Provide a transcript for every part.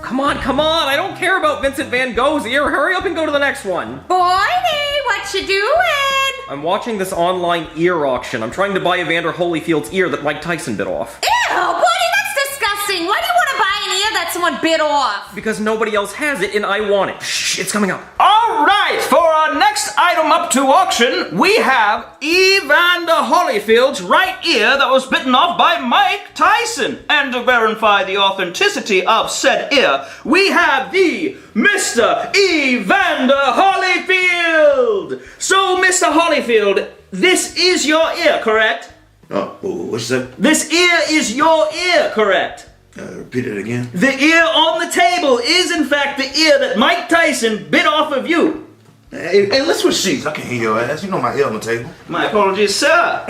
come on. I don't care about Vincent Van Gogh's ear. Hurry up and go to the next one. Boydie, what you doing? I'm watching this online ear auction. I'm trying to buy Evander Holyfield's ear that Mike Tyson bit off. Ew, Boydie, that's disgusting. Why do you want to buy an ear that someone bit off? Because nobody else has it and I want it. Shh, it's coming up. All right, for our next item up to auction, we have Evander Holyfield's right ear that was bitten off by Mike Tyson. And to verify the authenticity of said ear, we have the Mr. Evander Holyfield. So, Mr. Holyfield, this is your ear, correct? Oh, what's that? This ear is your ear, correct? Repeat it again. The ear on the table is, in fact, the ear that Mike Tyson bit off of you. Hey, let's switch seats. I can hear your ass. You know my ear on the table. My apologies, sir.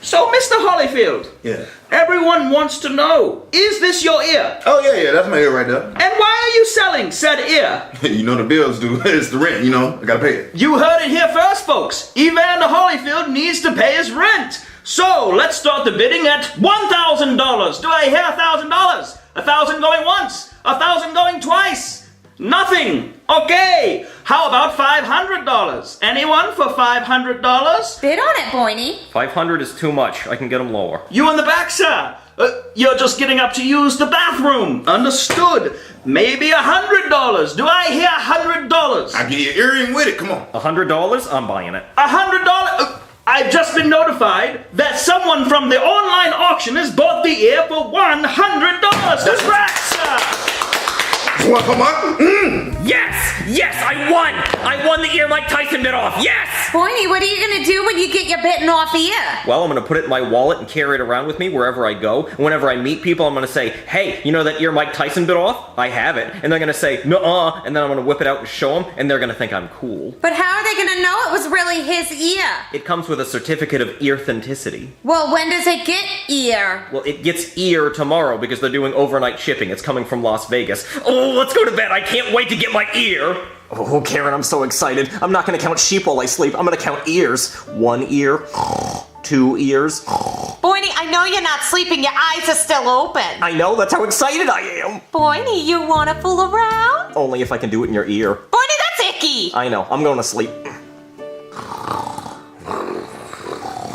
So, Mr. Holyfield. Yeah. Everyone wants to know, is this your ear? Oh, yeah, that's my ear right there. And why are you selling said ear? You know the bills do. It's the rent, you know. I gotta pay it. You heard it here first, folks. Evander Holyfield needs to pay his rent. So, let's start the bidding at $1,000. Do I hear $1,000? 1,000 going once? 1,000 going twice? Nothing. Okay. How about $500? Anyone for $500? Bid on it, Boydie. 500 is too much. I can get them lower. You in the back, sir. You're just getting up to use the bathroom. Understood. Maybe $100. Do I hear $100? I'll give you an earring with it. Come on. $100? I'm buying it. $100? I've just been notified that someone from the online auction has bought the ear for $100. Congrats, sir. What, come on? Yes, I won. I won the ear Mike Tyson bit off. Yes. Boydie, what are you gonna do when you get your bitten off ear? Well, I'm gonna put it in my wallet and carry it around with me wherever I go. And whenever I meet people, I'm gonna say, hey, you know that ear Mike Tyson bit off? I have it. And they're gonna say, nuh-uh. And then I'm gonna whip it out and show them, and they're gonna think I'm cool. But how are they gonna know it was really his ear? It comes with a certificate of ear-thenticity. Well, when does it get ear? Well, it gets ear tomorrow because they're doing overnight shipping. It's coming from Las Vegas. Oh, let's go to bed. I can't wait to get my ear. Oh, Karen, I'm so excited. I'm not gonna count sheep while I sleep. I'm gonna count ears. 1 ear, 2 ears. Boydie, I know you're not sleeping. Your eyes are still open. I know, that's how excited I am. Boydie, you wanna fool around? Only if I can do it in your ear. Boydie, that's icky. I know, I'm going to sleep.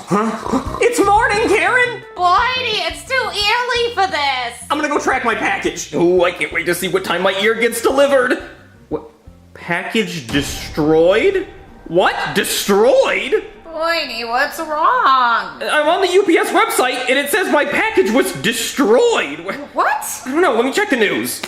Huh? It's morning, Karen! Boydie, it's too early for this. I'm gonna go track my package. Oh, I can't wait to see what time my ear gets delivered. What? Package destroyed? What? Destroyed? Boydie, what's wrong? I'm on the UPS website and it says my package was destroyed. What? I don't know, let me check the news.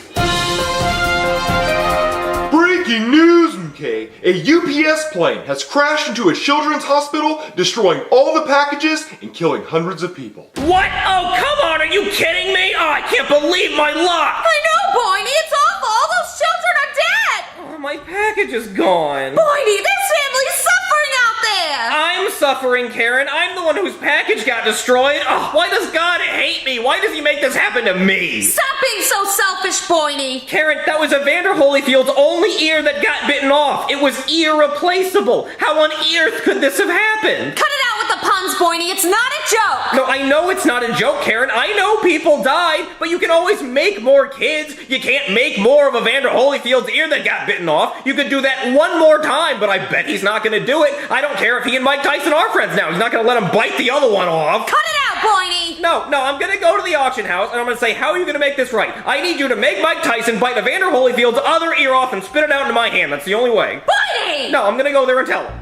Breaking news, MK! A UPS plane has crashed into a children's hospital, destroying all the packages and killing hundreds of people. What? Oh, come on, are you kidding me? Oh, I can't believe my luck! I know, Boydie, it's awful. All those children are dead. Oh, my package is gone. Boydie, this family's suffering out there. I'm suffering, Karen. I'm the one whose package got destroyed. Oh, why does God hate me? Why does he make this happen to me? Stop being so selfish, Boydie. Karen, that was Evander Holyfield's only ear that got bitten off. It was irreplaceable. How on earth could this have happened? Cut it out with the puns, Boydie. It's not a joke. No, I know it's not a joke, Karen. I know people died, but you can always make more kids. You can't make more of Evander Holyfield's ear that got bitten off. You could do that one more time, but I bet he's not going to do it. I don't care if he and Mike Tyson are friends now. He's not going to let him bite the other one off. Cut it out, Boydie. No, I'm going to go to the auction house, and I'm going to say, how are you going to make this right? I need you to make Mike Tyson bite Evander Holyfield's other ear off and spit it out into my hand. That's the only way. Boydie! No, I'm going to go there and tell him.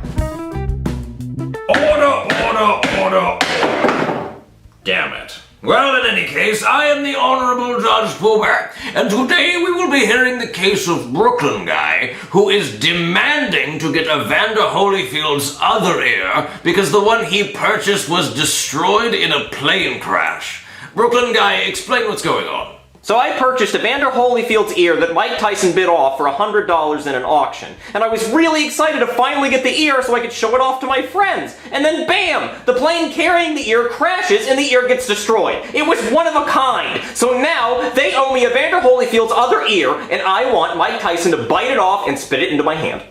Order. Damn it. Well, in any case, I am the Honorable Judge Poober, and today we will be hearing the case of Brooklyn Guy, who is demanding to get Evander Holyfield's other ear because the one he purchased was destroyed in a plane crash. Brooklyn Guy, explain what's going on. So I purchased Evander Holyfield's ear that Mike Tyson bit off for $100 in an auction. And I was really excited to finally get the ear so I could show it off to my friends. And then bam! The plane carrying the ear crashes and the ear gets destroyed. It was one of a kind. So now they owe me Evander Holyfield's other ear and I want Mike Tyson to bite it off and spit it into my hand.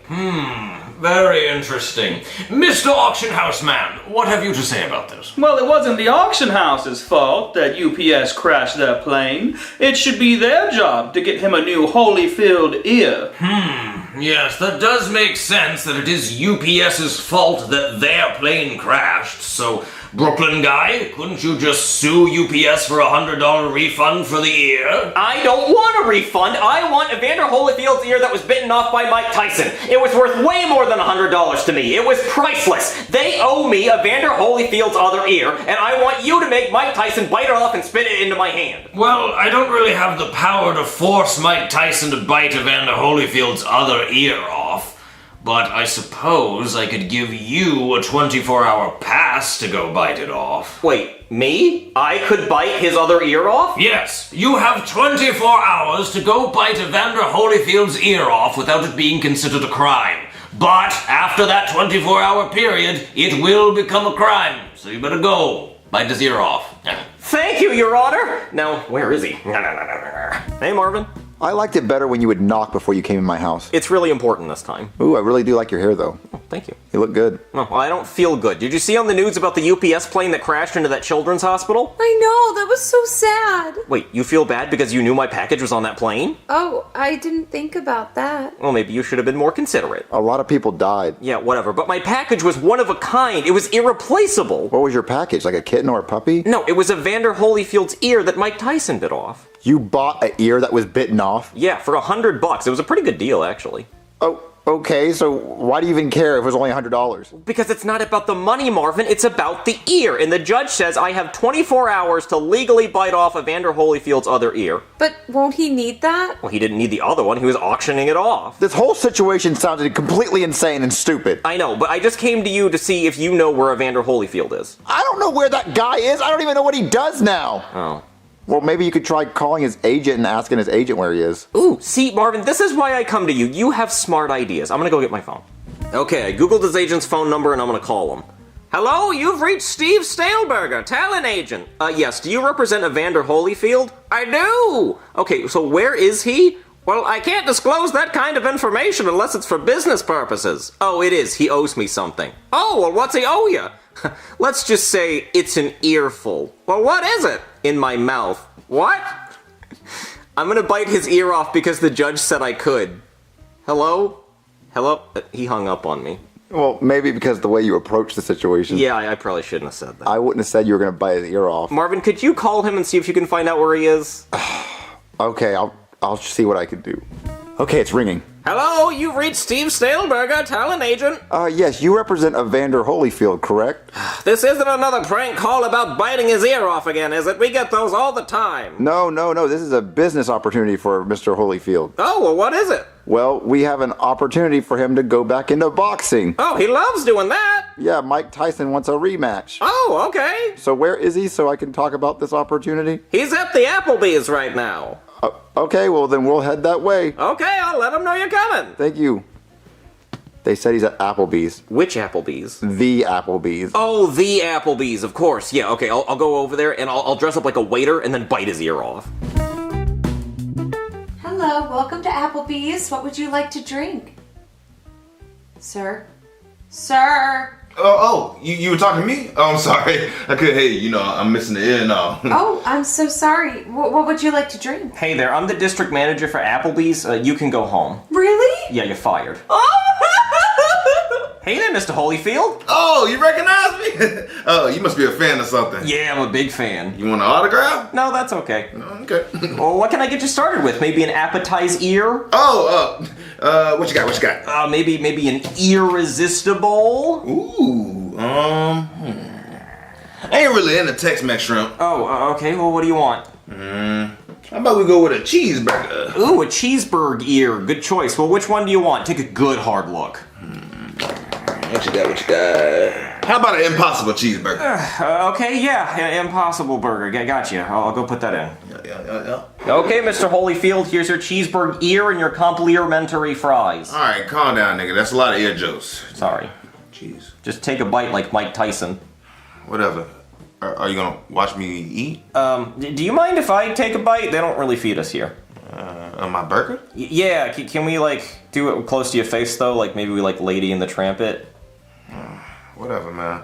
Very interesting. Mr. Auction House Man, what have you to say about this? Well, it wasn't the auction house's fault that UPS crashed their plane. It should be their job to get him a new Holyfield ear. Yes, that does make sense that it is UPS's fault that their plane crashed, so Brooklyn guy, couldn't you just sue UPS for a $100 refund for the ear? I don't want a refund. I want Evander Holyfield's ear that was bitten off by Mike Tyson. It was worth way more than $100 to me. It was priceless. They owe me Evander Holyfield's other ear, and I want you to make Mike Tyson bite it off and spit it into my hand. Well, I don't really have the power to force Mike Tyson to bite Evander Holyfield's other ear off. But I suppose I could give you a 24-hour pass to go bite it off. Wait, me? I could bite his other ear off? Yes, you have 24 hours to go bite Evander Holyfield's ear off without it being considered a crime. But after that 24-hour period, it will become a crime. So you better go. Bite his ear off. Thank you, Your Honor. Now, where is he? Hey, Marvin. I liked it better when you would knock before you came in my house. It's really important this time. Ooh, I really do like your hair, though. Oh, thank you. You look good. Oh, well, I don't feel good. Did you see on the news about the UPS plane that crashed into that children's hospital? I know, that was so sad. Wait, you feel bad because you knew my package was on that plane? Oh, I didn't think about that. Well, maybe you should have been more considerate. A lot of people died. Yeah, whatever. But my package was one of a kind. It was irreplaceable. What was your package, like a kitten or a puppy? No, it was Evander Holyfield's ear that Mike Tyson bit off. You bought an ear that was bitten off? Yeah, for $100. It was a pretty good deal, actually. Oh, okay, so why do you even care if it was only $100? Because it's not about the money, Marvin, it's about the ear. And the judge says I have 24 hours to legally bite off Evander Holyfield's other ear. But won't he need that? Well, he didn't need the other one, he was auctioning it off. This whole situation sounded completely insane and stupid. I know, but I just came to you to see if you know where Evander Holyfield is. I don't know where that guy is. I don't even know what he does now. Oh. Well, maybe you could try calling his agent and asking his agent where he is. Ooh, see, Marvin, this is why I come to you. You have smart ideas. I'm gonna go get my phone. Okay, I googled his agent's phone number and I'm gonna call him. Hello, you've reached Steve Staleberger, talent agent. Yes, do you represent Evander Holyfield? I do! Okay, so where is he? Well, I can't disclose that kind of information unless it's for business purposes. Oh, it is. He owes me something. Oh, well, what's he owe you? Let's just say it's an earful. Well, what is it? In my mouth. What? I'm gonna bite his ear off because the judge said I could. Hello? Hello? He hung up on me. Well, maybe because the way you approached the situation. Yeah, I probably shouldn't have said that. I wouldn't have said you were going to bite his ear off. Marvin, could you call him and see if you can find out where he is? Okay, I'll see what I can do. Okay, it's ringing. Hello, you've reached Steve Staleberger, talent agent. Yes, you represent Evander Holyfield, correct? This isn't another prank call about biting his ear off again, is it? We get those all the time. No, this is a business opportunity for Mr. Holyfield. Oh, well, what is it? Well, we have an opportunity for him to go back into boxing. Oh, he loves doing that. Yeah, Mike Tyson wants a rematch. Oh, okay. So where is he so I can talk about this opportunity? He's at the Applebee's right now. Okay, well then we'll head that way. Okay, I'll let him know you're coming. Thank you. They said he's at Applebee's. Which Applebee's? The Applebee's. Oh, the Applebee's, of course. Yeah, okay, I'll go over there and I'll dress up like a waiter and then bite his ear off. Hello, welcome to Applebee's. What would you like to drink? Sir? Sir? You were talking to me? Oh, I'm sorry. I couldn't hear you. You know, I'm missing the ear now. Oh, I'm so sorry. What would you like to drink? Hey there, I'm the district manager for Applebee's. You can go home. Really? Yeah, you're fired. Hey there, Mr. Holyfield. Oh, you recognize me? Oh, you must be a fan of something. Yeah, I'm a big fan. You want an autograph? No, that's okay. Okay. Well, what can I get you started with? Maybe an appetize ear? What you got? What you got? Maybe an irresistible? Ooh, I ain't really into Tex-Mex shrimp. Oh, okay. Well, what do you want? How about we go with a cheeseburger? Ooh, a cheeseburger ear. Good choice. Well, which one do you want? Take a good hard look. What you got? How about an impossible cheeseburger? Okay, yeah, impossible burger. Got you. I'll go put that in. Yeah. Okay, Mr. Holyfield, here's your cheeseburger ear and your complimentary fries. All right, calm down, nigga. That's a lot of ear jokes. Sorry. Jeez. Just take a bite like Mike Tyson. Whatever. Are you gonna watch me eat? Do you mind if I take a bite? They don't really feed us here. On my burger? Yeah, can we, like, do it close to your face, though? Like, maybe we, like, Lady in the Tramp it? Whatever, man.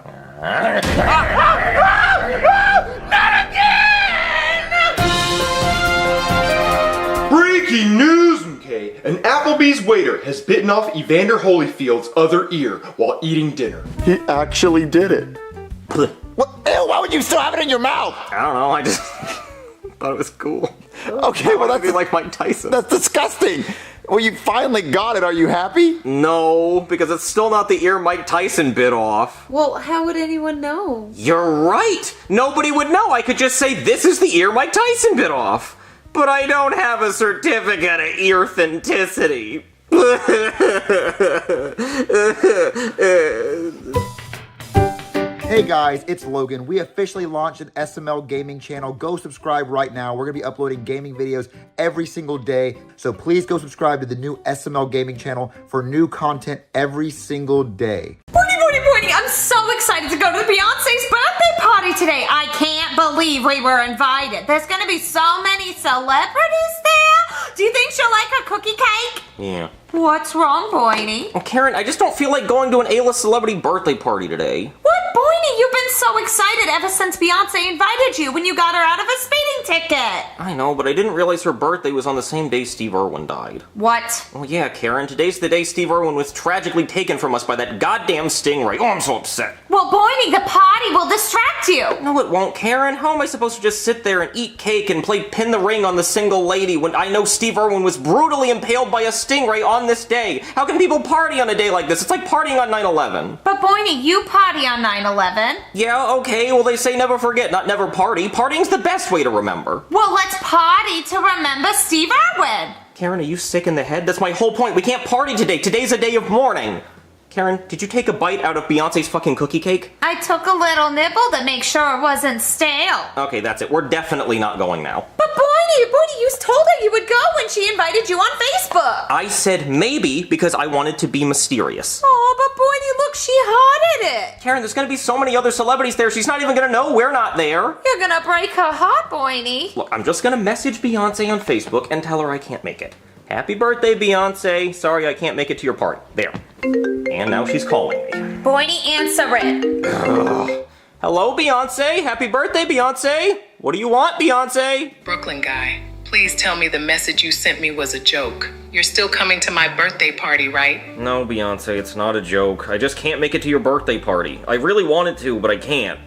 Breaking news, MK! An Applebee's waiter has bitten off Evander Holyfield's other ear while eating dinner. He actually did it. What? Ew, why would you still have it in your mouth? I don't know, I just thought it was cool. Okay, well That'd be like Mike Tyson. that's disgusting. Well, you finally got it. Are you happy? No, because it's still not the ear Mike Tyson bit off. Well, how would anyone know? You're right! Nobody would know. I could just say, this is the ear Mike Tyson bit off. But I don't have a certificate of ear-authenticity. Hey guys, it's Logan. We officially launched an SML gaming channel. Go subscribe right now. We're gonna be uploading gaming videos every single day. So please go subscribe to the new SML gaming channel for new content every single day. Boing, I'm so excited to go to Beyonce's birthday party today. I can't believe we were invited. There's gonna be so many celebrities there. Do you think she'll like her cookie cake? Yeah. What's wrong, Boiny? Well, Karen, I just don't feel like going to an A-list celebrity birthday party today. What, Boiny? You've been so excited ever since Beyonce invited you when you got her out of a speeding ticket. I know, but I didn't realize her birthday was on the same day Steve Irwin died. What? Well, yeah, Karen, today's the day Steve Irwin was tragically taken from us by that goddamn stingray. Oh, I'm so upset. Well, Boiny, the party will distract you. No, it won't, Karen. How am I supposed to just sit there and eat cake and play pin the ring on the single lady when I know Steve Irwin was brutally impaled by a stingray on this day? How can people party on a day like this? It's like partying on 9/11. But Boiny, you party on 9/11. Yeah, okay, well they say never forget, not never party. Partying's the best way to remember. Well, let's party to remember Steve Irwin. Karen, are you sick in the head? That's my whole point. We can't party today. Today's a day of mourning. Karen, did you take a bite out of Beyonce's fucking cookie cake? I took a little nibble to make sure it wasn't stale. Okay, that's it. We're definitely not going now. But Boiny, you told her you would go when she invited you on Facebook. I said maybe because I wanted to be mysterious. Oh, but Boiny, look, she hearted it. Karen, there's gonna be so many other celebrities there, she's not even gonna know we're not there. You're gonna break her heart, Boiny. Look, I'm just gonna message Beyonce on Facebook and tell her I can't make it. Happy birthday, Beyonce. Sorry I can't make it to your party. There. And now she's calling me. Boiny, answer it. Hello, Beyonce. Happy birthday, Beyonce. What do you want, Beyonce? Brooklyn guy, please tell me the message you sent me was a joke. You're still coming to my birthday party, right? No, Beyonce, it's not a joke. I just can't make it to your birthday party. I really wanted to, but I can't.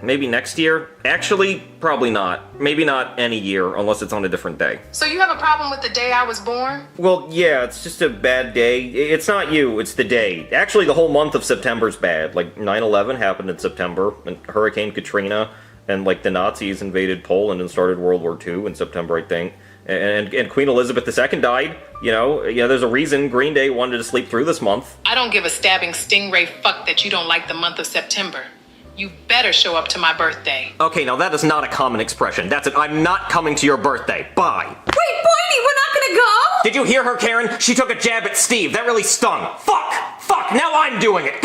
Maybe next year? Actually, probably not. Maybe not any year, unless it's on a different day. So you have a problem with the day I was born? Well, yeah, it's just a bad day. It's not you, it's the day. Actually, the whole month of September's bad. Like, 9/11 happened in September, and Hurricane Katrina, and, like, the Nazis invaded Poland and started World War II in September, I think. And Queen Elizabeth II died. You know, there's a reason Green Day wanted to sleep through this month. I don't give a stabbing stingray fuck that you don't like the month of September. You better show up to my birthday. Okay, now that is not a common expression. That's it. I'm not coming to your birthday. Bye. Wait, Boiny, we're not gonna go? Did you hear her, Karen? She took a jab at Steve. That really stung. Fuck! Now I'm doing it!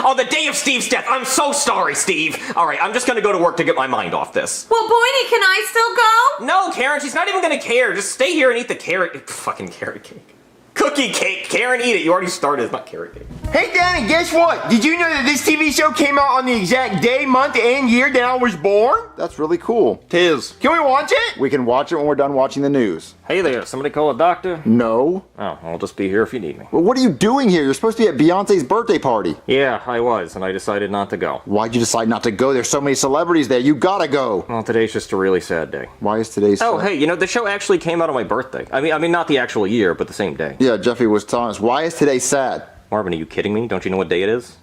On the day of Steve's death, I'm so sorry, Steve! Alright, I'm just gonna go to work to get my mind off this. Well, Boiny, can I still go? No, Karen, she's not even gonna care. Just stay here and eat the fucking carrot cake. Cookie cake! Karen, eat it. You already started. It's not carrot cake. Hey, Danny, guess what? Did you know that this TV show came out on the exact day, month, and year that I was born? That's really cool. Tis. Can we watch it? We can watch it when we're done watching the news. Hey there, somebody call a doctor? No. Oh, I'll just be here if you need me. Well, what are you doing here? You're supposed to be at Beyonce's birthday party. Yeah, I was, and I decided not to go. Why'd you decide not to go? There's so many celebrities there. You gotta go. Well, today's just a really sad day. Why is today Oh, sad? hey, the show actually came out on my birthday. I mean, not the actual year, but the same day. Yeah, Jeffy was telling us. Why is today sad? Marvin, are you kidding me? Don't you know what day it is?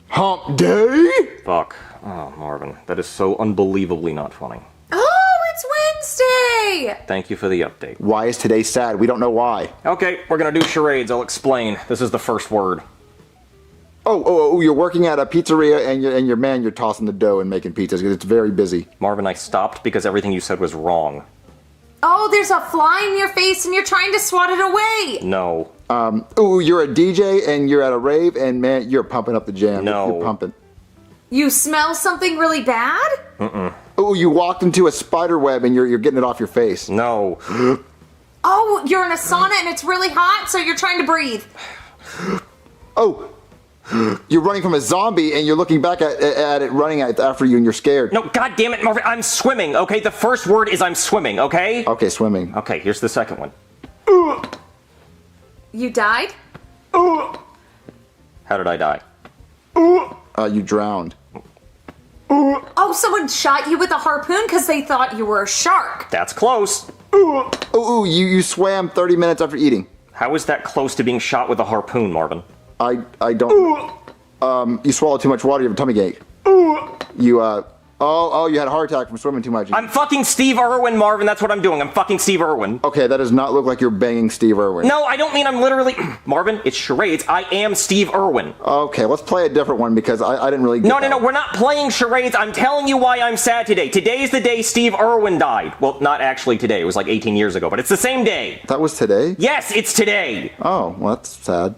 Hump day? Fuck. Oh, Marvin, that is so unbelievably not funny. Oh, it's Wednesday! Thank you for the update. Why is today sad? We don't know why. Okay, we're gonna do charades. I'll explain. This is the first word. Oh, you're working at a pizzeria and you're tossing the dough and making pizzas because it's very busy. Marvin, I stopped because everything you said was wrong. Oh, there's a fly in your face and you're trying to swat it away. No. You're a DJ and you're at a rave and man, you're pumping up the jam. No. You're pumping. You smell something really bad? Oh, you walked into a spider web and you're getting it off your face. No. Oh, you're in a sauna and it's really hot, so you're trying to breathe. Oh, you're running from a zombie and you're looking back at it running after you and you're scared. No, God damn it, Marvin, I'm swimming, okay? The first word is I'm swimming, okay? Okay, swimming. Okay, here's the second one. You died? How did I die? You drowned. Oh, someone shot you with a harpoon because they thought you were a shark. That's close. You swam 30 minutes after eating. How is that close to being shot with a harpoon, Marvin? I don't. You swallowed too much water, you have a tummy ache. You you had a heart attack from swimming too much. I'm fucking Steve Irwin, Marvin, that's what I'm doing. I'm fucking Steve Irwin. Okay, that does not look like you're banging Steve Irwin. No, I don't mean I'm literally... Marvin, it's charades. I am Steve Irwin. Okay, let's play a different one because I didn't really get No, we're not playing charades. I'm telling you why I'm sad today. Today's the day Steve Irwin died. Well, not actually today. It was like 18 years ago, but it's the same day. That was today? Yes, it's today. Oh, well, that's sad.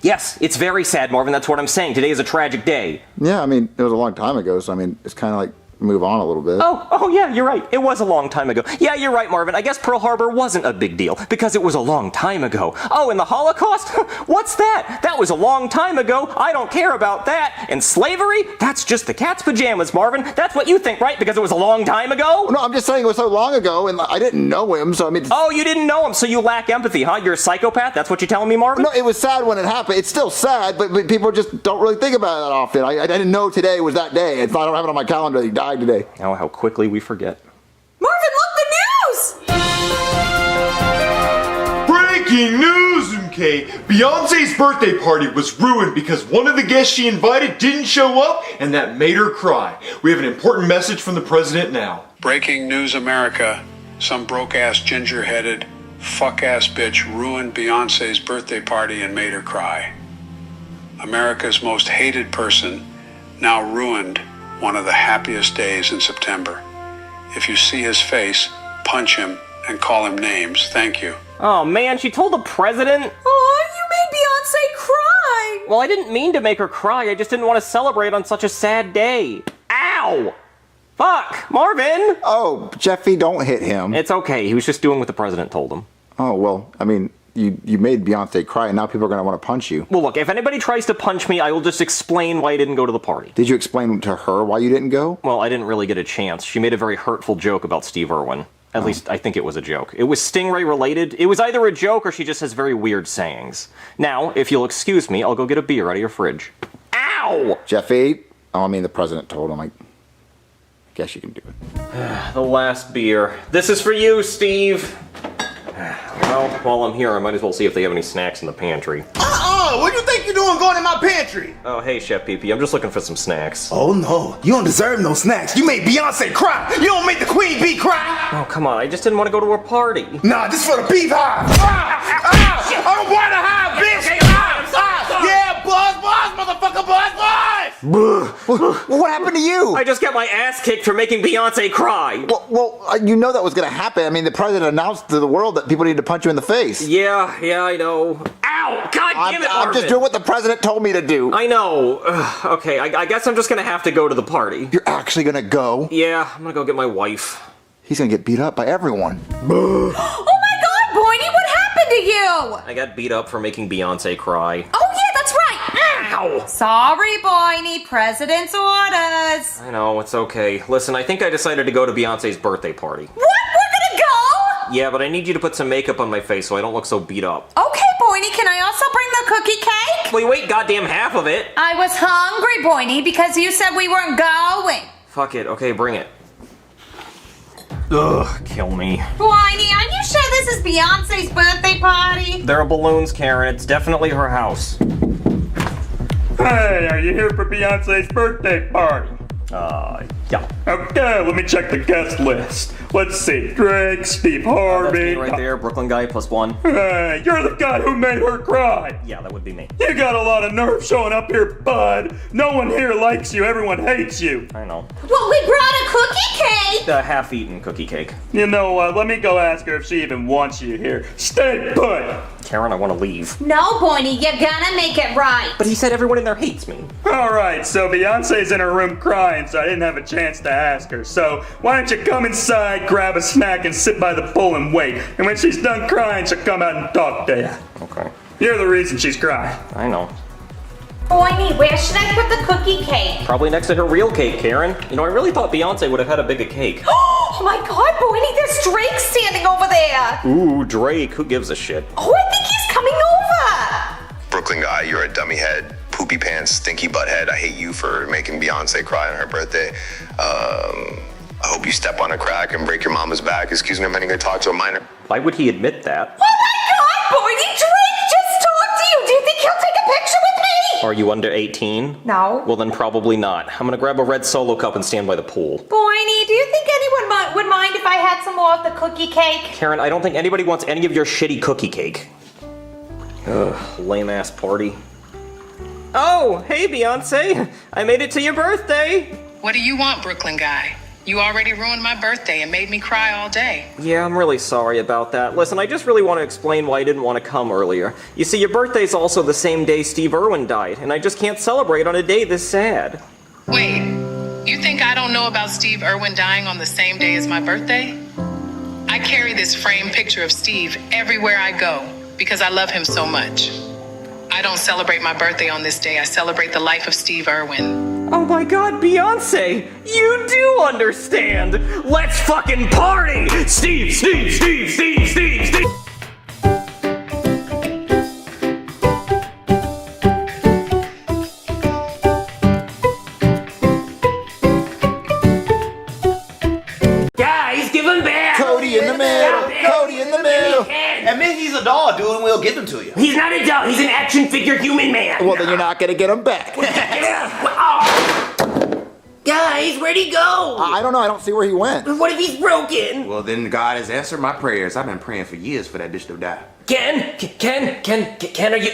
Yes, it's very sad, Marvin. That's what I'm saying. Today is a tragic day. Yeah, I mean, it was a long time ago, so I mean, it's kind of like move on a little bit. Oh yeah, you're right. It was a long time ago. Yeah, you're right, Marvin. I guess Pearl Harbor wasn't a big deal because it was a long time ago. Oh, and the Holocaust? What's that? That was a long time ago. I don't care about that. And slavery? That's just the cat's pajamas, Marvin. That's what you think, right? Because it was a long time ago? No, I'm just saying it was so long ago and I didn't know him, so I mean... Oh, you didn't know him, so you lack empathy, huh? You're a psychopath? That's what you're telling me, Marvin? No, it was sad when it happened. It's still sad, but people just don't really think about it that often. I didn't know today was that day. I don't have it on my calendar that he died today. Oh, how quickly we forget. Marvin, look, the news! Breaking news, MK! Beyonce's birthday party was ruined because one of the guests she invited didn't show up, and that made her cry. We have an important message from the president now. Breaking news, America. Some broke-ass, ginger-headed, fuck-ass bitch ruined Beyonce's birthday party and made her cry. America's most hated person now ruined one of the happiest days in September. If you see his face, punch him and call him names. Thank you. Oh man, she told the president? Oh, you made Beyonce cry! Well, I didn't mean to make her cry. I just didn't want to celebrate on such a sad day. Ow! Fuck! Marvin! Oh, Jeffy, don't hit him. It's okay. He was just doing what the president told him. Oh, well, I mean... You made Beyonce cry, and now people are going to want to punch you. Well, look, if anybody tries to punch me, I will just explain why I didn't go to the party. Did you explain to her why you didn't go? Well, I didn't really get a chance. She made a very hurtful joke about Steve Irwin. At least, I think it was a joke. It was Stingray related. It was either a joke or she just has very weird sayings. Now, if you'll excuse me, I'll go get a beer out of your fridge. Ow! Jeffy? Oh, I mean, the president told him. I guess you can do it. The last beer. This is for you, Steve. Well, while I'm here, I might as well see if they have any snacks in the pantry. What do you think you're doing going in my pantry? Oh, hey, Chef Pee-Pee, I'm just looking for some snacks. Oh, no. You don't deserve no snacks. You made Beyonce cry. You don't make the queen bee cry. Oh, come on, I just didn't want to go to her party. Nah, this is for the beehive. I don't want to hive, bitch. Yeah, buzz, motherfucker, buzz. Well, what happened to you? I just got my ass kicked for making Beyonce cry. Well, you know that was going to happen. I mean, the president announced to the world that people need to punch you in the face. Yeah, I know. Ow! God damn it, I'm just doing what the president told me to do. I know. Okay, I guess I'm just going to have to go to the party. You're actually going to go? Yeah, I'm going to go get my wife. He's going to get beat up by everyone. Oh my god, Boydie, what happened to you? I got beat up for making Beyonce cry. Oh yeah, that's right. Ow! Sorry, Boydie, president's orders. I know, it's okay. Listen, I think I decided to go to Beyonce's birthday party. What? We're gonna go? Yeah, but I need you to put some makeup on my face so I don't look so beat up. Okay, Boydie, can I also bring the cookie cake? Well, you ate goddamn half of it. I was hungry, Boydie, because you said we weren't going. Fuck it, okay, bring it. Ugh, kill me. Boydie, are you sure this is Beyonce's birthday party? There are balloons, Karen. It's definitely her house. Hey, are you here for Beyonce's birthday party? Yeah. Okay, let me check the guest list. Let's see, Drake, Steve Harvey. That's me right there, Brooklyn guy, +1. Hey, you're the guy who made her cry. Yeah, that would be me. You got a lot of nerve showing up here, bud. No one here likes you, everyone hates you. I know. Well, we brought a cookie cake. The half-eaten cookie cake. You know what, let me go ask her if she even wants you here. Stay put. Karen, I want to leave. No, Boiny, you're gonna make it right. But he said everyone in there hates me. Alright, so Beyonce's in her room crying, so I didn't have a chance to ask her. So why don't you come inside, grab a snack, and sit by the pool and wait. And when she's done crying, she'll come out and talk to you. Okay. You're the reason she's crying. I know. Boiny, where should I put the cookie cake? Probably next to her real cake, Karen. You know, I really thought Beyonce would have had a bigger cake. Oh my god, Boiny, there's Drake standing over there. Ooh, Drake, who gives a shit? Oh, I think he's coming over. Brooklyn guy, you're a dummy head, poopy pants, stinky butthead. I hate you for making Beyonce cry on her birthday. I hope you step on a crack and break your mama's back. Excuse me, I'm gonna talk to a minor. Why would he admit that? Oh my god, Boiny, Drake just talked to you. Do you think he'll take a picture with me? Are you under 18? No. Well, then probably not. I'm gonna grab a red Solo cup and stand by the pool. Boiny, do you think anyone would mind if I had some more of the cookie cake? Karen, I don't think anybody wants any of your shitty cookie cake. Ugh, lame-ass party. Oh, hey, Beyonce. I made it to your birthday. What do you want, Brooklyn guy? You already ruined my birthday and made me cry all day. Yeah, I'm really sorry about that. Listen, I just really want to explain why I didn't want to come earlier. You see, your birthday's also the same day Steve Irwin died, and I just can't celebrate on a day this sad. Wait, you think I don't know about Steve Irwin dying on the same day as my birthday? I carry this framed picture of Steve everywhere I go because I love him so much. I don't celebrate my birthday on this day. I celebrate the life of Steve Irwin. Oh my god, Beyonce! You do understand! Let's fucking party! Steve, Steve, Steve, Steve, Steve, Steve! Guys, give him back! Cody in the middle! Cody in the middle! Admit he's a doll, dude, and we'll give him to you. He's not a doll, he's an action figure human man! Well, then you're not gonna get him back. Guys, where'd he go? I don't know. I don't see where he went. What if he's broken? Well, then God has answered my prayers. I've been praying for years for that bitch to die. Ken,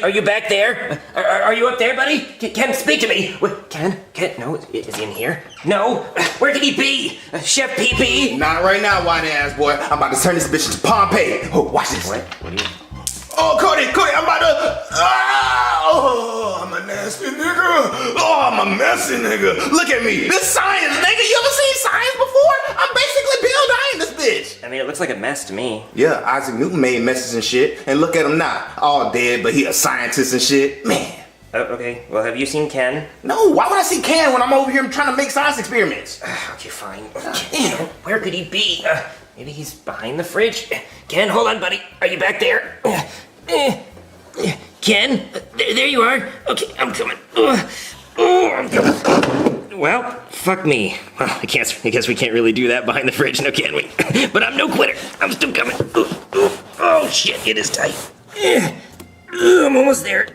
are you back there? Are you up there, buddy? Ken, speak to me. Ken, no, is he in here? No, where could he be? Chef PP? Not right now, whiny ass boy. I'm about to turn this bitch into Pompeii. Oh, watch this. What do you? Oh, Cody, I'm about to. Oh, I'm a nasty nigga. Oh, I'm a messy nigga. Look at me. This science, nigga. You ever seen science before? I'm basically Bill Nye in this bitch. I mean, it looks like a mess to me. Yeah, Isaac Newton made messes and shit. And look at him now. All dead, but he a scientist and shit. Man. Okay, well, have you seen Ken? No, why would I see Ken when I'm over here trying to make science experiments? Okay, fine. Damn, where could he be? Maybe he's behind the fridge. Ken, hold on, buddy. Are you back there? Ken, there you are. Okay, I'm coming. I'm coming. Well, fuck me. Well, I guess we can't really do that behind the fridge, now can we? But I'm no quitter. I'm still coming. Oh shit, it is tight. I'm almost there.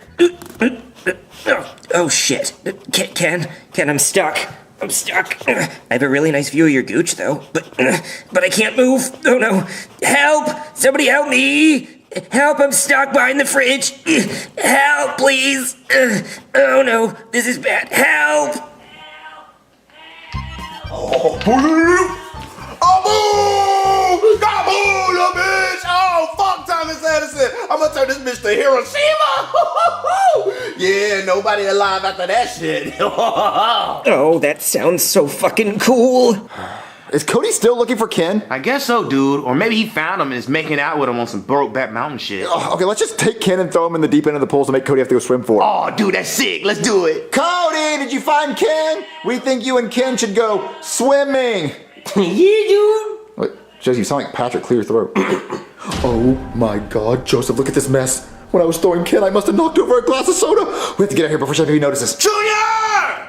Oh shit. Ken, I'm stuck. I'm stuck. I have a really nice view of your gooch, though. But I can't move. Oh no. Help! Somebody help me! Help, I'm stuck behind the fridge. Help, please. Oh no, this is bad. Help! Oh, boo! God, boo, little bitch! Oh, fuck Thomas Edison! I'm gonna turn this bitch to Hiroshima! Yeah, nobody alive after that shit. Oh, that sounds so fucking cool. Is Cody still looking for Ken? I guess so, dude. Or maybe he found him and is making out with him on some Brokeback Mountain shit. Oh, okay, let's just take Ken and throw him in the deep end of the pool to make Cody have to go swim for. Oh, dude, that's sick. Let's do it. Cody, did you find Ken? We think you and Ken should go swimming. Yeah, dude. Wait, Joseph, you sound like Patrick. Clear your throat. Oh my God, Joseph, look at this mess. When I was throwing Ken, I must have knocked over a glass of soda. We have to get out of here before Chef PP notices. Junior!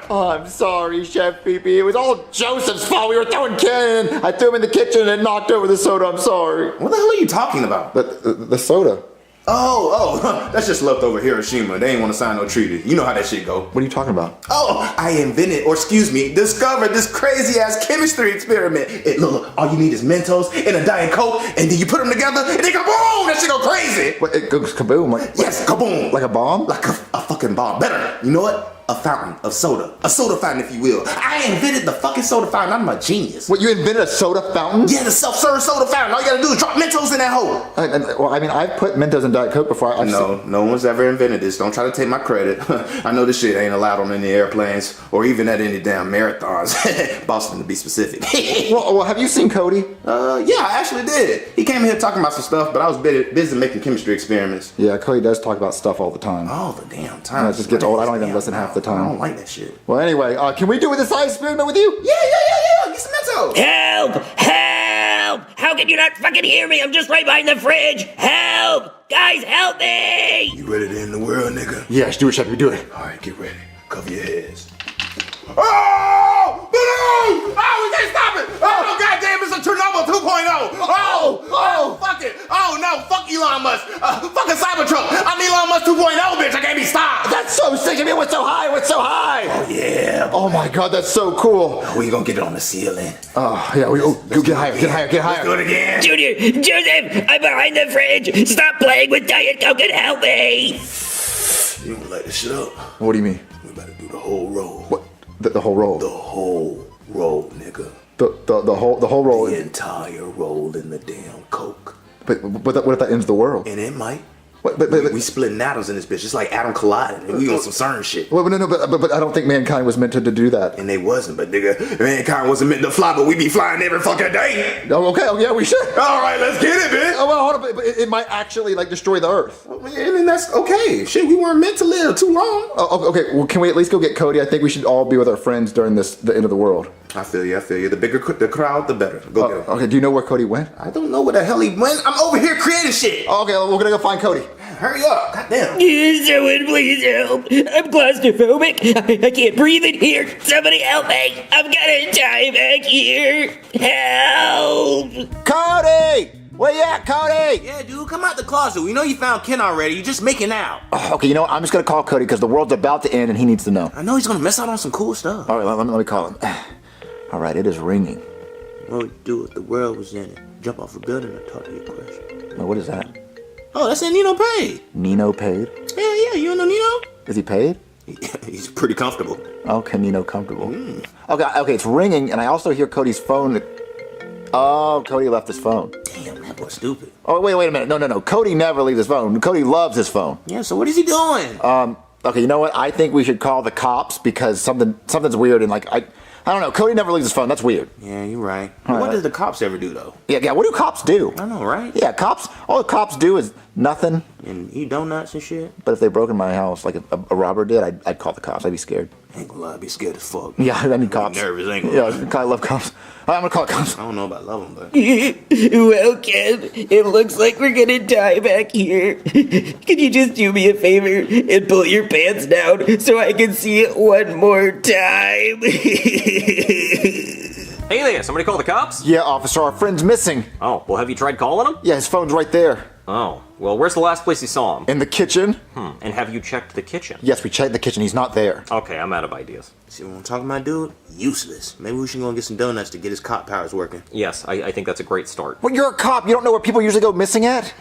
Oh, I'm sorry, Chef PP. It was all Joseph's fault. We were throwing Ken in. I threw him in the kitchen and knocked over the soda. I'm sorry. What the hell are you talking about? The soda. Oh, that's just leftover Hiroshima. They ain't want to sign no treaty. You know how that shit go. What are you talking about? Oh, I invented, or excuse me, discovered this crazy ass chemistry experiment. Look, all you need is Mentos and a Diet Coke, and then you put them together, and then kaboom! That shit go crazy. What, it goes kaboom? Yes, kaboom. Like a bomb? Like a fucking bomb. Better. You know what? a fountain of soda. A soda fountain, if you will. I invented the fucking soda fountain. I'm a genius. What, you invented a soda fountain? Yeah, the self-serve soda fountain. All you gotta do is drop Mentos in that hole. Well, I mean, I've put Mentos in Diet Coke before. No one's ever invented this. Don't try to take my credit. I know this shit ain't allowed on any airplanes or even at any damn marathons. Boston, to be specific. well, have you seen Cody? Yeah, I actually did. He came here talking about some stuff, but I was busy making chemistry experiments. Yeah, Cody does talk about stuff all the time. All the damn time. It just gets old. I don't even listen half the time. I don't like that shit. Well, anyway, can we do with this science experiment with you? Yeah. Get some Mentos. Help! How can you not fucking hear me? I'm just right behind the fridge. Help! Guys, help me! You ready to end the world, nigga? Yes, do it, Jeffy. Do it. All right, get ready. Cover your heads. Oh! Balloon! Oh, we can't stop it! Oh, goddamn, it's a Chernobyl 2.0! Oh, fuck it! Oh, no, fuck Elon Musk! Fucking Cybertruck! I'm Elon Musk 2.0, bitch! I can't be stopped! That's so sick of me! What's so high? What's so high? Oh, yeah. Oh, my God, that's so cool. We gonna get it on the ceiling. Oh, yeah, get higher, get higher, get higher. Let's do it again. Junior, Joseph, I'm behind the fridge. Stop playing with Diet Coke and help me. You don't light this shit up? What do you mean? We better do the whole roll. What? The whole roll? The whole roll, nigga. The whole roll? The entire roll in the damn Coke. But what if that ends the world? And it might. But we splitting atoms in this bitch. It's like atom colliding. We on some CERN shit. Well, no, but I don't think mankind was meant to do that. And they wasn't, but nigga, mankind wasn't meant to fly, but we be flying every fucking day. Oh, okay, yeah, we should. All right, let's get it, bitch. Oh, well, hold on, but it might actually like destroy the Earth. I mean, that's okay. Shit, we weren't meant to live too long. Oh, okay, well, can we at least go get Cody? I think we should all be with our friends during the end of the world. I feel you. The bigger the crowd, the better. Go get him. Okay, do you know where Cody went? I don't know where the hell he went. I'm over here creating shit. Okay, well, we're gonna go find Cody. Hurry up. Goddamn. Someone please help. I'm claustrophobic. I can't breathe in here. Somebody help me. I'm gonna die back here. Help. Cody! Where you at, Cody? Yeah, dude, come out the closet. We know you found Ken already. You're just making out. Okay, you know what? I'm just gonna call Cody because the world's about to end and he needs to know. I know he's gonna miss out on some cool stuff. All right, let me call him. All right, it is ringing. What would you do if the world was in it? Jump off a building and talk to your crush. Well, what is that? Oh, that's Nino paid. Nino paid? Yeah, you don't know Nino? Is he paid? He's pretty comfortable. Okay, Nino comfortable. Okay, it's ringing, and I also hear Cody's phone. Oh, Cody left his phone. Damn, that boy's stupid. Oh, wait a minute. No. Cody never leaves his phone. Cody loves his phone. Yeah, so what is he doing? Okay, you know what? I think we should call the cops because something's weird and like I don't know. Cody never leaves his phone. That's weird. Yeah, you're right. What does the cops ever do, though? Yeah. What do cops do? I know, right? Yeah, cops. All the cops do is nothing. And eat donuts and shit. But if they broke in my house, like a robber did, I'd call the cops. I'd be scared. Ain't gonna lie, I'd be scared as fuck. Yeah, I need cops. Nervous, ain't gonna lie. Yeah, I love cops. I'm gonna call cops. I don't know about love them, but. Well, Ken, it looks like we're gonna die back here. Can you just do me a favor and pull your pants down so I can see it one more time? Hey there, somebody call the cops? Yeah, officer, our friend's missing. Oh, well, have you tried calling him? Yeah, his phone's right there. Oh, well, where's the last place you saw him? In the kitchen. And have you checked the kitchen? Yes, we checked the kitchen. He's not there. Okay, I'm out of ideas. See what I'm talking about, dude? Useless. Maybe we should go and get some donuts to get his cop powers working. Yes, I think that's a great start. Well, you're a cop. You don't know where people usually go missing at?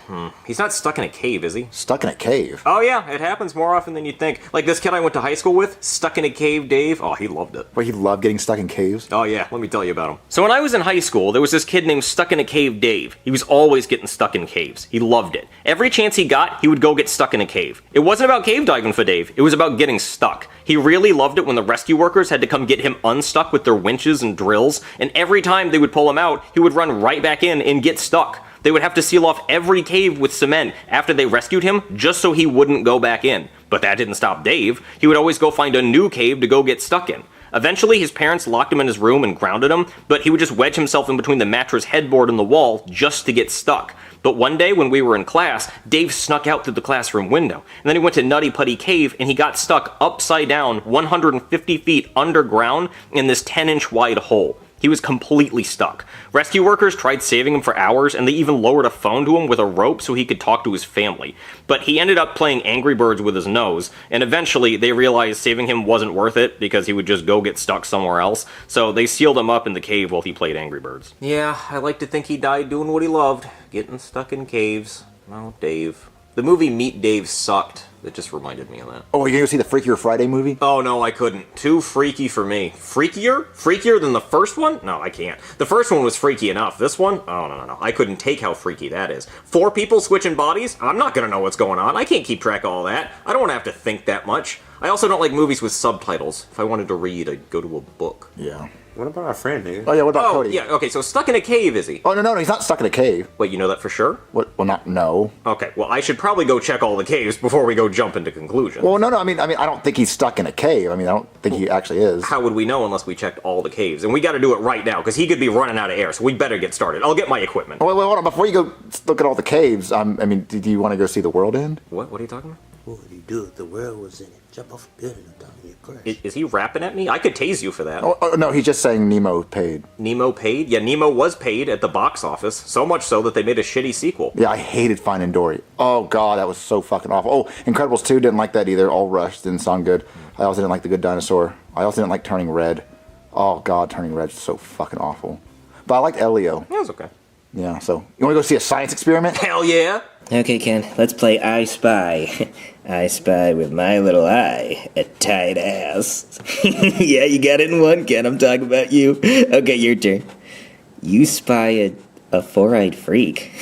He's not stuck in a cave, is he? Stuck in a cave? Oh, yeah, it happens more often than you'd think. Like this kid I went to high school with, stuck in a cave, Dave. Oh, he loved it. Wait, he loved getting stuck in caves? Oh, yeah, let me tell you about him. So when I was in high school, there was this kid named Stuck in a Cave Dave. He was always getting stuck in caves. He loved it. Every chance he got, he would go get stuck in a cave. It wasn't about cave diving for Dave, it was about getting stuck. He really loved it when the rescue workers had to come get him unstuck with their winches and drills, and every time they would pull him out, he would run right back in and get stuck. They would have to seal off every cave with cement after they rescued him just so he wouldn't go back in. But that didn't stop Dave. He would always go find a new cave to go get stuck in. Eventually, his parents locked him in his room and grounded him, but he would just wedge himself in between the mattress headboard and the wall just to get stuck. But one day when we were in class, Dave snuck out through the classroom window. And then he went to Nutty Putty Cave and he got stuck upside down 150 feet underground in this 10-inch wide hole. He was completely stuck. Rescue workers tried saving him for hours, and they even lowered a phone to him with a rope so he could talk to his family. But he ended up playing Angry Birds with his nose, and eventually they realized saving him wasn't worth it because he would just go get stuck somewhere else, so they sealed him up in the cave while he played Angry Birds. Yeah, I like to think he died doing what he loved, getting stuck in caves. Oh, Dave. The movie Meet Dave sucked. It just reminded me of that. Oh, you're gonna go see the Freakier Friday movie? Oh, no, I couldn't. Too freaky for me. Freakier? Freakier than the first one? No, I can't. The first one was freaky enough. This one? Oh, no. I couldn't take how freaky that is. 4 people switching bodies? I'm not gonna know what's going on. I can't keep track of all that. I don't want to have to think that much. I also don't like movies with subtitles. If I wanted to read, I'd go to a book. Yeah. What about our friend, nigga? Oh, yeah, what about Cody? Yeah, okay, so stuck in a cave, is he? Oh, no, he's not stuck in a cave. Wait, you know that for sure? What? Well, no. Okay, well, I should probably go check all the caves before we go jump into conclusions. Well, no, I mean, I don't think he's stuck in a cave. I mean, I don't think he actually is. How would we know unless we checked all the caves? And we gotta do it right now, because he could be running out of air, so we better get started. I'll get my equipment. Oh, wait, hold on. Before you go look at all the caves, I mean, do you want to go see the world end? What are you talking about? What would you do if the world was in it? Jump off a building and down in your crash. Is he rapping at me? I could tase you for that. Oh, no, he's just saying Nemo paid. Nemo paid? Yeah, Nemo was paid at the box office. So much so that they made a shitty sequel. Yeah, I hated Finding Dory. Oh, God, that was so fucking awful. Oh, Incredibles 2, didn't like that either. All rushed, didn't sound good. I also didn't like The Good Dinosaur. I also didn't like Turning Red. Oh, God, Turning Red's so fucking awful. But I liked Elio. Yeah, it was okay. Yeah, so, you want to go see a science experiment? Hell yeah! Okay, Ken, let's play I Spy. I spy with my little eye at tight ass. Yeah, you got it in one, Ken. I'm talking about you. Okay, your turn. You spy a four-eyed freak.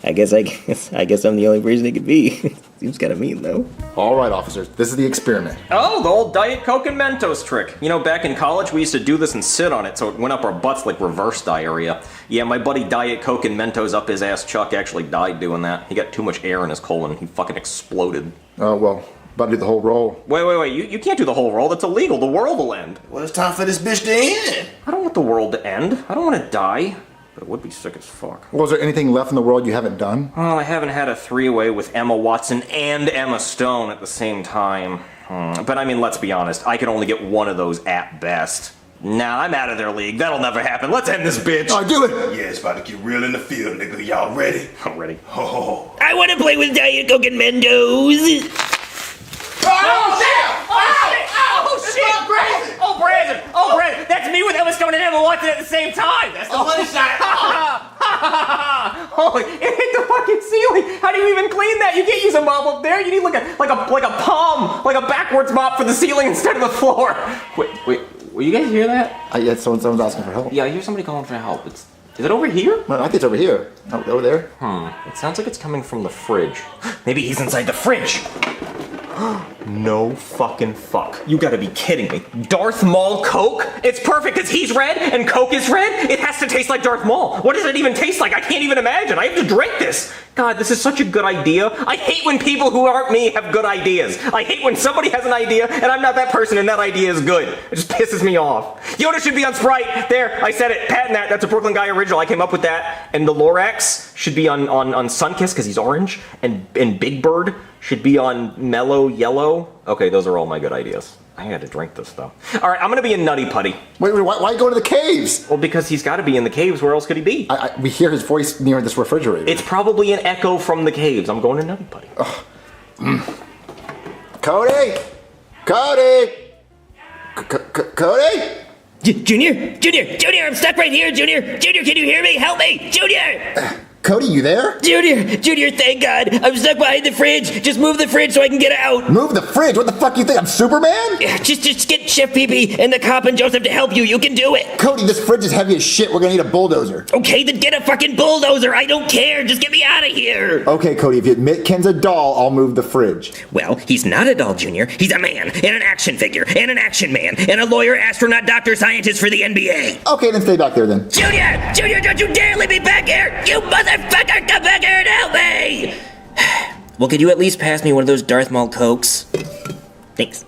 I guess I'm the only person it could be. Seems kind of mean, though. All right, officers, this is the experiment. Oh, the old Diet Coke and Mentos trick. You know, back in college, we used to do this and sit on it, so it went up our butts like reverse diarrhea. Yeah, my buddy Diet Coke and Mentos up his ass Chuck actually died doing that. He got too much air in his colon. He fucking exploded. Oh, well, about to do the whole roll. Wait, you can't do the whole roll. That's illegal. The world will end. Well, it's time for this bitch to end. I don't want the world to end. I don't want to die. But it would be sick as fuck. Well, is there anything left in the world you haven't done? Well, I haven't had a three-way with Emma Watson and Emma Stone at the same time. But I mean, let's be honest. I can only get one of those at best. Nah, I'm out of their league. That'll never happen. Let's end this bitch. Oh, do it. Yeah, it's about to get real in the field, nigga. Y'all ready? I'm ready. Oh. I want to play with Diet Coke and Mentos. Oh, Brandon! That's me with Emma Stone and Emma Watson at the same time! That's the one shot! Oh, it hit the fucking ceiling! How do you even clean that? You can't use a mop up there! You need like a palm! Like a backwards mop for the ceiling instead of the floor! Wait, will you guys hear that? Yeah, someone's asking for help. Yeah, I hear somebody calling for help. Is it over here? No, I think it's over here. Oh, over there? It sounds like it's coming from the fridge. Maybe he's inside the fridge! No fucking fuck. You gotta be kidding me. Darth Maul Coke? It's perfect because he's red and Coke is red. It has to taste like Darth Maul. What does it even taste like? I can't even imagine. I have to drink this. God, this is such a good idea. I hate when people who aren't me have good ideas. I hate when somebody has an idea and I'm not that person and that idea is good. It just pisses me off. Yoda should be on Sprite. There, I said it. Patent that. That's a Brooklyn Guy original. I came up with that. And the Lorax should be on Sunkiss because he's orange. And Big Bird should be on Mellow Yellow. Okay, those are all my good ideas. I had to drink this though. All right, I'm gonna be in Nutty Putty. Wait, why go to the caves? Well, because he's got to be in the caves. Where else could he be? We hear his voice near this refrigerator. It's probably an echo from the caves. I'm going to Nutty Putty. Cody! Junior, I'm stuck right here, Junior, can you hear me? Help me, Junior! Cody, you there? Junior, thank God. I'm stuck behind the fridge. Just move the fridge so I can get out. Move the fridge? What the fuck you think? I'm Superman? Just get Chef Pee-Pee and the cop and Joseph to help you. You can do it. Cody, this fridge is heavy as shit. We're gonna need a bulldozer. Okay, then get a fucking bulldozer. I don't care. Just get me out of here. Okay, Cody, if you admit Ken's a doll, I'll move the fridge. Well, he's not a doll, Junior. He's a man and an action figure and an action man and a lawyer, astronaut, doctor, scientist for the NBA. Okay, then stay back there then. Junior, don't you dare leave me back here. You motherfucker, come back here and help me! Well, could you at least pass me one of those Darth Maul Cokes? Thanks.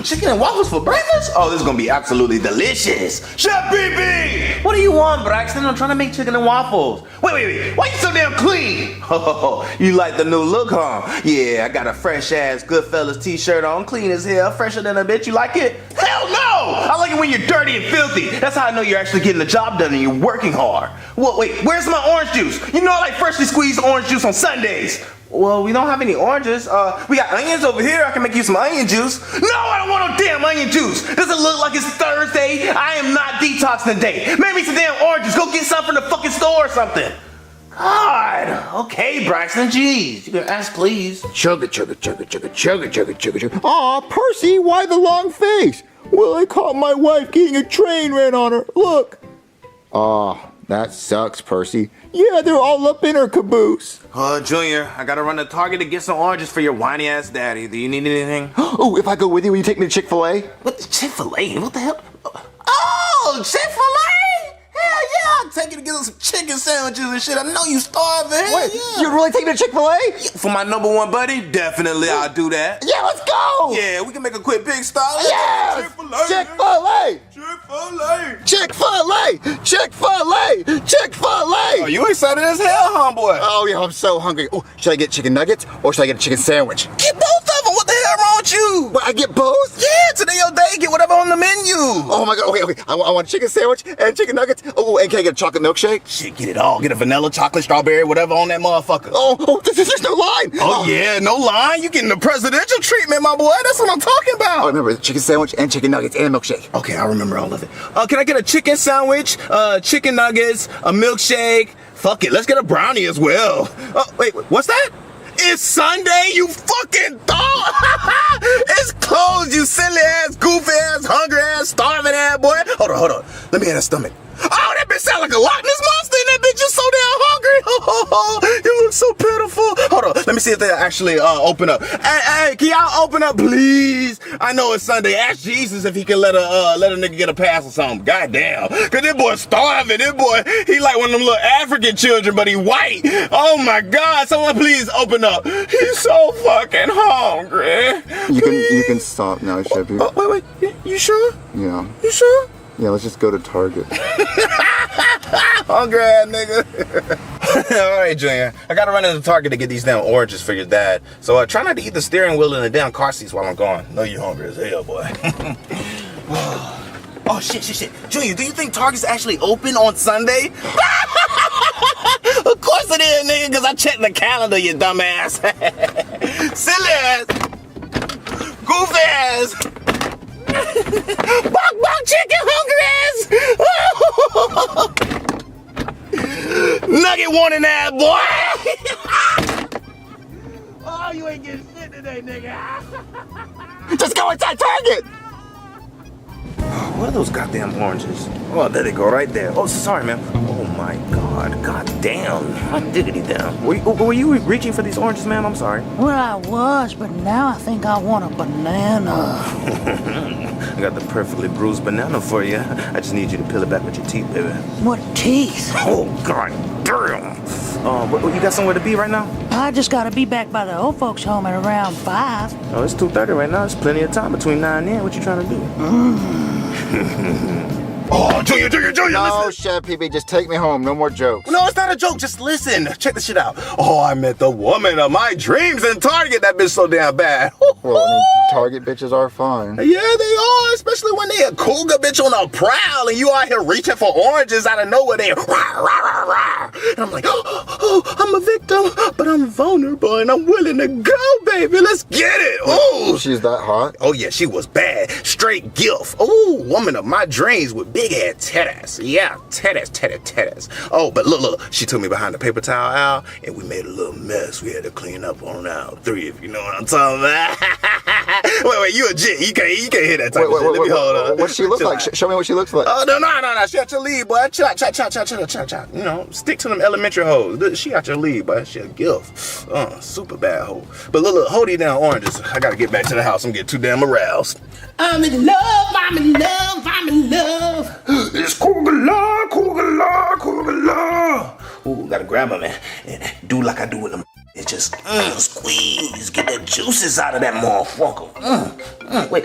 Chicken and waffles for breakfast? Oh, this is gonna be absolutely delicious. Chef BB! What do you want, Braxton? I'm trying to make chicken and waffles. Wait. Why you so damn clean? Oh, you like the new look, huh? Yeah, I got a fresh ass Goodfellas t-shirt on, clean as hell, fresher than a bitch. You like it? Hell no! I like it when you're dirty and filthy. That's how I know you're actually getting the job done and you're working hard. Well, wait, where's my orange juice? You know I like freshly squeezed orange juice on Sundays. Well, we don't have any oranges. We got onions over here. I can make you some onion juice. No, I don't want no damn onion juice. Does it look like it's Thursday? I am not detoxing today. Make me some damn oranges. Go get some from the fucking store or something. God. Okay, Braxton. Jeez. You can ask, please. Chugga, chugga, chugga, chugga, chugga, chugga, chugga, chugga. Aw, Percy, why the long face? Well, I caught my wife getting a train ran on her. Look. Aw, that sucks, Percy. Yeah, they're all up in her caboose. Junior, I gotta run to Target to get some oranges for your whiny ass daddy. Do you need anything? Oh, if I go with you, will you take me to Chick-fil-A? What the Chick-fil-A? What the hell? Oh, Chick-fil-A? Hell yeah, I'll take you to get some chicken sandwiches and shit. I know you starving. Wait, yeah. you'd really take me to Chick-fil-A? Yeah, for my number one buddy? Definitely, I'll do that. Yeah, let's go! Yeah, we can make a quick pig style. Yes! Chick-fil-A! Chick-fil-A! Chick-fil-A! Chick-fil-A! Chick-fil-A! Chick-fil-A! Oh, you excited as hell, homeboy? Oh, yeah, I'm so hungry. Oh, should I get chicken nuggets or should I get a chicken sandwich? Get both of them. What the hell wrong with you? What, I get both? Yeah, today your day. Get whatever on the menu. Oh my God, okay. I want a chicken sandwich and chicken nuggets. Oh, and can I get a chocolate milkshake? Shit, get it all. Get a vanilla, chocolate, strawberry, whatever on that motherfucker. Oh, there's no line. Oh, yeah, no line. You getting the presidential treatment, my boy. That's what I'm talking about. Oh, remember, the chicken sandwich and chicken nuggets and a milkshake. Okay, I remember all of it. Can I get a chicken sandwich, chicken nuggets, a milkshake? Fuck it, let's get a brownie as well. Wait, what's that? It's Sunday, you fucking thought? It's closed, you silly ass, goofy ass, hungry ass, starving ass boy. Hold on. Let me in that stomach. Oh, that bitch sound like a Loch Ness monster, and that bitch is so damn hungry. You look so pitiful. Hold on, let me see if they actually open up. Hey, can y'all open up, please? I know it's Sunday. Ask Jesus if he can let a nigga get a pass or something. Goddamn, cause this boy starving. This boy, he like one of them little African children, but he white. Oh my God, someone please open up. He's so fucking hungry. You can stop now, Jeffy. Wait, you sure? Yeah. You sure? Yeah, let's just go to Target. Hungry ass nigga. All right, Junior. I gotta run into Target to get these damn oranges for your dad. So try not to eat the steering wheel and the damn car seats while I'm gone. Know you hungry as hell, boy. Oh, shit. Junior, do you think Target's actually open on Sunday? Of course it is, nigga, because I checked the calendar, you dumbass. Silly ass. Goofy ass. Bok chicken hungry ass. Nugget wanting ass, boy. Oh, you ain't getting shit today, nigga. Just go inside Target. What are those goddamn oranges? Oh, there they go, right there. Oh, sorry, man. Oh my God, God damn. My diggity down. Were you reaching for these oranges, ma'am? I'm sorry. Well, I was, but now I think I want a banana. I got the perfectly bruised banana for you. I just need you to peel it back with your teeth, baby. What teeth? Oh, God damn. You got somewhere to be right now? I just gotta be back by the old folks' home at around 5. Oh, it's 2:30 right now. There's plenty of time between now and then. What you trying to do? Oh, Junior, No, listen. Chef PB, just take me home. No more jokes. No, it's not a joke. Just listen. Check this shit out. Oh, I met the woman of my dreams in Target. That bitch so damn bad. Well, I mean, Target bitches are fine. Yeah, they are. Especially when they a cougar bitch on a prowl and you out here reaching for oranges out of nowhere. They rah, rah, rah, rah. And I'm like, oh, I'm a victim, but I'm vulnerable and I'm willing to go, baby. Let's get it. Oh, she's that hot? Oh, yeah, she was bad. Straight gilf. Oh, woman of my dreams with big ass titties. Yeah, titties. Oh, but look, she took me behind the paper towel aisle and we made a little mess. We had to clean up on aisle 3, if you know what I'm talking about. Wait, you a G. You can't hear that type of shit. Let me hold on. What she look like? Show me what she looks like. Oh, no. She out your lead, boy. Chill out. You know, stick to them elementary hoes. She out your lead, boy. She a gilf. Super bad hoe. But look, hold these down oranges. I gotta get back to the house. I'm getting too damn aroused. I'm in love. It's cougar love. Ooh, gotta grab them and do like I do with them. It's just squeeze, get the juices out of that motherfucker. Wait,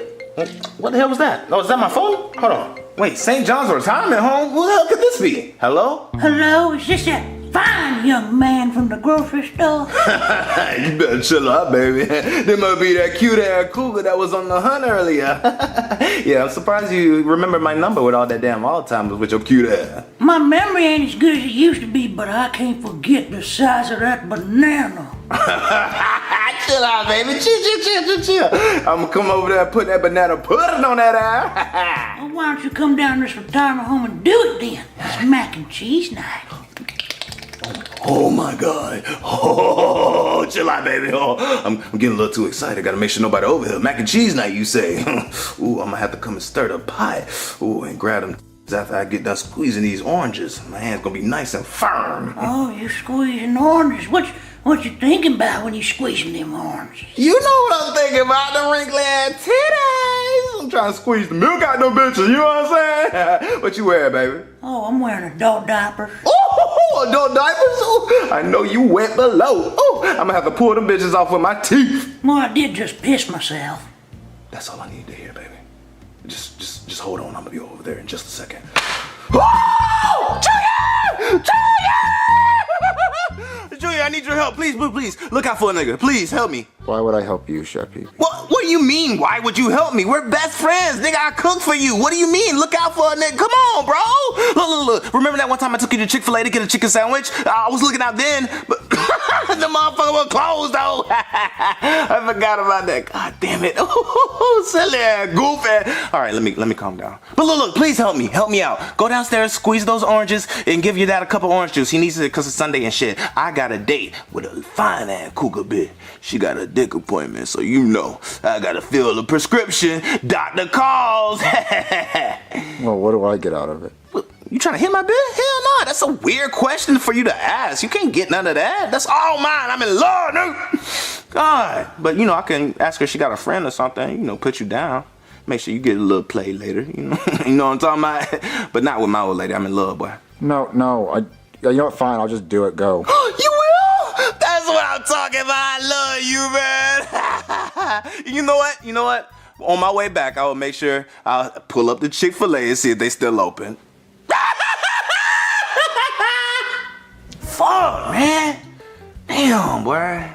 what the hell was that? Oh, is that my phone? Hold on. Wait, St. John's retirement home? Who the hell could this be? Hello? Hello, is this that fine young man from the grocery store? You better chill out, baby. There might be that cute ass cougar that was on the hunt earlier. Yeah, I'm surprised you remember my number with all that damn Alzheimer's with your cute ass. My memory ain't as good as it used to be, but I can't forget the size of that banana. Chill out, baby. Chill. I'm gonna come over there and put that banana pudding on that ass. Well, why don't you come down to this retirement home and do it then? It's mac and cheese night. Oh my God. Oh, chill out, baby. Oh, I'm getting a little too excited. Gotta make sure nobody over here. Mac and cheese night, you say? Ooh, I'm gonna have to come and stir the pot. Ooh, and grab them after I get done squeezing these oranges. My hand's gonna be nice and firm. Oh, you squeezing oranges. What you thinking about when you squeezing them oranges? You know what I'm thinking about, the wrinkly ass titties. I'm trying to squeeze the milk out them bitches, you know what I'm saying? What you wearing, baby? Oh, I'm wearing adult diapers. Oh, adult diapers? Ooh, I know you wet below. Oh, I'm gonna have to pull them bitches off with my teeth. Well, I did just piss myself. That's all I need to hear, baby. Just hold on, I'm gonna be over there in just a second. Oh! Junior! Junior, I need your help. Please. Look out for a nigga. Please, help me. Why would I help you, Sheppy? What do you mean, why would you help me? We're best friends. Nigga, I cook for you. What do you mean? Look out for a nigga. Come on, bro. Look. Remember that one time I took you to Chick-fil-A to get a chicken sandwich? I was looking out then, but the motherfucker was closed, though. I forgot about that. God damn it. Silly, goofy. All right, let me calm down. But look, please help me. Help me out. Go downstairs, squeeze those oranges, and give your dad a cup of orange juice. He needs it because it's Sunday and shit. I got a date with a fine-ass cougar bitch. She got a dick appointment, so you know I gotta fill the prescription. Doctor calls. Well, what do I get out of it? You trying to hit my bitch? Hell no, that's a weird question for you to ask. You can't get none of that. That's all mine. I'm in love, dude. God. But, you know, I can ask her if she got a friend or something, you know, put you down. Make sure you get a little play later, you know. You know what I'm talking about? But not with my old lady. I'm in love, boy. No, you know what, fine, I'll just do it, go. You will? That's what I'm talking about. I love you, man. You know what? On my way back, I will make sure I'll pull up the Chick-fil-A and see if they still open. Fuck, man. Damn, boy.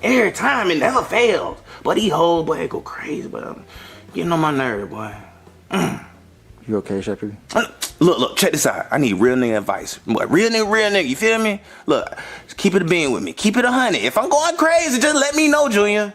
Every time it never fails. But he whole boy go crazy, but I'm getting on my nerve, boy. You okay, Sheppy? Look, check this out. I need real nigga advice. Real nigga, you feel me? Look, just keep it a bean with me. Keep it 100. If I'm going crazy, just let me know, Junior.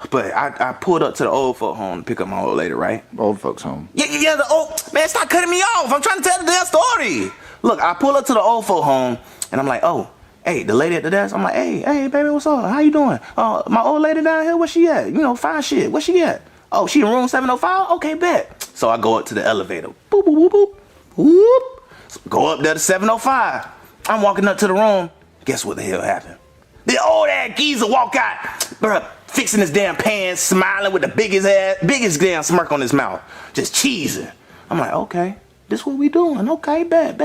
But I pulled up to the old folk home to pick up my old lady, right? Old folks home? Yeah, the old... Man, stop cutting me off. I'm trying to tell the damn story. Look, I pull up to the old folk home, and I'm like, oh, hey, the lady at the desk, I'm like, hey, baby, what's up? How you doing? My old lady down here, where she at? You know, fine shit. Where she at? Oh, she in room 705? Okay, bet. So I go up to the elevator. Boop, boop, boop, boop. Whoop. So go up there to 705. I'm walking up to the room. Guess what the hell happened? The old ass geezer walk out, bruh, fixing his damn pants, smiling with the biggest damn smirk on his mouth, just cheesing. I'm like, okay, this what we doing? Okay, bet.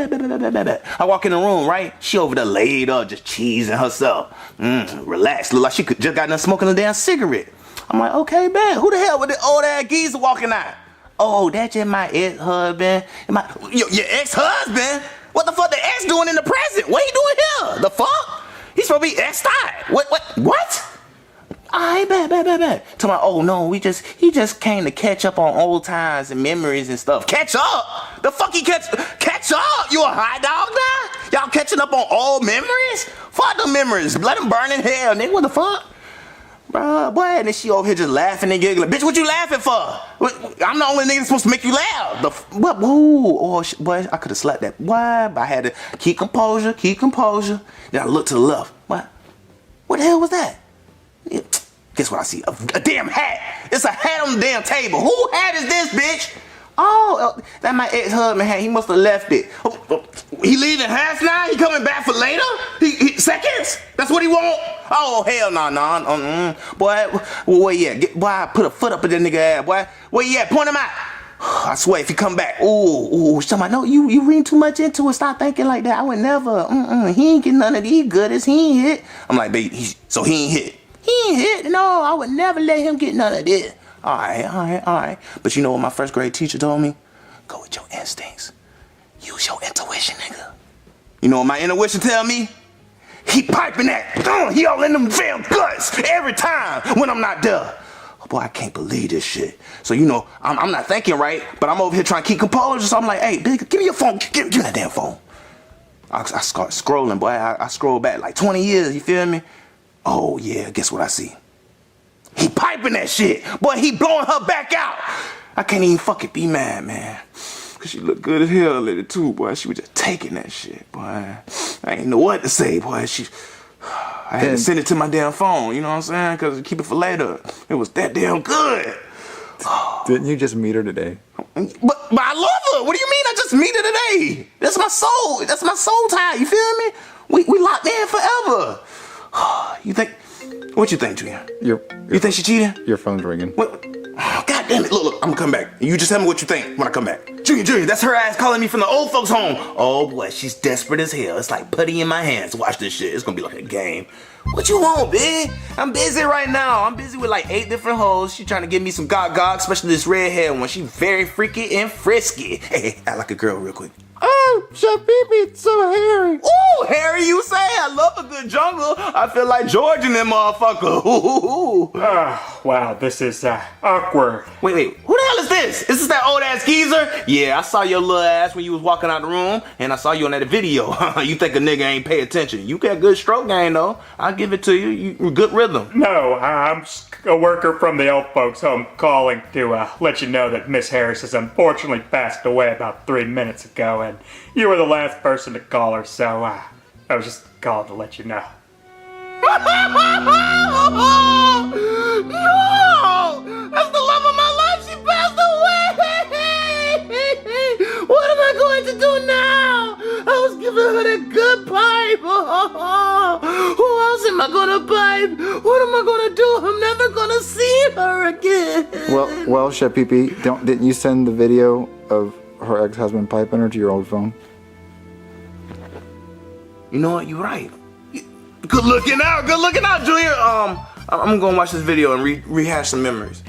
I walk in the room, right? She over there laid up, just cheesing herself. Relaxed, look like she just got done smoking a damn cigarette. I'm like, okay, bet. Who the hell with the old ass geezer walking out? Oh, that's just my ex-husband. Your ex-husband? What the fuck the ex doing in the present? What he doing here? The fuck? He's supposed to be ex-tied. What? I bet. To my, oh no, he just came to catch up on old times and memories and stuff. Catch up? The fuck he catch up? You a hot dog now? Y'all catching up on old memories? Fuck the memories. Let them burn in hell, nigga. What the fuck? Bruh, boy, and then she over here just laughing and giggling. Bitch, what you laughing for? I'm the only nigga that's supposed to make you laugh. What? Ooh, boy, I could have slapped that. Why? But I had to keep composure. Then I looked to the left. What the hell was that? Guess what I see? A damn hat. It's a hat on the damn table. Who hat is this, bitch? Oh, that my ex-husband hat. He must have left it. He leaving hats now? He coming back for later? He seconds? That's what he want? Oh, hell no. Boy, where you at? Boy, I put a foot up in that nigga ass, boy. Where you at? Point him out. I swear, if he come back, somebody, no, you reading too much into it. Stop thinking like that. I would never. He ain't getting none of these goodies. He ain't hit. I'm like, baby, so he ain't hit. He ain't hit. No, I would never let him get none of this. All right. But you know what my first grade teacher told me? Go with your instincts. Use your intuition, nigga. You know what my intuition tell me? He piping that. He all in them damn guts every time when I'm not there. Oh, boy, I can't believe this shit. So, you know, I'm not thinking right, but I'm over here trying to keep composure. So I'm like, hey, big, give me your phone. Give me that damn phone. I start scrolling, boy. I scroll back like 20 years, you feel me? Oh, yeah, guess what I see? He piping that shit. Boy, he blowing her back out. I can't even fucking be mad, man. Cause she looked good as hell lately too, boy. She was just taking that shit, boy. I ain't know what to say, boy. I had to send it to my damn phone, you know what I'm saying? Cause keep it for later. It was that damn good. Didn't you just meet her today? But I love her. What do you mean I just meet her today? That's my soul. That's my soul tie. You feel me? We locked in forever. You think? What you think, Junior? You think she cheating? Your phone's ringing. What? Oh, God damn it. Look, I'm gonna come back. You just tell me what you think when I come back. Junior, that's her ass calling me from the old folks' home. Oh boy, she's desperate as hell. It's like putty in my hands. Watch this shit. It's gonna be like a game. What you want, big? I'm busy right now. I'm busy with like 8 different hoes. She trying to give me some gog, especially this redhead one. She very freaky and frisky. Hey, act like a girl real quick. Oh, Chef Pee-Pee, it's so hairy. Ooh, hairy you say? I love a good jungle. I feel like George in that motherfucker. Ooh. Wow, this is awkward. Wait, who the hell is this? Is this that old ass geezer? Yeah, I saw your little ass when you was walking out the room, and I saw you on that video. You think a nigga ain't pay attention. You got good stroke game though. I'll give it to you. You good rhythm. No, I'm a worker from the old folks' home calling to let you know that Miss Harris has unfortunately passed away about 3 minutes ago, and you were the last person to call her, so I was just calling to let you know. No! That's the love of my life. She passed away. What am I going to do now? I was giving her that good pipe. Who else am I gonna pipe? What am I gonna do? I'm never gonna see her again. Well, Chef Pee-Pee, didn't you send the video of her ex-husband piping her to your old phone? You know what? You're right. Good looking out, Junior. I'm gonna watch this video and rehash some memories.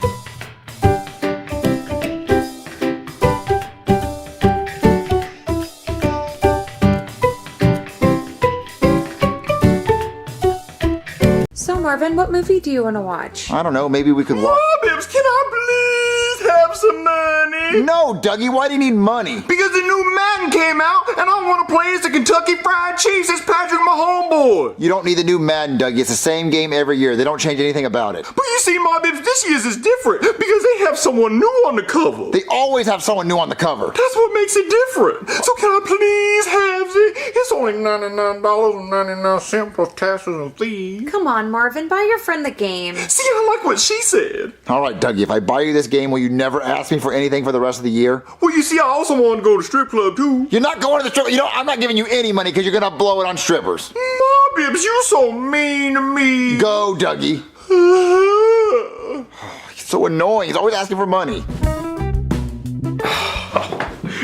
So Marvin, what movie do you want to watch? I don't know, maybe we could watch... Bibbs, can I please have some money? No, Dougie, why do you need money? Because the new Madden came out, and I want to play as the Kentucky Fried Chiefs as Patrick Mahomes boy. You don't need the new Madden, Dougie. It's the same game every year. They don't change anything about it. But you see, my Bibbs, this year's is different because they have someone new on the cover. They always have someone new on the cover. That's what makes it different. So can I please have it? It's only $99.99 plus taxes and fees. Come on, Marvin, buy your friend the game. See, I like what she said. All right, Dougie, if I buy you this game, will you never ask me for anything for the rest of the year? Well, you see, I also want to go to strip club too. You're not going to the strip. You know, I'm not giving you any money because you're gonna blow it on strippers. Ma Bibbs, you so mean to me. Go, Dougie. He's so annoying. He's always asking for money.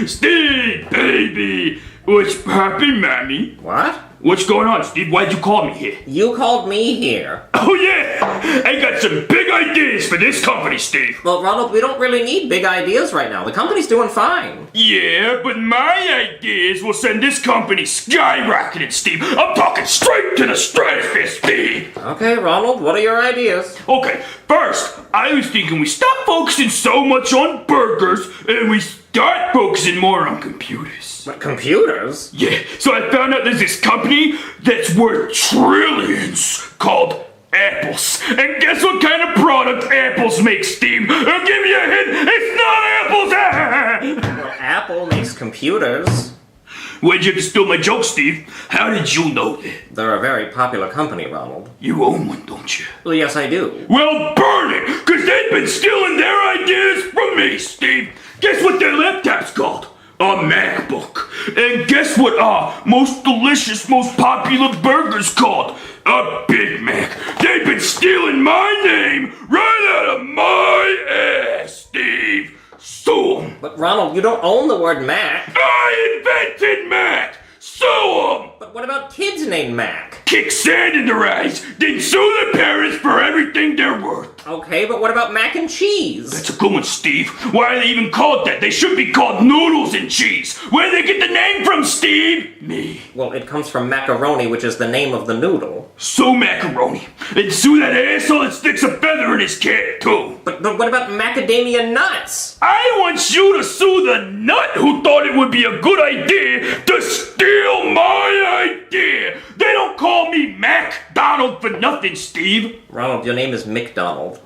Steve, baby! What's poppin', Mammy? What? What's going on, Steve? Why'd you call me here? You called me here. Oh, yeah! I got some big ideas for this company, Steve. Well, Ronald, we don't really need big ideas right now. The company's doing fine. Yeah, but my ideas will send this company skyrocketing, Steve. I'm talking straight to the stratosphere, Steve. Okay, Ronald, what are your ideas? Okay, first, I was thinking we stop focusing so much on burgers and we start focusing more on computers. What, computers? Yeah, so I found out there's this company that's worth trillions called Apples. And guess what kind of product Apples make, Steve? I'll give you a hint, it's not apples! Well, Apple makes computers. Why'd you have to steal my joke, Steve? How did you know that? They're a very popular company, Ronald. You own one, don't you? Well, yes, I do. Well, burn it, because they've been stealing their ideas from me, Steve. Guess what their laptop's called? A MacBook. And guess what our most delicious, most popular burger's called? A Big Mac. They've been stealing my name right out of my ass, Steve. Sue 'em. But Ronald, you don't own the word Mac. I invented Mac. Sue 'em. But what about kids named Mac? Kick sand in their eyes, then sue their parents for everything they're worth. Okay, but what about mac and cheese? That's a good one, Steve. Why are they even called that? They should be called noodles and cheese. Where did they get the name from, Steve? Me. Well, it comes from macaroni, which is the name of the noodle. Sue macaroni. And sue that asshole that sticks a feather in his cat, too. But what about macadamia nuts? I want you to sue the nut who thought it would be a good idea to steal my idea. They don't call me MacDonald for nothing, Steve. Ronald, your name is McDonald.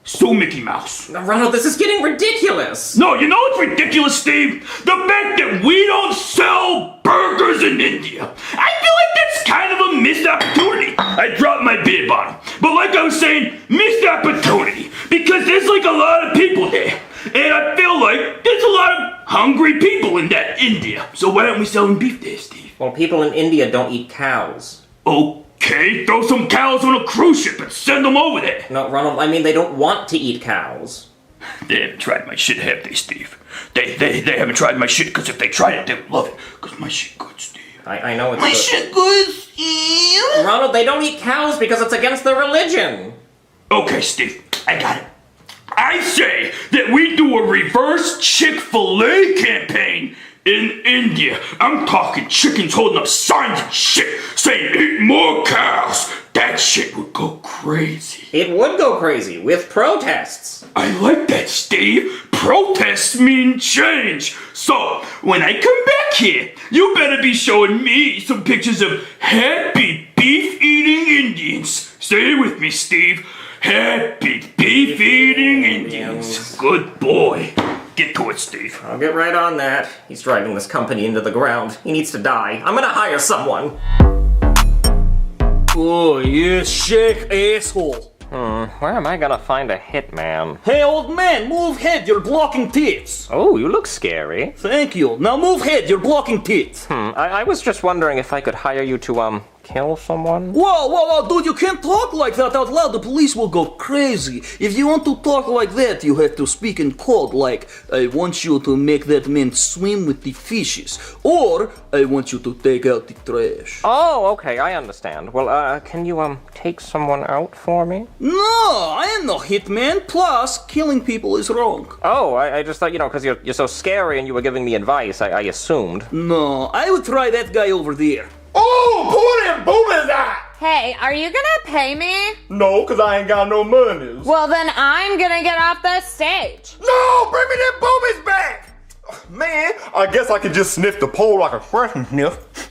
So Mickey Mouse. Now, Ronald, this is getting ridiculous. No, you know what's ridiculous, Steve? The fact that we don't sell burgers in India. I feel like that's kind of a missed opportunity. I dropped my beer bottle. But like I was saying, missed opportunity. Because there's like a lot of people there. And I feel like there's a lot of hungry people in that India. So why aren't we selling beef there, Steve? Well, people in India don't eat cows. Okay, throw some cows on a cruise ship and send them over there. No, Ronald, I mean they don't want to eat cows. They haven't tried my shit, have they, Steve? They haven't tried my shit, because if they tried it, they would love it. Because my shit good, Steve. I know it's my shit good, Steve. Ronald, they don't eat cows because it's against their religion. Okay, Steve, I got it. I say that we do a reverse Chick-fil-A campaign in India. I'm talking chickens holding up signs and shit saying eat more cows. That shit would go crazy. It would go crazy with protests. I like that, Steve. Protests mean change. So, when I come back here, you better be showing me some pictures of happy beef-eating Indians. Stay with me, Steve. Happy beef-eating Indians. Good boy. Get to it, Steve. I'll get right on that. He's driving this company into the ground. He needs to die. I'm gonna hire someone. Oh, you shake asshole. Where am I gonna find a hitman? Hey, old man, move head, you're blocking tits. Oh, you look scary. Thank you. Now move head, you're blocking tits. I was just wondering if I could hire you to, kill someone? Whoa, dude, you can't talk like that out loud. The police will go crazy. If you want to talk like that, you have to speak in code, like, I want you to make that man swim with the fishes, or I want you to take out the trash. Oh, okay, I understand. Well, can you, take someone out for me? No, I am no hitman. Plus, killing people is wrong. Oh, I just thought, because you're so scary and you were giving me advice, I assumed. No, I would try that guy over there. Oh, pull them boobies out! Hey, are you gonna pay me? No, because I ain't got no money. Well, then I'm gonna get off the stage. No, bring me them boobies back! Man, I guess I could just sniff the pole like a fresh sniff.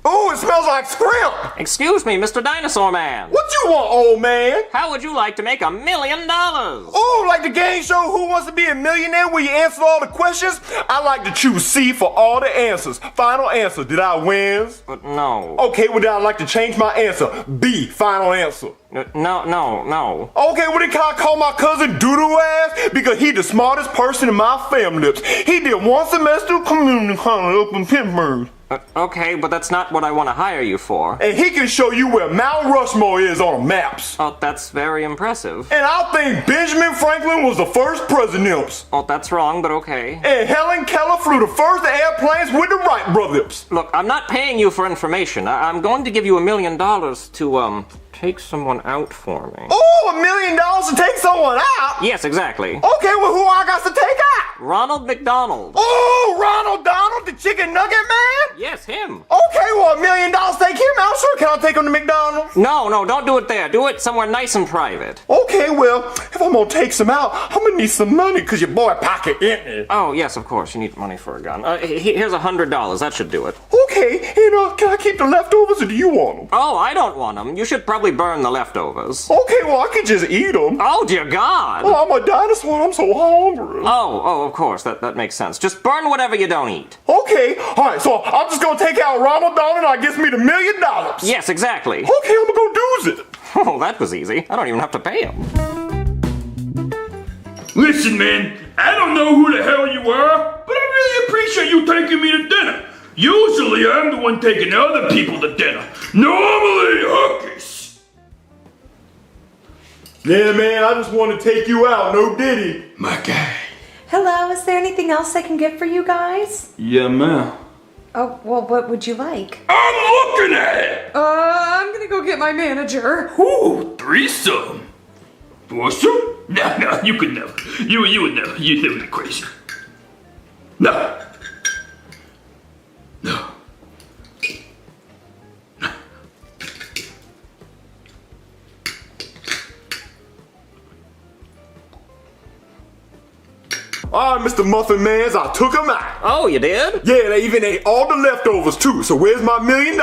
Ooh, it smells like shrimp! Excuse me, Mr. Dinosaur Man. What you want, old man? How would you like to make $1 million? Ooh, like the game show Who Wants to Be a Millionaire where you answer all the questions? I like to choose C for all the answers. Final answer, did I win? No. Okay, well then I'd like to change my answer. B, final answer. No. Okay, well then can I call my cousin Doodoo ass? Because he the smartest person in my family. He did one semester of community college up in Pittsburgh. Okay, but that's not what I want to hire you for. And he can show you where Mount Rushmore is on maps. Oh, that's very impressive. And I think Benjamin Franklin was the first president. Oh, that's wrong, but okay. And Helen Keller flew the first airplanes with the Wright brothers. Look, I'm not paying you for information. I'm going to give you $1 million to, take someone out for me. Oh, $1 million to take someone out? Yes, exactly. Okay, well who I got to take out? Ronald McDonald. Oh, Ronald Donald, the chicken nugget man? Yes, him. Okay, well $1 million take him out. Sure, can I take him to McDonald's? No, don't do it there. Do it somewhere nice and private. Okay, well, if I'm gonna take some out, I'm gonna need some money, cause your boy pocket empty. Oh, yes, of course. You need money for a gun. Here's $100. That should do it. Okay, and can I keep the leftovers or do you want them? Oh, I don't want them. You should probably burn the leftovers. Okay, well, I could just eat them. Oh, dear God. Oh, I'm a dinosaur. I'm so hungry. Oh, of course. That makes sense. Just burn whatever you don't eat. Okay, all right, so I'm just gonna take out Ronald Donald and I gets me the $1 million. Yes, exactly. Okay, I'm gonna go do it. Oh, that was easy. I don't even have to pay him. Listen, man, I don't know who the hell you are, but I really appreciate you taking me to dinner. Usually I'm the one taking other people to dinner. Normally hookies. Yeah, man, I just want to take you out, no diddy. My guy. Hello, is there anything else I can get for you guys? Yeah, ma'am. Oh, well, what would you like? I'm looking at it. I'm gonna go get my manager. Ooh, threesome. Foursome? No, you could never. You would never. You'd never be crazy. No. All right, Mr. Muffin Mans, I took them out. Oh, you did? Yeah, they even ate all the leftovers too, so where's my $1 million?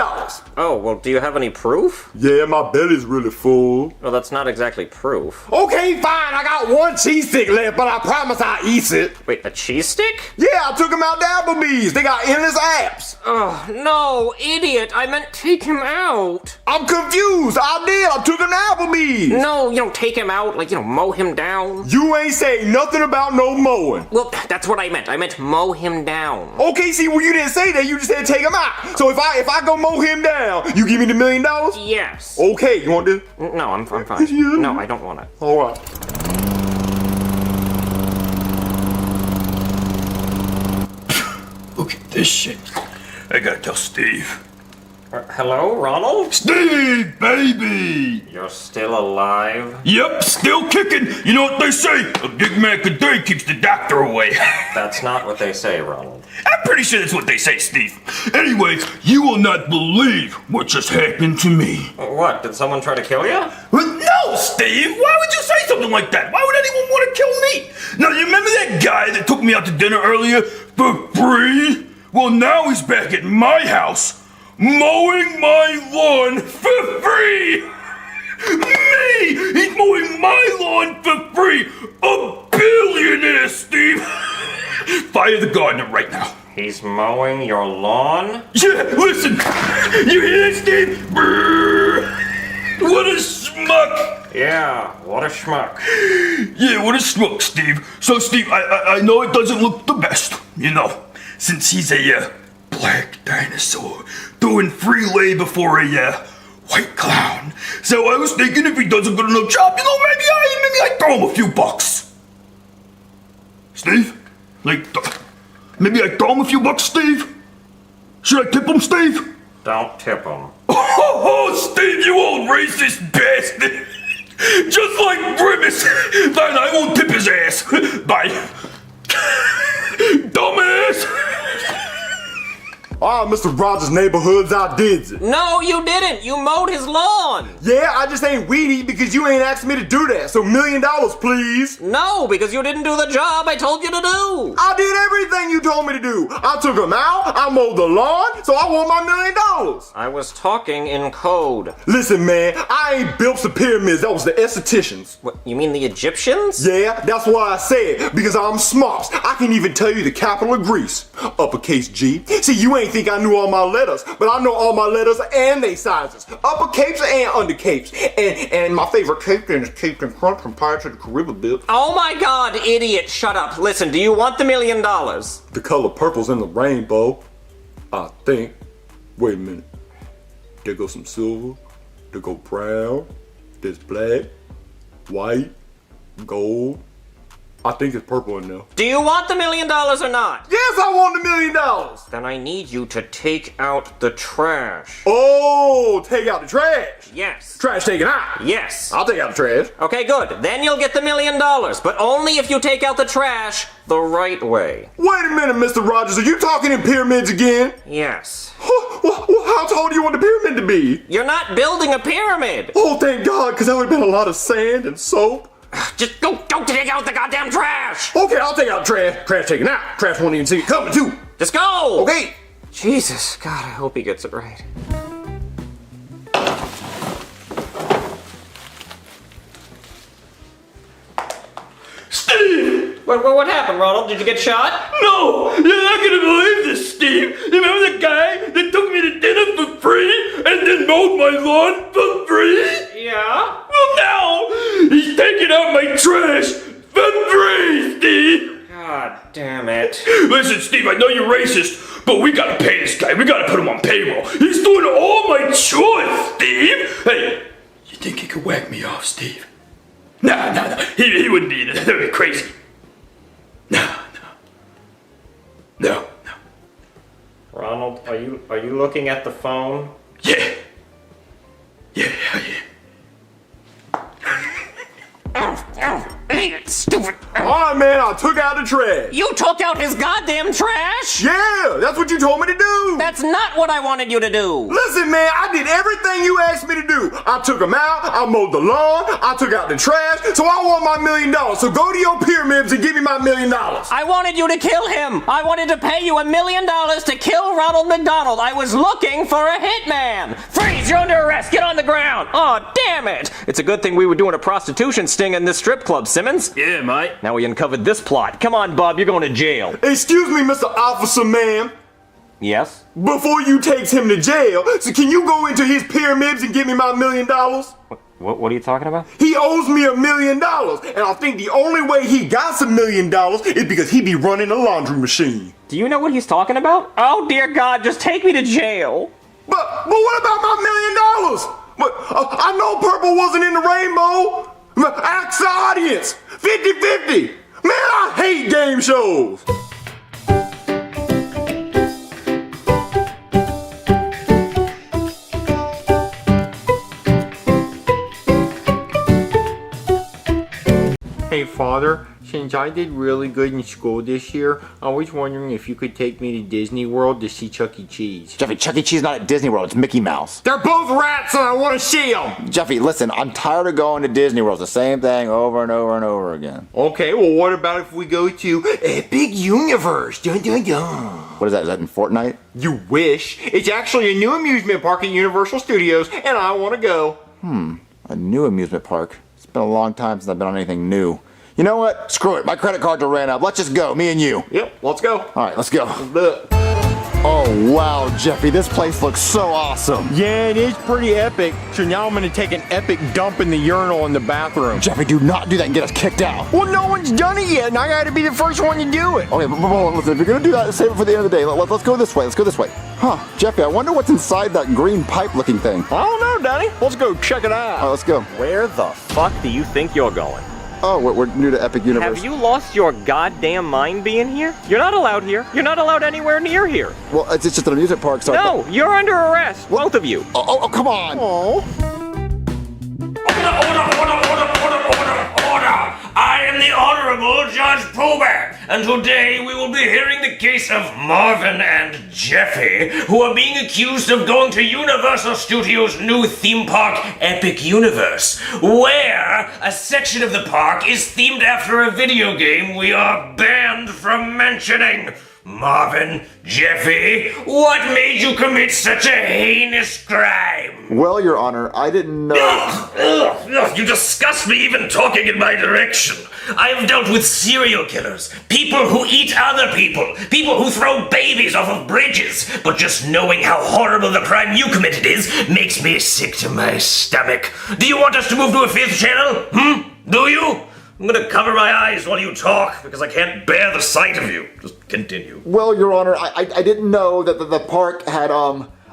Oh, well, do you have any proof? Yeah, my belly's really full. Well, that's not exactly proof. Okay, fine, I got one cheese stick left, but I promise I'll eat it. Wait, a cheese stick? Yeah, I took them out to Applebee's. They got endless apps. Oh, no, idiot. I meant take him out. I'm confused. I did. I took him to Applebee's. No, you don't take him out, like, mow him down. You ain't saying nothing about no mowing. Well, that's what I meant. I meant mow him down. Okay, see, well, you didn't say that. You just said take him out. So if I go mow him down, you give me the $1 million? Yes. Okay, you want this? No, I'm fine. No, I don't want it. All right. Look at this shit. I gotta tell Steve. Hello, Ronald? Steve, baby! You're still alive? Yep, still kicking. You know what they say? A big Mac a day keeps the doctor away. That's not what they say, Ronald. I'm pretty sure that's what they say, Steve. Anyways, you will not believe what just happened to me. What? Did someone try to kill you? Well, no, Steve! Why would you say something like that? Why would anyone want to kill me? Now, you remember that guy that took me out to dinner earlier for free? Well, now he's back at my house, mowing my lawn for free! Me! He's mowing my lawn for free! A billionaire, Steve! Fire the gardener right now. He's mowing your lawn? Yeah, listen! You hear that, Steve? Brrr. What a schmuck! Yeah, what a schmuck. Yeah, what a schmuck, Steve. So, Steve, I know it doesn't look the best, since he's a black dinosaur doing free labor for a white clown. So I was thinking if he does a good enough job, maybe I throw him a few bucks. Steve? Maybe I throw him a few bucks, Steve? Should I tip him, Steve? Don't tip him. Oh, Steve, you old racist bastard! Just like Grimace! Fine, I won't tip his ass. Bye. Dumbass! Ah, Mr. Rogers' Neighborhoods, I did it. No, you didn't. You mowed his lawn. Yeah, I just ain't weedy because you ain't asked me to do that. So $1 million, please. No, because you didn't do the job I told you to do. I did everything you told me to do. I took him out, I mowed the lawn, so I want my $1 million. I was talking in code. Listen, man, I ain't built the pyramids. That was the estheticians. What, you mean the Egyptians? Yeah, that's why I said, because I'm smart. I can even tell you the capital of Greece. Uppercase G. See, you ain't think I knew all my letters, but I know all my letters and they sizes. Upper capes and under capes. And my favorite cape is Caped in Front from Pirates of the Caribbean, Bill. Oh my god, idiot, shut up. Listen, do you want the $1 million? The color purple's in the rainbow, I think. Wait a minute. There goes some silver, there go brown, there's black, white, gold. I think it's purple in there. Do you want the $1 million or not? Yes, I want the $1 million! Then I need you to take out the trash. Oh, take out the trash? Yes. Trash taken out? Yes. I'll take out the trash. Okay, good. Then you'll get the $1 million, but only if you take out the trash the right way. Wait a minute, Mr. Rogers. Are you talking in pyramids again? Yes. Well, how tall do you want the pyramid to be? You're not building a pyramid. Oh, thank God, because that would have been a lot of sand and soap. Just go take out the goddamn trash! Okay, I'll take out trash. Trash taken out. Trash won't even see it coming, too. Just go! Okay. Jesus, God, I hope he gets it right. Steve! What happened, Ronald? Did you get shot? No! You're not gonna believe this, Steve! You remember the guy that took me to dinner for free and then mowed my lawn for free? Yeah? Well, now he's taking out my trash for free, Steve! God damn it. Listen, Steve, I know you're racist, but we gotta pay this guy. We gotta put him on payroll. He's doing all my chores, Steve! Hey, you think he could whack me off, Steve? No. He wouldn't be in it. That'd be crazy. No. Ronald, are you looking at the phone? Yeah, I am. me, stupid. Alright, man, I took out the trash. You took out his goddamn trash? Yeah, that's what you told me to do. That's not what I wanted you to do. Listen, man, I did everything you asked me to do. I took them out, I mowed the lawn, I took out the trash, so I want my $1 million. So go to your pyramids and give me my $1 million. I wanted you to kill him. I wanted to pay you $1 million to kill Ronald McDonald. I was looking for a hitman. Freeze, you're under arrest. Get on the ground. Oh, damn it. It's a good thing we were doing a prostitution sting in this strip club, Simmons. Yeah, mate. Now we uncovered this plot. Come on, Bob, you're going to jail. Excuse me, Mr. Officer, ma'am. Yes? Before you takes him to jail, so can you go into his pyramids and give me my $1 million? What are you talking about? He owes me $1 million, and I think the only way he got some $1 million is because he be running a laundry machine. Do you know what he's talking about? Oh, dear God, just take me to jail. But what about my $1 million? But I know purple wasn't in the rainbow. Ask the audience. 50-50. Man, I hate game shows. Hey, Father, since I did really good in school this year, I was wondering if you could take me to Disney World to see Chuck E. Cheese. Jeffy, Chuck E. Cheese not at Disney World, it's Mickey Mouse. They're both rats and I want to see them. Jeffy, listen, I'm tired of going to Disney World. It's the same thing over and over and over again. Okay, well, what about if we go to Epic Universe? Dun, dun, dun. What is that? Is that in Fortnite? You wish. It's actually a new amusement park at Universal Studios, and I want to go. A new amusement park. It's been a long time since I've been on anything new. You know what? Screw it. My credit cards are ran up. Let's just go, me and you. Yep, let's go. All right, let's go. Look. Oh, wow, Jeffy, this place looks so awesome. Yeah, it is pretty epic. So now I'm going to take an epic dump in the urinal in the bathroom. Jeffy, do not do that and get us kicked out. Well, no one's done it yet, and I got to be the first one to do it. Okay, but listen, if you're going to do that, save it for the end of the day. Let's go this way. Let's go this way. Huh, Jeffy, I wonder what's inside that green pipe-looking thing. I don't know, Danny. Let's go check it out. All right, let's go. Where the fuck do you think you're going? Oh, we're new to Epic Universe. Have you lost your goddamn mind being here? You're not allowed here. You're not allowed anywhere near here. Well, it's just an amusement park, so... No, you're under arrest, both of you. Oh, come on. Order! I am the Honorable Judge Prober, and today we will be hearing the case of Marvin and Jeffy, who are being accused of going to Universal Studios' new theme park, Epic Universe, where a section of the park is themed after a video game we are banned from mentioning. Marvin, Jeffy, what made you commit such a heinous crime? Well, Your Honor, I didn't know... Ugh, you disgust me even talking in my direction. I have dealt with serial killers, people who eat other people, people who throw babies off of bridges, but just knowing how horrible the crime you committed is makes me sick to my stomach. Do you want us to move to a fifth channel? Do you? I'm gonna cover my eyes while you talk, because I can't bear the sight of you. Just continue. Well, Your Honor, I didn't know that the park had,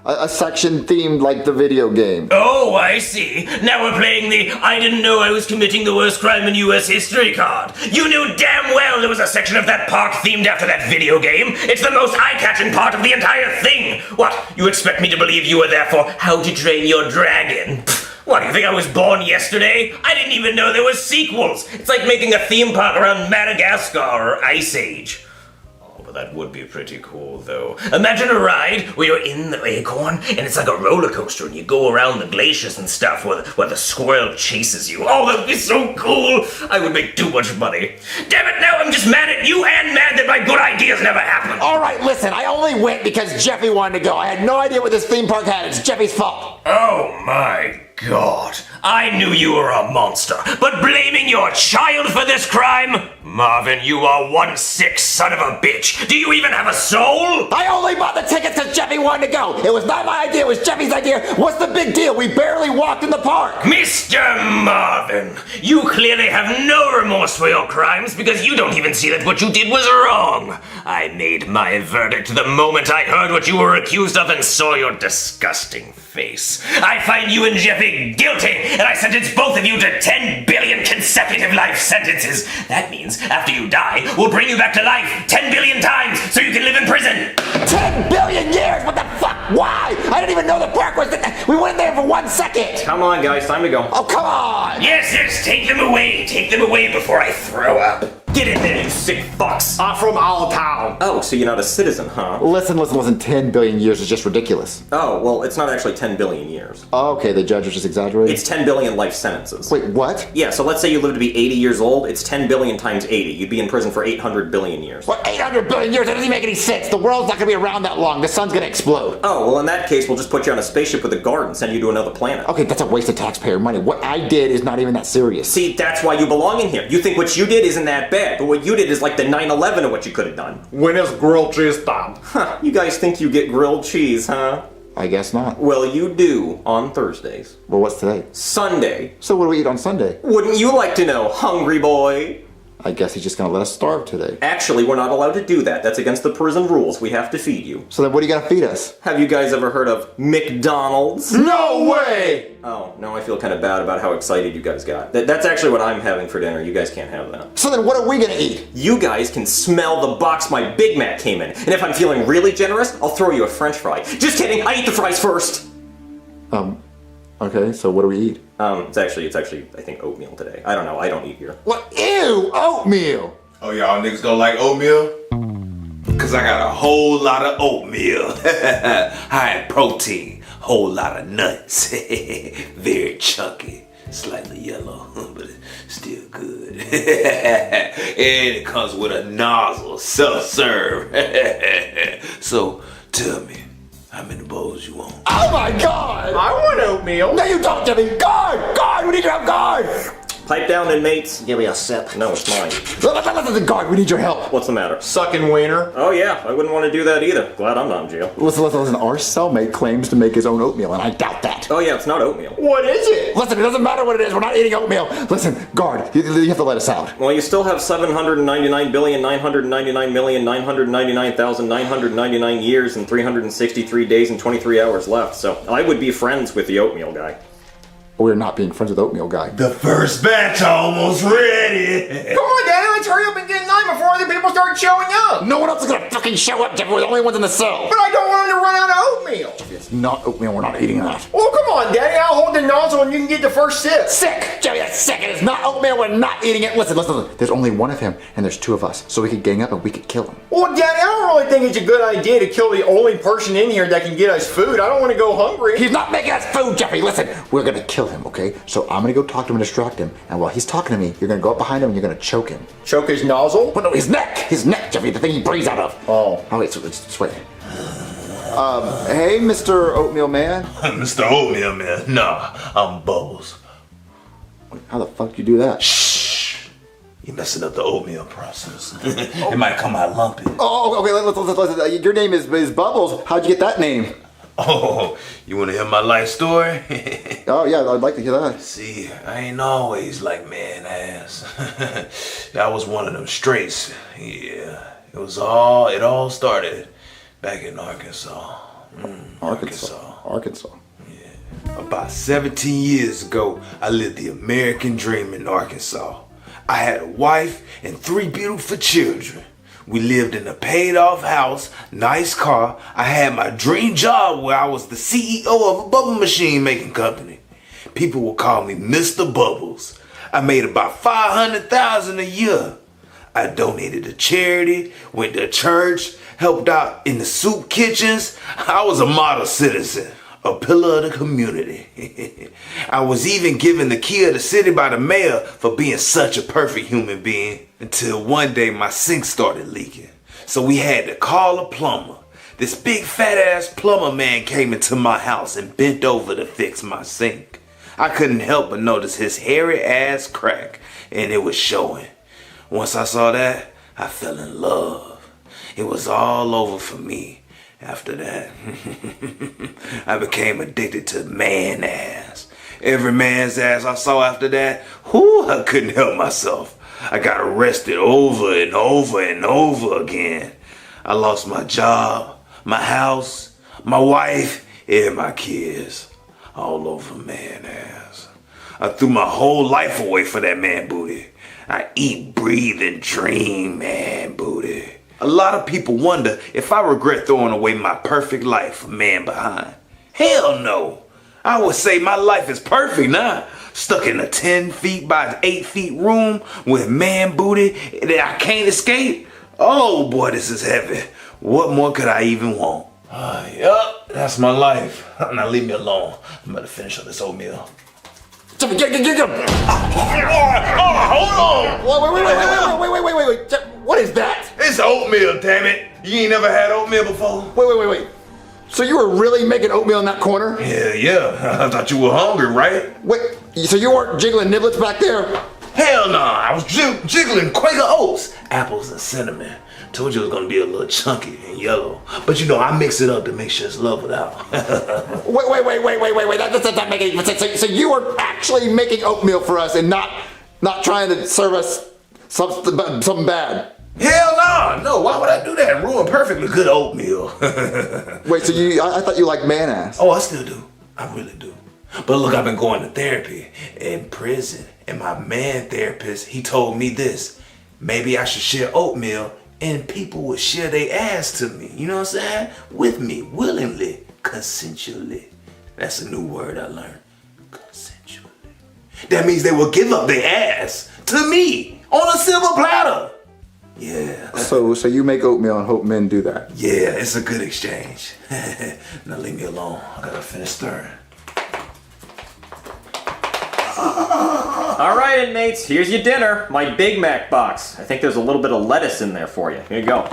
a section themed like the video game. Oh, I see. Now we're playing the I didn't know I was committing the worst crime in U.S. history card. You knew damn well there was a section of that park themed after that video game. It's the most eye-catching part of the entire thing. What, you expect me to believe you were there for How to Train Your Dragon? What, do you think I was born yesterday? I didn't even know there were sequels. It's like making a theme park around Madagascar or Ice Age. Oh, but that would be pretty cool, though. Imagine a ride where you're in the acorn, and it's like a roller coaster, and you go around the glaciers and stuff where the squirrel chases you. Oh, that would be so cool. I would make too much money. Damn it, now I'm just mad at you and mad that my good ideas never happened. All right, listen, I only went because Jeffy wanted to go. I had no idea what this theme park had. It's Jeffy's fault. Oh, my God, I knew you were a monster, but blaming your child for this crime? Marvin, you are one sick son of a bitch. Do you even have a soul? I only bought the tickets because Jeffy wanted to go. It was not my idea, it was Jeffy's idea. What's the big deal? We barely walked in the park. Mr. Marvin, you clearly have no remorse for your crimes because you don't even see that what you did was wrong. I made my verdict the moment I heard what you were accused of and saw your disgusting face. I find you and Jeffy guilty, and I sentence both of you to 10 billion consecutive life sentences. That means after you die, we'll bring you back to life 10 billion times so you can live in prison. 10 billion years? What the fuck? Why? I didn't even know the park was We went there for 1 second. Come on, guys, time to go. Oh, come on. Yes, take them away. Take them away before I throw up. Get in there, you sick fucks. I'm from Owl Town. Oh, so you're not a citizen, huh? Listen. 10 billion years is just ridiculous. Oh, well, it's not actually 10 billion years. Okay, the judge was just exaggerating. It's 10 billion life sentences. Wait, what? Yeah, so let's say you live to be 80 years old. It's 10 billion times 80. You'd be in prison for 800 billion years. What, 800 billion years? That doesn't make any sense. The world's not gonna be around that long. The sun's gonna explode. Oh, well, in that case, we'll just put you on a spaceship with a guard and send you to another planet. Okay, that's a waste of taxpayer money. What I did is not even that serious. See, that's why you belong in here. You think what you did isn't that bad, but what you did is like the 9/11 of what you could have done. When is grilled cheese time? Huh, you guys think you get grilled cheese, huh? I guess not. Well, you do on Thursdays. Well, what's today? Sunday. So what do we eat on Sunday? Wouldn't you like to know, hungry boy? I guess he's just gonna let us starve today. Actually, we're not allowed to do that. That's against the prison rules. We have to feed you. So then what are you gonna feed us? Have you guys ever heard of McDonald's? No way! Oh, now I feel kind of bad about how excited you guys got. That's actually what I'm having for dinner. You guys can't have that. So then what are we gonna eat? You guys can smell the box my Big Mac came in. And if I'm feeling really generous, I'll throw you a French fry. Just kidding, I eat the fries first! Okay, so what do we eat? It's actually, I think, oatmeal today. I don't know, I don't eat here. What? Ew, oatmeal! Oh, y'all niggas don't like oatmeal? Cause I got a whole lot of oatmeal. High in protein, whole lot of nuts. Very chunky, slightly yellow, but still good. And it comes with a nozzle, self-serve. So, tell me, how many bowls you want? Oh my god! I want oatmeal. No, you don't, Jeffy! Guard! Guard! We need your help, guard! Pipe down, inmates. Give me a sip. No, it's mine. Listen, guard, we need your help. What's the matter? Sucking wiener. Oh yeah, I wouldn't want to do that either. Glad I'm not in jail. Listen, our cellmate claims to make his own oatmeal, and I doubt that. Oh yeah, it's not oatmeal. What is it? Listen, it doesn't matter what it is, we're not eating oatmeal. Listen, guard, you have to let us out. Well, you still have 799,999,999,999 years and 363 days and 23 hours left, so I would be friends with the oatmeal guy. We're not being friends with oatmeal guy. The first batch almost ready. Come on, Daddy, let's hurry up and get in line before other people start showing up. No one else is gonna fucking show up, Jeffy. We're the only ones in the cell. But I don't want them to run out of oatmeal. It's not oatmeal, we're not eating that. Well, come on, Daddy, I'll hold the nozzle and you can get the first sip. Sick! Jeffy, that's sick. It's not oatmeal, we're not eating it. Listen. There's only one of him, and there's two of us. So we could gang up and we could kill him. Well, Daddy, I don't really think it's a good idea to kill the only person in here that can get us food. I don't want to go hungry. He's not making us food, Jeffy. Listen, we're gonna kill him, okay? So I'm gonna go talk to him and distract him, and while he's talking to me, you're gonna go up behind him and you're gonna choke him. Choke his nozzle? Well, no, his neck, Jeffy, the thing he breathes out of. Oh. Oh, wait, so let's wait. Hey, Mr. Oatmeal Man. Mr. Oatmeal Man? Nah, I'm Bubbles. How the fuck do you do that? Shh. You're messing up the oatmeal process. It might come out lumpy. Oh, okay, listen. Your name is Bubbles. How'd you get that name? Oh, you want to hear my life story? Oh, yeah, I'd like to hear that. See, I ain't always like man ass. I was one of them straights. Yeah, it all started back in Arkansas. Arkansas. Yeah. About 17 years ago, I lived the American dream in Arkansas. I had a wife and 3 beautiful children. We lived in a paid-off house, nice car. I had my dream job where I was the CEO of a bubble machine making company. People would call me Mr. Bubbles. I made about $500,000 a year. I donated to charity, went to church, helped out in the soup kitchens. I was a model citizen, a pillar of the community. I was even given the key of the city by the mayor for being such a perfect human being. Until one day my sink started leaking. So we had to call a plumber. This big fat ass plumber man came into my house and bent over to fix my sink. I couldn't help but notice his hairy ass crack, and it was showing. Once I saw that, I fell in love. It was all over for me after that. I became addicted to man ass. Every man's ass I saw after that, I couldn't help myself. I got arrested over and over and over again. I lost my job, my house, my wife, and my kids. All over man ass. I threw my whole life away for that man booty. I eat, breathe, and dream man booty. A lot of people wonder if I regret throwing away my perfect life for man behind. Hell no. I would say my life is perfect now. Stuck in a 10 feet by 8 feet room with man booty that I can't escape. Oh boy, this is heavy. What more could I even want? Yup, that's my life. Now leave me alone. I'm about to finish up this oatmeal. Jeffy, get him! Hold on! Wait. What is that? It's oatmeal, damn it. You ain't never had oatmeal before? Wait. So you were really making oatmeal in that corner? Hell yeah. I thought you were hungry, right? Wait, so you weren't jiggling niblets back there? Hell no, I was jiggling Quaker Oats, apples and cinnamon. Told you it was gonna be a little chunky and yellow. But you know, I mix it up to make sure it's leveled out. Wait. That doesn't make any sense. So you were actually making oatmeal for us and not trying to serve us something bad? Hell no, why would I do that? Ruin perfectly good oatmeal. Wait, so I thought you liked man ass. Oh, I still do. I really do. But look, I've been going to therapy in prison, and my man therapist, he told me this. Maybe I should share oatmeal and people would share their ass to me. You know what I'm saying? With me, willingly, consensually. That's a new word I learned. Consensually. That means they will give up their ass to me on a silver platter. Yeah. So you make oatmeal and hope men do that? Yeah, it's a good exchange. Now leave me alone. I gotta finish stirring. All right, inmates, here's your dinner. My Big Mac box. I think there's a little bit of lettuce in there for you. Here you go.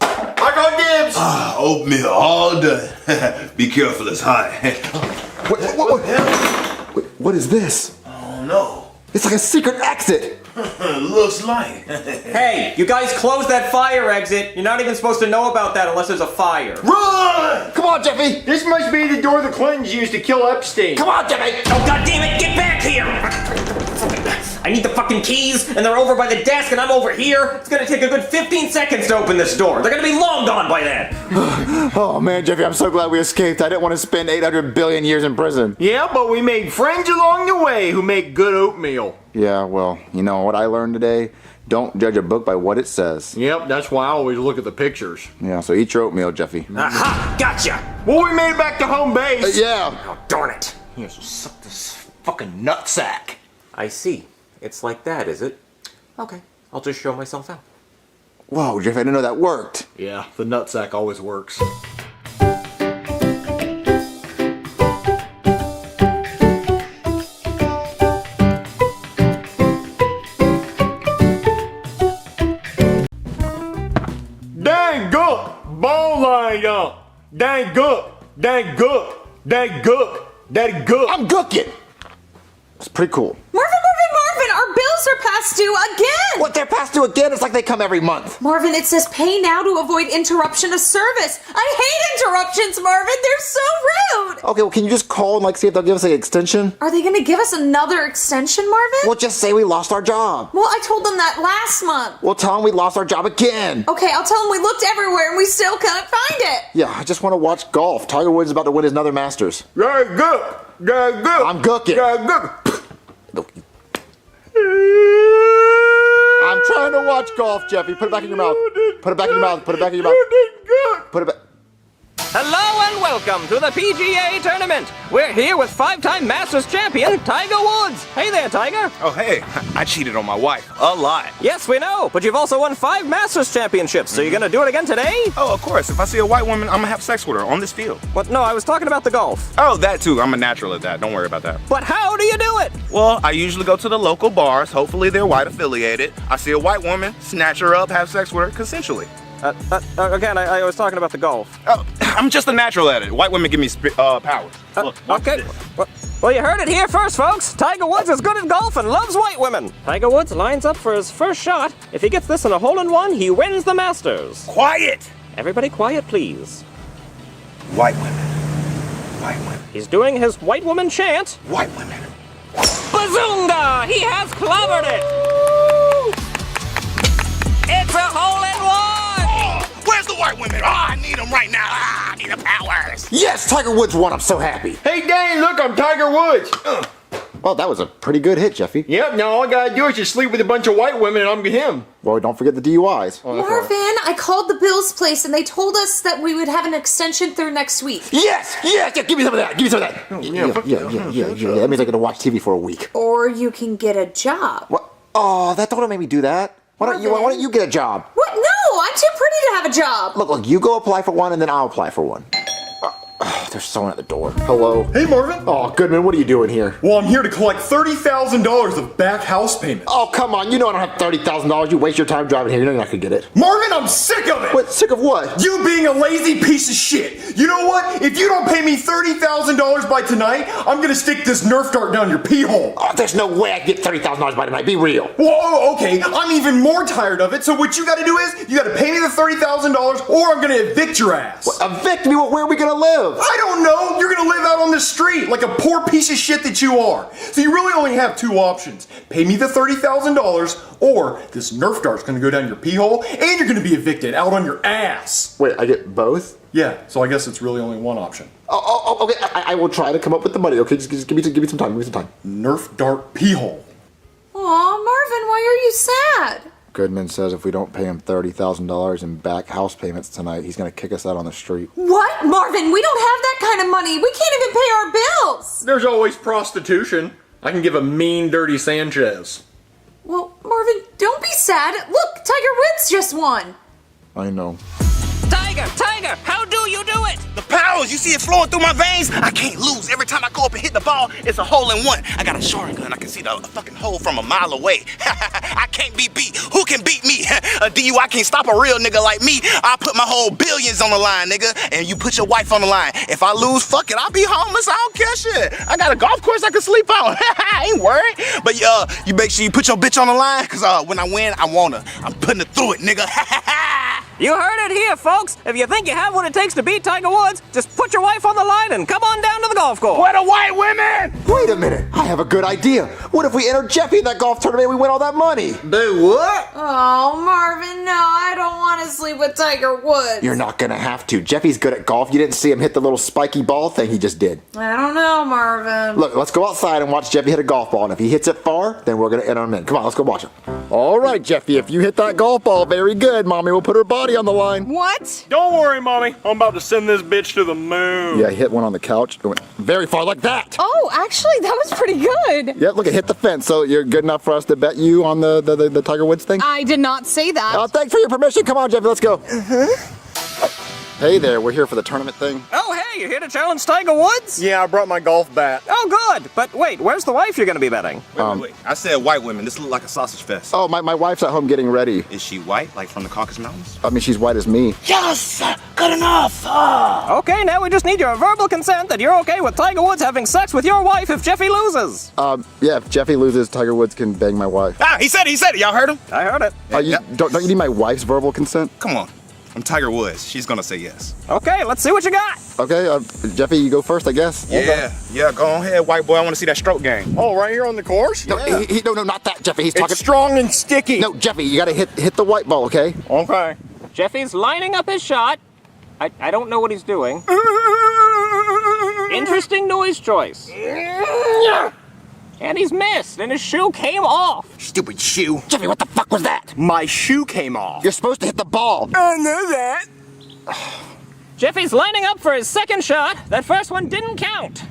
I got dibs! Oatmeal all done. Be careful, it's hot. What is this? Oh no. It's like a secret exit. Looks like. Hey, you guys close that fire exit. You're not even supposed to know about that unless there's a fire. Run! Come on, Jeffy! This must be the door the Clintons used to kill Epstein. Come on, Jeffy! Oh, God damn it, get back here! I need the fucking keys, and they're over by the desk, and I'm over here. It's gonna take a good 15 seconds to open this door. They're gonna be long gone by then. Oh man, Jeffy, I'm so glad we escaped. I didn't want to spend 800 billion years in prison. Yeah, but we made friends along the way who make good oatmeal. Yeah, well, you know what I learned today? Don't judge a book by what it says. Yep, that's why I always look at the pictures. Yeah, so eat your oatmeal, Jeffy. Aha! Gotcha! Well, we made it back to home base. Yeah. Oh, darn it. Here, so suck this fucking nutsack. I see. It's like that, is it? Okay, I'll just show myself out. Whoa, Jeffy, I didn't know that worked. Yeah, the nutsack always works. Dang good, ball lined up. Dang good, dang good, dang good, dang good. I'm gooking. It's pretty cool. Marvin, our bills are past due again! What, they're past due again? It's like they come every month. Marvin, it says pay now to avoid interruption of service. I hate interruptions, Marvin. They're so rude. Okay, well, can you just call and see if they'll give us an extension? Are they going to give us another extension, Marvin? Well, just say we lost our job. Well, I told them that last month. Well, tell them we lost our job again. Okay, I'll tell them we looked everywhere and we still couldn't find it. Yeah, I just want to watch golf. Tiger Woods is about to win his another Masters. Dang good, dang good. I'm gooking. Dang good. I'm trying to watch golf, Jeffy. Put it back in your mouth. Put it back in your mouth. Put it back in your mouth. Put it back. Hello and welcome to the PGA Tournament. We're here with 5-time Masters champion Tiger Woods. Hey there, Tiger. Oh, hey, I cheated on my wife a lot. Yes, we know, but you've also won 5 Masters championships, so you're gonna do it again today? Oh, of course. If I see a white woman, I'm gonna have sex with her on this field. What? No, I was talking about the golf. Oh, that too. I'm a natural at that. Don't worry about that. But how do you do it? Well, I usually go to the local bars. Hopefully they're white affiliated. I see a white woman, snatch her up, have sex with her consensually. Again, I was talking about the golf. Oh, I'm just a natural at it. White women give me power. Look, okay. Well, you heard it here first, folks. Tiger Woods is good at golf and loves white women. Tiger Woods lines up for his first shot. If he gets this in a hole-in-one, he wins the Masters. Quiet! Everybody quiet, please. White women. White women. He's doing his white woman chant. White women. Bazoonga! He has clobbered it! It's a hole-in-one! Where's the white women? I need them right now. I need the powers. Yes, Tiger Woods won. I'm so happy. Hey, Dane, look, I'm Tiger Woods. Well, that was a pretty good hit, Jeffy. Yep, now all I gotta do is just sleep with a bunch of white women and I'm him. Well, don't forget the DUIs. Marvin, I called the Bills place and they told us that we would have an extension through next week. Yes! Yeah, give me some of that. Give me some of that. Yeah. That means I get to watch TV for a week. Or you can get a job. What? Oh, that don't make me do that. Why don't you get a job? What? No, I'm too pretty to have a job. Look, you go apply for one and then I'll apply for one. There's someone at the door. Hello? Hey, Marvin. Oh, Goodman, what are you doing here? Well, I'm here to collect $30,000 of back house payments. Oh, come on. You know I don't have $30,000. You waste your time driving here. You know you're not going to get it. Marvin, I'm sick of it. What? Sick of what? You being a lazy piece of shit. You know what? If you don't pay me $30,000 by tonight, I'm going to stick this Nerf dart down your pee hole. Oh, there's no way I can get $30,000 by tonight. Be real. Well, okay. I'm even more tired of it. So what you got to do is you got to pay me the $30,000 or I'm going to evict your ass. What, evict me? Where are we going to live? I don't know. You're gonna live out on the street like a poor piece of shit that you are. So you really only have two options. Pay me the $30,000 or this Nerf dart's gonna go down your pee hole and you're gonna be evicted out on your ass. Wait, I get both? Yeah, so I guess it's really only one option. Okay, I will try to come up with the money. Okay, just give me some time. Nerf dart pee hole. Aw, Marvin, why are you sad? Goodman says if we don't pay him $30,000 in back house payments tonight, he's going to kick us out on the street. What? Marvin, we don't have that kind of money. We can't even pay our bills. There's always prostitution. I can give a mean, dirty Sanchez. Well, Marvin, don't be sad. Look, Tiger Woods just won. I know. Tiger, how do you do it? The powers, you see it flowing through my veins? I can't lose. Every time I go up and hit the ball, it's a hole in one. I got a shotgun. I can see the fucking hole from a mile away. I can't be beat. Who can beat me? A DUI can't stop a real nigga like me. I put my whole billions on the line, nigga, and you put your wife on the line. If I lose, fuck it. I'll be homeless. I don't care shit. I got a golf course I can sleep on. I ain't worried. But you make sure you put your bitch on the line, cause when I win, I want her. I'm putting her through it, nigga. You heard it here, folks. If you think you have what it takes to beat Tiger Woods, just put your wife on the line and come on down to the golf course. Where the white women? Wait a minute. I have a good idea. What if we enter Jeffy in that golf tournament and we win all that money? Do what? Oh, Marvin, no, I don't want to sleep with Tiger Woods. You're not going to have to. Jeffy's good at golf. You didn't see him hit the little spiky ball thing he just did. I don't know, Marvin. Look, let's go outside and watch Jeffy hit a golf ball. And if he hits it far, then we're going to enter him in. Come on, let's go watch him. All right, Jeffy, if you hit that golf ball very good, Mommy will put her body on the line. What? Don't worry, Mommy. I'm about to send this bitch to the moon. Yeah, he hit one on the couch. It went very far like that. Oh, actually, that was pretty good. Yeah, look, it hit the fence. So you're good enough for us to bet you on the Tiger Woods thing? I did not say that. Thanks for your permission. Come on, Jeffy, let's go. Hey there, we're here for the tournament thing. Oh, hey, you here to challenge Tiger Woods? Yeah, I brought my golf bat. Oh, good. But wait, where's the wife you're going to be betting? Wait. I said white women. This look like a sausage fest. Oh, my wife's at home getting ready. Is she white, like from the Caucasus Mountains? I mean, she's white as me. Yes! Good enough! Okay, now we just need your verbal consent that you're okay with Tiger Woods having sex with your wife if Jeffy loses. Yeah, if Jeffy loses, Tiger Woods can bang my wife. Ah, he said it. Y'all heard him? I heard it. Don't you need my wife's verbal consent? Come on. I'm Tiger Woods. She's gonna say yes. Okay, let's see what you got. Okay, Jeffy, you go first, I guess. Yeah, go ahead, white boy. I want to see that stroke game. Oh, right here on the course? No, no, not that, Jeffy. He's talking. It's strong and sticky. No, Jeffy, you gotta hit the white ball, okay? Okay. Jeffy's lining up his shot. I don't know what he's doing. Interesting noise choice. And he's missed, and his shoe came off. Stupid shoe. Jeffy, what the fuck was that? My shoe came off. You're supposed to hit the ball. I know that. Jeffy's lining up for his second shot. That first one didn't count.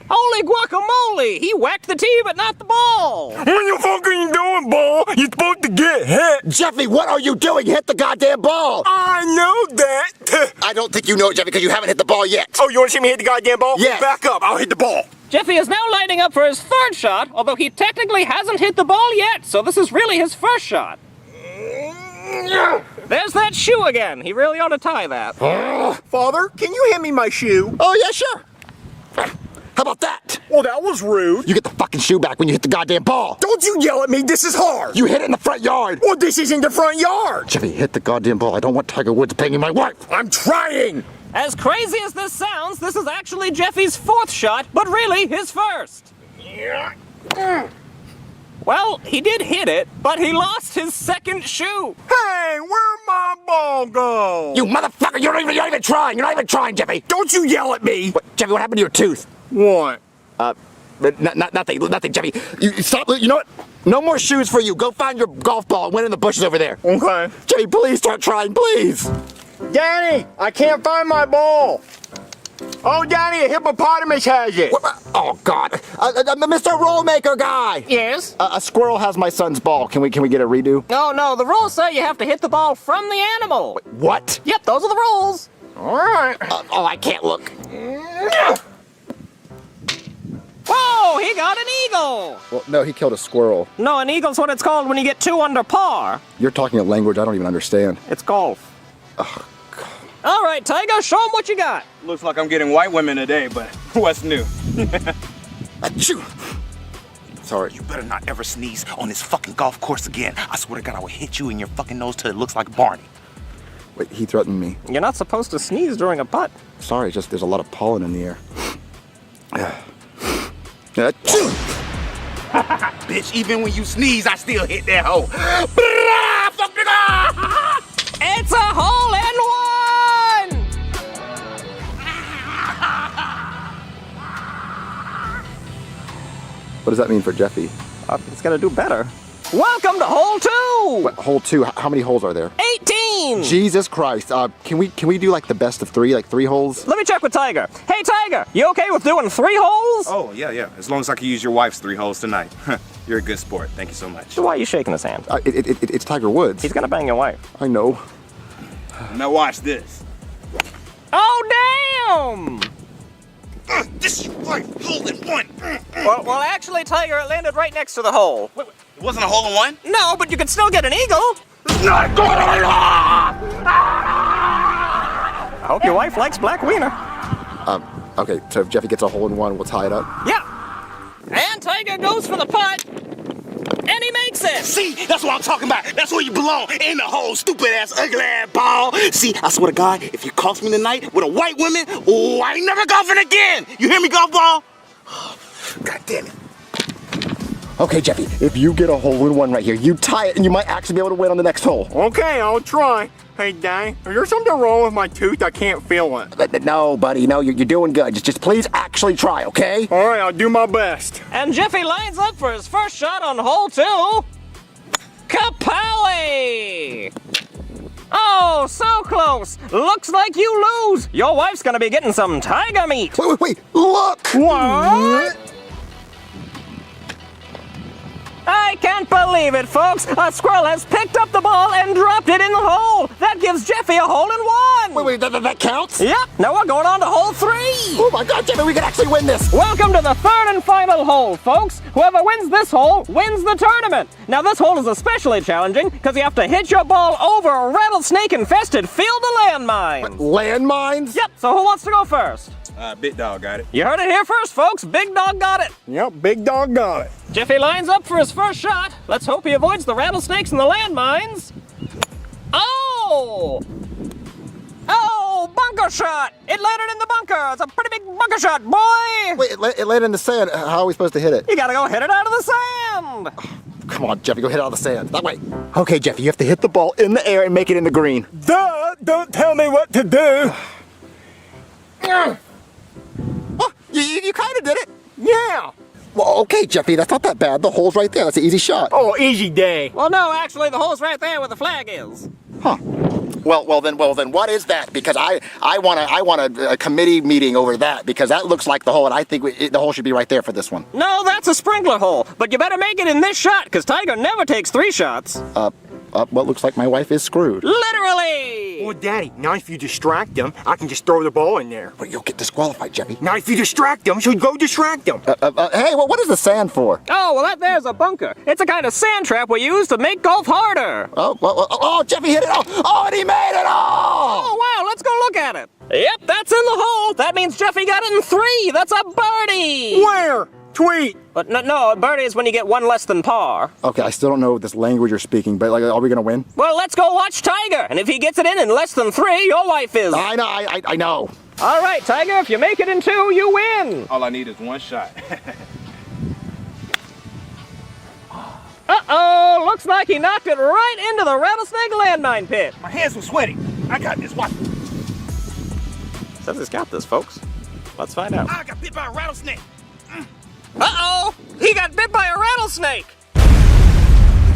Holy guacamole! He whacked the tee, but not the ball. What the fuck are you doing, ball? You're supposed to get hit. Jeffy, what are you doing? Hit the goddamn ball. I know that. I don't think you know it, Jeffy, because you haven't hit the ball yet. Oh, you want to see me hit the goddamn ball? Yes. Back up. I'll hit the ball. Jeffy is now lining up for his third shot, although he technically hasn't hit the ball yet, so this is really his first shot. There's that shoe again. He really ought to tie that. Father, can you hand me my shoe? Oh, yeah, sure. How about that? Well, that was rude. You get the fucking shoe back when you hit the goddamn ball. Don't you yell at me. This is hard. You hit it in the front yard. Well, this isn't the front yard. Jeffy, hit the goddamn ball. I don't want Tiger Woods banging my wife. I'm trying. As crazy as this sounds, this is actually Jeffy's fourth shot, but really his first. Well, he did hit it, but he lost his second shoe. Hey, where'd my ball go? You motherfucker, you're not even trying. You're not even trying, Jeffy. Don't you yell at me. What, Jeffy, what happened to your tooth? What? Nothing, Jeffy. You stop. You know what? No more shoes for you. Go find your golf ball and win in the bushes over there. Okay. Jeffy, please start trying, please. Danny, I can't find my ball. Oh, Danny, a hippopotamus has it. Oh God, Mr. Rollmaker guy. Yes? A squirrel has my son's ball. Can we get a redo? No, the rules say you have to hit the ball from the animal. What? Yep, those are the rules. All right. Oh, I can't look. Whoa, he got an eagle. Well, no, he killed a squirrel. No, an eagle's what it's called when you get 2 under par. You're talking a language I don't even understand. It's golf. All right, Tiger, show him what you got. Looks like I'm getting white women today, but what's new? Achoo! Sorry. You better not ever sneeze on this fucking golf course again. I swear to God, I will hit you in your fucking nose till it looks like Barney. Wait, he threatened me. You're not supposed to sneeze during a putt. Sorry, just there's a lot of pollen in the air. Bitch, even when you sneeze, I still hit that hole. It's a hole in one! What does that mean for Jeffy? It's gonna do better. Welcome to hole 2! What, hole 2? How many holes are there? 18! Jesus Christ! Can we do like the best of 3, like 3 holes? Let me check with Tiger. Hey, Tiger, you okay with doing 3 holes? Oh, yeah. As long as I can use your wife's 3 holes tonight. You're a good sport. Thank you so much. So why are you shaking his hand? It's Tiger Woods. He's gonna bang your wife. I know. Now watch this. Oh, damn! This is right, hole in one. Well, actually, Tiger, it landed right next to the hole. It wasn't a hole in one? No, but you could still get an eagle. It's not going on! I hope your wife likes black wiener. Okay, so if Jeffy gets a hole in one, we'll tie it up. Yeah. And Tiger goes for the putt. And he makes it! See, that's what I'm talking about. That's where you belong, in the hole, stupid ass, ugly ass ball. See, I swear to God, if you cross me tonight with a white woman, oh, I ain't never golfing again. You hear me, golf ball? God damn it. Okay, Jeffy, if you get a hole in one right here, you tie it and you might actually be able to win on the next hole. Okay, I'll try. Hey, Danny, is there something wrong with my tooth? I can't feel it. No, buddy, no, you're doing good. Just please actually try, okay? All right, I'll do my best. And Jeffy lines up for his first shot on hole 2. Kapali! Oh, so close. Looks like you lose. Your wife's gonna be getting some tiger meat. Wait, look! What? I can't believe it, folks. A squirrel has picked up the ball and dropped it in the hole. That gives Jeffy a hole in one. Wait, that counts? Yep. Now we're going on to hole 3. Oh my God, Jeffy, we can actually win this. Welcome to the 3rd and final hole, folks. Whoever wins this hole wins the tournament. Now this hole is especially challenging because you have to hit your ball over a rattlesnake-infested field of landmines. Landmines? Yep. So who wants to go first? Big Dog got it. You heard it here first, folks. Big Dog got it. Yep, Big Dog got it. Jeffy lines up for his first shot. Let's hope he avoids the rattlesnakes and the landmines. Oh! Oh, bunker shot! It landed in the bunker. It's a pretty big bunker shot, boy! Wait, it landed in the sand. How are we supposed to hit it? You gotta go hit it out of the sand! Come on, Jeffy, go hit it out of the sand. That way. Okay, Jeffy, you have to hit the ball in the air and make it in the green. Duh! Don't tell me what to do! Oh, you kind of did it. Yeah! Well, okay, Jeffy, that's not that bad. The hole's right there. That's an easy shot. Oh, easy day. Well, no, actually, the hole's right there where the flag is. Huh. Well then, what is that? Because I want a committee meeting over that because that looks like the hole, and I think the hole should be right there for this one. No, that's a sprinkler hole. But you better make it in this shot, because Tiger never takes 3 shots. Well, looks like my wife is screwed. Literally! Well, Daddy, now if you distract them, I can just throw the ball in there. But you'll get disqualified, Jeffy. Now if you distract them, so go distract them. Hey, what is the sand for? Oh, well, that there's a bunker. It's a kind of sand trap we use to make golf harder. Oh, Jeffy hit it all. Oh, and he made it all! Oh, wow, let's go look at it. Yep, that's in the hole. That means Jeffy got it in 3. That's a birdie. Where? Tweet. But no, a birdie is when you get 1 less than par. Okay, I still don't know this language you're speaking, but like, are we gonna win? Well, let's go watch Tiger, and if he gets it in less than 3, your wife is. I know. All right, Tiger, if you make it in 2, you win. All I need is 1 shot. Uh-oh, looks like he knocked it right into the rattlesnake landmine pit. My hands were sweaty. I got this. Watch. Says he's got this, folks. Let's find out. I got bit by a rattlesnake. Uh-oh! He got bit by a rattlesnake!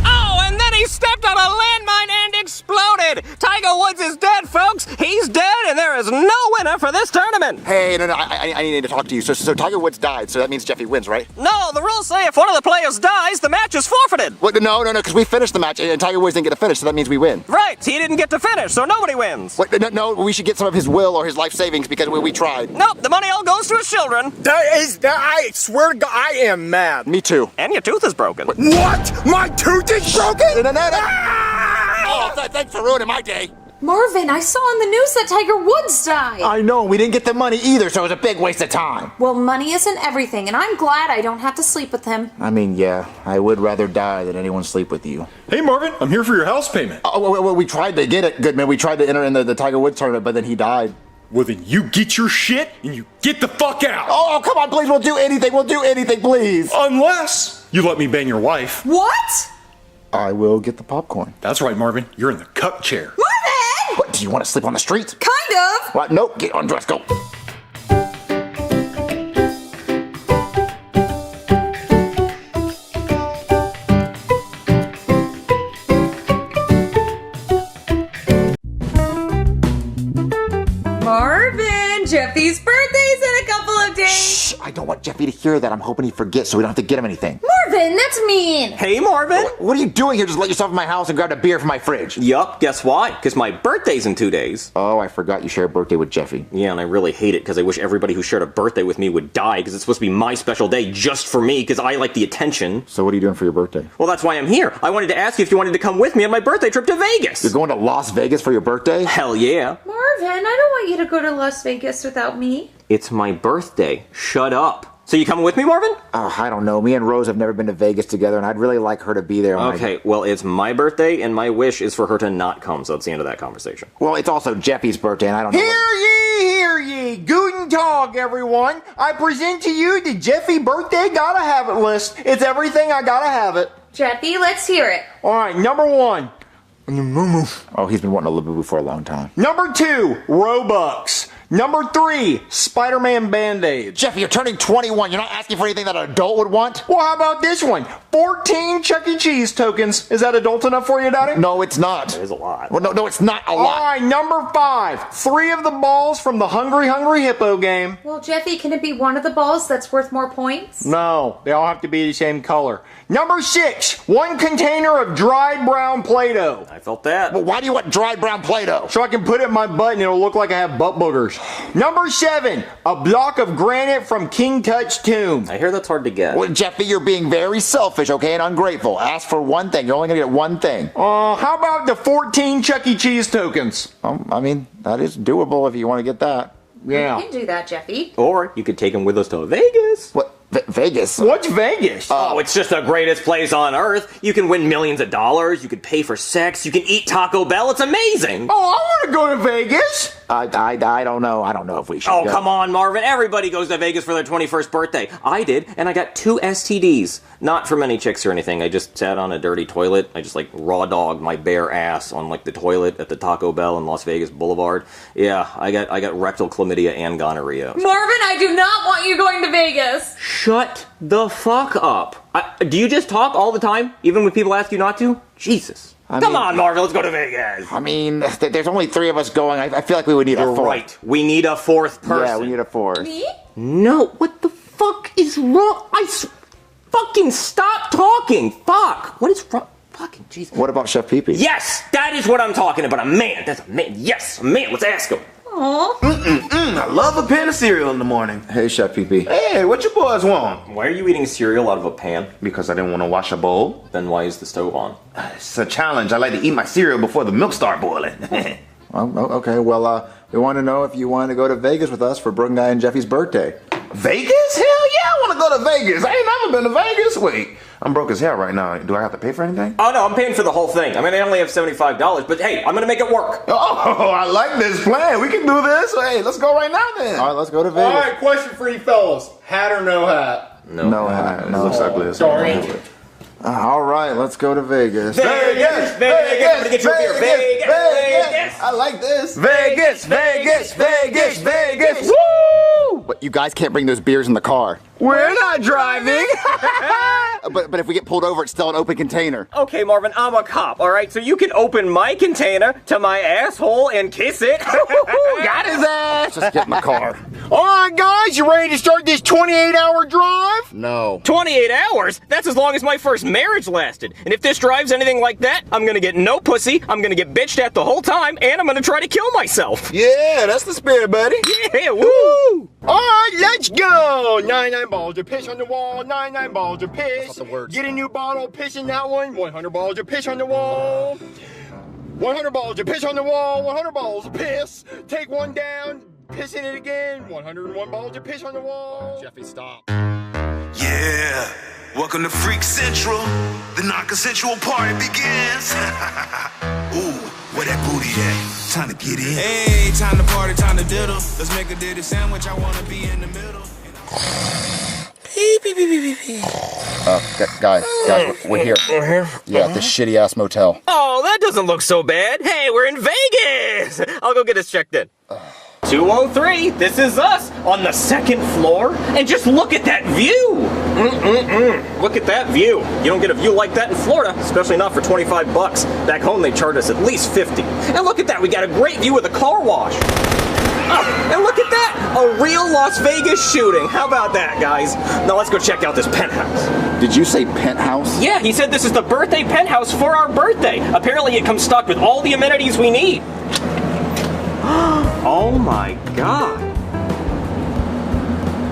Oh, and then he stepped on a landmine and exploded! Tiger Woods is dead, folks! He's dead, and there is no winner for this tournament! Hey, no, I need to talk to you. So Tiger Woods died, so that means Jeffy wins, right? No, the rules say if one of the players dies, the match is forfeited! What? No, because we finished the match, and Tiger Woods didn't get to finish, so that means we win. Right, he didn't get to finish, so nobody wins! What? No, we should get some of his will or his life savings because we tried. Nope, the money all goes to his children! I swear to God, I am mad. Me too. And your tooth is broken. What? My tooth is broken? Oh, thanks for ruining my day. Marvin, I saw on the news that Tiger Woods died. I know, we didn't get the money either, so it was a big waste of time. Well, money isn't everything, and I'm glad I don't have to sleep with him. I mean, yeah, I would rather die than anyone sleep with you. Hey, Marvin, I'm here for your house payment. Oh, well, we tried to get it, Goodman. We tried to enter in the Tiger Woods tournament, but then he died. Well, then you get your shit and you get the fuck out. Oh, come on, please, we'll do anything, please. Unless you let me bang your wife. What? I will get the popcorn. That's right, Marvin. You're in the cup chair. Marvin! What, do you want to sleep on the street? Kind of. What? Nope, get undressed, go. Marvin, Jeffy's birthday's in a couple of days. Shh, I don't want Jeffy to hear that. I'm hoping he forgets so we don't have to get him anything. Marvin, that's mean. Hey, Marvin! What are you doing here? Just let yourself in my house and grab a beer from my fridge. Yup, guess why? Because my birthday's in 2 days. Oh, I forgot you share a birthday with Jeffy. Yeah, and I really hate it because I wish everybody who shared a birthday with me would die because it's supposed to be my special day just for me because I like the attention. So what are you doing for your birthday? Well, that's why I'm here. I wanted to ask you if you wanted to come with me on my birthday trip to Vegas. You're going to Las Vegas for your birthday? Hell yeah. Marvin, I don't want you to go to Las Vegas without me. It's my birthday. Shut up. So you coming with me, Marvin? Oh, I don't know. Me and Rose have never been to Vegas together, and I'd really like her to be there. Okay, well, it's my birthday, and my wish is for her to not come, so that's the end of that conversation. Well, it's also Jeffy's birthday, and I don't know. Hear ye! Guten Tag, everyone! I present to you the Jeffy birthday gotta have it list. It's everything I gotta have it. Jeffy, let's hear it. Alright, number 1. Oh, he's been wanting a Labubu for a long time. Number 2, Robux. Number 3, Spider-Man Band-Aids. Jeffy, you're turning 21. You're not asking for anything that an adult would want? Well, how about this one? 14 Chuck E. Cheese tokens. Is that adult enough for you, Daddy? No, it's not. That is a lot. Well, no, it's not a lot. Alright, number 5, 3 of the balls from the Hungry Hungry Hippo game. Well, Jeffy, can it be one of the balls that's worth more points? No, they all have to be the same color. Number 6, 1 container of dried brown Play-Doh. I felt that. Well, why do you want dried brown Play-Doh? So I can put it in my butt and it'll look like I have butt boogers. Number 7, a block of granite from King Tut's tomb. I hear that's hard to get. Well, Jeffy, you're being very selfish, okay, and ungrateful. Ask for one thing. You're only going to get one thing. How about the 14 Chuck E. Cheese tokens? I mean, that is doable if you want to get that. Yeah. You can do that, Jeffy. Or you could take him with us to Vegas. What? Vegas? What's Vegas? Oh, it's just the greatest place on earth. You can win millions of dollars. You can pay for sex. You can eat Taco Bell. It's amazing. Oh, I want to go to Vegas. I don't know. I don't know if we should Oh, go. come on, Marvin. Everybody goes to Vegas for their 21st birthday. I did, and I got 2 STDs. Not from any chicks or anything. I just sat on a dirty toilet. I just, raw dogged my bare ass on, the toilet at the Taco Bell in Las Vegas Boulevard. Yeah, I got rectal chlamydia and gonorrhea. Marvin, I do not want you going to Vegas. Shut the fuck up. Do you just talk all the time, even when people ask you not to? Jesus. Come on, Marvin, let's go to Vegas. I mean, there's only 3 of us going. I feel like we would need a 4th. Right. We need a 4th person. Yeah, we need a 4th. Me? No, what the fuck is wrong? Fucking stop talking. Fuck. What is wrong? Fucking Jesus. What about Chef Pee-Pee? Yes, that is what I'm talking about. A man. That's a man. Yes, a man. Let's ask him. Aww. I love a pan of cereal in the morning. Hey, Chef Pee-Pee. Hey, what you boys want? Why are you eating cereal out of a pan? Because I didn't want to wash a bowl. Then why is the stove on? It's a challenge. I like to eat my cereal before the milk start boiling. Okay, well, we want to know if you want to go to Vegas with us for Brooke Guy and Jeffy's birthday. Vegas? Hell yeah, I want to go to Vegas. I ain't never been to Vegas. Wait, I'm broke as hell right now. Do I have to pay for anything? Oh, no, I'm paying for the whole thing. I mean, I only have $75, but hey, I'm going to make it work. Oh, I like this plan. We can do this. Hey, let's go right now then. All right, let's go to Vegas. All right, question for you fellas. Hat or no hat? No hat. No. Looks ugly. Sorry. All right, let's go to Vegas. Vegas, I'm gonna get you a beer. Vegas. I like this. Vegas. Woo! But you guys can't bring those beers in the car. We're not driving. But if we get pulled over, it's still an open container. Okay, Marvin, I'm a cop, all right? So you can open my container to my asshole and kiss it. Got his ass. Just get in the car. All right, guys, you ready to start this 28-hour drive? No. 28 hours? That's as long as my first marriage lasted. And if this drive's anything like that, I'm gonna get no pussy, I'm gonna get bitched at the whole time, and I'm gonna try to kill myself. Yeah, that's the spirit, buddy. Yeah, woo! All right, let's go. 99 balls of piss on the wall, 99 balls of piss. That's not the words. Get a new bottle, piss in that one. 100 balls of piss on the wall. 100 balls of piss on the wall, 100 balls of piss. Take one down, piss in it again. 101 balls of piss on the wall. Jeffy, stop. Yeah, welcome to Freak Central. The non-consensual party begins. Ooh, where that booty at? Time to get in. Hey, time to party, time to diddle. Let's make a ditty sandwich. I wanna be in the middle. Guys, we're here. We're here? Yeah, at this shitty-ass motel. Oh, that doesn't look so bad. Hey, we're in Vegas. I'll go get us checked in. 203, this is us on the second floor. And just look at that view. Look at that view. You don't get a view like that in Florida, especially not for 25 bucks. Back home, they charge us at least 50. And look at that, we got a great view of the car wash. Oh, and look at that, a real Las Vegas shooting. How about that, guys? Now let's go check out this penthouse. Did you say penthouse? Yeah, he said this is the birthday penthouse for our birthday. Apparently it comes stocked with all the amenities we need. Oh my god.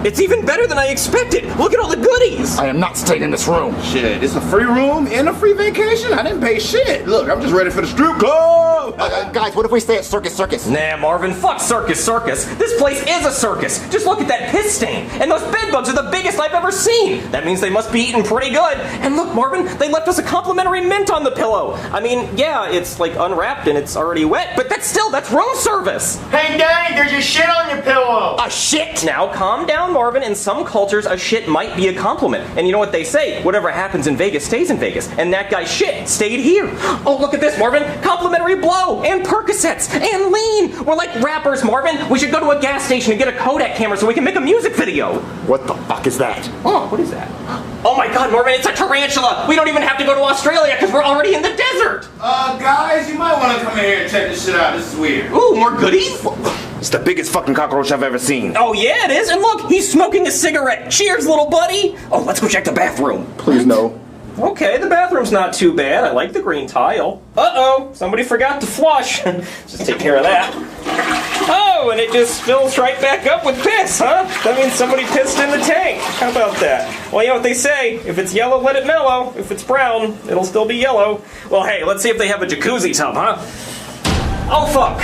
It's even better than I expected. Look at all the goodies. I am not staying in this room. Shit, it's a free room and a free vacation. I didn't pay shit. Look, I'm just ready for the strip club. Guys, what if we stay at Circus Circus? Nah, Marvin, fuck Circus Circus. This place is a circus. Just look at that piss stain. And those bed bugs are the biggest I've ever seen. That means they must be eating pretty good. And look, Marvin, they left us a complimentary mint on the pillow. I mean, yeah, it's like unwrapped and it's already wet, but that's room service. Hey, Daddy, there's a shit on your pillow. A shit? Now, calm down, Marvin. In some cultures, a shit might be a compliment. And you know what they say? Whatever happens in Vegas stays in Vegas. And that guy's shit stayed here. Oh, look at this, Marvin. Complimentary blow and Percocets and lean. We're like rappers, Marvin. We should go to a gas station and get a Kodak camera so we can make a music video. What the fuck is that? Oh, what is that? Oh my god, Marvin, it's a tarantula. We don't even have to go to Australia because we're already in the desert. Guys, you might want to come in here and check this shit out. This is weird. Ooh, more goodies? It's the biggest fucking cockroach I've ever seen. Oh yeah, it is. And look, he's smoking a cigarette. Cheers, little buddy. Oh, let's go check the bathroom. Please, no. Okay, the bathroom's not too bad. I like the green tile. Uh-oh, somebody forgot to flush. Just take care of that. Oh, and it just fills right back up with piss, huh? That means somebody pissed in the tank. How about that? Well, you know what they say. If it's yellow, let it mellow. If it's brown, it'll still be yellow. Well, hey, let's see if they have a jacuzzi tub, huh? Oh, fuck.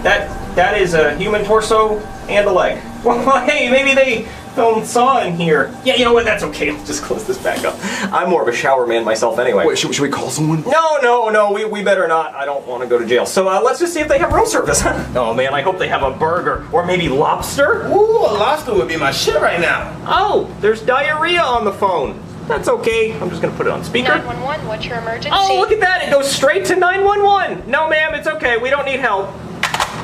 That is a human torso and a leg. Well, hey, maybe they filmed Saw in here. Yeah, you know what? That's okay. Let's just close this back up. I'm more of a shower man myself anyway. Wait, should we call someone? No, we better not. I don't want to go to jail. So let's just see if they have room service. Oh man, I hope they have a burger. Or maybe lobster? Ooh, a lobster would be my shit right now. Oh, there's diarrhea on the phone. That's okay. I'm just going to put it on speaker. 911, what's your emergency? Oh, look at that. It goes straight to 911. No, ma'am, it's okay. We don't need help.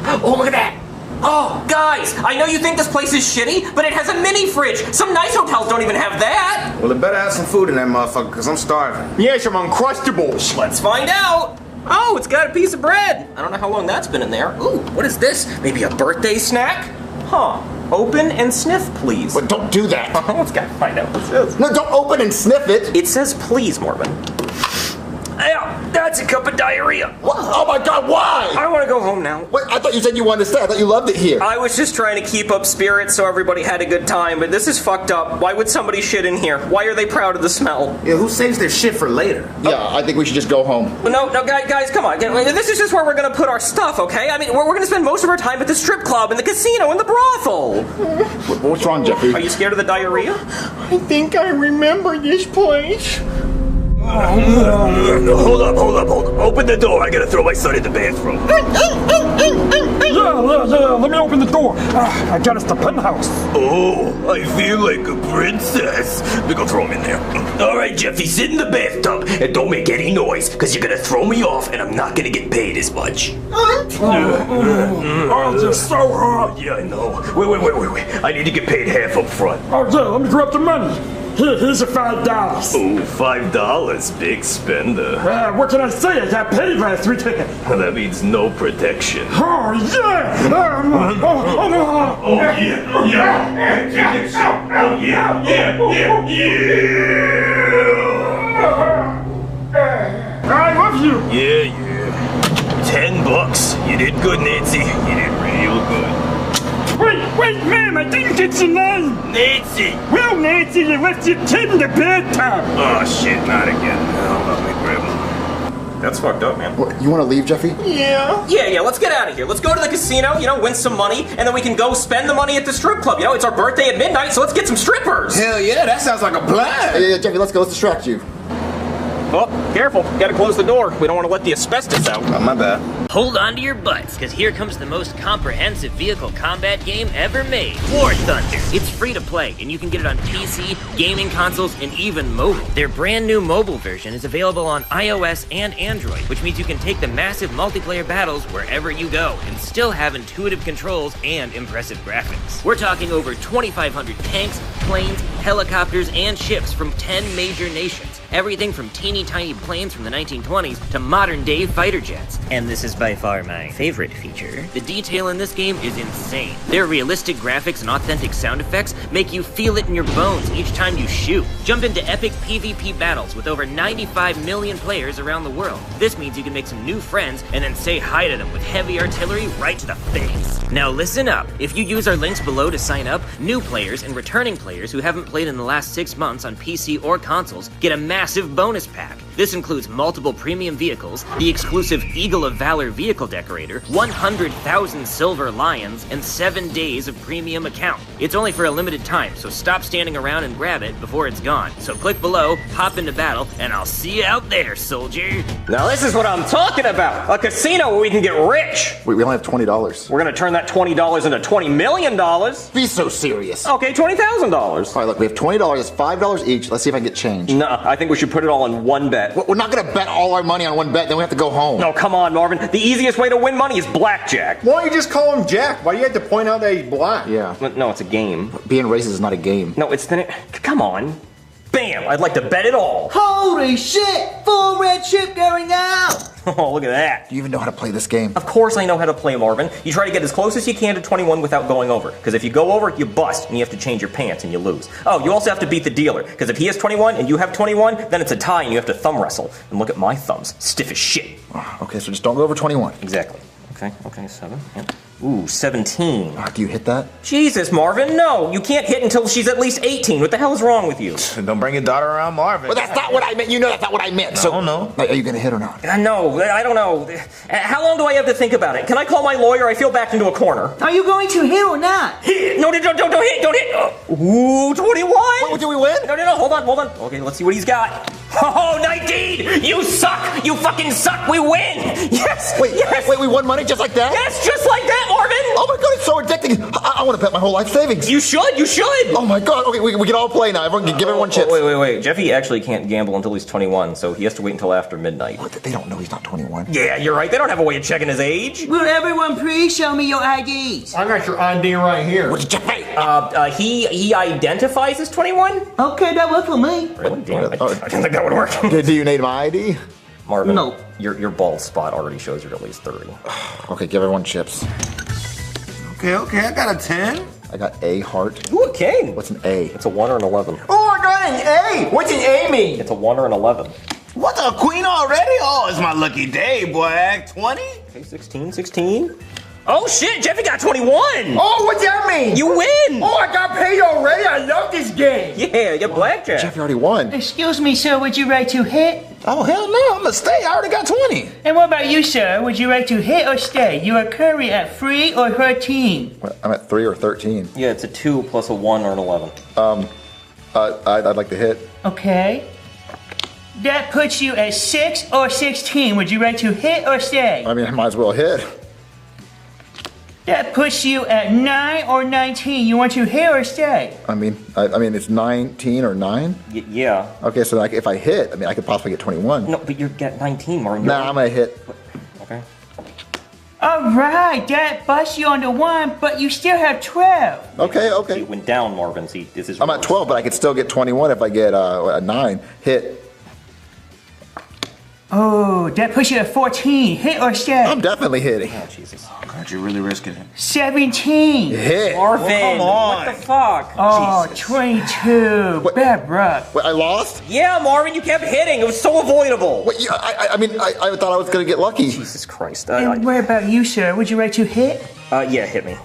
Oh, look at that. Oh, guys, I know you think this place is shitty, but it has a mini fridge. Some nice hotels don't even have that. Well, it better have some food in that motherfucker, because I'm starving. Yeah, some Uncrustables. Let's find out. Oh, it's got a piece of bread. I don't know how long that's been in there. Ooh, what is this? Maybe a birthday snack? Huh. Open and sniff, please. But don't do that. Let's gotta find out what this is. No, don't open and sniff it. It says please, Marvin. Yeah, that's a cup of diarrhea. What? Oh my god, why? I want to go home now. Wait, I thought you said you wanted to stay. I thought you loved it here. I was just trying to keep up spirits so everybody had a good time, but this is fucked up. Why would somebody shit in here? Why are they proud of the smell? Yeah, who saves their shit for later? Yeah, I think we should just go home. No, guys, come on. This is just where we're gonna put our stuff, okay? I mean, we're gonna spend most of our time at the strip club and the casino and the brothel. What's wrong, Jeffy? Are you scared of the diarrhea? I think I remember this place. Hold up. Open the door. I gotta throw my son in the bathroom. Yeah, let me open the door. I got us the penthouse. Oh, I feel like a princess. We go throw him in there. All right, Jeffy, sit in the bathtub and don't make any noise, because you're gonna throw me off and I'm not gonna get paid as much. Oh, you're so hot. Yeah, I know. Wait. I need to get paid half up front. Oh, yeah, let me grab the money. Here's your $5. Oh, $5. Big spender. What can I say? I got paid last week. That means no protection. Oh, yeah! I love you! Yeah. $10. You did good, Nancy. You did real good. Wait, ma'am, I didn't get your name! Nancy! Well, Nancy, you left your kid in the bathtub! Oh, shit, not again. Hold on, let me grab him. That's fucked up, man. What, you want to leave, Jeffy? Yeah, let's get out of here. Let's go to the casino, win some money, and then we can go spend the money at the strip club. It's our birthday at midnight, so let's get some strippers. Hell yeah, that sounds like a plan. Yeah, Jeffy, let's go. Let's distract you. Oh, careful. Gotta close the door. We don't want to let the asbestos out. Oh, my bad. Hold on to your butts, because here comes the most comprehensive vehicle combat game ever made, War Thunder. It's free to play, and you can get it on PC, gaming consoles, and even mobile. Their brand new mobile version is available on iOS and Android, which means you can take the massive multiplayer battles wherever you go, and still have intuitive controls and impressive graphics. We're talking over 2,500 tanks, planes, helicopters, and ships from 10 major nations. Everything from teeny tiny planes from the 1920s to modern day fighter jets. And this is by far my favorite feature. The detail in this game is insane. Their realistic graphics and authentic sound effects make you feel it in your bones each time you shoot. Jump into epic PvP battles with over 95 million players around the world. This means you can make some new friends and then say hi to them with heavy artillery right to the face. Now listen up. If you use our links below to sign up, new players and returning players who haven't played in the last 6 months on PC or consoles get a massive bonus pack. This includes multiple premium vehicles, the exclusive Eagle of Valor vehicle decorator, 100,000 silver lions, and 7 days of premium account. It's only for a limited time, so stop standing around and grab it before it's gone. So click below, hop into battle, and I'll see you out there, soldier. Now this is what I'm talking about. A casino where we can get rich. Wait, we only have $20. We're gonna turn that $20 into $20 million. Be so serious. Okay, $20,000. All right, look, we have $20. It's $5 each. Let's see if I can get change. No, I think we should put it all in one bet. We're not gonna bet all our money on one bet, then we have to go home. No, come on, Marvin. The easiest way to win money is blackjack. Why don't you just call him Jack? Why do you have to point out that he's black? Yeah. No, it's a game. Being racist is not a game. No, it's the... Come on. Bam! I'd like to bet it all. Holy shit! Full red chip going out! Oh, look at that. Do you even know how to play this game? Of course I know how to play, Marvin. You try to get as close as you can to 21 without going over. Because if you go over, you bust, and you have to change your pants, and you lose. Oh, you also have to beat the dealer. Because if he has 21 and you have 21, then it's a tie, and you have to thumb wrestle. And look at my thumbs. Stiff as shit. Okay, so just don't go over 21. Exactly. Okay, 7. Yep. Ooh, 17. Do you hit that? Jesus, Marvin, no. You can't hit until she's at least 18. What the hell is wrong with you? Don't bring your daughter around Marvin. Well, that's not what I meant. You know that's not what I meant. So, no. Are you gonna hit or not? No, I don't know. How long do I have to think about it? Can I call my lawyer? I feel backed into a corner. Are you going to hit or not? Hit! No, don't hit! Ooh, 21! Wait, do we win? No, hold on. Okay, let's see what he's got. Oh, 19! You suck! You fucking suck! We win! Yes! Wait, we won money just like that? Yes, just like that, Marvin! Oh my god, it's so addicting! I want to bet my whole life savings. You should! Oh my god, okay, we can all play now. Everyone can give everyone chips. Wait. Jeffy actually can't gamble until he's 21, so he has to wait until after midnight. What? They don't know he's not 21. Yeah, you're right. They don't have a way of checking his age. Will everyone please show me your IDs? I got your ID right here. What's Jeffy? He identifies as 21? Okay, that works for me. Really? Damn, I didn't think that would work. Do you need my ID? Marvin, no. Your bald spot already shows you're at least 30. Okay, give everyone chips. Okay, I got a 10. I got A heart. Ooh, a king. What's an A? It's a 1 or an 11. Oh, I got an A! What's an A mean? It's a 1 or an 11. What, the queen already? Oh, it's my lucky day, boy. Act 20? Okay, 16. Oh shit, Jeffy got 21! Oh, what's that mean? You win! Oh, I got paid already. I love this game. Yeah, you got blackjack. Jeffy already won. Excuse me, sir, would you like to hit? Oh, hell no, I'm gonna stay. I already got 20. And what about you, sir? Would you like to hit or stay? You are currently at 3 or 13. I'm at 3 or 13. Yeah, it's a 2 plus a 1 or an 11. I'd like to hit. Okay. That puts you at 6 or 16. Would you like to hit or stay? I mean, I might as well hit. That puts you at 9 or 19. You want to hit or stay? I mean, it's 19 or 9? Yeah. Okay, so like if I hit, I mean, I could possibly get 21. No, but you're getting 19, Marvin. Nah, I'm gonna hit. Okay. All right, that busts you on the 1, but you still have 12. Okay, okay. It went down, Marvin. See, this is. I'm at 12, but I could still get 21 if I get a 9. Hit. Oh, that puts you at 14. Hit or stay? I'm definitely hitting. Oh, Jesus. God, you're really risking it. 17. Hit. Marvin, come on. what the fuck? Oh, Jesus. 22. Bad luck. Wait, I lost? Yeah, Marvin, you kept hitting. It was so avoidable. Wait, yeah, I mean, I thought I was gonna get lucky. Jesus Christ. And what about you, sir? Would you like to hit? Yeah, hit me.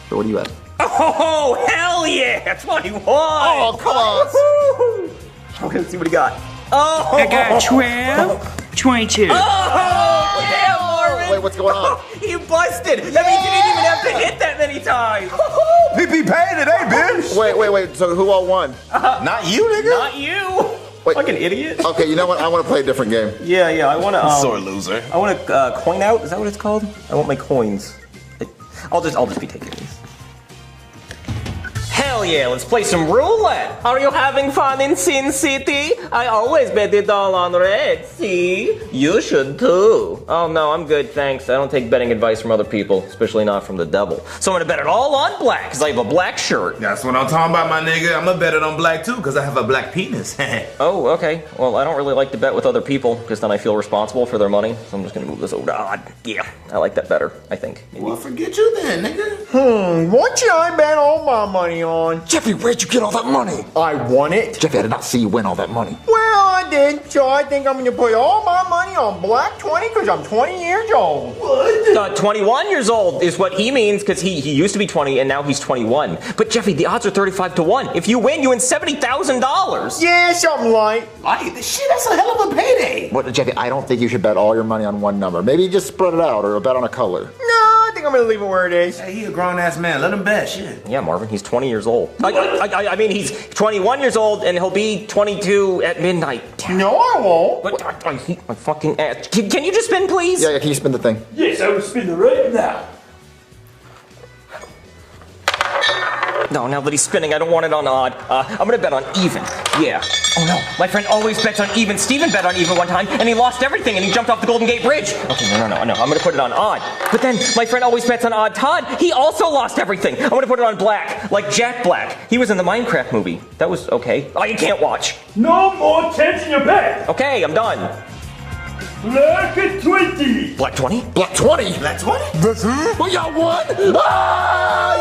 So what are you at? Oh, hell yeah! 21! Oh, come on. Okay, let's see what he got. Oh! I got 12. 22. Oh, damn, Marvin! Wait, what's going on? You busted! That means you didn't even have to hit that many times! PP paid today, bitch. Wait. So who all won? Not you, nigga. Not you! Wait. Like an idiot. Okay, you know what? I want to play a different game. Yeah, I want to. Sore loser. I want to coin out. Is that what it's called? I want my coins. I'll just be taking these. Hell yeah, let's play some roulette. Are you having fun in Sin City? I always bet it all on red, see? You should too. Oh no, I'm good, thanks. I don't take betting advice from other people, especially not from the devil. So I'm gonna bet it all on black, because I have a black shirt. That's what I'm talking about, my nigga. I'm gonna bet it on black too, because I have a black penis. Oh, okay. Well, I don't really like to bet with other people, because then I feel responsible for their money. So I'm just gonna move this over to odd. Yeah, I like that better, I think. Maybe. Well, forget you then, nigga. What should I bet all my money on? Jeffy, where'd you get all that money? I won it. Jeffy, I did not see you win all that money. Well, I did, so I think I'm gonna put all my money on Black 20 because I'm 20 years old. What? 21 years old is what he means because he used to be 20 and now he's 21. But Jeffy, the odds are 35 to 1. If you win $70,000. Yeah, something like. Shit, that's a hell of a payday. What, Jeffy, I don't think you should bet all your money on one number. Maybe just spread it out or bet on a color. No, I think I'm gonna leave it where it is. Hey, he a grown ass man. Let him bet. Shit. Yeah, Marvin, he's 20 years old. I mean, he's 21 years old and he'll be 22 at midnight. No, I won't. But I hate my fucking ass. Can you just spin, please? Yeah, can you spin the thing? Yes, I will spin it right now. No, now that he's spinning, I don't want it on odd. I'm gonna bet on even. Yeah. Oh no, my friend always bets on even. Steven bet on even one time, and he lost everything, and he jumped off the Golden Gate Bridge. Okay, no. I'm gonna put it on odd. But then, my friend always bets on odd Todd. He also lost everything. I'm gonna put it on black, like Jack Black. He was in the Minecraft movie. That was okay. Oh, you can't watch. No more chance in your bet. Okay, I'm done. Black 20. Black 20? Black 20? Black 20? That's who? Oh, y'all won? Ah,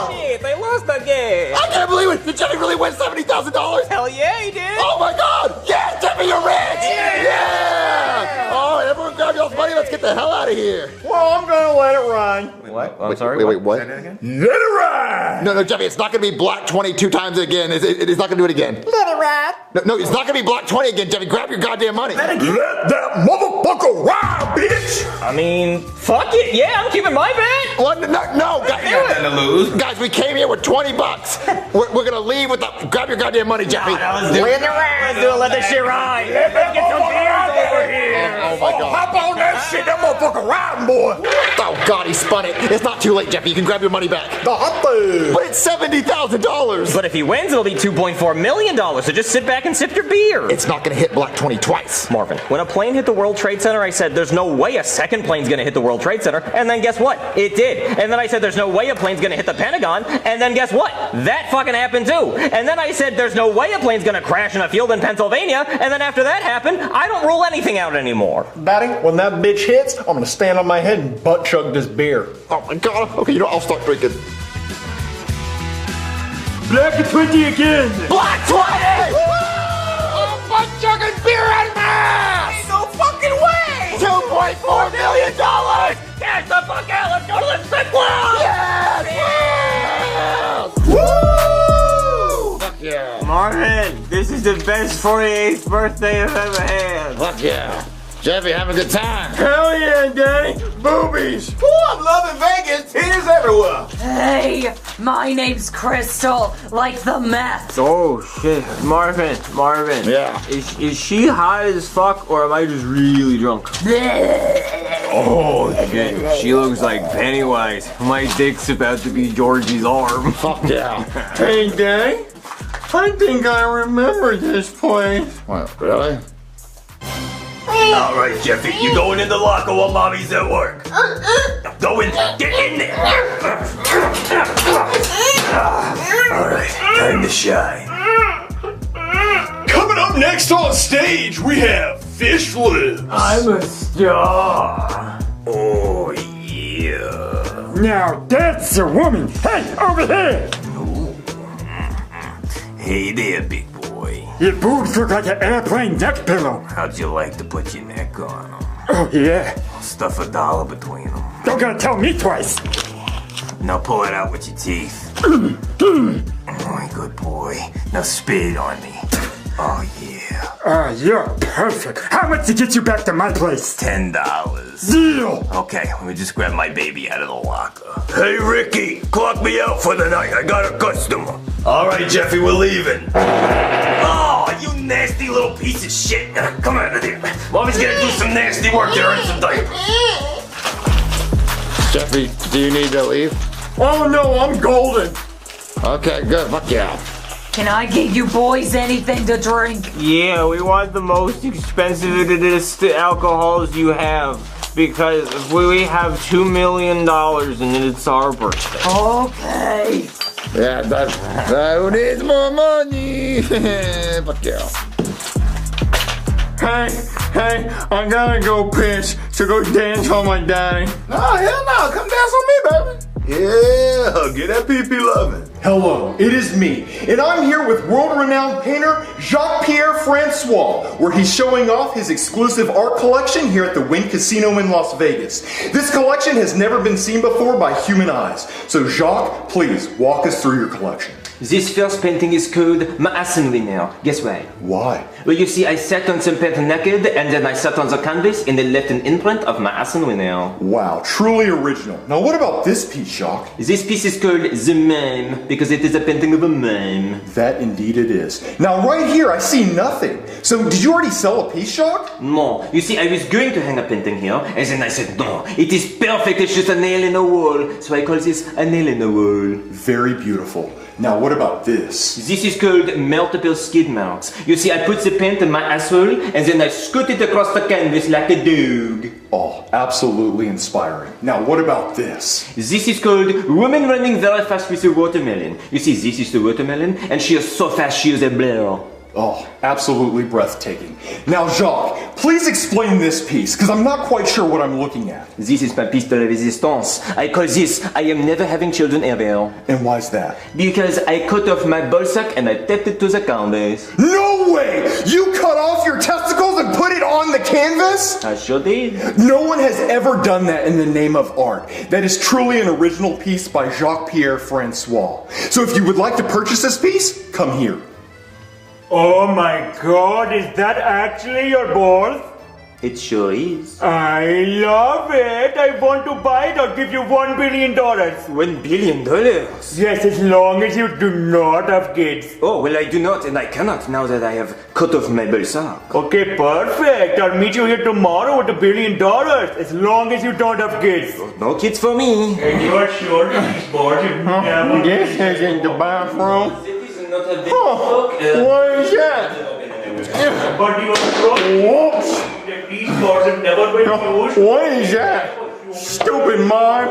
yeah! Shit, they lost again. I can't believe it! Did Jeffy really win $70,000? Hell yeah, he did. Oh my god! Yes, Jeffy, you're rich! Yeah! All right, everyone grab y'all's money. Let's get the hell out of here. Well, I'm gonna let it run. What? I'm sorry. Wait, what? Say that again? Let it ride. No, Jeffy, it's not gonna be Black 20 2 times again. It's not gonna do it again. Let it ride. No, it's not gonna be Black 20 again, Jeffy. Grab your goddamn money. Let that motherfucker ride, bitch. I mean, fuck it. Yeah, I'm keeping my bet. What? No, Nothing to lose. guys, we came here with $20. We're gonna leave with the. Grab your goddamn money, Jeffy. Let's do it. Let's do it. Let this shit ride. Let's get some beers over here. Oh my god. Hop on that shit. That motherfucker riding, boy. Oh god, he spun it. It's not too late, Jeffy. You can grab your money back. The hot food. But it's $70,000. But if he wins, it'll be $2.4 million. So just sit back and sip your beer. It's not gonna hit Black 20 twice. Marvin, when a plane hit the World Trade Center, I said, there's no way a second plane's gonna hit the World Trade Center. And then guess what? It did. And then I said, there's no way a plane's gonna hit the Pentagon. And then guess what? That fucking happened too. And then I said, there's no way a plane's gonna crash in a field in Pennsylvania. And then after that happened, I don't rule anything out anymore. Daddy, when that bitch hits, I'm gonna stand on my head and butt chug this beer. Oh my god. Okay, I'll start drinking. Black 20 again. Black 20! I'm butt chugging beer and mass. No fucking way! $2.4 million! Get the fuck out! Let's go to the strip club! Yes! Woo! Fuck yeah. Marvin, this is the best 48th birthday I've ever had. Fuck yeah. Jeffy, having a good time? Hell yeah, Daddy! Boobies! Ooh, I'm loving Vegas. Titties everywhere. Hey, my name's Crystal, like the meth. Oh shit, Marvin. Yeah. Is she hot as fuck or am I just really drunk? Oh shit, she looks like Pennywise. My dick's about to be Georgie's arm. Fuck yeah. Hey, Daddy. I think I remember this place. What, really? All right, Jeffy, you going in the locker while mommy's at work. Go in, get in there. All right, time to shine. Coming up next on stage, we have Fish Lips. I'm a star. Oh, yeah. Now that's a woman. Hey, over here. Hey there, big boy. Your boobs look like an airplane neck pillow. How'd you like to put your neck on them? Oh, yeah. I'll stuff $1 between them. Don't gotta tell me twice. Now pull it out with your teeth. Oh, good boy. Now spit it on me. Oh, yeah. Oh, you're perfect. How much to get you back to my place? $10. Deal. Okay, let me just grab my baby out of the locker. Hey, Ricky, clock me out for the night. I got a customer. All right, Jeffy, we're leaving. Oh, you nasty little piece of shit. Come out of there. Mommy's gonna do some nasty work to earn some diapers. Jeffy, do you need to leave? Oh no, I'm golden. Okay, good. Fuck yeah. Can I get you boys anything to drink? Yeah, we want the most expensive alcohols you have because we have $2 million and it's our birthday. Okay. Yeah, who needs more money? Fuck yeah. Hey, I gotta go piss to go dance on my daddy. No, hell no. Come dance on me, baby. Yeah, get that pee-pee loving. Hello, it is me, and I'm here with world-renowned painter Jacques-Pierre Francois, where he's showing off his exclusive art collection here at the Wynn Casino in Las Vegas. This collection has never been seen before by human eyes. So Jacques, please walk us through your collection. This first painting is called My Assen Winner. Guess why? Why? Well, you see, I sat on some paint naked, and then I sat on the canvas, and they left an imprint of my Assen Winner. Wow, truly original. Now what about this piece, Jacques? This piece is called The Mime, because it is a painting of a mime. That indeed it is. Now right here, I see nothing. So did you already sell a piece, Jacques? No. You see, I was going to hang a painting here, and then I said, no, it is perfect, it's just a nail in a wall. So I call this a nail in a wall. Very beautiful. Now what about this? This is called multiple skid marks. You see, I put the paint in my asshole, and then I scoot it across the canvas like a dog. Oh, absolutely inspiring. Now what about this? This is called Woman Running Very Fast with a Watermelon. You see, this is the watermelon, and she is so fast she is a blur. Oh, absolutely breathtaking. Now, Jacques, please explain this piece, because I'm not quite sure what I'm looking at. This is my piece de resistance. I call this, I am never having children ever. And why's that? Because I cut off my ballsack and I taped it to the canvas. No way! You cut off your testicles and put it on the canvas? I sure did. No one has ever done that in the name of art. That is truly an original piece by Jacques-Pierre Francois. So if you would like to purchase this piece, come here. Oh my god, is that actually your balls? It sure is. I love it. I want to buy it. I'll give you $1 billion. $1 billion? Yes, as long as you do not have kids. Oh, well, I do not, and I cannot now that I have cut off my ballsack. Okay, perfect. I'll meet you here tomorrow with $1 billion, as long as you don't have kids. No kids for me. And you are sure these boards have This is in the bathroom. Not a big what is that? But you are wrong. Whoops. These boards have never been used. What is that? Stupid mime.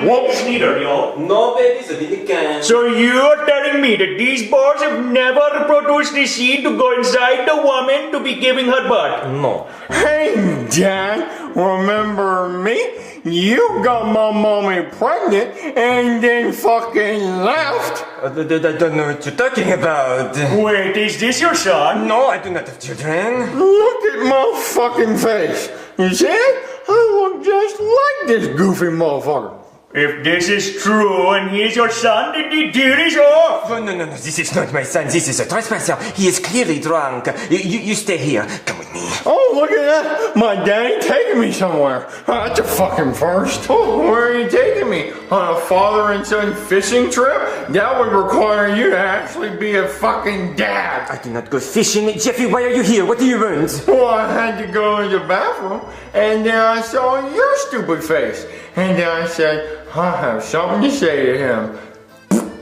Whoops. Neither, yo. No, babies, I didn't. So you're telling me that these boards have never produced the seed to go inside the woman to be giving her birth? No. Hey, Dad, remember me? You got my mommy pregnant and then fucking left. I don't know what you're talking about. Wait, is this your son? No, I do not have children. Look at my fucking face. You see it? I look just like this goofy motherfucker. If this is true and he is your son, then the deal is off. No, this is not my son. This is a trespasser. He is clearly drunk. You stay here. Come with me. Oh, look at that! My daddy taking me somewhere. That's a fucking first. Oh, where are you taking me? On a father and son fishing trip? That would require you to actually be a fucking dad. I do not go fishing. Jeffy, why are you here? What do you want? Well, I had to go to the bathroom, and then I saw your stupid face. And then I said, I have something to say to him.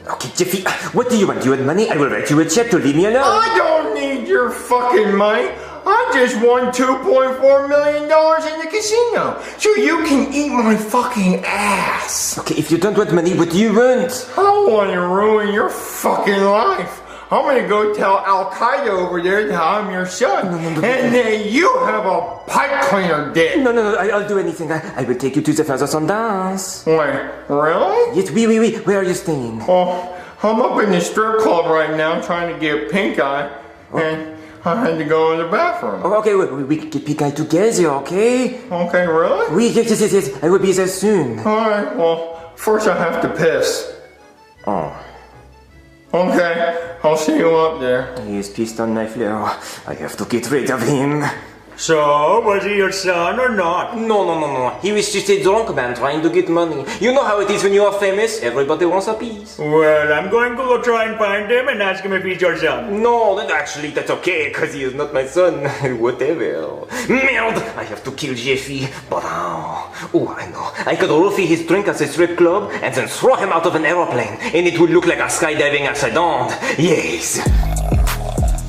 Okay, Jeffy, what do you want? You want money? I will write you a check to leave me alone. I don't need your fucking money. I just won $2.4 million in the casino. So you can eat my fucking ass. Okay, if you don't want money, what do you want? I don't want to ruin your fucking life. I'm gonna go tell Al Qaeda over there that I'm your son, and then you have a pipe cleaner dick. No, I'll do anything. I will take you to the Father Son dance. Wait, really? Yes, oui. Where are you staying? Oh, I'm up in the strip club right now trying to get pink eye, and I had to go in the bathroom. Oh, okay, we can get pink eye together, okay? Okay, really? Oui, yes. I will be there soon. Alright, well, first I have to piss. Oh. Okay, I'll see you up there. He is pissed on my floor. I have to get rid of him. So, was he your son or not? No. He was just a drunk man trying to get money. You know how it is when you are famous. Everybody wants a piece. Well, I'm going to go try and find him and ask him if he's your son. No, actually, that's okay, because he is not my son. Whatever. Merde! I have to kill Jeffy. But I know. I could roofie his drink at the strip club and then throw him out of an aeroplane. And it would look like a skydiving accident. Yes.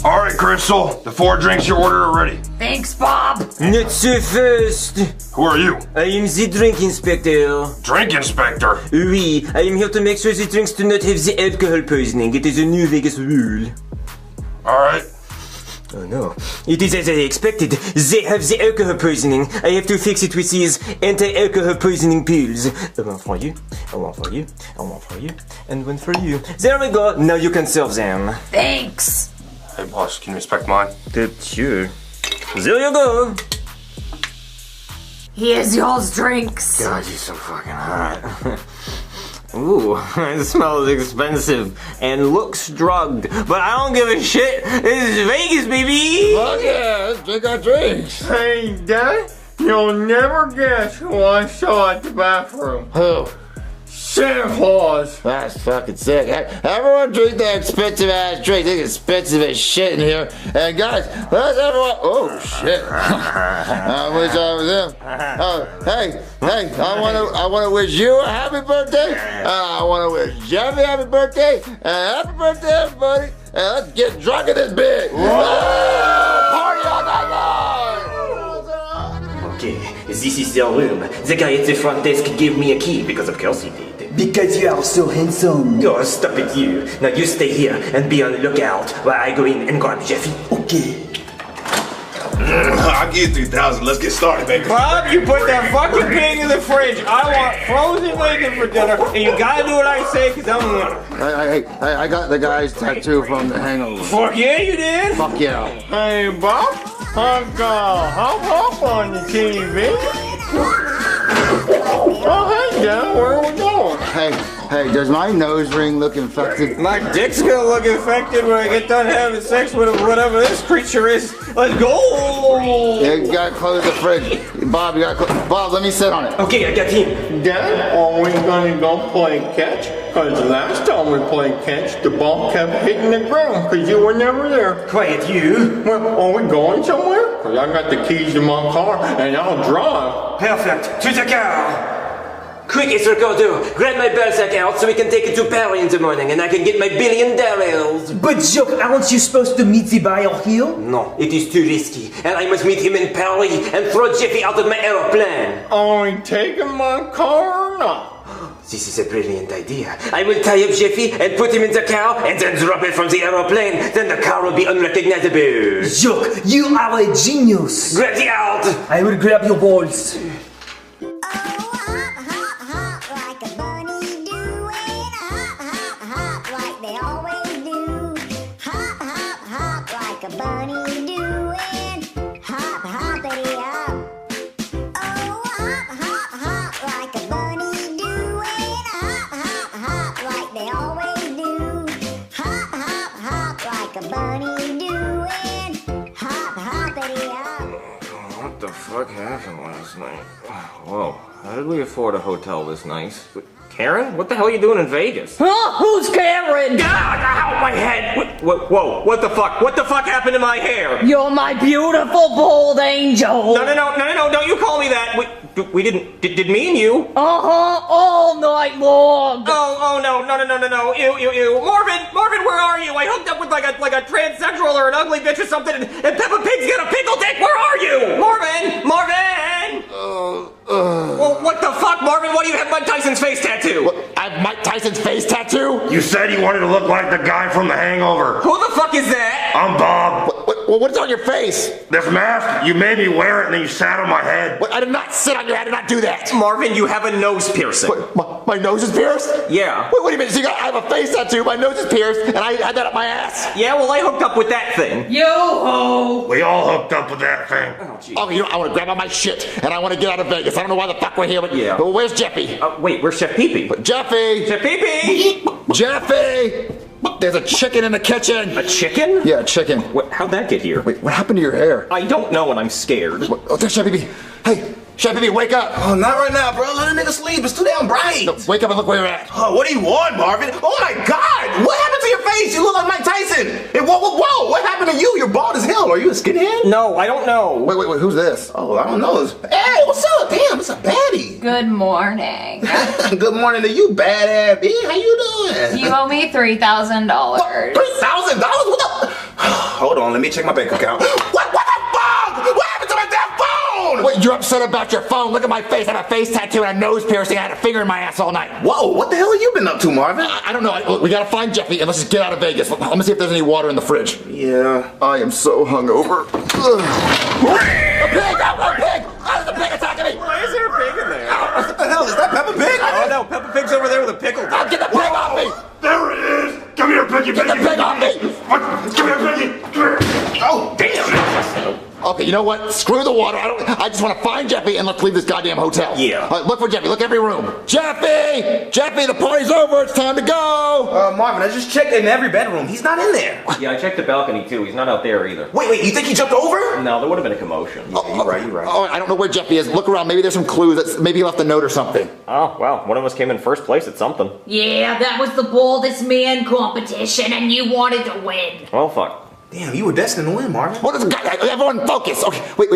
All right, Crystal. The 4 drinks you ordered are ready. Thanks, Bob. Not so fast. Who are you? I am the drink inspector. Drink inspector? Oui, I am here to make sure the drinks do not have the alcohol poisoning. It is a new Vegas rule. All right. Oh no, it is as I expected. They have the alcohol poisoning. I have to fix it with these anti-alcohol poisoning pills. One for you, one for you, one for you, and one for you. There we go. Now you can serve them. Thanks. Hey, boss, can you inspect mine? Sure. There you go. Here's y'all's drinks. God, you're so fucking hot. Ooh, it smells expensive and looks drugged, but I don't give a shit. This is Vegas, baby. Fuck yeah, let's drink our drinks. Hey, Dad, you'll never guess who I saw at the bathroom. Who? Santa Claus. That's fucking sick. Everyone drink that expensive ass drink. It's expensive as shit in here. And guys, let's everyone. Oh shit! I wish I was him. Oh, hey, I wanna wish you a happy birthday. I wanna wish Jeffy a happy birthday. And happy birthday, everybody. And let's get drunk in this bitch. Party all night long. Okay, this is their room. The guy at the front desk gave me a key because of course he did. Because you are so handsome. Oh, stop it, you. Now you stay here and be on the lookout while I go in and grab Jeffy. Okay. I'll give you 3,000. Let's get started, baby. Bob, you put that fucking pig in the fridge. I want frozen bacon for dinner, and you gotta do what I say, because I'm winning. I got the guy's tattoo from The Hangover. Fuck yeah, you did? Fuck yeah. Hey, Bob, I'm gonna hop up on the TV. Oh, hey, Dad, where are we going? Hey, does my nose ring look infected? My dick's gonna look infected when I get done having sex with whatever this creature is. Let's go! You gotta close the fridge. Bob, Bob, let me sit on it. Okay, I got him. Dad, are we gonna go play catch? Because last time we played catch, the ball kept hitting the ground because you were never there. Quiet, you. Well, are we going somewhere? Because I got the keys to my car and I'll drive. Perfect. To the car. Quick, it's Ricardo. Grab my bell sack out so we can take it to Paris in the morning and I can get my $1 billion. But Joke, aren't you supposed to meet the buyer here? No, it is too risky. And I must meet him in Paris and throw Jeffy out of my aeroplane. Are we taking my car or not? This is a brilliant idea. I will tie up Jeffy and put him in the car and then drop it from the aeroplane. Then the car will be unrecognizable. Joke, you are a genius. Grab the out. I will grab your balls. What the fuck happened last night? Whoa, how did we afford a hotel this nice? Karen? What the hell are you doing in Vegas? Huh? Who's Karen? Ow, my head! Whoa, what the fuck? What the fuck happened to my hair? You're my beautiful bald angel. No, don't you call me that. We didn't, did me and you? All night long. Oh, no. Ew. Marvin, where are you? I hooked up with like a transsexual or an ugly bitch or something, and Peppa Pig's got a pickle dick. Where are you? Marvin! Well, what the fuck, Marvin? Why do you have Mike Tyson's face tattoo? What? I have Mike Tyson's face tattoo? You said he wanted to look like the guy from The Hangover. Who the fuck is that? I'm Bob. What's on your face? This mask, you made me wear it and then you sat on my head. I did not sit on your head. I did not do that. Marvin, you have a nose piercing. My nose is pierced? Yeah. What do you mean? So I have a face tattoo, my nose is pierced, and I had that up my ass? Yeah, well, I hooked up with that thing. Yo-ho! We all hooked up with that thing. Oh, I want to grab all my shit, and I want to get out of Vegas. I don't know why the fuck we're here, but yeah. But where's Jeffy? Wait, where's Chef Pee-Pee? Jeffy! Chef Pee-Pee! Jeffy! There's a chicken in the kitchen. A chicken? Yeah, a chicken. How'd that get here? Wait, what happened to your hair? I don't know, and I'm scared. Oh, there's Chef Pee-Pee. Hey, Chef Pee-Pee, wake up. Oh, not right now, bro. Let a nigga sleep. It's too damn bright. No, wake up and look where you're at. Oh, what do you want, Marvin? Oh my God! What happened to your face? You look like Mike Tyson. Hey, whoa! What happened to you? You're bald as hell. Are you a skinhead? No, I don't know. Wait, who's this? Oh, I don't know. Hey, what's up? Damn, it's a baddie. Good morning. Good morning to you, badass B. How you doing? You owe me $3,000. $3,000? What the? Hold on, let me check my bank account. What the fuck? What happened to my damn phone? Wait, you're upset about your phone? Look at my face. I have a face tattoo and a nose piercing. I had a finger in my ass all night. Whoa, what the hell have you been up to, Marvin? I don't know. We gotta find Jeffy and let's just get out of Vegas. Let me see if there's any water in the fridge. Yeah. I am so hungover. A pig! A pig! There's a pig attacking me! Why is there a pig in there? What the hell? Is that Peppa Pig? Oh no, Peppa Pig's over there with a pickle. Get the pig off me! There it is! Come here, Piggy! Get the pig off me! Come here, Piggy! Oh, damn! Okay, you know what? Screw the water. I just want to find Jeffy and let's leave this goddamn hotel. Yeah. Look for Jeffy. Look every room. Jeffy! Jeffy, the party's over. It's time to go. Marvin, I just checked in every bedroom. He's not in there. Yeah, I checked the balcony too. He's not out there either. Wait, you think he jumped over? No, there would have been a commotion. You're right. Oh, I don't know where Jeffy is. Look around. Maybe there's some clues. Maybe he left a note or something. Oh, well, one of us came in first place at something. Yeah, that was the baldest man competition, and you wanted to win. Well, fuck. Damn, you were destined to win, Marvin. What is everyone focus. Okay, wait.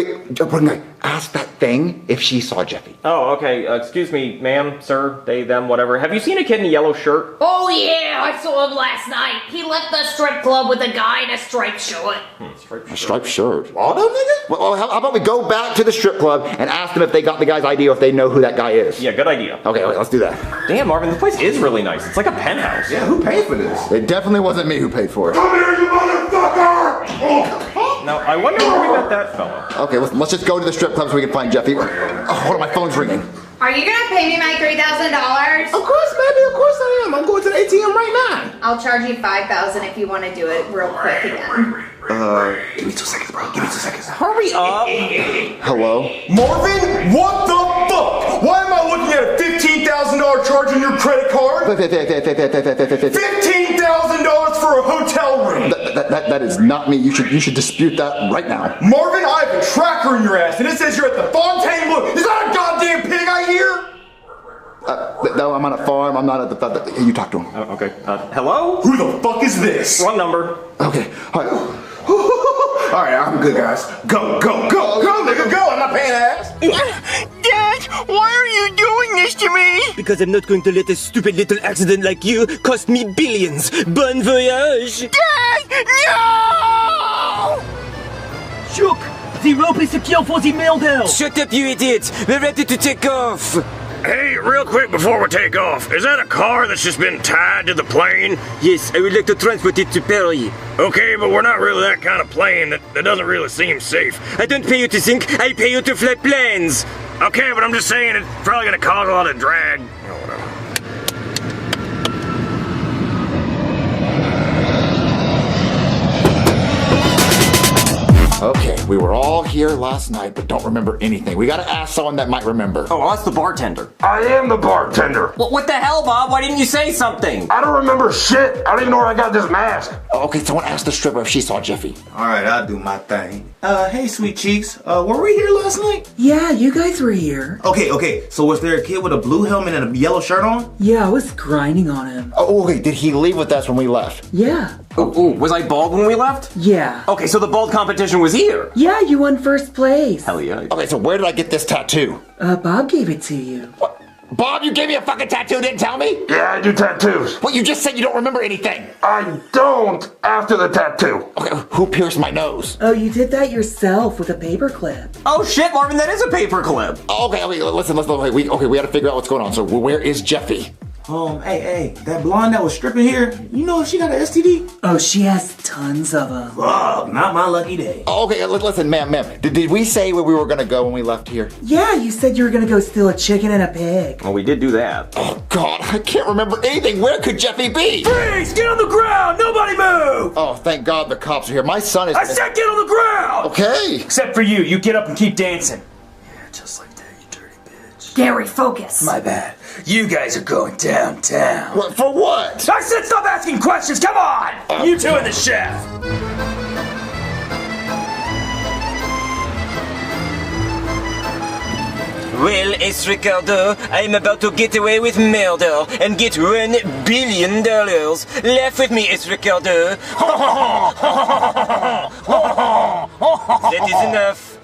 Ask that thing if she saw Jeffy. Oh, okay. Excuse me, ma'am, sir, they, them, whatever. Have you seen a kid in a yellow shirt? Oh yeah, I saw him last night. He left the strip club with a guy in a striped shirt. A striped shirt? Waldo, nigga? Well, how about we go back to the strip club and ask them if they got the guy's ID or if they know who that guy is? Yeah, good idea. Okay, let's do that. Damn, Marvin, this place is really nice. It's like a penthouse. Yeah, who paid for this? It definitely wasn't me who paid for it. Come here, you motherfucker! Now, I wonder where we met that fella. Okay, let's just go to the strip club so we can find Jeffy. Oh, hold on, my phone's ringing. Are you gonna pay me my $3,000? Of course, baby. Of course I am. I'm going to the ATM right now. I'll charge you $5,000 if you want to do it real quick again. Give me 2 seconds, bro. Give me 2 seconds. Hurry up. Hello? Marvin, what the fuck? Why am I looking at a $15,000 charge on your credit card? $15,000 for a hotel room. That is not me. You should dispute that right now. Marvin, I have a tracker in your ass, and it says you're at the Fontainebleau. Is that a goddamn pig I hear? No, I'm on a farm. I'm not at the. You talk to him. Oh, okay. Hello? Who the fuck is this? Wrong number. Okay. All right. All right, I'm good, guys. Go, nigga, go. I'm not paying ass. Dad, why are you doing this to me? Because I'm not going to let a stupid little accident like you cost me billions. Bon voyage! Dad, no! Shook! The rope is secure for the meltdown! Shut up, you idiot! We're ready to take off! Hey, real quick before we take off, is that a car that's just been tied to the plane? Yes, I would like to transport it to Paris. Okay, but we're not really that kind of plane. That doesn't really seem safe. I don't pay you to think, I pay you to fly planes! Okay, but I'm just saying it's probably gonna cause a lot of drag. Oh, whatever. Okay. We were all here last night, but don't remember anything. We gotta ask someone that might remember. Oh, well, that's the bartender. I am the bartender. What the hell, Bob? Why didn't you say something? I don't remember shit. I don't even know where I got this mask. Okay, someone asked the stripper if she saw Jeffy. All right, I'll do my thing. Hey, sweet cheeks. Were we here last night? Yeah, you guys were here. Okay. So was there a kid with a blue helmet and a yellow shirt on? Yeah, I was grinding on him. Oh, okay. Did he leave with us when we left? Yeah. Oh, was I bald when we left? Yeah. Okay, so the bald competition was here. Yeah, you won first place. Hell yeah. Okay, so where did I get this tattoo? Bob gave it to you. What? Bob, you gave me a fucking tattoo, didn't tell me? Yeah, I do tattoos. Well, you just said you don't remember anything. I don't after the tattoo. Okay, who pierced my nose? Oh, you did that yourself with a paperclip. Oh shit, Marvin, that is a paperclip. Okay, listen, we gotta figure out what's going on. So where is Jeffy? Hey, that blonde that was stripping here, you know if she got an STD? Oh, she has tons of them. Fuck, not my lucky day. Okay, listen, ma'am. Did we say where we were gonna go when we left here? Yeah, you said you were gonna go steal a chicken and a pig. Well, we did do that. Oh, God, I can't remember anything. Where could Jeffy be? Freeze! Get on the ground! Nobody move! Oh, thank God the cops are here. My son is... I said get on the ground! Okay. Except for you. You get up and keep dancing. Yeah, just like that, you dirty bitch. Gary, focus. My bad. You guys are going downtown. What, for what? I said stop asking questions! Come on! You two and the chef! Well, S. Ricardo, I'm about to get away with murder and get $1 billion. Laugh with me, S. Ricardo. That is enough.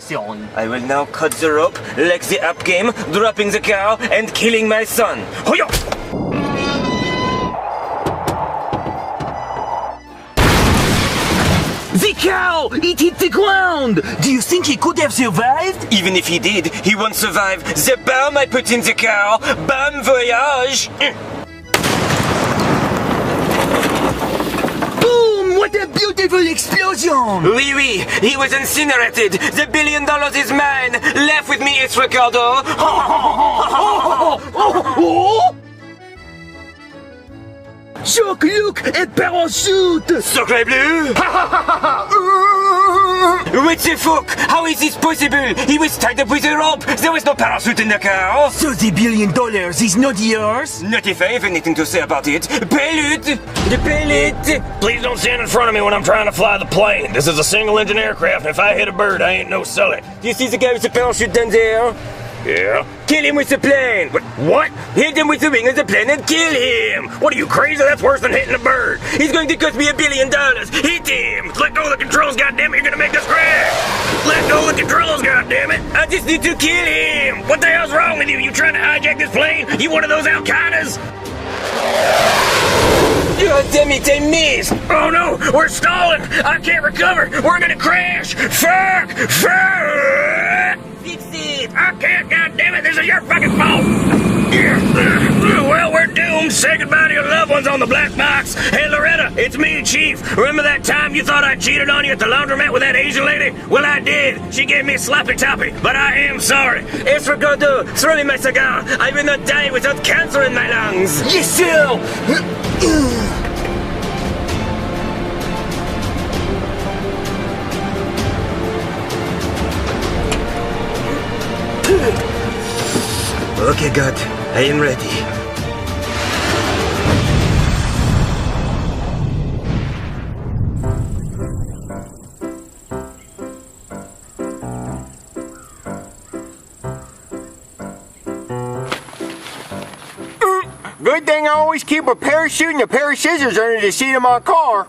I will now cut the rope, like the up game, dropping the cow and killing my son. Hoyo! The cow! It hit the ground! Do you think he could have survived? Even if he did, he won't survive the bomb I put in the cow. Bon voyage! Boom! What a beautiful explosion! Oui, he was incinerated. The $1 billion is mine. Laugh with me, it's Ricardo. Choc, look! A parachute! Sacre bleu! What the fuck? How is this possible? He was tied up with a rope. There was no parachute in the car. So the $1 billion is not yours? Not if I have anything to say about it. Pay it! Please don't stand in front of me when I'm trying to fly the plane. This is a single-engine aircraft, and if I hit a bird, I ain't no silly. Do you see the guy with the parachute down there? Yeah? Kill him with the plane! What? Hit him with the wing of the plane and kill him! What are you, crazy? That's worse than hitting a bird. He's going to cost me $1 billion! Hit him! Let go of the controls, goddammit, you're gonna make us crash! Let go of the controls, goddammit! I just need to kill him! What the hell's wrong with you? You trying to hijack this plane? You one of those Al-Qaedas? God damn it, I missed! Oh no, we're stalling! I can't recover! We're gonna crash! Fuck! Fix it! I can't, goddammit, this is your fucking fault! Well, we're doomed. Say goodbye to your loved ones on the black box. Hey, Loretta, it's me, Chief. Remember that time you thought I cheated on you at the laundromat with that Asian lady? Well, I did. She gave me a sloppy toppy, but I am sorry. Es Ricardo, throw me my cigar. I will not die without cancer in my lungs. Yes, sir! Okay, God, I am ready. Good thing I always keep a parachute and a pair of scissors under the seat of my car.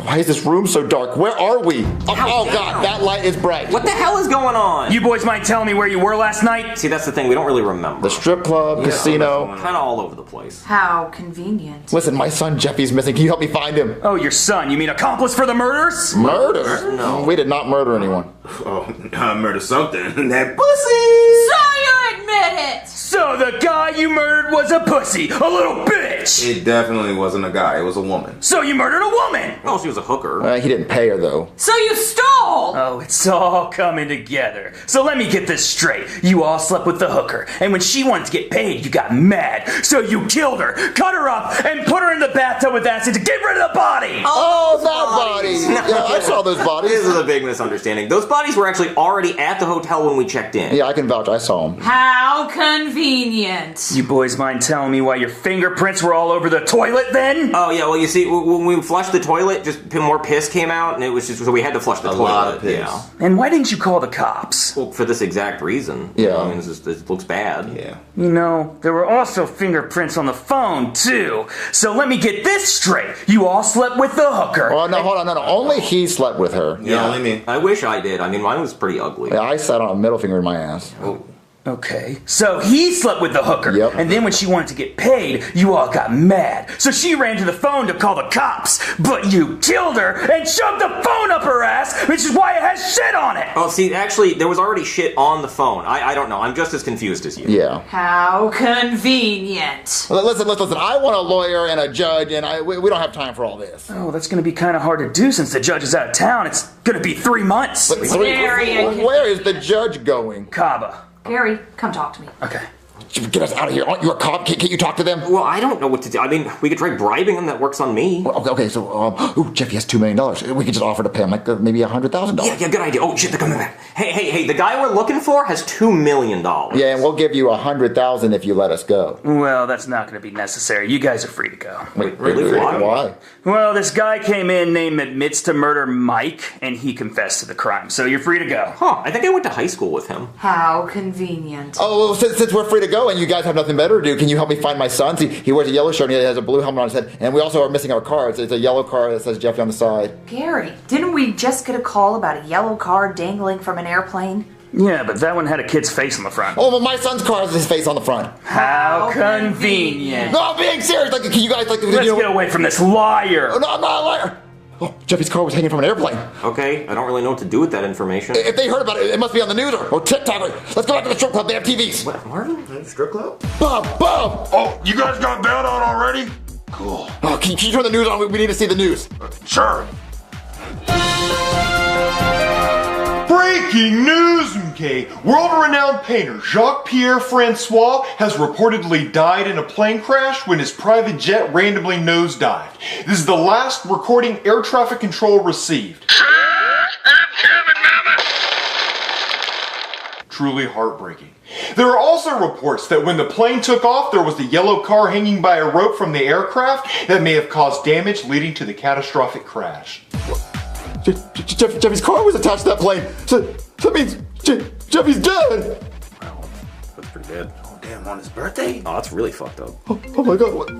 Why is this room so dark? Where are we? Oh God, that light is bright. What the hell is going on? You boys mind telling me where you were last night? See, that's the thing. We don't really remember. The strip club, casino. Kind of all over the place. How convenient. Listen, my son Jeffy's missing. Can you help me find him? Oh, your son? You mean accomplice for the murders? Murder? No. We did not murder anyone. Oh, I murdered something. That pussy! So you admit it! So the guy you murdered was a pussy, a little bitch! bitch? It definitely wasn't a guy, it was a woman. So you murdered a woman! Well, she was a hooker. He didn't pay her, though. So you stole! Oh, it's all coming together. So let me get this straight. You all slept with the hooker, and when she wanted to get paid, you got mad. So you killed her, cut her up, and put her in the bathtub with acid to get rid of the body! Oh, that body! Yeah, I saw those bodies. This is a big misunderstanding. Those bodies were actually already at the hotel when we checked in. Yeah, I can vouch. I saw them. How convenient. You boys mind telling me why your fingerprints were all over the toilet then? Oh, yeah, well, you see, when we flushed the toilet, just more piss came out, and it was just, so we had to flush the toilet. A lot of piss. Yeah. And why didn't you call the cops? Well, for this exact reason. Yeah. I mean, it looks bad. Yeah. You know, there were also fingerprints on the phone, too. So let me get this straight. You all slept with the hooker. Oh, no, hold on. No. Only he slept with her. Yeah, only me. I wish I did. I mean, mine was pretty ugly. Yeah, I sat on a middle finger in my ass. Oh. Okay, so he slept with the hooker. Yep. And then when she wanted to get paid, you all got mad. So she ran to the phone to call the cops. But you killed her and shoved the phone up her ass, which is why it has shit on it. Oh, see, actually, there was already shit on the phone. I don't know. I'm just as confused as you. Yeah. How convenient. Listen. I want a lawyer and a judge, and we don't have time for all this. Oh, that's going to be kind of hard to do since the judge is out of town. It's going to be 3 months. Where is the judge going? Caba. Gary, come talk to me. Okay. Get us out of here. Aren't you a cop? Can't you talk to them? Well, I don't know what to do. I mean, we could try bribing them. That works on me. Okay, so, Jeffy has $2 million. We could just offer to pay him, like, maybe $100,000. Yeah, good idea. Oh, shit, they're coming back. Hey, the guy we're looking for has $2 million. Yeah, and we'll give you $100,000 if you let us go. Well, that's not going to be necessary. You guys are free to go. Wait, really? Why? Well, this guy came in named admits to murder Mike, and he confessed to the crime. So you're free to go. Huh, I think I went to high school with him. How convenient. Oh, well, since we're free to go and you guys have nothing better to do, can you help me find my son? See, he wears a yellow shirt and he has a blue helmet on his head. And we also are missing our car. It's a yellow car that says Jeffy on the side. Gary, didn't we just get a call about a yellow car dangling from an airplane? Yeah, but that one had a kid's face on the front. Oh, but my son's car has his face on the front. How convenient. No, I'm being serious. Like, can you guys, like... Let's get away from this liar. Oh, no, I'm not a liar. Oh, Jeffy's car was hanging from an airplane. Okay, I don't really know what to do with that information. If they heard about it, it must be on the news or TikTok. Let's go back to the strip club. They have TVs. What, Marvin? Strip club? Bob! Oh, you guys got that on already? Cool. Oh, can you turn the news on? We need to see the news. Sure. Breaking news, okay? World-renowned painter Jacques-Pierre Francois has reportedly died in a plane crash when his private jet randomly nosedived. This is the last recording air traffic control received. I'm coming, Mama! Truly heartbreaking. There are also reports that when the plane took off, there was a yellow car hanging by a rope from the aircraft that may have caused damage leading to the catastrophic crash. Jeffy's car was attached to that plane. So that means Jeffy's dead. Wow, that's pretty bad. Oh, damn, on his birthday? Oh, that's really fucked up. Oh my god.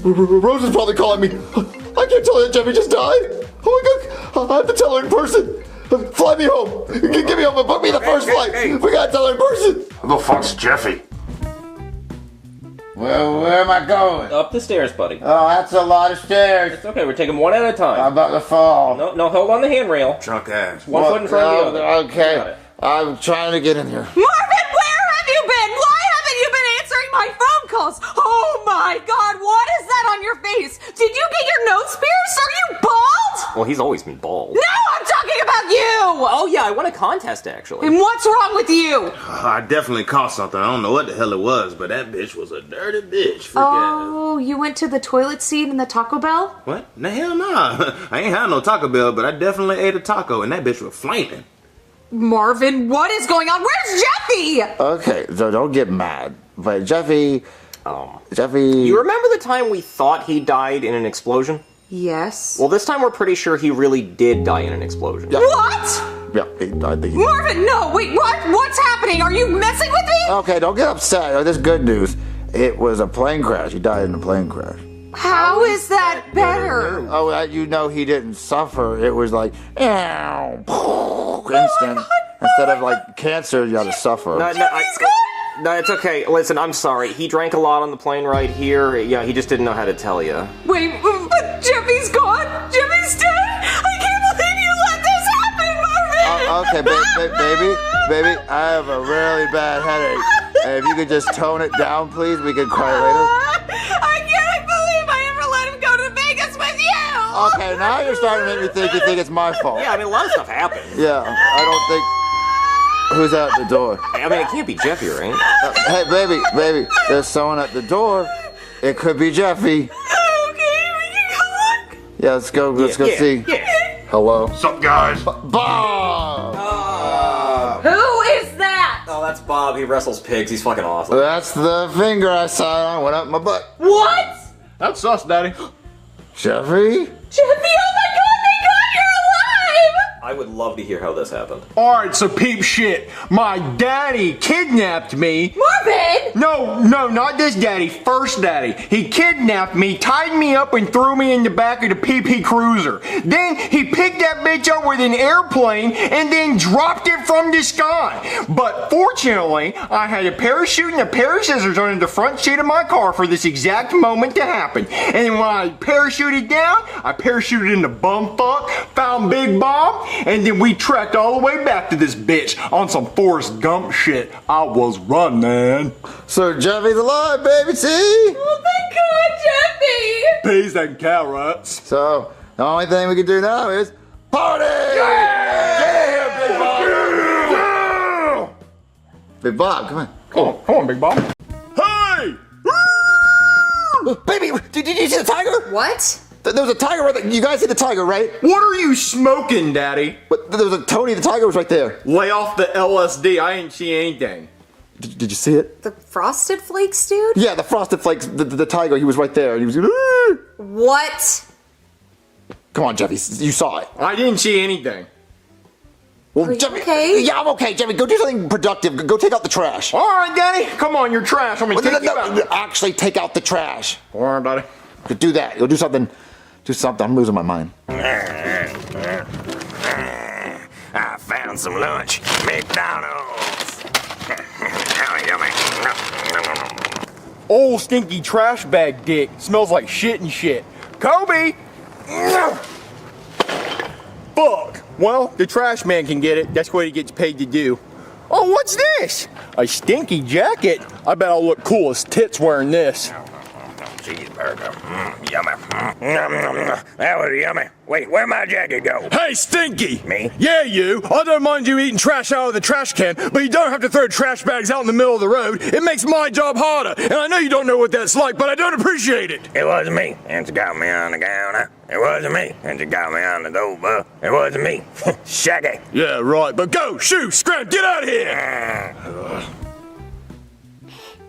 Rose is probably calling me. I can't tell her that Jeffy just died. Oh my god. I have to tell her in person. Fly me home. Get me home and book me the first flight. We gotta tell her in person. Who the fuck's Jeffy? Well, where am I going? Up the stairs, buddy. Oh, that's a lot of stairs. It's okay, we're taking one at a time. I'm about to fall. No, hold on the handrail. Drunk ass. One foot in front of the other. Okay, I'm trying to get in here. Marvin, where have you been? Why haven't you been answering my phone calls? Oh my god, what is that on your face? Did you get your nose pierced? Are you bald? Well, he's always been bald. No, I'm talking about you! Oh yeah, I won a contest actually. And what's wrong with you? I definitely caught something. I don't know what the hell it was, but that bitch was a dirty bitch. Freak Oh, you went to the toilet seat in the Taco Bell? What? The hell nah. I ain't had no Taco Bell, but I definitely ate a taco, and that bitch was flaming. Marvin, what is going on? Where's Jeffy? Okay, so don't get mad. But Jeffy... Jeffy... You remember the time we thought he died in an explosion? Yes. Well, this time we're pretty sure he really did die in an explosion. Yeah. What? Yeah, I think... Marvin, no, wait, what? What's happening? Are you messing with me? Okay, don't get upset. There's good news. It was a plane crash. He died in a plane crash. How is that better? Oh, you know he didn't suffer. It was like, instant. Instead of like cancer, you gotta suffer. No, it's okay. Listen, I'm sorry. He drank a lot on the plane right here. Yeah, he just didn't know how to tell you. Wait, but Jeffy's gone? Jeffy's dead? I can't believe you let this happen, Marvin! Okay, baby, I have a really bad headache. And if you could just tone it down, please, we can cry later. I can't Okay, now you're starting to make me think you think it's my fault. Yeah, I mean, a lot of stuff happened. Yeah, I don't think. Who's at the door? I mean, it can't be Jeffy, right? Hey, baby, there's someone at the door. It could be Jeffy. Okay, we can go look. Yeah, let's go see. Yeah. Hello. What's up, guys? Bob! Who is that? Oh, that's Bob. He wrestles pigs. He's fucking awesome. That's the finger I saw and went up my butt. What? That's us, Daddy. Jeffy? Jeffy, oh my god, thank god you're alive! I would love to hear how this happened. Alright, so peep shit. My daddy kidnapped me. Marvin! No, not this daddy. First daddy. He kidnapped me, tied me up, and threw me in the back of the PP Cruiser. Then he picked that bitch up with an airplane and then dropped it from the sky. But fortunately, I had a parachute and a pair of scissors under the front seat of my car for this exact moment to happen. And when I parachuted down, I parachuted into bumfuck, found Big Bob, and then we trekked all the way back to this bitch on some Forrest Gump shit. I was running. So Jeffy's alive, baby, see? Oh thank god, Jeffy! Peas and carrots. So, the only thing we can do now is party! Yeah, Big Bob, come on. Come on, Big Bob. Hey! Baby, did you see the tiger? What? There was a tiger right there. You guys see the tiger, right? What are you smoking, Daddy? But there was a Tony the tiger was right there. Lay off the LSD. I ain't see anything. Did you see it? The Frosted Flakes, dude? Yeah, the Frosted Flakes, the tiger, he was right there. And he was What? Come on, Jeffy, you saw it. I didn't see anything. Well, Are you Jeffy, okay? Yeah, I'm okay, Jeffy. Go do something productive. Go take out the trash. All right, Daddy. Come on, you're trash. I'm gonna take you out. Actually, take out the trash. All right, Daddy. Do that. You'll do something. Do something. I'm losing my mind. I found some lunch. McDonald's. How yummy. Old stinky trash bag dick. Smells like shit and shit. Kobe! Fuck. Well, the trash man can get it. That's what he gets paid to do. Oh, what's this? A stinky jacket? I bet I'll look cool as tits wearing this. Cheeseburger. Yummy. That was yummy. Wait, where'd my jacket go? Hey, Stinky! Me? Yeah, you. I don't mind you eating trash out of the trash can, but you don't have to throw trash bags out in the middle of the road. It makes my job harder, and I know you don't know what that's like, but I don't appreciate it. It wasn't me. And you got me on the counter. It wasn't me. And you got me on the door. It wasn't me. Shaggy. Yeah, right, but go, shoo, scram, get out of here!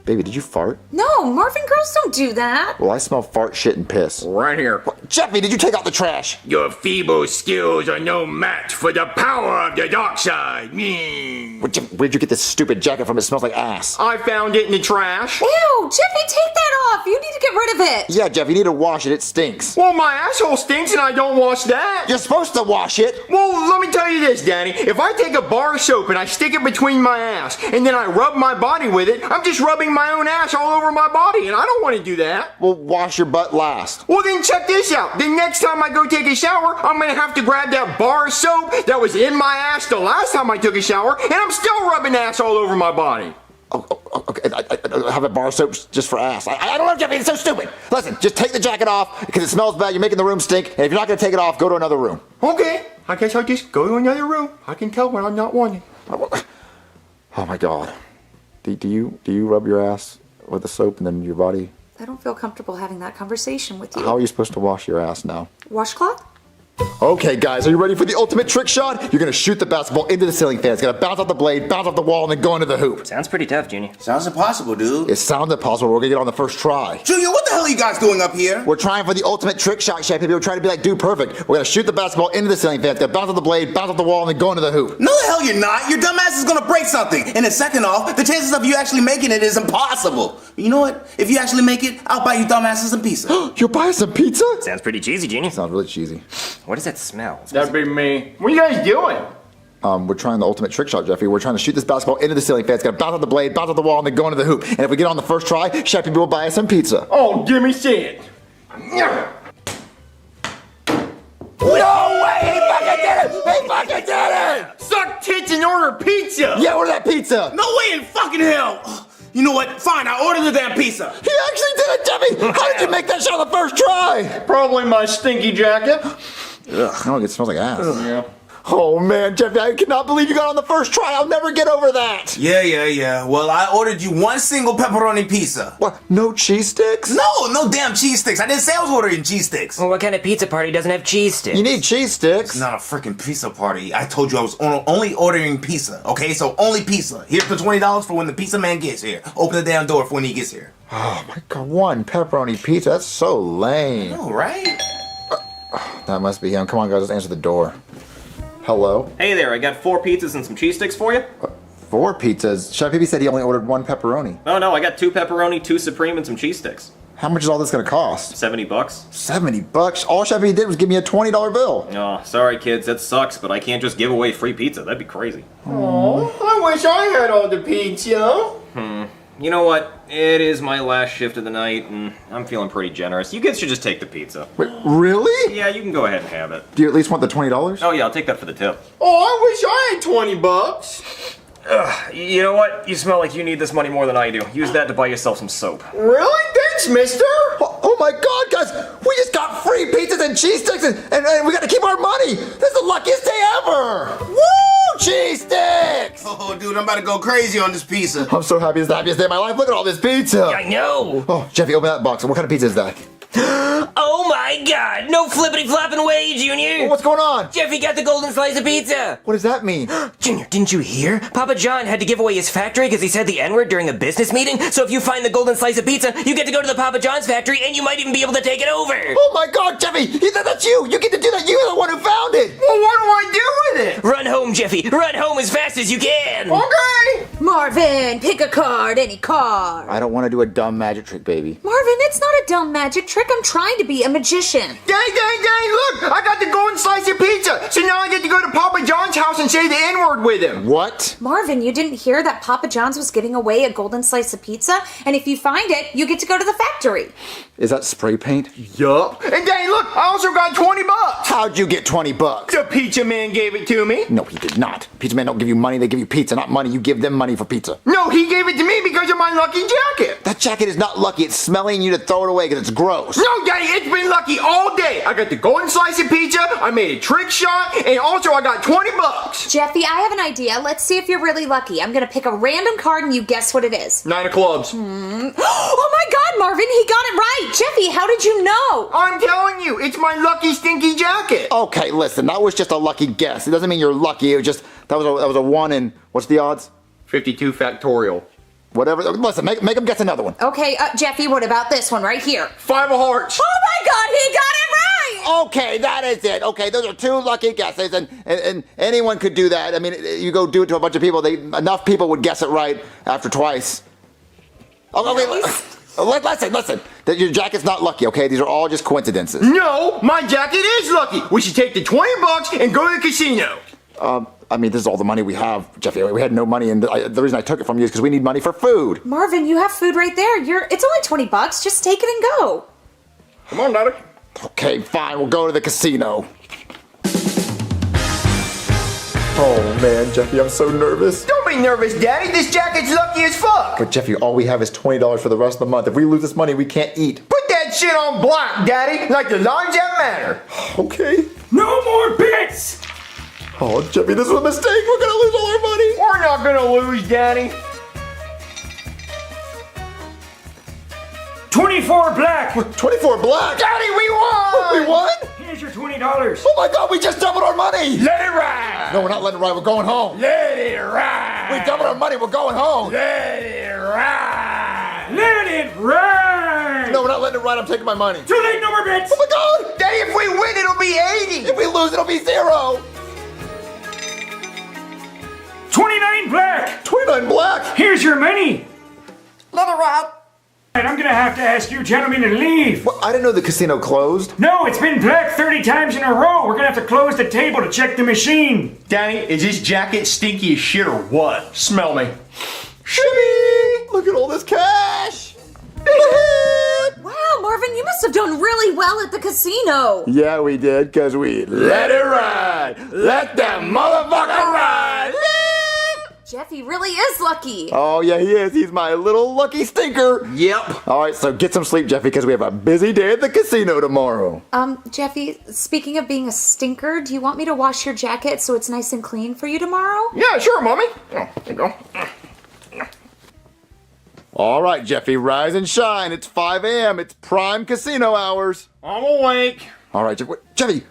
Baby, did you fart? No, Marvin girls don't do that. Well, I smell fart, shit, and piss. Right here. Jeffy, did you take out the trash? Your feeble skills are no match for the power of the dark side. Where'd you get this stupid jacket from? It smells like ass. I found it in the trash. Ew, Jeffy, take that off. You need to get rid of it. Yeah, Jeff, you need to wash it. It stinks. Well, my asshole stinks and I don't wash that. You're supposed to wash it. Well, let me tell you this, Danny. If I take a bar of soap and I stick it between my ass and then I rub my body with it, I'm just rubbing my own ass all over my body, and I don't want to do that. Well, wash your butt last. Well, then check this out. The next time I go take a shower, I'm going to have to grab that bar of soap that was in my ass the last time I took a shower, and I'm still rubbing ass all over my body. Okay, I have a bar of soap just for ass. I don't know, Jeffy, it's so stupid. Listen, just take the jacket off because it smells bad. You're making the room stink, and if you're not going to take it off, go to another room. Okay, I guess I'll just go to another room. I can tell when I'm not wanted. Oh my God. Do you rub your ass with the soap and then your body? I don't feel comfortable having that conversation with you. How are you supposed to wash your ass now? Washcloth? Okay, guys, are you ready for the ultimate trick shot? You're gonna shoot the basketball into the ceiling fan. It's gonna bounce off the blade, bounce off the wall, and then go into the hoop. Sounds pretty tough, Junior. Sounds impossible, dude. It sounds impossible. We're gonna get on the first try. Junior, what the hell are you guys doing up here? We're trying for the ultimate trick shot, Chef. We're trying to be like Dude Perfect. We're gonna shoot the basketball into the ceiling fan. It's gonna bounce off the blade, bounce off the wall, and then go into the hoop. No, the hell you're not. Your dumb ass is gonna break something. And then second off, the chances of you actually making it is impossible. You know what? If you actually make it, I'll buy you dumbasses some pizza. You'll buy some pizza? Sounds pretty cheesy, Junior. Sounds really cheesy. What does that smell? That'd be me. What are you guys doing? We're trying the ultimate trick shot, Jeffy. We're trying to shoot this basketball into the ceiling fan. It's gonna bounce off the blade, bounce off the wall, and then go into the hoop. And if we get on the first try, Chef will buy us some pizza. Oh, give me shit. No way! He fucking did it! He fucking did it! Suck tits and order pizza! Yeah, order that pizza! No way in fucking hell! You know what? Fine, I ordered the damn pizza. He actually did it, Jeffy! How did you make that shit on the first try? Probably my stinky jacket. Ugh, I don't it smells like ass. Yeah. Oh man, Jeffy, I cannot believe you got on the first try. I'll never get over that. Yeah. Well, I ordered you one single pepperoni pizza. What? No cheese sticks? No damn cheese sticks. I didn't say I was ordering cheese sticks. Well, what kind of pizza party doesn't have cheese sticks? You need cheese sticks. It's not a freaking pizza party. I told you I was only ordering pizza, okay? So only pizza. Here's the $20 for when the pizza man gets here. Open the damn door for when he gets here. Oh my god, one pepperoni pizza? That's so lame. Oh, right? That must be him. Come on, guys, let's answer the door. Hello? Hey there, I got 4 pizzas and some cheese sticks for you. 4 pizzas? Chef Pee-Pee said he only ordered 1 pepperoni. Oh no, I got 2 pepperoni, 2 supreme, and some cheese sticks. How much is all this gonna cost? $70. $70? All Chef Pee-Pee did was give me a $20 bill. Oh, sorry kids, that sucks, but I can't just give away free pizza. That'd be crazy. Oh, I wish I had all the pizza. You know what? It is my last shift of the night, and I'm feeling pretty generous. You kids should just take the pizza. Wait, really? Yeah, you can go ahead and have it. Do you at least want the $20? Oh yeah, I'll take that for the tip. Oh, I wish I had $20. You know what? You smell like you need this money more than I do. Use that to buy yourself some soap. Really? Thanks, mister. Oh my god, guys! We just got free pizzas and cheese sticks and we gotta keep our money! This is the luckiest day ever! Woo! Cheese sticks! Oh, dude, I'm about to go crazy on this pizza. I'm so happy. It's the happiest day of my life. Look at all this pizza! I know! Oh, Jeffy, open that box. What kind of pizza is that? Oh my god! No flippity flopping way, Junior! What's going on? Jeffy got the golden slice of pizza! What does that mean? Junior, didn't you hear? Papa John had to give away his factory because he said the N-word during a business meeting, so if you find the golden slice of pizza, you get to go to the Papa John's factory and you might even be able to take it over! Oh my god, Jeffy! That's you! You get to do that! You're the one who found it! Well, what do I do with it? Run home, Jeffy! Run home as fast as you can! Okay! Marvin, pick a card, any card. I don't want to do a dumb magic trick, baby. Marvin, it's not a dumb magic trick. I'm trying to be a magician. Dang, look! I got the golden slice of pizza! So now I get to go to Papa John's house and say the N-word with him. What? Marvin, you didn't hear that Papa John's was giving away a golden slice of pizza? And if you find it, you get to go to the factory. Is that spray paint? Yup. And dang, look! I also got $20. How'd you get $20? The pizza man gave it to me. No, he did not. Pizza man don't give you money, they give you pizza, not money. You give them money for pizza. No, he gave it to me because of my lucky jacket. That jacket is not lucky. It's smelly and you need to throw it away because it's gross. No, Daddy, it's been lucky all day. I got the golden slice of pizza, I made a trick shot, and also I got $20. Jeffy, I have an idea. Let's see if you're really lucky. I'm gonna pick a random card and you guess what it is. 9 of clubs. Oh my god, Marvin, he got it right! Jeffy, how did you know? I'm telling you, it's my lucky stinky jacket. Okay, listen, that was just a lucky guess. It doesn't mean you're lucky. It was just, that was a 1 in, what's the odds? 52 factorial. Whatever. Listen, make him guess another one. Okay, Jeffy, what about this one right here? 5 of hearts. Oh my god, he got it right! Okay, that is it. Okay, those are 2 lucky guesses, and anyone could do that. I mean, you go do it to a bunch of people, enough people would guess it right after twice. Okay, listen. That your jacket's not lucky, okay? These are all just coincidences. No, my jacket is lucky. We should take the $20 and go to the casino. I mean, this is all the money we have, Jeffy. We had no money, and the reason I took it from you is because we need money for food. Marvin, you have food right there. It's only $20. Just take it and go. Come on, Daddy. Okay, fine. We'll go to the casino. Oh, man, Jeffy, I'm so nervous. Don't be nervous, Daddy. This jacket's lucky as fuck. But, Jeffy, all we have is $20 for the rest of the month. If we lose this money, we can't eat. Put that shit on black, Daddy, like the lines that matter. Okay. No more bits! Oh, Jeffy, this was a mistake. We're gonna lose all our money. We're not gonna lose, Daddy. 24 black! 24 black? Daddy, we won! We won? Here's your $20. Oh my god, we just doubled our money! Let it ride! No, we're not letting it ride. We're going home. Let it ride! We doubled our money. We're going home. Let it ride! Let it ride! No, we're not letting it ride. I'm taking my money. Too late, no more bits! Oh my god! Daddy, if we win, it'll be 80! If we lose, it'll be 0! 29 black! 29 black? Here's your money! Let it ride! And I'm gonna have to ask you gentlemen to leave. Well, I didn't know the casino closed. No, it's been black 30 times in a row. We're gonna have to close the table to check the machine. Daddy, is this jacket stinky as shit or what? Smell me. Shimmy! Look at all this cash! Wow, Marvin, you must have done really well at the casino. Yeah, we did, because we let it ride! Let that motherfucker ride! Jeffy really is lucky. Oh, yeah, he is. He's my little lucky stinker. Yep. All right, so get some sleep, Jeffy, because we have a busy day at the casino tomorrow. Jeffy, speaking of being a stinker, do you want me to wash your jacket so it's nice and clean for you tomorrow? Yeah, sure, Mommy. Here you go. All right, Jeffy, rise and shine. It's 5 a.m. It's prime casino hours. I'm awake. All right, Jeffy,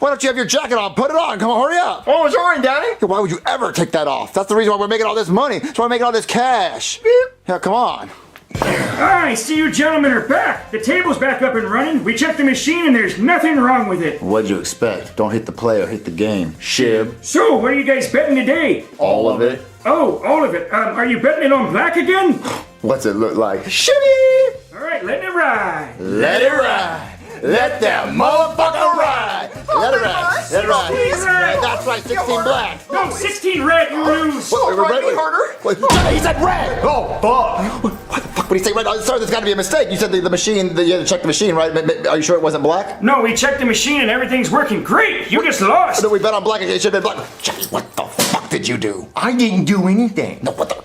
why don't you have your jacket on? Put it on. Come on, hurry up. Oh, it's alright, Daddy. Why would you ever take that off? That's the reason why we're making all this money. That's why we're making all this cash. Yeah, come on. I see you gentlemen are back. The table's back up and running. We checked the machine and there's nothing wrong with it. What'd you expect? Don't hit the play or hit the game. Shib. So, what are you guys betting today? All of it. Oh, all of it. Are you betting it on black again? What's it look like? Shibby! All right, let it ride. Let it ride. Let that motherfucker ride. Let it ride. Let it ride. Yeah, that's right, 16 black. No, 16 red, you lose. He said red. Oh, fuck. What the fuck would he say red? Oh, sorry, there's got to be a mistake. You said the machine, you had to check the machine, right? Are you sure it wasn't black? No, we checked the machine and everything's working great. You just lost. No, we bet on black. It should have been black. Jeffy, what the fuck did you do? I didn't do anything. No, what the?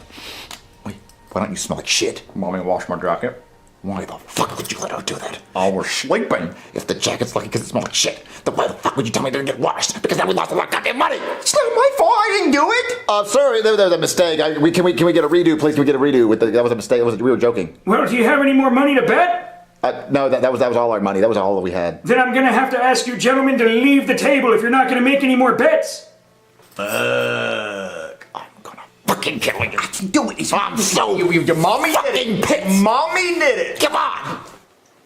Wait, why don't you smell like shit? Mommy washed my jacket. Why the fuck would you let her do that? Oh, we're sleeping. If the jacket's lucky because it smells like shit, then why the fuck would you tell me it didn't get washed? Because then we lost a lot of goddamn money. It's not my fault. I didn't do it. Sorry, there was a mistake. Can we get a redo, please? Can we get a redo? That was a mistake. We were joking. Well, do you have any more money to bet? No, that was all our money. That was all that we had. Then I'm gonna have to ask you gentlemen to leave the table if you're not gonna make any more bets. Fucking kill you. I can do it. I'm so your mommy fucking pissed. Mommy did it. Come on.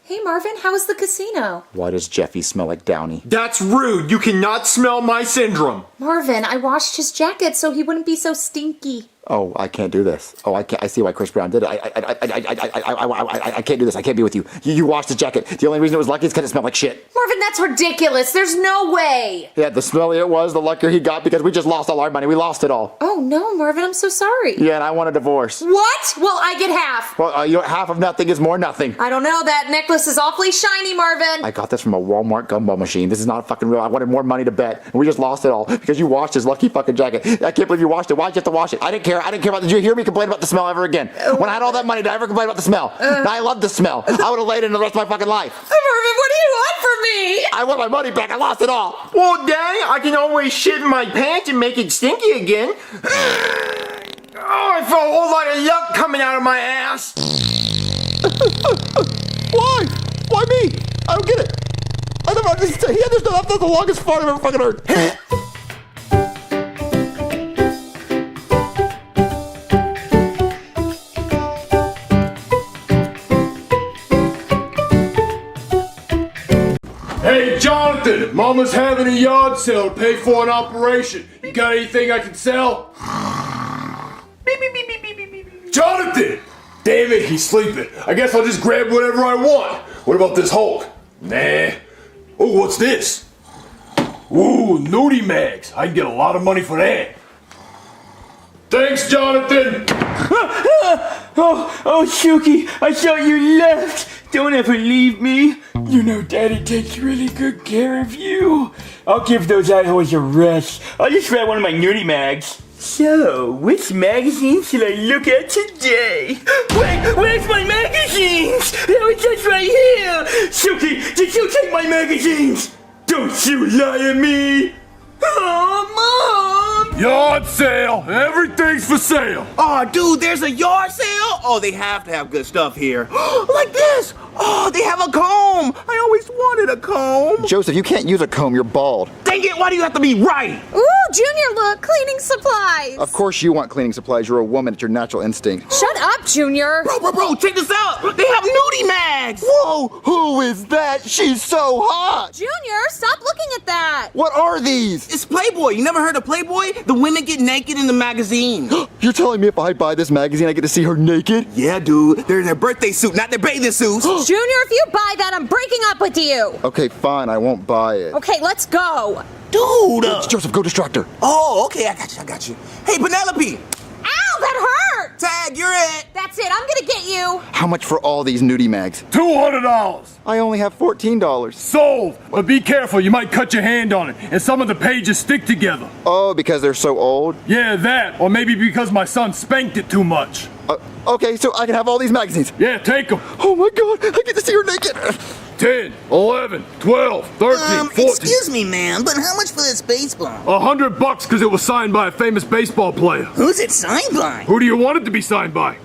Hey Marvin, how was the casino? Why does Jeffy smell like Downey? That's rude. You cannot smell my syndrome. Marvin, I washed his jacket so he wouldn't be so stinky. Oh, I can't do this. Oh, I can't. I see why Chris Brown did it. I can't do this. I can't be with you. You washed the jacket. The only reason it was lucky is because it smelled like shit. Marvin, that's ridiculous. There's no way. Yeah, the smellier it was, the luckier he got because we just lost all our money. We lost it all. Oh no, Marvin, I'm so sorry. Yeah, and I want a divorce. What? Well, I get half. Well, half of nothing is more nothing. I don't know. That necklace is awfully shiny, Marvin. I got this from a Walmart gumball machine. This is not fucking real. I wanted more money to bet, and we just lost it all because you washed his lucky fucking jacket. I can't believe you washed it. Why'd you have to wash it? I didn't care. I didn't care about. Did you hear me complain about the smell ever again? When I had all that money, did I ever complain about the smell? I love the smell. I would have laid in the rest of my fucking life. Marvin, what do you want from me? I want my money back. I lost it all. Well, Daddy, I can always shit in my pants and make it stinky again. Oh, I felt a whole lot of yuck coming out of my ass. Why? Why me? I don't get it. I never understand. That's the longest fart I've ever fucking heard. Hey, Jonathan, Mama's having a yard sale to pay for an operation. You got anything I can sell? Jonathan! Damn it, he's sleeping. I guess I'll just grab whatever I want. What about this Hulk? Nah. Oh, what's this? Ooh, nudie mags. I can get a lot of money for that. Thanks, Jonathan! Oh, Shuki, I thought you left. Don't ever leave me. You know Daddy takes really good care of you. I'll give those assholes a rest. I'll just grab one of my nudie mags. So, which magazine should I look at today? Wait, where's my magazines? They were just right here. Shuki, did you take my magazines? Don't you lie to me. Oh, Mom! Yard sale! Everything's for sale! Oh, dude, there's a yard sale? Oh, they have to have good stuff here. Like this! Oh, they have a comb! I always wanted a comb! Joseph, you can't use a comb. You're bald. Dang it, why do you have to be right? Ooh, Junior, look, cleaning supplies. Of course you want cleaning supplies. You're a woman. It's your natural instinct. Shut up, Junior. Bro, check this out! They have nudie mags! Whoa, who is that? She's so hot! Junior, stop looking at that. What are these? It's Playboy. You never heard of Playboy? The women get naked in the magazine. You're telling me if I buy this magazine, I get to see her naked? Yeah, dude. They're in their birthday suit, not their bathing suits. Junior, if you buy that, I'm breaking up with you. Okay, fine. I won't buy it. Okay, let's go. Dude! Joseph, go distract her. Oh, okay, I got you. Hey, Penelope! Ow, that hurt! Tag, you're it! That's That's it. I'm gonna get you. How much for all these nudie mags? $200. I only have $14. Sold. But be careful, you might cut your hand on it, and some of the pages stick together. Oh, because they're so old? Yeah, that. Or maybe because my son spanked it too much. Okay, so I can have all these magazines. Yeah, take them. Oh my god, I get to see her naked. 10, 11, 12, 13, 14. Excuse me, ma'am, but how much for this baseball? $100 because it was signed by a famous baseball player. Who's it signed by? Who do you want it to be signed by?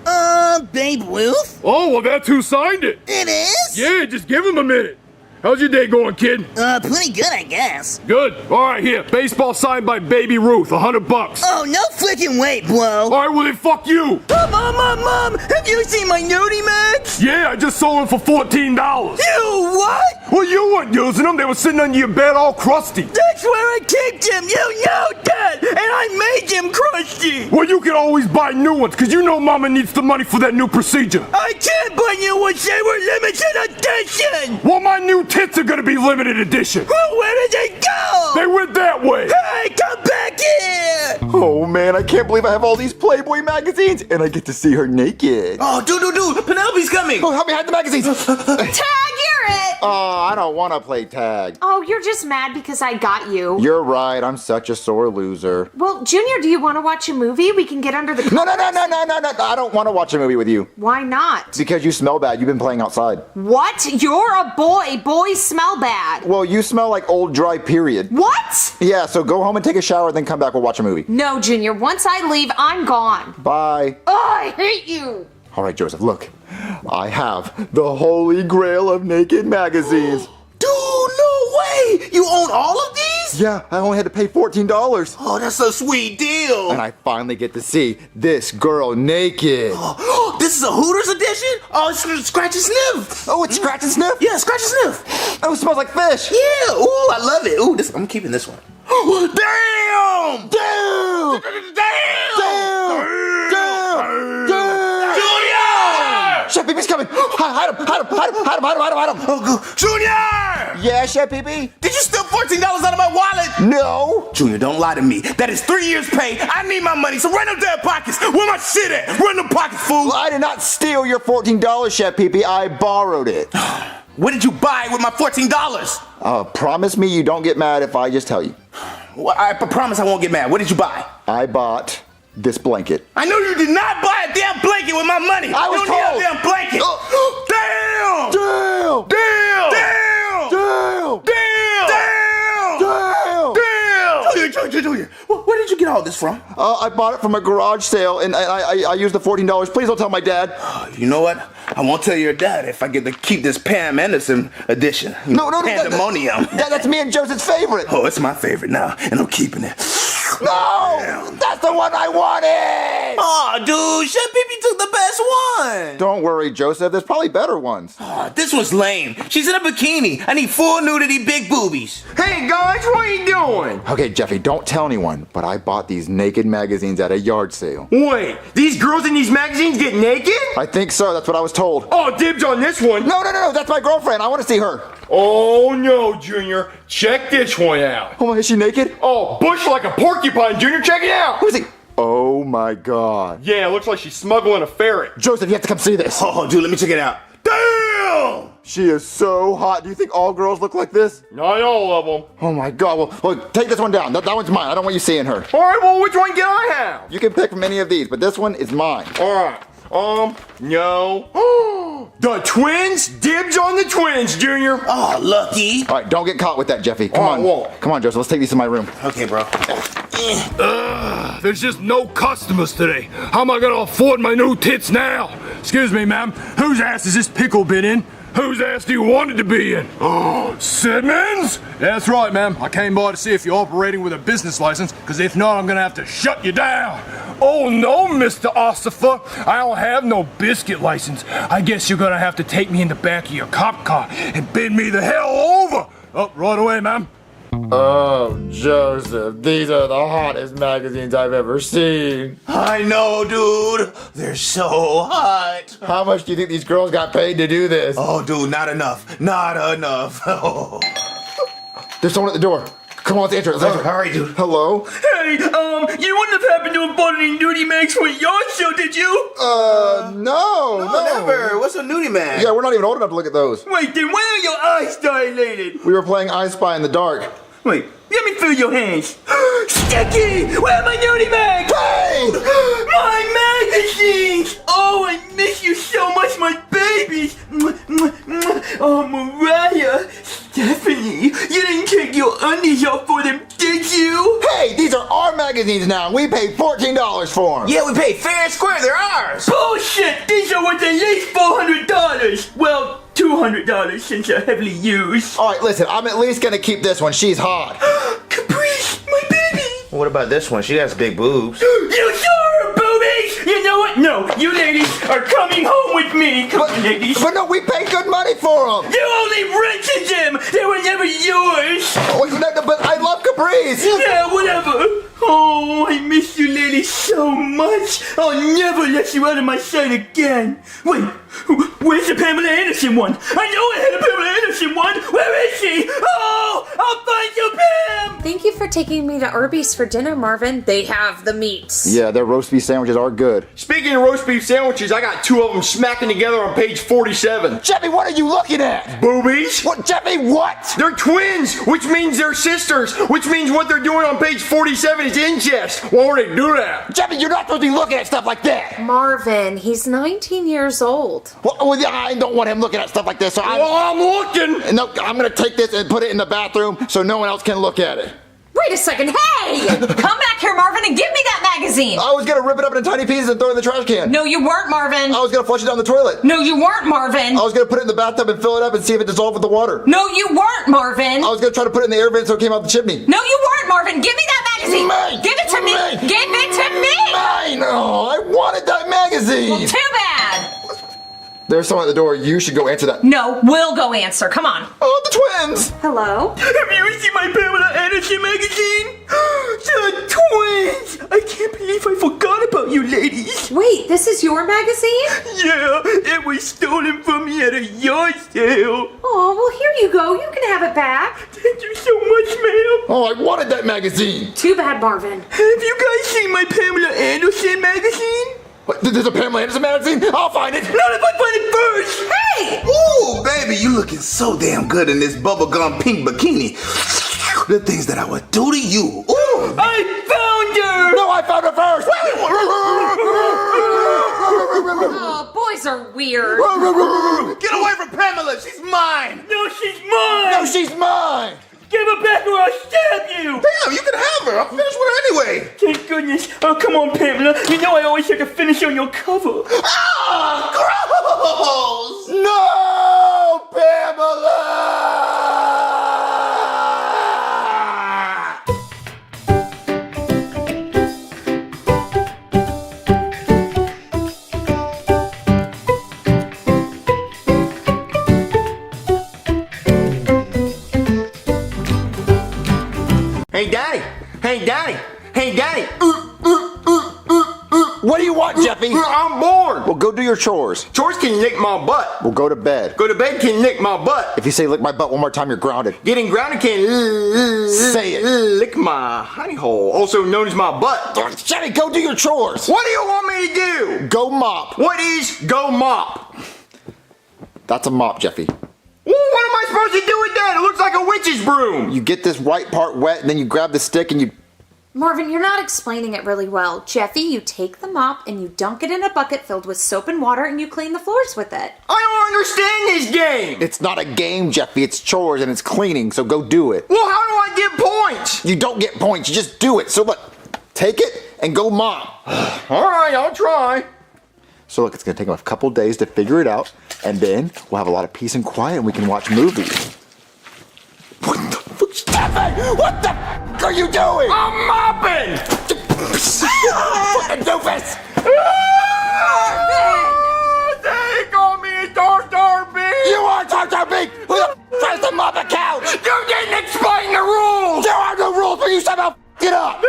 Babe Ruth? Oh, well, that's who signed it. It is? Yeah, just give him a minute. How's your day going, kid? Pretty good, I guess. Good. All right, here. Baseball signed by Baby Ruth, $100. Oh, no freaking way, bro. All right, well, then fuck you. Mom, have you seen my nudie mags? Yeah, I just sold them for $14. You what? Well, you weren't using them. They were sitting under your bed all crusty. That's where I kept them. You know that. And I made them crusty. Well, you can always buy new ones, because you know Mama needs the money for that new procedure. I can't buy new ones. They were limited edition. Well, my new tits are going to be limited edition. Well, where did they go? They went that way. Hey, come back here. Oh man, I can't believe I have all these Playboy magazines and I get to see her naked. Oh, dude, Penelope's coming. Oh, help me hide the magazines. Tag, you're it. Oh, I don't want to play tag. Oh, you're just mad because I got you. You're right, I'm such a sore loser. Well, Junior, do you want to watch a movie? We can get under the covers. No, I don't want to watch a movie with you. Why not? Because you smell bad, you've been playing outside. What? You're a boy. Boys smell bad. Well, you smell like old dry period. What? Yeah, so go home and take a shower, then come back, we'll watch a movie. No, Junior. Once I leave, I'm gone. Bye. Oh, I hate you. All right, Joseph, look. I have the holy grail of naked magazines. Dude, no way! You own all of these? Yeah, I only had to pay $14. Oh, that's a sweet deal. And I finally get to see this girl naked. Oh, this is a Hooters edition? Oh, it's Scratch and Sniff. Oh, it's Scratch and Sniff? Yeah, Scratch and Sniff. Oh, it smells like fish. Yeah, ooh, I love it. Ooh, I'm keeping this one. Damn! Damn! Junior! Chef Pee-Pee's coming. Hide him. Oh, Junior! Yeah, Chef Pee-Pee? Did you steal $14 out of my wallet? No. Junior, don't lie to me. That is 3 years' pay. I need my money, so run them damn pockets. Where my shit at? Run them pockets, fool. Well, I did not steal your $14, Chef Pee-Pee. I borrowed it. What did you buy with my $14? Promise me you don't get mad if I just tell you. Well, I promise I won't get mad. What did you buy? I bought this blanket. I know you did not buy a damn blanket with my money. I was you don't told. need a damn blanket. Damn! Damn! Damn! Damn! Junior, where did you get all this from? I bought it from a garage sale, and I used the $14. Please don't tell my dad. You know what? I won't tell your dad if I get to keep this Pam Anderson edition. No, Pandemonium. That's me and Joseph's favorite. Oh, it's my favorite now, and I'm keeping it. No! That's the one I wanted! Aw, dude, Chef Pee-Pee took the best one. Don't worry, Joseph. There's probably better ones. This one's lame. She's in a bikini. I need full nudity, big boobies. Hey, guys, what are you doing? Okay, Jeffy, don't tell anyone, but I bought these naked magazines at a yard sale. Wait, these girls in these magazines get naked? I think so. That's what I was told. Oh, dibs on this one. No. That's my girlfriend. I want to see her. Oh, no, Junior. Check this one out. Oh, is she naked? Oh, bush like a porcupine, Junior. Check it out. Who's he? Oh, my God. Yeah, it looks like she's smuggling a ferret. Joseph, you have to come see this. Oh, dude, let me check it out. Damn! She is so hot. Do you think all girls look like this? Not all of them. Oh, my God. Well, take this one down. That one's mine. I don't want you seeing her. All right, well, which one can I have? You can pick from any of these, but this one is mine. All right. No. The twins? Dibs on the twins, Junior. Oh, lucky. All right, don't get caught with that, Jeffy. Come on. Won't. Come on, Joseph. Let's take these to my room. Okay, bro. There's just no customers today. How am I gonna afford my new tits now? Excuse me, ma'am. Whose ass is this pickle bit in? Whose ass do you want it to be in? Oh, Simmons? That's right, ma'am. I came by to see if you're operating with a business license, because if not, I'm gonna have to shut you down. Oh, no, Mr. Ossifer. I don't have no biscuit license. I guess you're gonna have to take me in the back of your cop car and bend me the hell over. Oh, right away, ma'am. Oh, Joseph, these are the hottest magazines I've ever seen. I know, dude. They're so hot. How much do you think these girls got paid to do this? Oh, dude, not enough. Not enough. There's someone at the door. Come on, let's answer it. Let's answer it. All right, dude. Hello? Hey, you wouldn't have happened to have bought any nudie mags for your show, did you? No, Never. What's a nudie mag? Yeah, we're not even old enough to look at those. Wait, then why are your eyes dilated? We were playing I Spy in the dark. Wait, let me feel your hands. Sticky! Where are my nudie mags? Hey! My magazines! Oh, I miss you so much, my babies! Oh, Mariah, Stephanie, you didn't take your undies off for them, did you? Hey, these are our magazines now. We paid $14 for them. Yeah, we paid fair and square. They're ours. Bullshit! These are worth at least $400! Well, $200 since they're heavily used. All right, listen, I'm at least gonna keep this one. She's hot. Caprice, my baby! What about this one? She has big boobs. You saw her boobies! You know what? No, you ladies are coming home with me. Come on, ladies. But no, we paid good money for them. You only rented them! They were never yours! Oh, but I love Caprice. Yeah, whatever. Oh, I miss you ladies so much. I'll never let you out of my sight again. Wait, where's the Pamela Anderson one? I know I had a Pamela Anderson one. Where is she? Oh, I'll find you, Pam! Thank you for taking me to Arby's for dinner, Marvin. They have the meats. Yeah, their roast beef sandwiches are good. Speaking of roast beef sandwiches, I got 2 of them smacking together on page 47. Jeffy, what are you looking at? Boobies. What, Jeffy, what? They're twins, which means they're sisters, which means what they're doing on page 47 is incest. Why would they do that? Jeffy, you're not supposed to be looking at stuff like that. Marvin, he's 19 years old. Well, yeah, I don't want him looking at stuff like this, so I'm looking. No, I'm gonna take this and put it in the bathroom so no one else can look at it. Wait a second, hey! Come back here, Marvin, and give me that magazine! I was gonna rip it up into tiny pieces and throw it in the trash can. No, you weren't, Marvin! I was gonna flush it down the toilet. No, you weren't, Marvin! I was gonna put it in the bathtub and fill it up and see if it dissolved with the water. No, you weren't, Marvin! I was gonna try to put it in the air vent so it came out the chimney. No, you weren't, Marvin! Give me that magazine! Mine! Give it to me! Mine! Give it to me! Mine! Oh, I wanted that magazine! Well, too bad! There's someone at the door. You should go answer that. No, we'll go answer. Come on. Oh, the twins! Hello? Have you seen my Pamela Anderson magazine? The twins! I can't believe I forgot about you ladies. Wait, this is your magazine? Yeah, it was stolen from me at a yard sale. Oh, well, here you go. You can have it back. Thank you so much, ma'am. Oh, I wanted that magazine. Too bad, Marvin. Have you guys seen my Pamela Anderson magazine? What, there's a Pamela Anderson magazine? I'll find it. Not if I find it first. Hey! Ooh, baby, you looking so damn good in this bubblegum pink bikini. The things that I would do to you. Ooh. I found her! No, I found her first! Oh, boys are weird. Get away from Pamela, she's mine! No, she's mine! No, she's mine! Give her back or I'll stab you! Damn, you can have her. I'm finished with her anyway. Thank goodness. Oh, come on, Pamela. You know I always have to finish on your cover. Ah, gross! No, Pamela! Hey, Daddy. Hey, Daddy. Hey, Daddy. What do you want, Jeffy? I'm bored. Well, go do your chores. Chores can lick my butt. Well, go to bed. Go to bed can lick my butt. If you say lick my butt one more time, you're grounded. Getting grounded can Say it. lick my honey hole, also known as my butt. Jeffy, go do your chores. What do you want me to do? Go mop. What is go mop? That's a mop, Jeffy. Well, what am I supposed to do with that? It looks like a witch's broom. You get this white part wet, and then you grab the stick and you... Marvin, you're not explaining it really well. Jeffy, you take the mop and you dunk it in a bucket filled with soap and water and you clean the floors with it. I don't understand this game. It's not a game, Jeffy. It's chores and it's cleaning, so go do it. Well, how do I get points? You don't get points. You just do it. So look, take it and go mop. All right, I'll try. So look, it's going to take them a couple days to figure it out, and then we'll have a lot of peace and quiet and we can watch movies. What the fuck, Stefan? What the fuck are you doing? I'm mopping! Fucking doofus! They call me Tar Bee! You are Tar Bee! Who the f tries to mop a couch? You didn't explain the rules! There are no rules, but you somehow f***ed it up!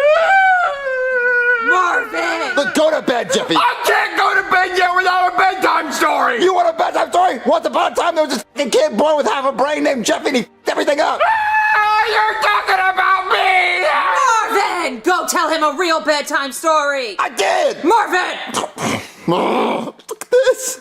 Marvin! Look, go to bed, Jeffy! I can't go to bed yet without a bedtime story! You want a bedtime story? Once upon a time, there was this f***ing kid born with half a brain named Jeffy, and he f***ed everything up! You're talking about Go tell him a real bedtime story. I did! Marvin! Oh, look at this.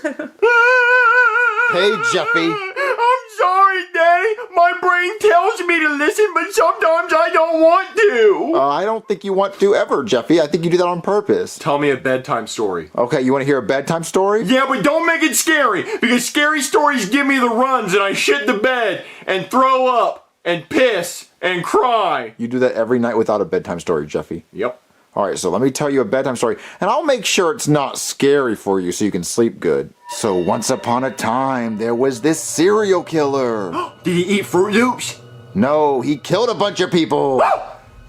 Hey, Jeffy. I'm sorry, Daddy. My brain tells me to listen, but sometimes I don't want to. I don't think you want to ever, Jeffy. I think you do that on purpose. Tell me a bedtime story. Okay, you want to hear a bedtime story? Yeah, but don't make it scary, because scary stories give me the runs and I shit the bed and throw up and piss and cry. You do that every night without a bedtime story, Jeffy. Yep. All right, so let me tell you a bedtime story, and I'll make sure it's not scary for you so you can sleep good. So once upon a time, there was this serial killer. Did he eat Fruit Loops? No, he killed a bunch of people.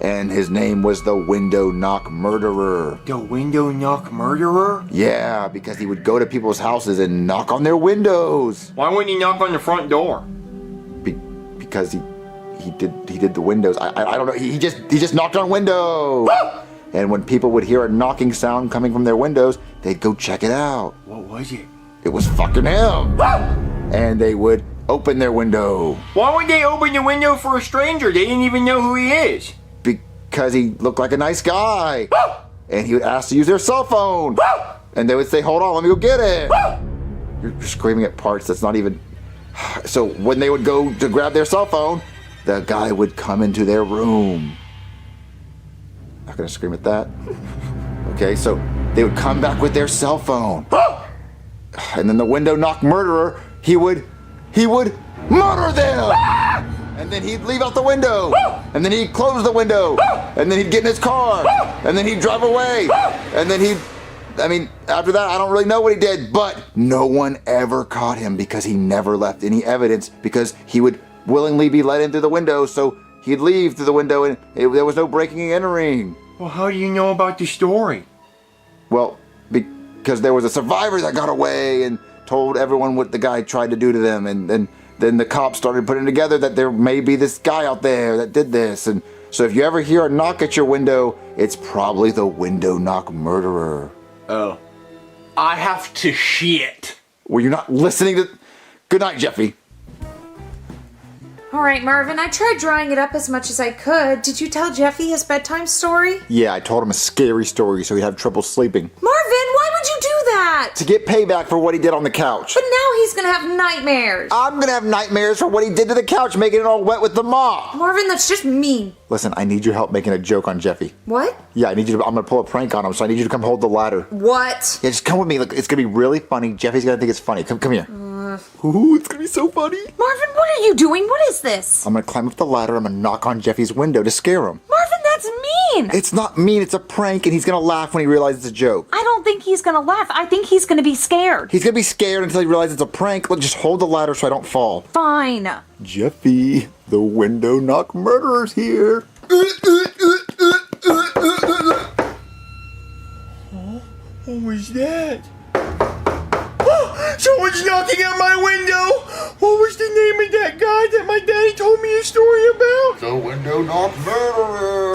And his name was the Window Knock Murderer. The Window Knock Murderer? Yeah, because he would go to people's houses and knock on their windows. Why wouldn't he knock on the front door? Because he did the windows. I don't know. He just knocked on windows. And when people would hear a knocking sound coming from their windows, they'd go check it out. What was it? It was fucking him. And they would open their window. Why would they open the window for a stranger? They didn't even know who he is. Because he looked like a nice guy. And he would ask to use their cell phone. And they would say, hold on, let me go get it. You're screaming at parts that's not even... So when they would go to grab their cell phone, the guy would come into their room. Not gonna scream at that. Okay, so they would come back with their cell phone. And then the Window Knock Murderer, he would murder them! And then he'd leave out the window! And then he'd close the window! And then he'd get in his car! And then he'd drive away! And then after that, I don't really know what he did, but no one ever caught him because he never left any evidence, because he would willingly be let in through the window, so he'd leave through the window and there was no breaking and entering. Well, how do you know about the story? Well, because there was a survivor that got away and told everyone what the guy tried to do to them, and then the cops started putting together that there may be this guy out there that did this. And so if you ever hear a knock at your window, it's probably the Window Knock Murderer. Oh. I have to shit. Well, you're not listening to... Good night, Jeffy. All right, Marvin, I tried drawing it up as much as I could. Did you tell Jeffy his bedtime story? Yeah, I told him a scary story so he'd have trouble sleeping. Marvin, why would you do that? To get payback for what he did on the couch. But now he's gonna have nightmares. I'm gonna have nightmares for what he did to the couch, making it all wet with the mop. Marvin, that's just mean. Listen, I need your help making a joke on Jeffy. What? Yeah, I'm gonna pull a prank on him, so I need you to come hold the ladder. What? Yeah, just come with me. Look, it's gonna be really funny. Jeffy's gonna think it's funny. Come here. Ooh, it's gonna be so funny. Marvin, what are you doing? What is this? I'm gonna climb up the ladder. I'm gonna knock on Jeffy's window to scare him. Marvin, that's mean. It's not mean. It's a prank, and he's gonna laugh when he realizes it's a joke. I don't think he's gonna laugh. I think he's gonna be scared. He's gonna be scared until he realizes it's a prank. Look, just hold the ladder so I don't fall. Fine. Jeffy, the Window Knock Murderer's here. What was that? Someone's knocking at my window! What was the name of that guy that my daddy told me a story about? The Window Knock Murderer!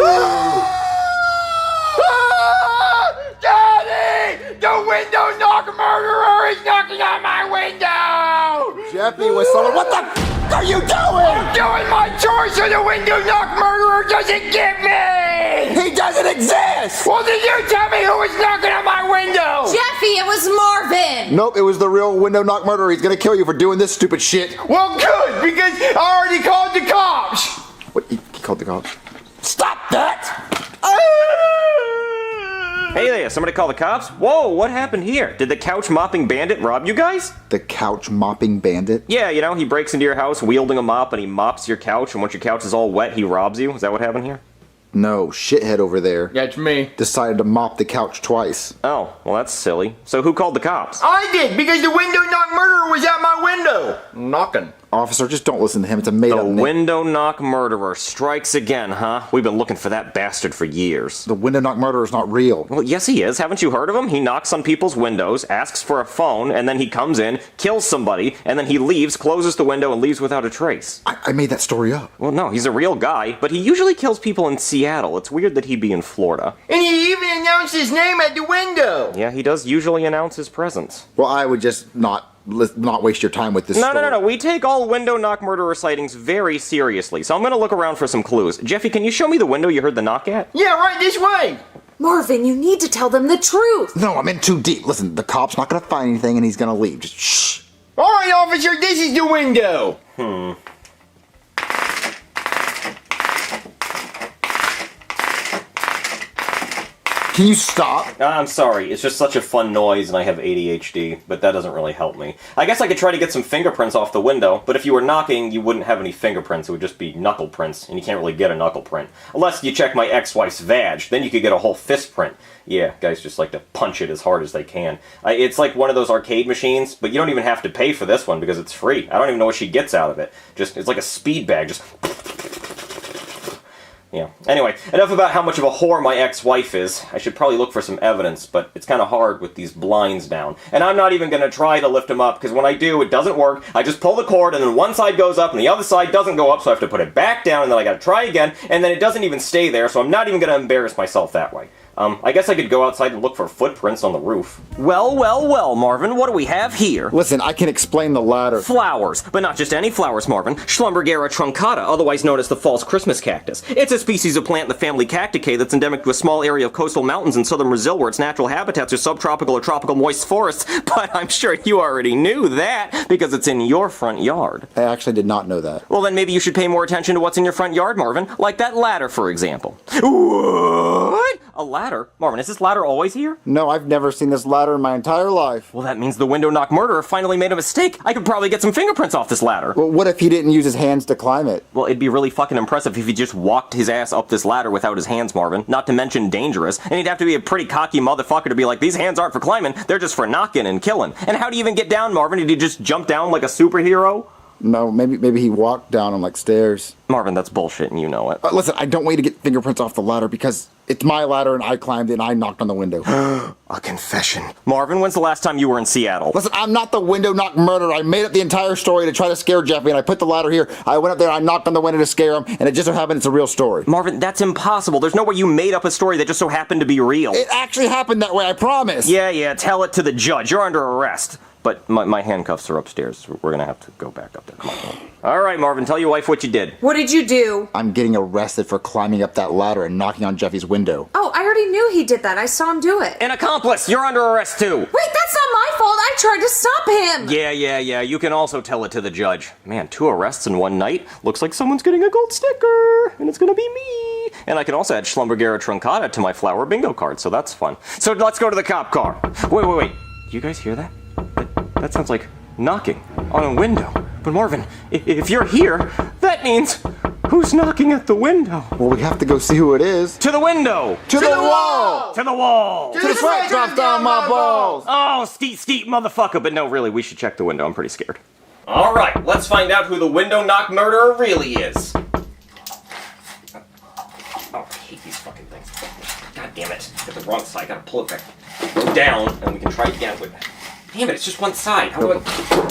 Daddy! The Window Knock Murderer is knocking on my window! Jeffy, what the f are you doing? I'm doing my chores so the Window Knock Murderer doesn't get me! He doesn't exist! Well, then you tell me who was knocking on my window! Jeffy, it was Marvin! Nope, it was the real Window Knock Murderer. He's gonna kill you for doing this stupid shit. Well, good, because I already called the cops! What? He called the cops? Stop that! Hey there, somebody call the cops? Whoa, what happened here? Did the couch mopping bandit rob you guys? The couch mopping bandit? Yeah, you know, he breaks into your house wielding a mop and he mops your couch, and once your couch is all wet, he robs you. Is that what happened here? No, shithead over there. That's me. Decided to mop the couch twice. Oh, well that's silly. So who called the cops? I did, because the Window Knock Murderer was at my window. Knocking. Officer, just don't listen to him. It's a made-up name. The Window Knock Murderer strikes again, huh? We've been looking for that bastard for years. The Window Knock Murderer is not real. Well, yes he is. Haven't you heard of him? He knocks on people's windows, asks for a phone, and then he comes in, kills somebody, and then he leaves, closes the window, and leaves without a trace. I made that story up. Well, no, he's a real guy, but he usually kills people in Seattle. It's weird that he'd be in Florida. And he even announced his name at the window. Yeah, he does usually announce his presence. Well, I would just not let's not waste your time with this story. No. We take all window knock murderer sightings very seriously, so I'm gonna look around for some clues. Jeffy, can you show me the window you heard the knock at? Yeah, right this way. Marvin, you need to tell them the truth. No, I'm in too deep. Listen, the cop's not gonna find anything and he's gonna leave. Just shh. All right, officer, this is the window. Can you stop? I'm sorry, it's just such a fun noise and I have ADHD, but that doesn't really help me. I guess I could try to get some fingerprints off the window, but if you were knocking, you wouldn't have any fingerprints, it would just be knuckle prints, and you can't really get a knuckle print. Unless you check my ex-wife's vag, then you could get a whole fist print. Yeah, guys just like to punch it as hard as they can. It's like one of those arcade machines, but you don't even have to pay for this one because it's free. I don't even know what she gets out of it. It's like a speed bag, just... Yeah. Anyway, enough about how much of a whore my ex-wife is. I should probably look for some evidence, but it's kind of hard with these blinds down. And I'm not even going to try to lift them up, because when I do, it doesn't work. I just pull the cord, and then one side goes up, and the other side doesn't go up, so I have to put it back down, and then I gotta try again, and then it doesn't even stay there, so I'm not even going to embarrass myself that way. I guess I could go outside and look for footprints on the roof. Well, Marvin, what do we have here? Listen, I can explain the ladder. Flowers, but not just any flowers, Marvin. Schlumbergera truncata, otherwise known as the false Christmas cactus. It's a species of plant in the family Cacticae that's endemic to a small area of coastal mountains in southern Brazil where its natural habitats are subtropical or tropical moist forests, but I'm sure you already knew that because it's in your front yard. I actually did not know that. Well, then maybe you should pay more attention to what's in your front yard, Marvin, like that ladder, for example. What? A ladder? Marvin, is this ladder always here? No, I've never seen this ladder in my entire life. Well, that means the window knock murderer finally made a mistake. I could probably get some fingerprints off this ladder. Well, what if he didn't use his hands to climb it? Well, it'd be really fucking impressive if he just walked his ass up this ladder without his hands, Marvin. Not to mention dangerous. And he'd have to be a pretty cocky motherfucker to be like, these hands aren't for climbing, they're just for knocking and killing. And how do you even get down, Marvin? Did he just jump down like a superhero? No, maybe he walked down them like stairs. Marvin, that's bullshit and you know it. Listen, I don't want you to get fingerprints off the ladder because it's my ladder and I climbed it and I knocked on the window. A confession. Marvin, when's the last time you were in Seattle? Listen, I'm not the window knock murderer. I made up the entire story to try to scare Jeffy and I put the ladder here. I went up there, I knocked on the window to scare him, and it just so happened it's a real story. Marvin, that's impossible. There's no way you made up a story that just so happened to be real. It actually happened that way, I promise. Yeah, tell it to the judge. You're under arrest. But my handcuffs are upstairs. We're gonna have to go back up there. Come on. All right, Marvin, tell your wife what you did. What did you do? I'm getting arrested for climbing up that ladder and knocking on Jeffy's window. Oh, I already knew he did that. I saw him do it. An accomplice! You're under arrest too! Wait, that's not my fault. I tried to stop him. Yeah. You can also tell it to the judge. Man, 2 arrests in one night? Looks like someone's getting a gold sticker. And it's gonna be me. And I can also add Schlumbergera truncata to my flower bingo card, so that's fun. So let's go to the cop car. Wait. Do you guys hear that? That sounds like knocking on a window. But Marvin, if you're here, that means who's knocking at the window? Well, we have to go see who it is. To the window! To the wall! To the wall! To the sweat drops down my balls! Oh, skeet, motherfucker. But no, really, we should check the window. I'm pretty scared. All right, let's find out who the window knock murderer really is. Oh, I hate these fucking things. God damn it. Got the wrong side. Gotta pull it back. Go down, and we can try again with... Damn it, it's just one side. How do I...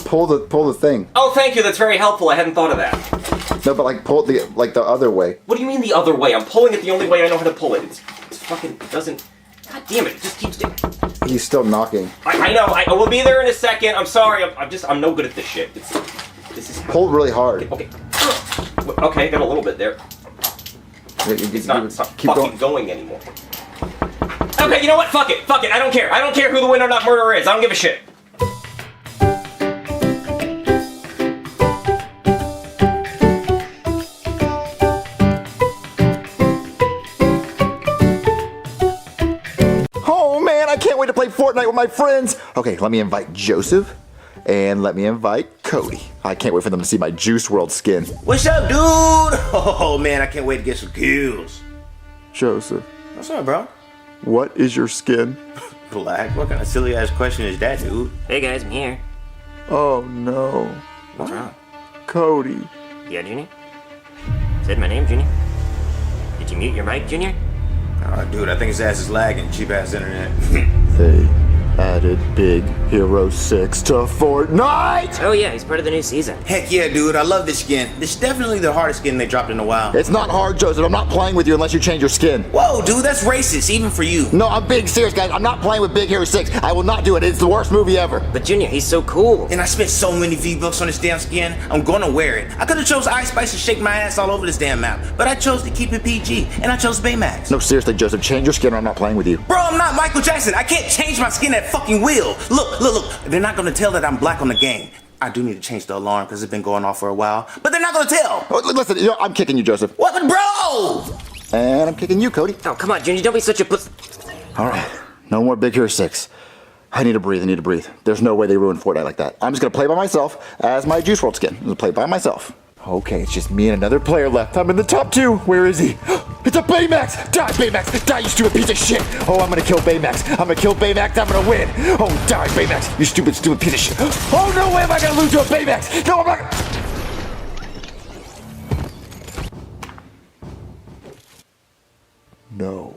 Pull the thing. Oh, thank you. That's very helpful. I hadn't thought of that. No, but like pull it the other way. What do you mean the other way? I'm pulling it the only way I know how to pull it. It's fucking doesn't... God damn it, it just keeps doing... He's still knocking. I know. I will be there in a second. I'm sorry. I'm no good at this shit. This is... Pull really hard. Okay, got a little bit there. It's not fucking going anymore. Okay, you know what? Fuck it. I don't care. I don't care who the window knock murderer is. I don't give a shit. Oh man, I can't wait to play Fortnite with my friends. Okay, let me invite Joseph and let me invite Cody. I can't wait for them to see my Juice World skin. What's up, dude? Oh man, I can't wait to get some kills. Joseph. What's up, bro? What is your skin? Black? What kind of silly ass question is that, dude? Hey guys, I'm here. Oh no. What's wrong? Cody. Yeah, Junior? Said my name, Junior. Did you mute your mic, Junior? Oh, dude, I think his ass is lagging. Cheap ass internet. Hey, added Big Hero 6 to Fortnite! Oh yeah, he's part of the new season. Heck yeah, dude. I love this skin. This is definitely the hardest skin they dropped in a while. It's not hard, Joseph. I'm not playing with you unless you change your skin. Whoa, dude, that's racist, even for you. No, I'm being serious, guys. I'm not playing with Big Hero 6. I will not do it. It's the worst movie ever. But Junior, he's so cool. And I spent so many V-Bucks on this damn skin, I'm gonna wear it. I could've chose Ice Spice and shake my ass all over this damn map, but I chose to keep it PG, and I chose Baymax. No, seriously, Joseph, change your skin or I'm not playing with you. Bro, I'm not Michael Jackson. I can't change my skin at fucking will. Look. They're not gonna tell that I'm black on the game. I do need to change the alarm because it's been going off for a while, but they're not gonna tell. Oh, listen, I'm kicking you, Joseph. What, bro? And I'm kicking you, Cody. Oh, come on, Junior, don't be such a puss. All right, no more Big Hero 6. I need to breathe. There's no way they ruined Fortnite like that. I'm just gonna play by myself as my Juice WRLD skin. I'm gonna play by myself. Okay, it's just me and another player left. I'm in the top 2. Where is he? It's a Baymax! Die, Baymax! Die, you stupid piece of shit! Oh, I'm gonna kill Baymax. I'm gonna win! Oh, die, Baymax! You stupid piece of shit! Oh, no way am I gonna lose to a Baymax! No, I'm not. No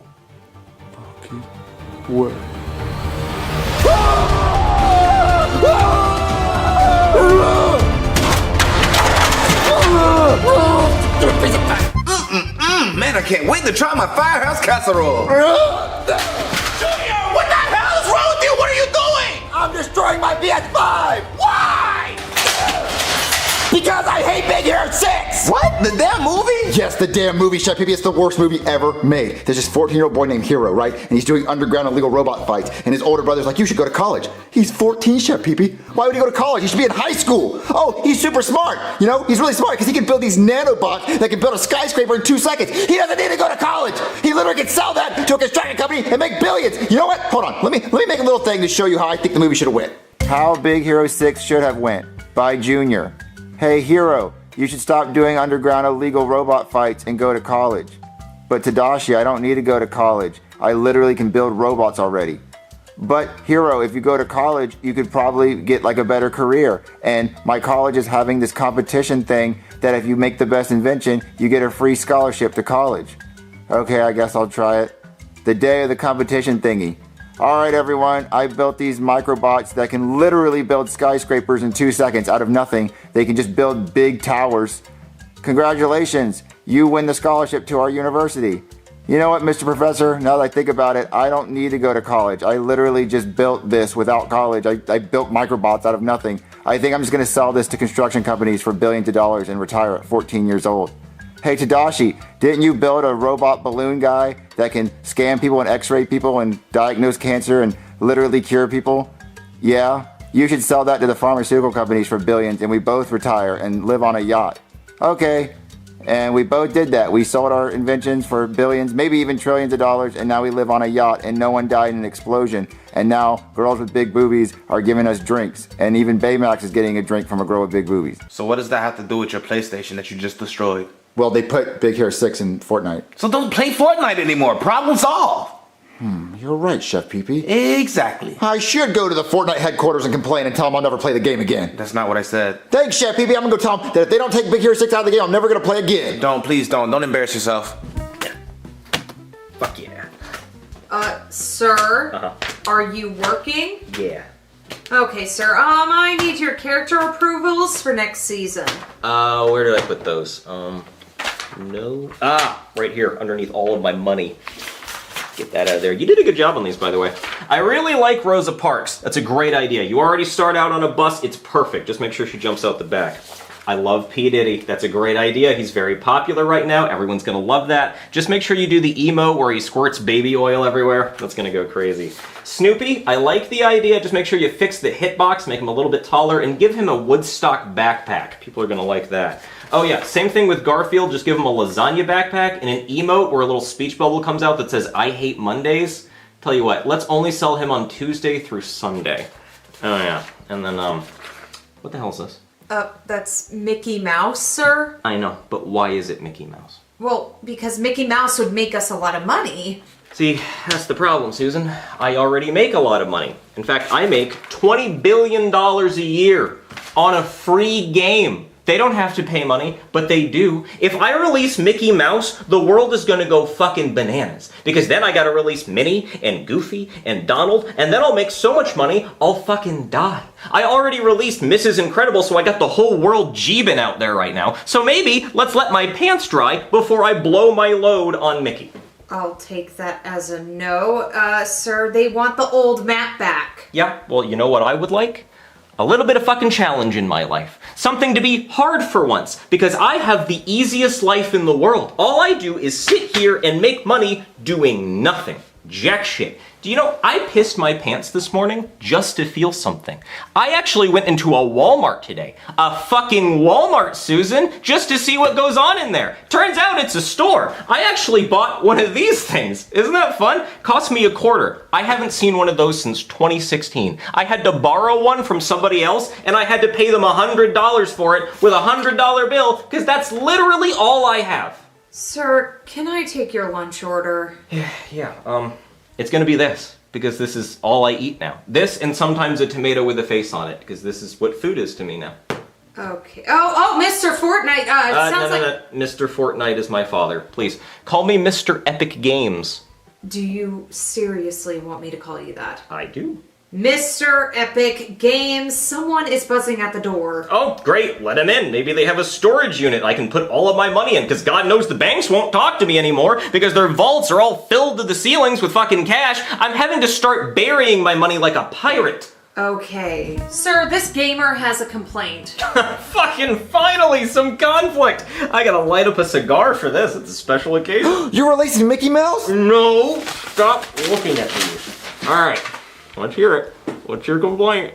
fucking way. Man, I can't wait to try my firehouse casserole. Junior, what the hell is wrong with you? What are you doing? I'm destroying my PS5! Why? Because I hate Big Hero 6! What? The damn movie? Yes, the damn movie, Chef Pee Pee. It's the worst movie ever made. There's this 14-year-old boy named Hero, right? And he's doing underground illegal robot fights. And his older brother's like, you should go to college. He's 14, Chef Pee Pee. Why would he go to college? He should be in high school. Oh, he's super smart. You know, he's really smart because he can build these nanobots that can build a skyscraper in 2 seconds. He doesn't need to go to college. He literally can sell that to a construction company and make billions. You know what? Hold on. Let me make a little thing to show you how I think the movie should have went. How Big Hero 6 should have went by Junior. Hey, Hero. You should stop doing underground illegal robot fights and go to college. But Tadashi, I don't need to go to college. I literally can build robots already. But Hero, if you go to college, you could probably get like a better career. And my college is having this competition thing that if you make the best invention, you get a free scholarship to college. Okay, I guess I'll try it. The day of the competition thingy. Alright everyone, I built these microbots that can literally build skyscrapers in 2 seconds out of nothing. They can just build big towers. Congratulations, you win the scholarship to our university. You know what, Mr. Professor, now that I think about it, I don't need to go to college. I literally just built this without college. I built microbots out of nothing. I think I'm just going to sell this to construction companies for billions of dollars and retire at 14 years old. Hey Tadashi, didn't you build a robot balloon guy that can scan people and x-ray people and diagnose cancer and literally cure people? Yeah, you should sell that to the pharmaceutical companies for billions and we both retire and live on a yacht. Okay, and we both did that. We sold our inventions for billions, maybe even trillions of dollars, and now we live on a yacht and no one died in an explosion. And now girls with big boobies are giving us drinks. And even Baymax is getting a drink from a girl with big boobies. So what does that have to do with your PlayStation that you just destroyed? Well, they put Big Hero 6 in Fortnite. So don't play Fortnite anymore. Problem solved. You're right, Chef Pee Pee. Exactly. I should go to the Fortnite headquarters and complain and tell them I'll never play the game again. That's not what I said. Thanks, Chef Pee Pee. I'm gonna go tell them that if they don't take Big Hero 6 out of the game, I'm never gonna play again. Don't, please don't. Don't embarrass yourself. Fuck yeah. Sir? Are you working? Yeah. Okay, sir. I need your character approvals for next season. Where did I put those? No. Right here, underneath all of my money. Get that out of there. You did a good job on these, by the way. I really like Rosa Parks. That's a great idea. You already start out on a bus. It's perfect. Just make sure she jumps out the back. I love P. Diddy. That's a great idea. He's very popular right now. Everyone's gonna love that. Just make sure you do the emo where he squirts baby oil everywhere. That's gonna go crazy. Snoopy, I like the idea. Just make sure you fix the hitbox, make him a little bit taller, and give him a Woodstock backpack. People are gonna like that. Oh yeah, same thing with Garfield. Just give him a lasagna backpack and an emote where a little speech bubble comes out that says, I hate Mondays. Tell you what, let's only sell him on Tuesday through Sunday. Oh yeah, and then, what the hell is this? That's Mickey Mouse, sir? I know, but why is it Mickey Mouse? Well, because Mickey Mouse would make us a lot of money. See, that's the problem, Susan. I already make a lot of money. In fact, I make $20 billion a year on a free game. They don't have to pay money, but they do. If I release Mickey Mouse, the world is gonna go fucking bananas. Because then I gotta release Minnie and Goofy and Donald, and then I'll make so much money, I'll fucking die. I already released Mrs. Incredible, so I got the whole world jeebin' out there right now. So maybe let's let my pants dry before I blow my load on Mickey. I'll take that as a no. Sir, they want the old map back. Yeah, well, you know what I would like? A little bit of fucking challenge in my life. Something to be hard for once, because I have the easiest life in the world. All I do is sit here and make money doing nothing. Jack shit. Do you know, I pissed my pants this morning just to feel something. I actually went into a Walmart today. A fucking Walmart, Susan, just to see what goes on in there. Turns out it's a store. I actually bought one of these things. Isn't that fun? Cost me $0.25. I haven't seen one of those since 2016. I had to borrow one from somebody else, and I had to pay them $100 for it with a $100 bill, because that's literally all I have. Sir, can I take your lunch order? Yeah, it's gonna be this, because this is all I eat now. This, and sometimes a tomato with a face on it, because this is what food is to me now. Okay. Oh, Mr. Fortnite, No. Mr. Fortnite is my father. Please, call me Mr. Epic Games. Do you seriously want me to call you that? I do. Mr. Epic Games, someone is buzzing at the door. Oh, great, let him in. Maybe they have a storage unit I can put all of my money in, because God knows the banks won't talk to me anymore, because their vaults are all filled to the ceilings with fucking cash. I'm having to start burying my money like a pirate. Okay. Sir, this gamer has a complaint. Fucking finally, some conflict. I gotta light up a cigar for this. It's a special occasion. You're releasing Mickey Mouse? No, stop looking at me. All right. Let's hear it. What's your complaint?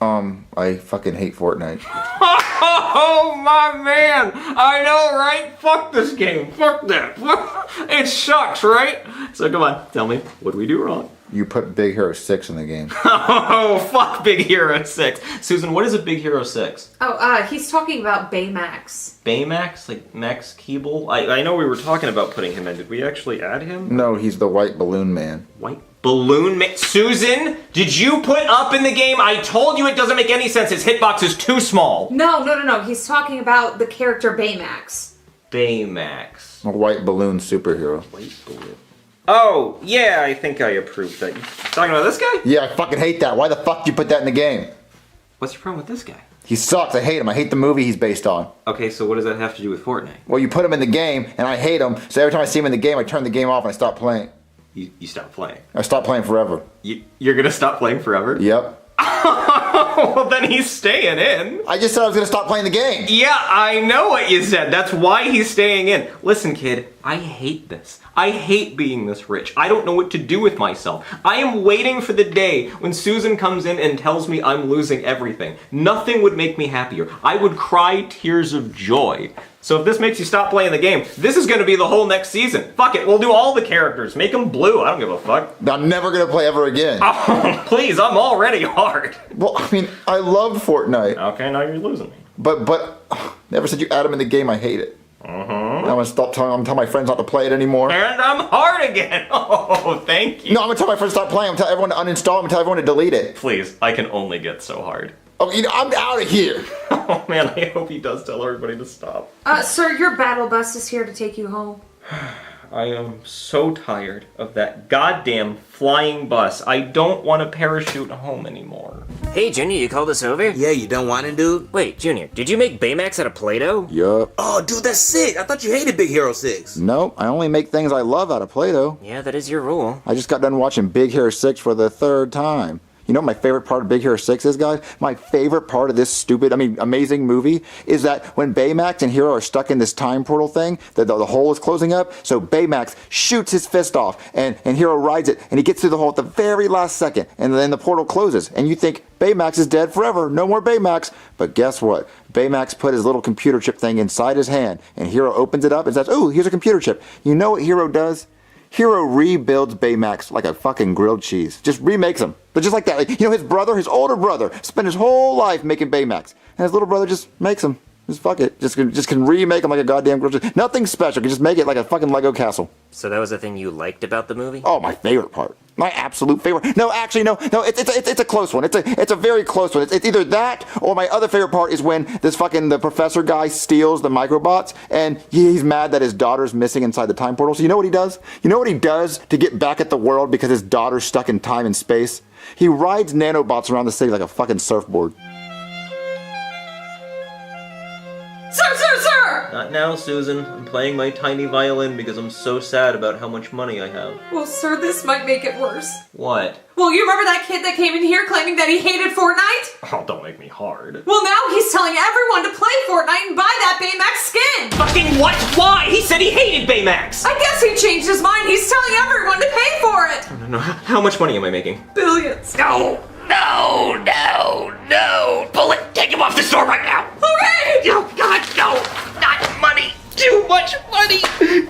I fucking hate Fortnite. Oh, my man! I know, right? Fuck this game. Fuck that. It sucks, right? So come on, tell me, what do we do wrong? You put Big Hero 6 in the game. Oh, fuck Big Hero 6. Susan, what is a Big Hero 6? Oh, he's talking about Baymax. Baymax? Like Max Keeble? I know we were talking about putting him in. Did we actually add him? No, he's the white balloon man. White balloon man? Susan, did you put up in the game? I told you it doesn't make any sense. His hitbox is too small. No. He's talking about the character Baymax. Baymax. A white balloon superhero. White balloon. Oh, yeah, I think I approve that. You talking about this guy? Yeah, I fucking hate that. Why the fuck did you put that in the game? What's your problem with this guy? He sucks. I hate him. I hate the movie he's based on. Okay, so what does that have to do with Fortnite? Well, you put him in the game, and I hate him, so every time I see him in the game, I turn the game off and I stop playing. You stop playing? I stop playing forever. You're gonna stop playing forever? Yep. Well, then he's staying in. I just said I was gonna stop playing the game. Yeah, I know what you said. That's why he's staying in. Listen, kid, I hate this. I hate being this rich. I don't know what to do with myself. I am waiting for the day when Susan comes in and tells me I'm losing everything. Nothing would make me happier. I would cry tears of joy. So if this makes you stop playing the game, this is going to be the whole next season. Fuck it, we'll do all the characters. Make them blue. I don't give a fuck. I'm never gonna play ever again. Oh, please, I'm already hard. Well, I mean, I loved Fortnite. Okay, now you're losing me. But never said you add him in the game. I hate it. I'm gonna stop telling. I'm telling my friends not to play it anymore. And I'm hard again. Oh, thank you. No, I'm gonna tell my friends to stop playing. I'm gonna tell everyone to uninstall. I'm gonna tell everyone to delete it. Please, I can only get so hard. Oh, I'm out of here. Oh man, I hope he does tell everybody to stop. Sir, your battle bus is here to take you home. I am so tired of that goddamn flying bus. I don't want to parachute home anymore. Hey, Junior, you called us over? Yeah, you done whining, dude? Wait, Junior, did you make Baymax out of Play-Doh? Yup. Oh, dude, that's sick. I thought you hated Big Hero 6. Nope, I only make things I love out of Play-Doh. Yeah, that is your rule. I just got done watching Big Hero 6 for the 3rd time. You know what my favorite part of Big Hero 6 is, guys? My favorite part of this amazing movie is that when Baymax and Hero are stuck in this time portal thing, the hole is closing up, so Baymax shoots his fist off, and Hero rides it, and he gets through the hole at the very last second, and then the portal closes, and you think Baymax is dead forever, no more Baymax. But guess what? Baymax put his little computer chip thing inside his hand, and Hero opens it up and says, "Ooh, here's a computer chip." You know what Hero does? Hero rebuilds Baymax like a fucking grilled cheese. Just remakes him. But just like that. Like, you know, his older brother, spent his whole life making Baymax. And his little brother just makes him. Just fuck it. Just can remake them like a goddamn grocery. Nothing special. Can just make it like a fucking Lego castle. So that was the thing you liked about the movie? Oh, my favorite part. My absolute favorite. No, actually, no. It's a close one. It's a very close one. It's either that or my other favorite part is when the professor guy steals the microbots and he's mad that his daughter's missing inside the time portal. So you know what he does? You know what he does to get back at the world because his daughter's stuck in time and space? He rides nanobots around the city like a fucking surfboard. Sir! Not now, Susan. I'm playing my tiny violin because I'm so sad about how much money I have. Well, sir, this might make it worse. What? Well, you remember that kid that came in here claiming that he hated Fortnite? Oh, don't make me hard. Well, now he's telling everyone to play Fortnite and buy that Baymax skin! Fucking what? Why? He said he hated Baymax! I guess he changed his mind. He's telling everyone to pay for it! No. How much money am I making? Billions. No! Pull it! Take him off the store right now! Okay! Oh, God, no! Not money! Too much money!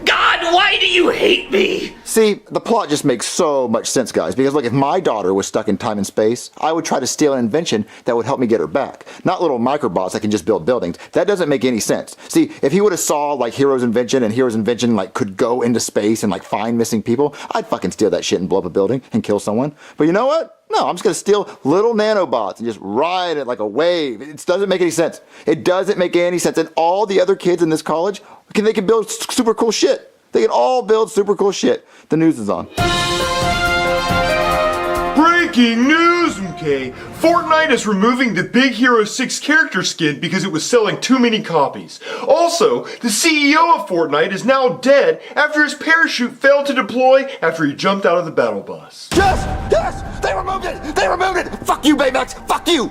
God, why do you hate me? See, the plot just makes so much sense, guys, because look, if my daughter was stuck in time and space, I would try to steal an invention that would help me get her back. Not little microbots that can just build buildings. That doesn't make any sense. See, if he would have saw like Hero's invention and Hero's invention like could go into space and like find missing people, I'd fucking steal that shit and blow up a building and kill someone. But you know what? No, I'm just gonna steal little nanobots and just ride it like a wave. It doesn't make any sense. It doesn't make any sense. And all the other kids in this college, they can build super cool shit. They can all build super cool shit. The news is on. Breaking news, MK! Fortnite is removing the Big Hero 6 character skin because it was selling too many copies. Also, the CEO of Fortnite is now dead after his parachute failed to deploy after he jumped out of the battle bus. Yes! They removed it! They removed it! Fuck you, Baymax! Fuck you!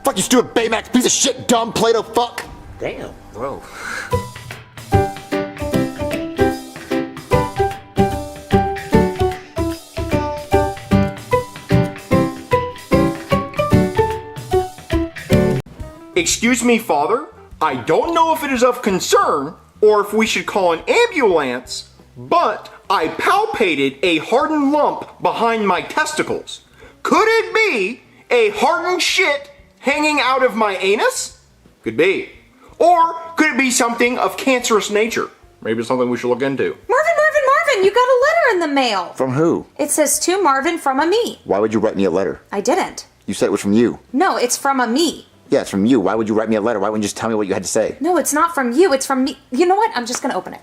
Fuck you, stupid Baymax, piece of shit, dumb Play-Doh fuck! Damn, bro. Excuse me, Father. I don't know if it is of concern or if we should call an ambulance, but I palpated a hardened lump behind my testicles. Could it be a hardened shit hanging out of my anus? Could be. Or could it be something of cancerous nature? Maybe it's something we should look into. Marvin, you got a letter in the mail. From who? It says to Marvin from a me. Why would you write me a letter? I didn't. You said it was from you. No, it's from a me. Yeah, it's from you. Why would you write me a letter? Why wouldn't you just tell me what you had to say? No, it's not from you. It's from me. You know what? I'm just gonna open it.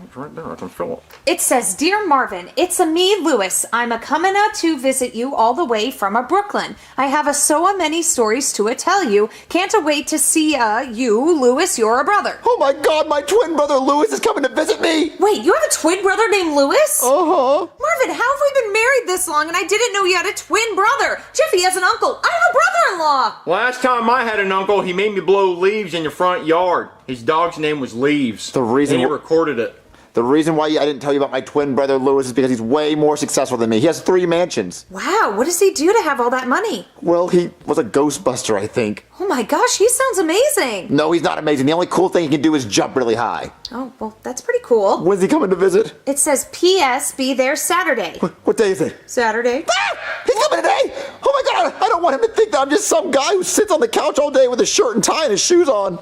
It's right there. I can feel it. It says, Dear Marvin, it's a me, Lewis. I'm a coming out to visit you all the way from a Brooklyn. I have a so many stories to tell you. Can't wait to see you, Lewis, you're a brother. Oh my God, my twin brother Lewis is coming to visit me. Wait, you have a twin brother named Lewis? Uh-huh. Marvin, how have we been married this long and I didn't know you had a twin brother? Jeffy has an uncle. I have a brother-in-law. Last time I had an uncle, he made me blow leaves in the front yard. His dog's name was Leaves. The reason and he recorded it. The reason why I didn't tell you about my twin brother Lewis is because he's way more successful than me. He has 3 mansions. Wow, what does he do to have all that money? Well, he was a Ghostbuster, I think. Oh my gosh, he sounds amazing. No, he's not amazing. The only cool thing he can do is jump really high. Oh, well, that's pretty cool. When's he coming to visit? It says, P.S. Be there Saturday. What day is it? Saturday. Ah! He's coming today! Oh my God, I don't want him to think that I'm just some guy who sits on the couch all day with a shirt and tie and his shoes on.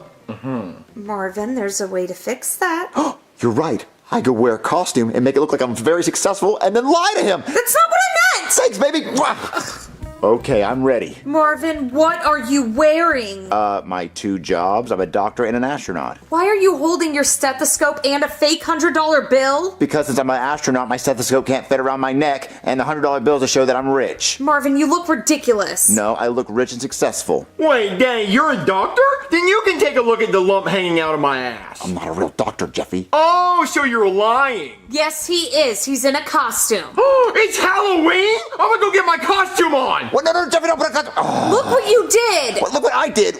Marvin, there's a way to fix that. You're right. I could wear a costume and make it look like I'm very successful and then lie to him. That's not what I meant! Thanks, baby! Okay, I'm ready. Marvin, what are you wearing? My 2 jobs. I'm a doctor and an astronaut. Why are you holding your stethoscope and a fake $100 bill? Because since I'm an astronaut, my stethoscope can't fit around my neck, and the $100 bills to show that I'm rich. Marvin, you look ridiculous. No, I look rich and successful. Wait, Danny, you're a doctor? Then you can take a look at the lump hanging out of my ass. I'm not a real doctor, Jeffy. Oh, so you're lying. Yes, he is. He's in a costume. Oh, it's Halloween? I'm gonna go get my costume on. What? No, Jeffy, don't put a costume. Oh. Look what you did. Look what I did.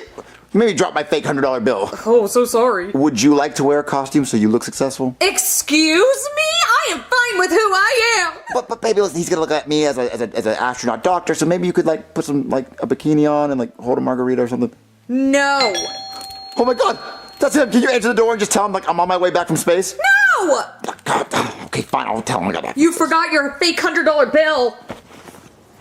You made me drop my fake $100 bill. Oh, so sorry. Would you like to wear a costume so you look successful? Excuse me? I am fine with who I am. But baby, listen, he's gonna look at me as an astronaut doctor, so maybe you could like put some like a bikini on and like hold a margarita or something. No. Oh my God, that's him. Can you answer the door and just tell him like I'm on my way back from space? No. Okay, fine. I'll tell him I got that. You forgot your fake $100 bill.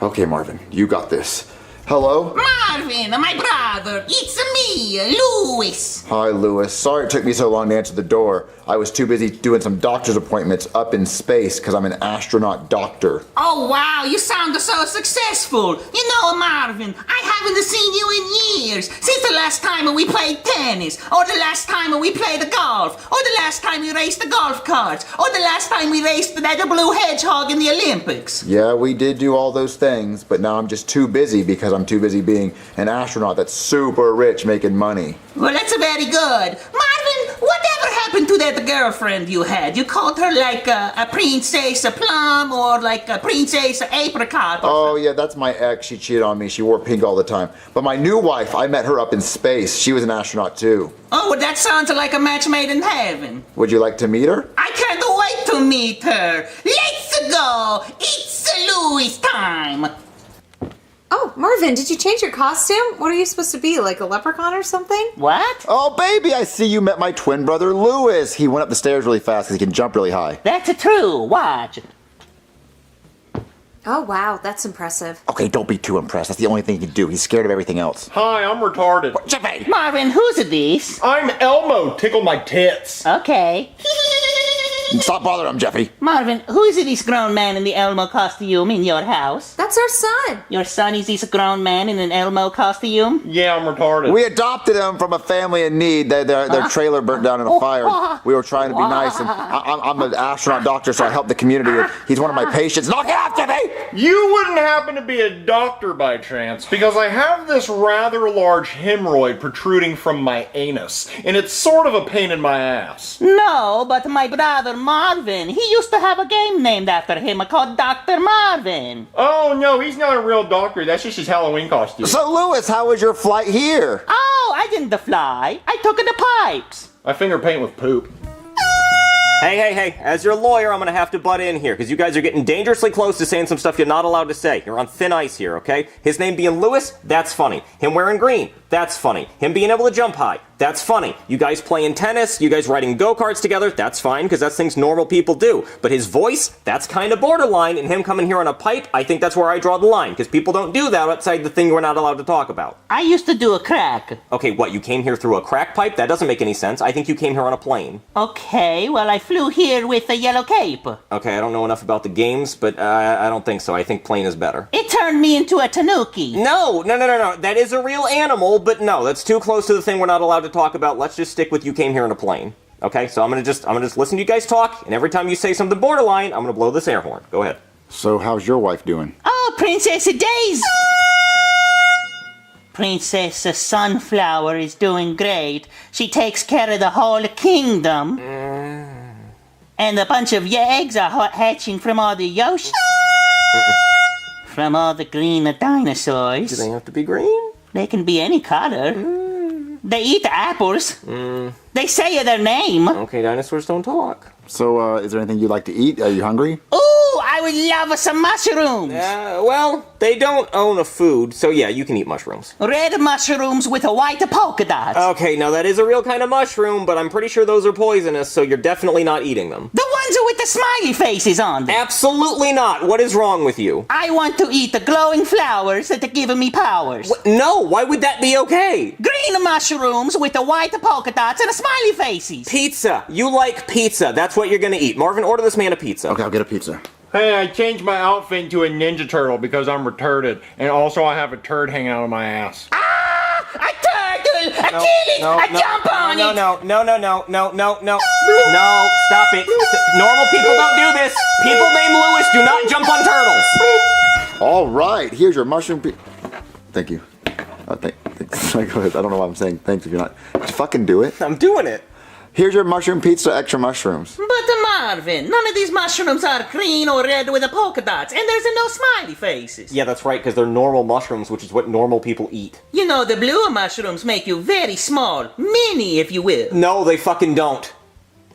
Okay, Marvin, you got this. Hello? Marvin, my brother, it's me, Louis. Hi, Louis. Sorry it took me so long to answer the door. I was too busy doing some doctor's appointments up in space because I'm an astronaut doctor. Oh, wow, you sound so successful. You know, Marvin, I haven't seen you in years. Since the last time we played tennis, or the last time we played golf, or the last time we raced the golf carts, or the last time we raced that blue hedgehog in the Olympics. Yeah, we did do all those things, but now I'm just too busy because I'm too busy being an astronaut that's super rich making money. Well, that's very good. Marvin, whatever happened to that girlfriend you had? You called her like a princess plum or like a princess apricot? Oh, yeah, that's my ex. She cheated on me. She wore pink all the time. But my new wife, I met her up in space. She was an astronaut, too. Oh, well, that sounds like a match made in heaven. Would you like to meet her? I can't wait to meet her. Let's go. It's Louis time. Oh, Marvin, did you change your costume? What are you supposed to be, like a leprechaun or something? What? Oh, baby, I see you met my twin brother, Louis. He went up the stairs really fast because he can jump really high. That's true. Watch. Oh, wow, that's impressive. Okay, don't be too impressed. That's the only thing he can do. He's scared of everything else. Hi, I'm retarded. Jeffy! Marvin, who's this? I'm Elmo. Tickle my tits. Okay. Stop bothering him, Jeffy. Marvin, who is this grown man in the Elmo costume in your house? That's our son. Your son is this grown man in an Elmo costume? Yeah, I'm retarded. We adopted him from a family in need. Their trailer burnt down in a fire. We were trying to be nice, and I'm an astronaut doctor, so I help the community. He's one of my patients. Knock it off, Jeffy! You wouldn't happen to be a doctor by chance, because I have this rather large hemorrhoid protruding from my anus, and it's sort of a pain in my ass. No, but my brother Marvin, he used to have a game named after him called Dr. Marvin. Oh, no, he's not a real doctor. That's just his Halloween costume. So, Louis, how was your flight here? Oh, I didn't fly. I took the pipes. I finger paint with poop. Hey, as your lawyer, I'm gonna have to butt in here, because you guys are getting dangerously close to saying some stuff you're not allowed to say. You're on thin ice here, okay? His name being Louis, that's funny. Him wearing green, that's funny. Him being able to jump high, that's funny. You guys playing tennis, you guys riding go-karts together, that's fine, because that's things normal people do. But his voice, that's kind of borderline, and him coming here on a pipe, I think that's where I draw the line, because people don't do that outside the thing we're not allowed to talk about. I used to do a crack. Okay, what, you came here through a crack pipe? That doesn't make any sense. I think you came here on a plane. Okay, well, I flew here with a yellow cape. Okay, I don't know enough about the games, but I don't think so. I think plane is better. It turned me into a tanuki. No. That is a real animal, but no, that's too close to the thing we're not allowed to talk about. Let's just stick with you came here in a plane. Okay, so I'm gonna just listen to you guys talk, and every time you say something borderline, I'm gonna blow this air horn. Go ahead. So, how's your wife doing? Oh, Princess Daisy! Princess Sunflower is doing great. She takes care of the whole kingdom. And a bunch of eggs are hatching from all the Yoshi. From all the green dinosaurs. Do they have to be green? They can be any color. They eat apples. They say their name. Okay, dinosaurs don't talk. So, is there anything you'd like to eat? Are you hungry? Ooh, I would love some mushrooms. Well, they don't own a food, so yeah, you can eat mushrooms. Red mushrooms with a white polka dot. Okay, now that is a real kind of mushroom, but I'm pretty sure those are poisonous, so you're definitely not eating them. The ones with the smiley faces on them. Absolutely not. What is wrong with you? I want to eat the glowing flowers that give me powers. No, why would that be okay? Green mushrooms with the white polka dots and the smiley faces. Pizza. You like pizza. That's what you're gonna eat. Marvin, order this man a pizza. Okay, I'll get a pizza. Hey, I changed my outfit into a Ninja Turtle because I'm retarded, and also I have a turd hanging out of my ass. Ah! A turtle! I kill it! I jump on it! No, stop it. Normal people don't do this. People named Louis do not jump on turtles. All right, here's your mushroom Thank you. Thanks. Go ahead. I don't know why I'm saying thanks if you're not. Just fucking do it. I'm doing it. Here's your mushroom pizza, extra mushrooms. But Marvin, none of these mushrooms are green or red with the polka dots, and there's no smiley faces. Yeah, that's right, because they're normal mushrooms, which is what normal people eat. You know, the blue mushrooms make you very small, mini, if you will. No, they fucking don't.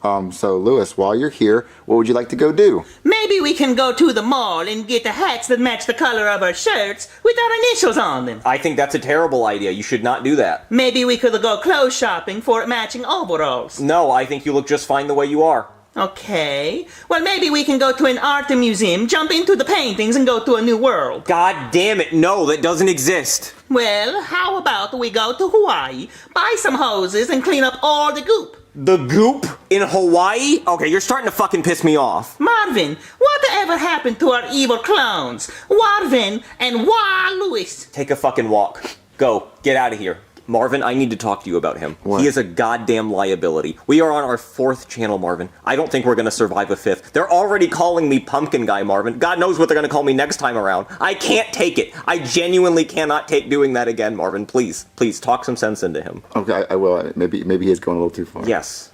So Louis, while you're here, what would you like to go do? Maybe we can go to the mall and get the hats that match the color of our shirts with our initials on them. I think that's a terrible idea. You should not do that. Maybe we could go clothes shopping for matching overalls. No, I think you look just fine the way you are. Okay. Well, maybe we can go to an art museum, jump into the paintings, and go to a new world. God damn it, no, that doesn't exist. Well, how about we go to Hawaii, buy some hoses, and clean up all the goop? The goop in Hawaii? Okay, you're starting to fucking piss me off. Marvin, whatever happened to our evil clones? Warvin and Wah Lewis. Take a fucking walk. Go. Get out of here. Marvin, I need to talk to you about him. What? He is a goddamn liability. We are on our 4th channel, Marvin. I don't think we're gonna survive a 5th. They're already calling me Pumpkin Guy, Marvin. God knows what they're gonna call me next time around. I can't take it. I genuinely cannot take doing that again, Marvin. Please, please, talk some sense into him. Okay, I will. Maybe he is going a little too far. Yes.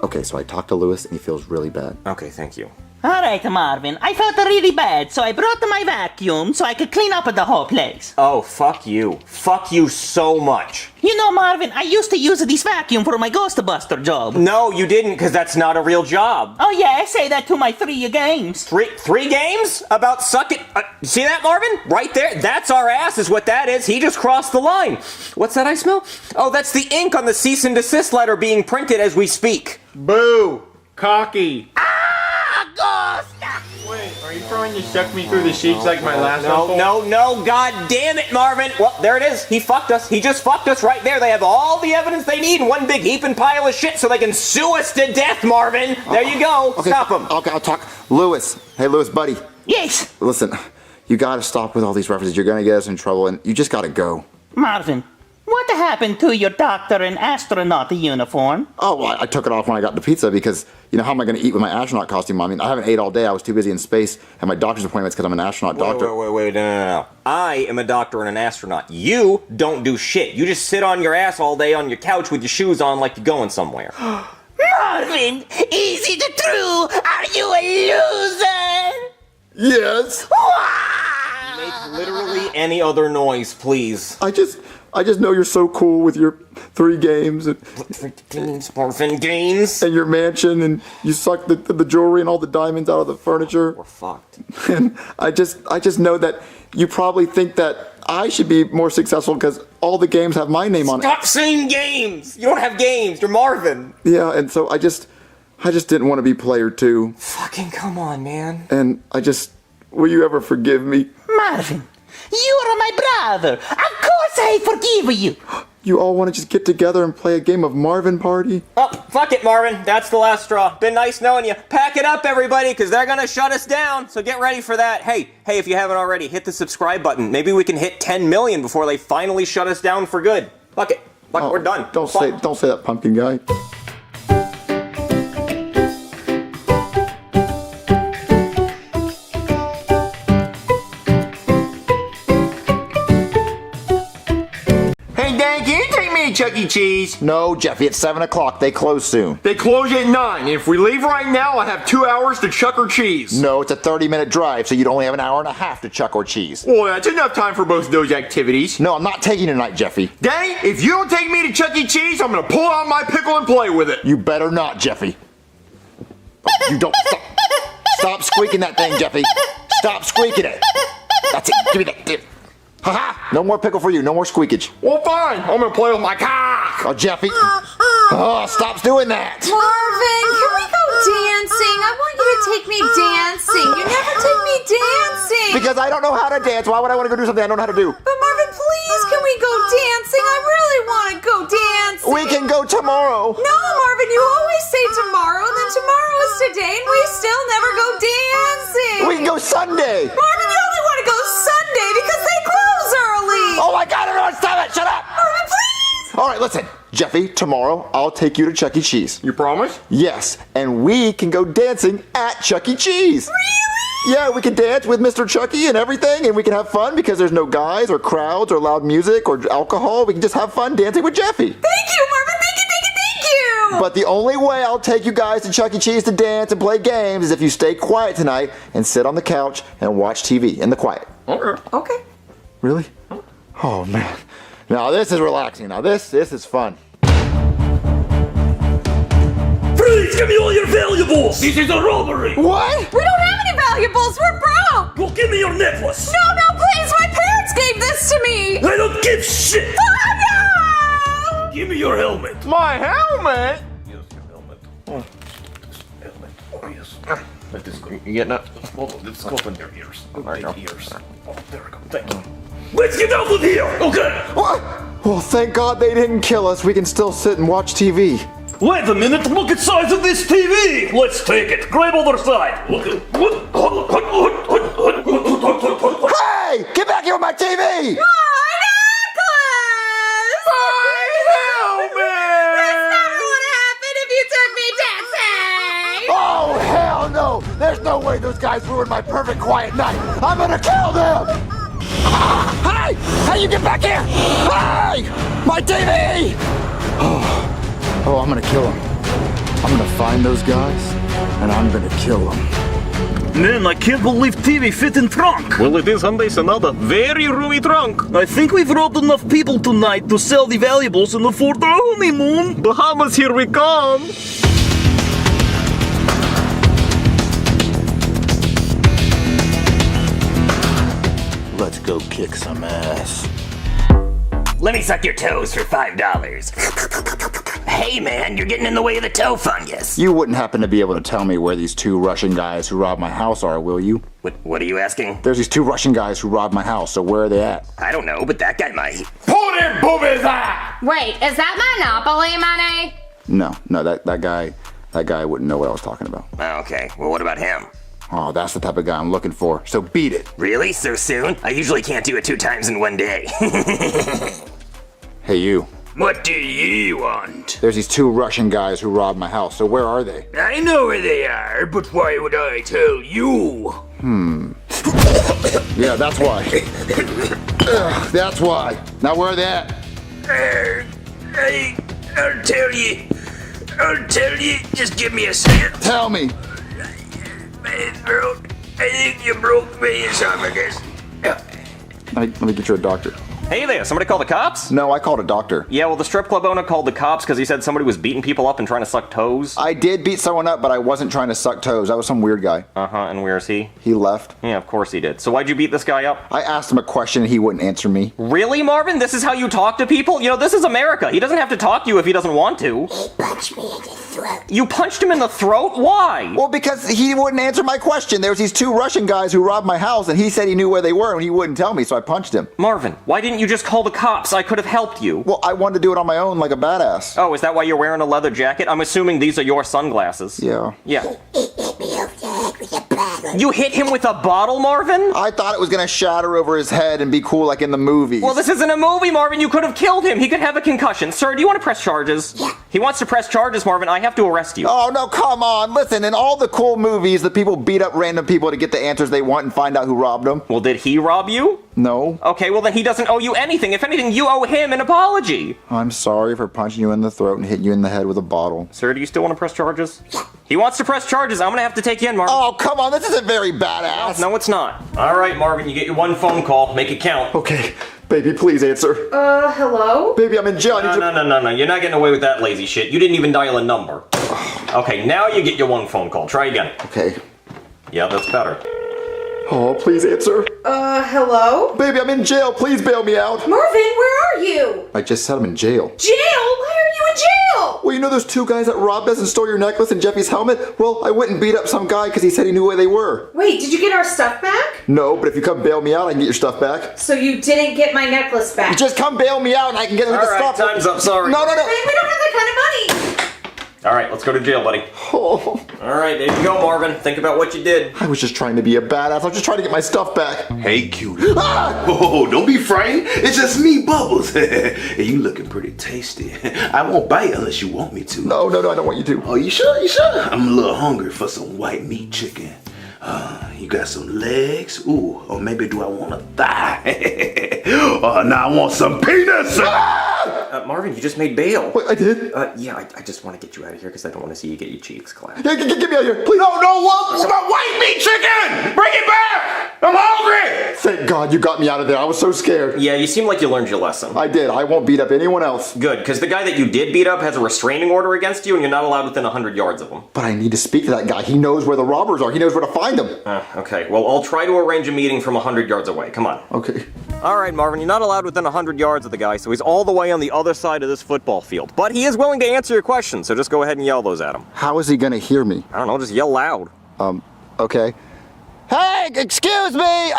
Okay, so I talked to Lewis and he feels really bad. Okay, thank you. All right, Marvin. I felt really bad, so I brought my vacuum so I could clean up the whole place. Oh, fuck you. Fuck you so much. You know, Marvin, I used to use this vacuum for my Ghostbuster job. No, you didn't, because that's not a real job. Oh, yeah, I say that to my 3 games. Three games? About suck it? See that, Marvin? Right there? That's our ass is what that is. He just crossed the line. What's that I smell? Oh, that's the ink on the cease and desist letter being printed as we speak. Boo! Cocky! Wait, are you trying to suck me through the sheets like my last uncle? No, god damn it, Marvin! Well, there it is. He fucked us. He just fucked us right there. They have all the evidence they need in one big heaping pile of shit so they can sue us to death, Marvin! There you go. Okay, Stop him. Okay, I'll talk. Lewis. Hey, Lewis, buddy. Yes? Listen, you gotta stop with all these references. You're gonna get us in trouble, and you just gotta go. Marvin, what happened to your doctor and astronaut uniform? Oh, well, I took it off when I got the pizza because, you know, how am I going to eat with my astronaut costume? I mean, I haven't ate all day. I was too busy in space and my doctor's appointments because I'm an astronaut doctor. Wait, no. I am a doctor and an astronaut. You don't do shit. You just sit on your ass all day on your couch with your shoes on like you're going somewhere. Marvin, is it true? Are you a loser? Yes. Make literally any other noise, please. I just know you're so cool with your 3 games and Orphan games and your mansion, and you suck the jewelry and all the diamonds out of the furniture. We're fucked. And I just know that you probably think that I should be more successful because all the games have my name on it. Stop saying games! You don't have games. You're Marvin. Yeah, and so I just didn't want to be player 2. Fucking come on, man. And will you ever forgive me? Marvin, you are my brother. Of course I forgive you. You all want to just get together and play a game of Marvin Party? Oh, fuck it, Marvin. That's the last straw. Been nice knowing you. Pack it up, everybody, because they're gonna shut us down. So get ready for that. Hey, if you haven't already, hit the subscribe button. Maybe we can hit 10 million before they finally shut us down for good. Fuck it. We're done. Don't say that, Pumpkin Guy. Chuck E. Cheese? No, Jeffy, it's 7 o'clock. They close soon. They close at 9. If we leave right now, I have 2 hours to Chuck or Cheese. No, it's a 30-minute drive, so you'd only have an hour and a half to Chuck or Cheese. Well, that's enough time for both of those activities. No, I'm not taking you tonight, Jeffy. Danny, if you don't take me to Chuck E. Cheese, I'm gonna pull out my pickle and play with it. You better not, Jeffy. You don't. Stop squeaking that thing, Jeffy. Stop squeaking it. That's it. Give me that. Ha-ha! No more pickle for you. No more squeakage. Well, fine. I'm gonna play with my cock. Oh, Jeffy. Oh, stop doing that. Marvin, can we go dancing? I want you to take me dancing. You never take me dancing. Because I don't know how to dance. Why would I want to go do something I don't know how to do? But Marvin, please, can we go dancing? I really want to go dancing. We can go tomorrow. No, Marvin, you always say tomorrow, and then tomorrow is today, and we still never go dancing. We can go Sunday. Marvin, you only want to go Sunday because they close early. Oh my God, everyone, stop it. Shut up. Marvin, please. All right, listen. Jeffy, tomorrow I'll take you to Chuck E. Cheese. You promise? Yes, and we can go dancing at Chuck E. Cheese. Really? Yeah, we can dance with Mr. Chucky and everything, and we can have fun because there's no guys or crowds or loud music or alcohol. We can just have fun dancing with Jeffy. Thank you, Marvin. Thank you. But the only way I'll take you guys to Chuck E. Cheese to dance and play games is if you stay quiet tonight and sit on the couch and watch TV in the quiet. Okay. Really? Oh, man. Now, this is relaxing. Now, this is fun. Freeze! Give me all your valuables! This is a robbery! What? We don't have any valuables. We're broke. Well, give me your necklace! No, please. My parents gave this to me. I don't give shit! Oh, no! Give me your helmet! My helmet? Yes, your helmet. glorious. Let this go. You getting it? Hold on, let's go up in their ears. Their ears. Oh, there we go. Thank you. Let's get out of here! Okay! What? Well, thank God they didn't kill us. We can still sit and watch TV. Wait a minute, look at the size of this TV! Let's take it. Grab other side. Hey! Get back here with my TV! Oh, hell no! There's no way those guys ruined my perfect quiet night! I'm gonna kill them! Hey! Hey, you get back here! Hey! My TV! Oh, I'm gonna kill them. I'm gonna find those guys, and I'm gonna kill them. Man, I can't believe TV fit in trunk. Well, it is another very roomy trunk. I think we've robbed enough people tonight to sell the valuables and afford our honeymoon. Bahamas, here we come. Let's go kick some ass. Let me suck your toes for $5. Hey man, you're getting in the way of the toe fungus. You wouldn't happen to be able to tell me where these two Russian guys who robbed my house are, will you? What are you asking? There's these two Russian guys who robbed my house, so where are they at? I don't know, but that guy might. Pull them boobies out! Wait, is that Monopoly money? No, that guy wouldn't know what I was talking about. Okay, well what about him? Oh, that's the type of guy I'm looking for, so beat it. Really? So soon? I usually can't do it 2 times in one day. Hey, you. What do you want? There's these two Russian guys who robbed my house, so where are they? I know where they are, but why would I tell you? Yeah, that's why. That's why. Now where are they at? I'll tell you. Just give me a second. Tell me. My throat. I think you broke my esophagus. Let me get you a doctor. Hey there, somebody call the cops? No, I called a doctor. Yeah, well, the strip club owner called the cops because he said somebody was beating people up and trying to suck toes. I did beat someone up, but I wasn't trying to suck toes. That was some weird guy. And where's he? He left. Yeah, of course he did. So why'd you beat this guy up? I asked him a question and he wouldn't answer me. Really, Marvin? This is how you talk to people? You know, this is America. He doesn't have to talk to you if he doesn't want to. He punched me in the throat. You punched him in the throat? Why? Well, because he wouldn't answer my question. There was these two Russian guys who robbed my house and he said he knew where they were and he wouldn't tell me, so I punched him. Marvin, why didn't you just call the cops? I could have helped you. Well, I wanted to do it on my own like a badass. Oh, is that why you're wearing a leather jacket? I'm assuming these are your sunglasses. Yeah. Yeah. You hit him with a bottle, Marvin? I thought it was gonna shatter over his head and be cool like in the movies. Well, this isn't a movie, Marvin. You could have killed him. He could have a concussion. Sir, do you want to press charges? Yeah. He wants to press charges, Marvin. I have to arrest you. Oh, no, come on. Listen, in all the cool movies, the people beat up random people to get the answers they want and find out who robbed them. Well, did he rob you? No. Okay, well then he doesn't owe you anything. If anything, you owe him an apology. I'm sorry for punching you in the throat and hitting you in the head with a bottle. Sir, do you still want to press charges? Yeah. He wants to press charges. I'm gonna have to take you in, Marvin. Oh, come on. This isn't very badass. No, it's not. All right, Marvin, you get your one phone call. Make it count. Okay. Baby, please answer. Hello? Baby, I'm in jail. No. You're not getting away with that lazy shit. You didn't even dial a number. Okay, now you get your one phone call. Try again. Okay. Yeah, that's better. Oh, please answer. Hello? Baby, I'm in jail. Please bail me out. Marvin, where are you? I just said I'm in jail. Jail? Why are you in jail? Well, you know those two guys that robbed us and stole your necklace and Jeffy's helmet? Well, I went and beat up some guy because he said he knew where they were. Wait, did you get our stuff back? No, but if you come bail me out, I can get your stuff back. So you didn't get my necklace back? Just come bail me out and I can get the stuff. All right, time's up. Sorry. No. Babe, we don't have that kind of money. All right, let's go to jail, buddy. Oh. All right, there you go, Marvin. Think about what you did. I was just trying to be a badass. I was just trying to get my stuff back. Hey, cutie. Oh, don't be frightened. It's just me, Bubbles. Hey, you looking pretty tasty. I won't bite unless you want me to. No, I don't want you to. Oh, you sure? You sure? I'm a little hungry for some white meat chicken. You got some legs? Ooh, or maybe do I want a thigh? Oh, now I want some penis! Marvin, you just made bail. Wait, I did? Yeah, I just want to get you out of here because I don't want to see you get your cheeks clapped. Get me out of here, please. No, what? It's my white meat chicken! Bring it back! I'm hungry! Thank God you got me out of there. I was so scared. Yeah, you seem like you learned your lesson. I did. I won't beat up anyone else. Good, because the guy that you did beat up has a restraining order against you and you're not allowed within 100 yards of him. But I need to speak to that guy. He knows where the robbers are. He knows where to find them. Okay, well, I'll try to arrange a meeting from 100 yards away. Come on. Okay. Alright, Marvin, you're not allowed within 100 yards of the guy, so he's all the way on the other side of this football field. But he is willing to answer your questions, so just go ahead and yell those at him. How is he gonna hear me? I don't know, just yell loud. Okay. Hey, excuse me,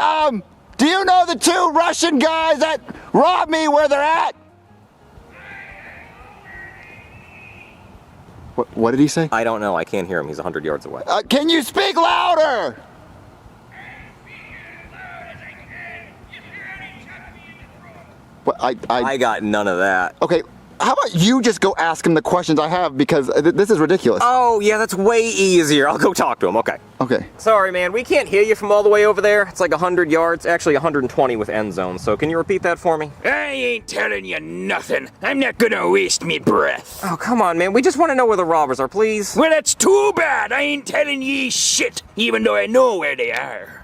do you know the 2 Russian guys that robbed me where they're at? What did he say? I don't know, I can't hear him, he's 100 yards away. Can you speak louder? What, I got none of that. Okay, how about you just go ask him the questions I have, because this is ridiculous. Oh, yeah, that's way easier. I'll go talk to him, okay. Okay. Sorry, man, we can't hear you from all the way over there. It's like 100 yards, actually 120 with end zone, so can you repeat that for me? I ain't telling you nothing. I'm not gonna waste me breath. Oh, come on, man, we just want to know where the robbers are, please. Well, that's too bad. I ain't telling ye shit, even though I know where they are.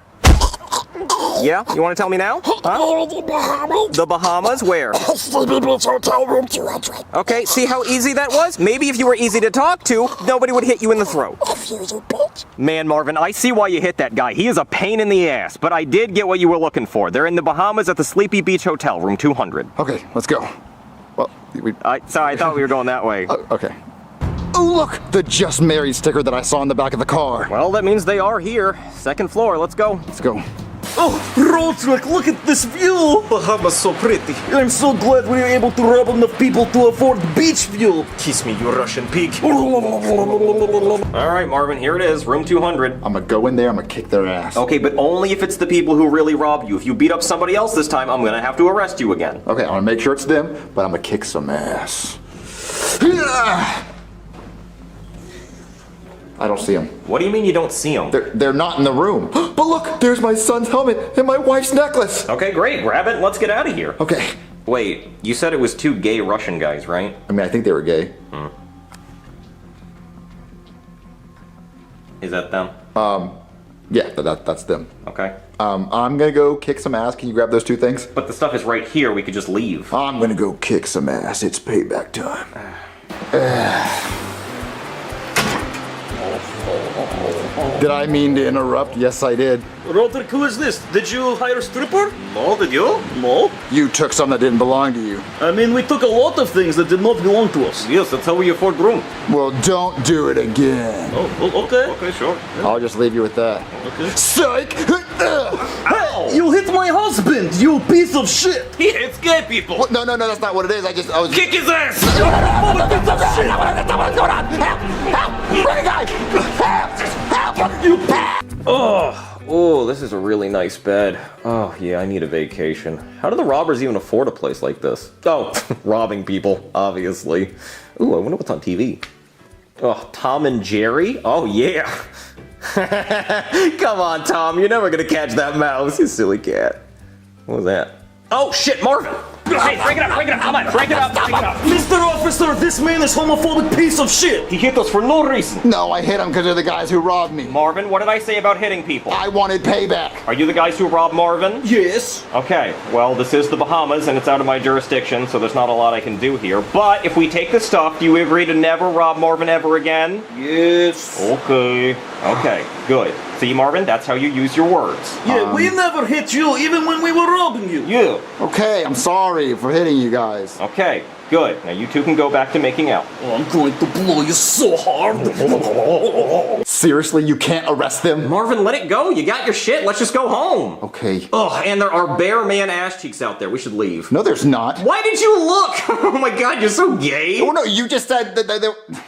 Yeah? You want to tell me now? Huh? The Bahamas? Where? Hotel room 200. Okay, see how easy that was? Maybe if you were easy to talk to, nobody would hit you in the throat. You bitch. Man, Marvin, I see why you hit that guy. He is a pain in the ass, but I did get what you were looking for. They're in the Bahamas at the Sleepy Beach Hotel, room 200. Okay, let's go. Well, sorry, I thought we were going that way. Okay. Oh, look! The Just Married sticker that I saw in the back of the car. Well, that means they are here. Second floor, let's go. Let's go. Oh, road trick, look at this view! Bahamas so pretty. I'm so glad we were able to rob enough people to afford beach view. Kiss me, you Russian pig. Alright, Marvin, here it is, room 200. I'm gonna go in there, I'm gonna kick their ass. Okay, but only if it's the people who really robbed you. If you beat up somebody else this time, I'm gonna have to arrest you again. Okay, I'm gonna make sure it's them, but I'm gonna kick some ass. I don't see them. What do you mean you don't see them? They're not in the room. But look, there's my son's helmet and my wife's necklace. Okay, great. Grab it and let's get out of here. Okay. Wait, you said it was 2 gay Russian guys, right? I mean, I think they were gay. Is that them? Yeah, that's them. Okay. I'm gonna go kick some ass. Can you grab those 2 things? But the stuff is right here. We could just leave. I'm gonna go kick some ass. It's payback time. Did I mean to interrupt? Yes, I did. Roderick, who is this? Did you hire a stripper? No, did you? No. You took something that didn't belong to you. I mean, we took a lot of things that did not belong to us. Yes, that's how we afford room. Well, don't do it again. Oh, okay. Okay, sure. I'll just leave you with that. Okay. Psych! Hey, you hit my husband, you piece of shit! He hates gay people. What? No, that's not what it is. I was... Kick his ass! Bring a guy! Oh, this is a really nice bed. Oh, yeah, I need a vacation. How do the robbers even afford a place like this? Oh, robbing people, obviously. Ooh, I wonder what's on TV. Oh, Tom and Jerry? Oh, yeah. Come on, Tom, you're never gonna catch that mouse, you silly cat. What was that? Oh, shit, Marvin! Hey, break it up, come on, break it up. Mr. Officer, this man is homophobic piece of shit! He hit us for no reason. No, I hit him because they're the guys who robbed me. Marvin, what did I say about hitting people? I wanted payback. Are you the guys who robbed Marvin? Yes. Okay, well, this is the Bahamas and it's out of my jurisdiction, so there's not a lot I can do here. But if we take the stuff, do you agree to never rob Marvin ever again? Yes. Okay, good. See, Marvin, that's how you use your words. Yeah, we never hit you, even when we were robbing you. You. Okay, I'm sorry for hitting you guys. Okay, good. Now you two can go back to making out. Oh, I'm going to blow you so hard. Seriously, you can't arrest them? Marvin, let it go. You got your shit. Let's just go home. Okay. Oh, and there are bare man ass cheeks out there. We should leave. No, there's not. Why did you look? Oh my god, you're so gay. Oh no, you just said that they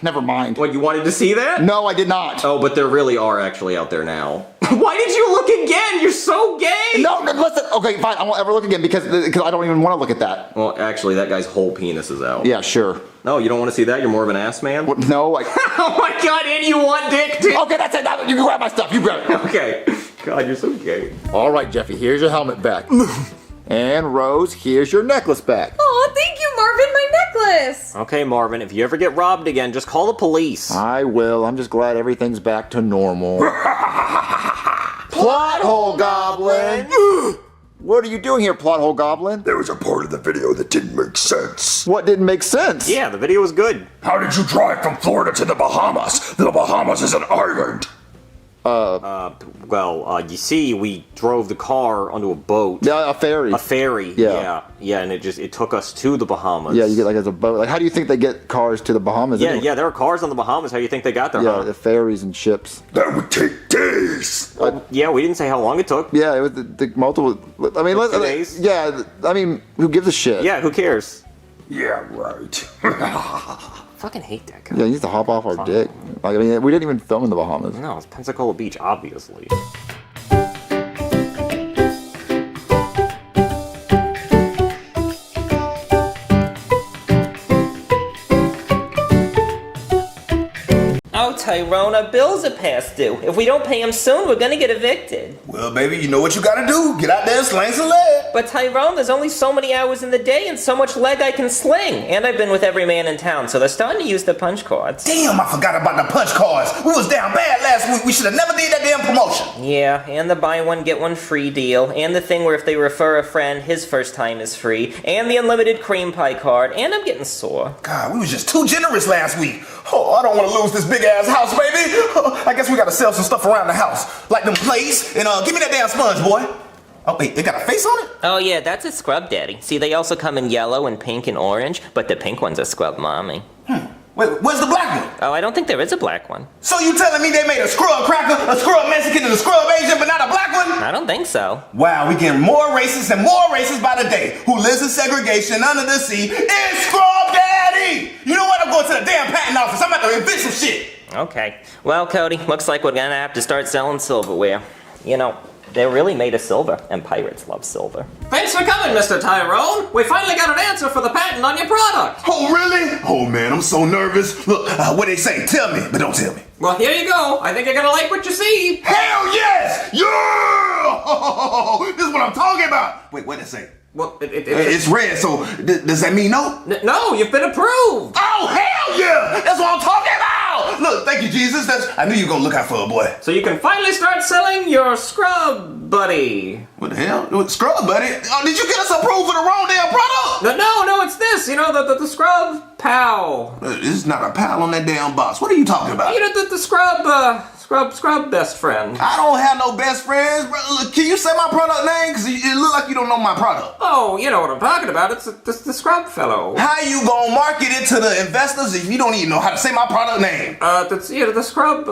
never mind. What, you wanted to see that? No, I did not. Oh, but there really are actually out there now. Why did you look again? You're so gay! No, listen. Okay, fine. I won't ever look again because I don't even want to look at that. Well, actually, that guy's whole penis is out. Yeah, sure. No, you don't want to see that? You're more of an ass man? What? No, Oh my god, and you want dick too? Okay, that's it. Now, you can grab my stuff. You grab it. Okay. God, you're so gay. All right, Jeffy, here's your helmet back. And Rose, here's your necklace back. Oh, thank you, Marvin, my necklace. Okay, Marvin, if you ever get robbed again, just call the police. I will. I'm just glad everything's back to normal. Plot hole goblin! What are you doing here, plot hole goblin? There was a part of the video that didn't make sense. What didn't make sense? Yeah, the video was good. How did you drive from Florida to the Bahamas? The Bahamas is an island. You see, we drove the car onto a boat. Yeah, a ferry. A ferry. Yeah. Yeah, and it took us to the Bahamas. Yeah, you get like as a boat. Like, how do you think they get cars to the Bahamas? Yeah, anyway? yeah, there are cars on the Bahamas. How do you think they got there? Yeah, huh? the ferries and ships. That would take days. Yeah, we didn't say how long it took. Yeah, it was the multiple. I mean, 2 days. Yeah, I mean, who gives a shit? Yeah, who cares? Yeah, right. Fucking hate that guy. Yeah, he needs to hop off our dick. Like, I mean, we didn't even film in the Bahamas. No, it's Pensacola Beach, obviously. Oh, Tyrone, our bills are past due. If we don't pay them soon, we're gonna get evicted. Well, baby, you know what you gotta do. Get out there and sling some leg. But Tyrone, there's only so many hours in the day and so much leg I can sling. And I've been with every man in town, so they're starting to use the punch cards. Damn, I forgot about the punch cards. We was down bad last week. We should have never did that damn promotion. Yeah, and the buy one, get one free deal, and the thing where if they refer a friend, his first time is free, and the unlimited cream pie card, and I'm getting sore. God, we was just too generous last week. Oh, I don't want to lose this big ass house, baby. I guess we gotta sell some stuff around the house, like them plates, and give me that damn sponge, boy. Oh, wait, it got a face on it? Oh yeah, that's a scrub daddy. See, they also come in yellow and pink and orange, but the pink one's a scrub mommy. Wait, where's the black one? Oh, I don't think there is a black one. So you telling me they made a scrub cracker, a scrub Mexican, and a scrub Asian, but not a black one? I don't think so. Wow, we getting more racist and more racist by the day. Who lives in segregation under the sea is Scrub Daddy! You know what? I'm going to the damn patent office. I'm about to invent some shit. Okay. Well, Cody, looks like we're gonna have to start selling silverware. You know, they're really made of silver, and pirates love silver. Thanks for coming, Mr. Tyrone. We finally got an answer for the patent on your product. Oh, really? Oh, man, I'm so nervous. Look, what they say? Tell me, but don't tell me. Well, here you go. I think you're gonna like what you see. Hell yes! Yeah! This is what I'm talking about. Wait, what did it say? Well, it's red, so does that mean no? No, you've been approved. Oh, hell yeah! That's what I'm talking about! Look, thank you, Jesus. I knew you were gonna look out for a boy. So you can finally start selling your scrub buddy. What the hell? Scrub buddy? Oh, did you get us approved for the wrong damn product? No, it's this. You know, the scrub pal. There's not a pal on that damn box. What are you talking about? You know, the scrub best friend. I don't have no best friends, bro. Look, can you say my product name? Because it look like you don't know my product. Oh, you know what I'm talking about. It's the scrub fellow. How you gonna market it to the investors if you don't even know how to say my product name? The scrub,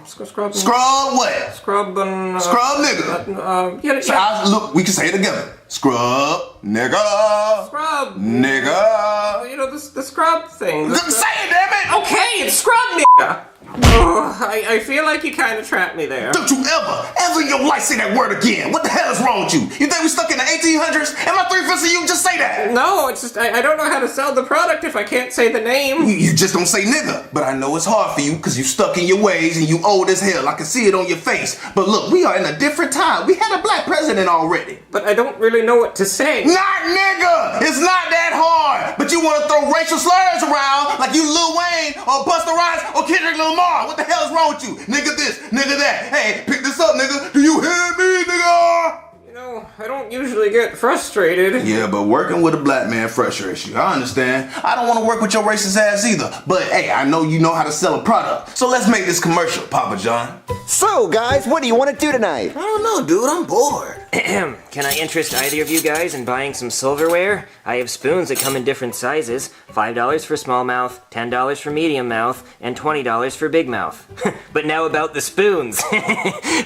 scrub. Scrub what? Scrub and... scrub nigga. So look, we can say it together. Scrub nigga. Scrub. Nigga. You know, the scrub thing. Say it, damn it. Okay, it's scrub nigga. Oh, I feel like you kind of trapped me there. Don't you ever in your life say that word again. What the hell is wrong with you? You think we stuck in the 1800s? Am I 3/5 of you? Just say that. No, it's just, I don't know how to sell the product if I can't say the name. You just don't say nigga. But I know it's hard for you because you stuck in your ways and you old as hell. I can see it on your face. But look, we are in a different time. We had a black president already. But I don't really know what to say. Not nigga! It's not that hard. But you want to throw racial slurs around like you Lil Wayne or Busta Rhymes or Kendrick Lamar. What the hell is wrong with you? Nigga this, nigga that. Hey, pick this up, nigga. Do you hear me, nigga? You know, I don't usually get frustrated. Yeah, but working with a black man frustrates you. I understand. I don't want to work with your racist ass either. But hey, I know you know how to sell a product. So let's make this commercial, Papa John. So, guys, what do you want to do tonight? I don't know, dude. I'm bored. Can I interest either of you guys in buying some silverware? I have spoons that come in different sizes. $5 for small mouth, $10 for medium mouth, and $20 for big mouth. But now about the spoons.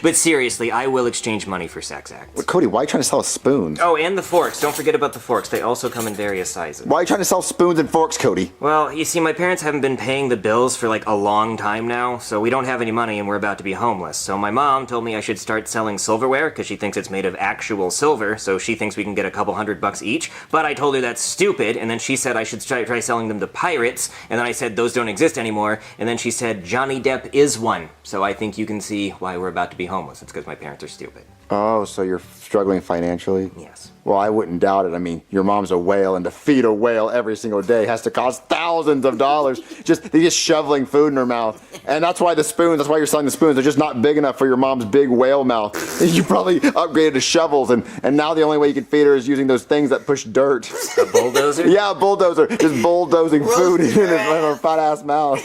But seriously, I will exchange money for sex acts. Well, Cody, why are you trying to sell spoons? Oh, and the forks. Don't forget about the forks. They also come in various sizes. Why are you trying to sell spoons and forks, Cody? Well, you see, my parents haven't been paying the bills for like a long time now, so we don't have any money and we're about to be homeless. So my mom told me I should start selling silverware because she thinks it's made of actual silver, so she thinks we can get a couple $100 each. But I told her that's stupid, and then she said I should try selling them to pirates, and then I said those don't exist anymore, and then she said Johnny Depp is one. So I think you can see why we're about to be homeless. It's because my parents are stupid. Oh, so you're struggling financially? Yes. Well, I wouldn't doubt it. I mean, your mom's a whale, and to feed a whale every single day has to cost thousands of dollars. They're just shoveling food in her mouth. And that's why that's why you're selling the spoons. They're just not big enough for your mom's big whale mouth. You probably upgraded to shovels, and now the only way you can feed her is using those things that push dirt. A bulldozer? Yeah, a bulldozer. Just bulldozing food in her fat ass mouth.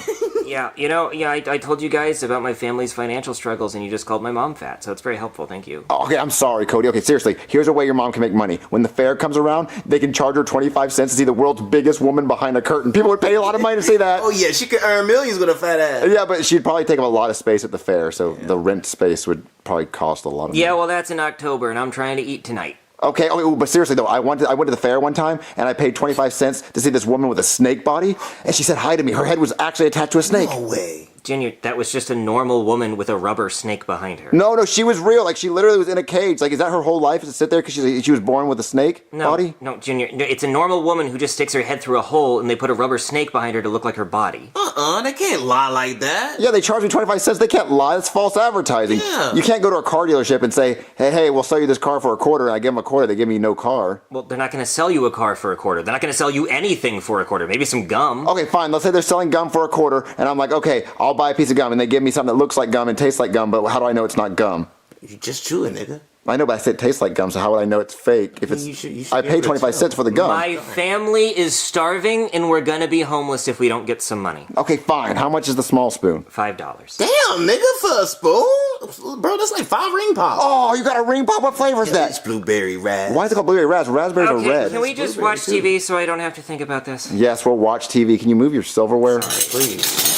Yeah, I told you guys about my family's financial struggles and you just called my mom fat, so it's very helpful, thank you. Oh, okay, I'm sorry, Cody. Okay, seriously, here's a way your mom can make money. When the fair comes around, they can charge her 25 cents to see the world's biggest woman behind a curtain. People would pay a lot of money to see that. Oh yeah, she could earn millions with a fat ass. Yeah, but she'd probably take up a lot of space at the fair, so the rent space would probably cost a lot of money. Yeah, well, that's in October, and I'm trying to eat tonight. Okay, but seriously though, I went to the fair one time, and I paid 25 cents to see this woman with a snake body, and she said hi to me. Her head was actually attached to a snake. No way. Junior, that was just a normal woman with a rubber snake behind her. No, she was real. Like, she literally was in a cage. Like, is that her whole life, is to sit there because she was born with a snake body? No, Junior, it's a normal woman who just sticks her head through a hole and they put a rubber snake behind her to look like her body. They can't lie like that. Yeah, they charge me 25 cents. They can't lie. It's false advertising. Yeah. You can't go to a car dealership and say, hey, we'll sell you this car for $0.25. And I give them $0.25. They give me no car. Well, they're not going to sell you a car for $0.25. They're not going to sell you anything for $0.25. Maybe some gum. Okay, fine. Let's say they're selling gum for $0.25, and I'm like, okay, I'll buy a piece of gum, and they give me something that looks like gum and tastes like gum, but how do I know it's not gum? You just chew it, nigga. I know, but I said it tastes like gum, so how would I know it's fake? If it's, you should I paid 25 cents for the gum. My family is starving, and we're gonna be homeless if we don't get some money. Okay, fine. How much is the small spoon? $5. Damn, nigga, for a spoon? Bro, that's like 5 ring pops. Oh, you got a ring pop? What flavor is that? It's blueberry raz. Why is it called blueberry raz? Raspberries are red. Can we just watch TV so I don't have to think about this? Yes, we'll watch TV. Can you move your silverware? Please.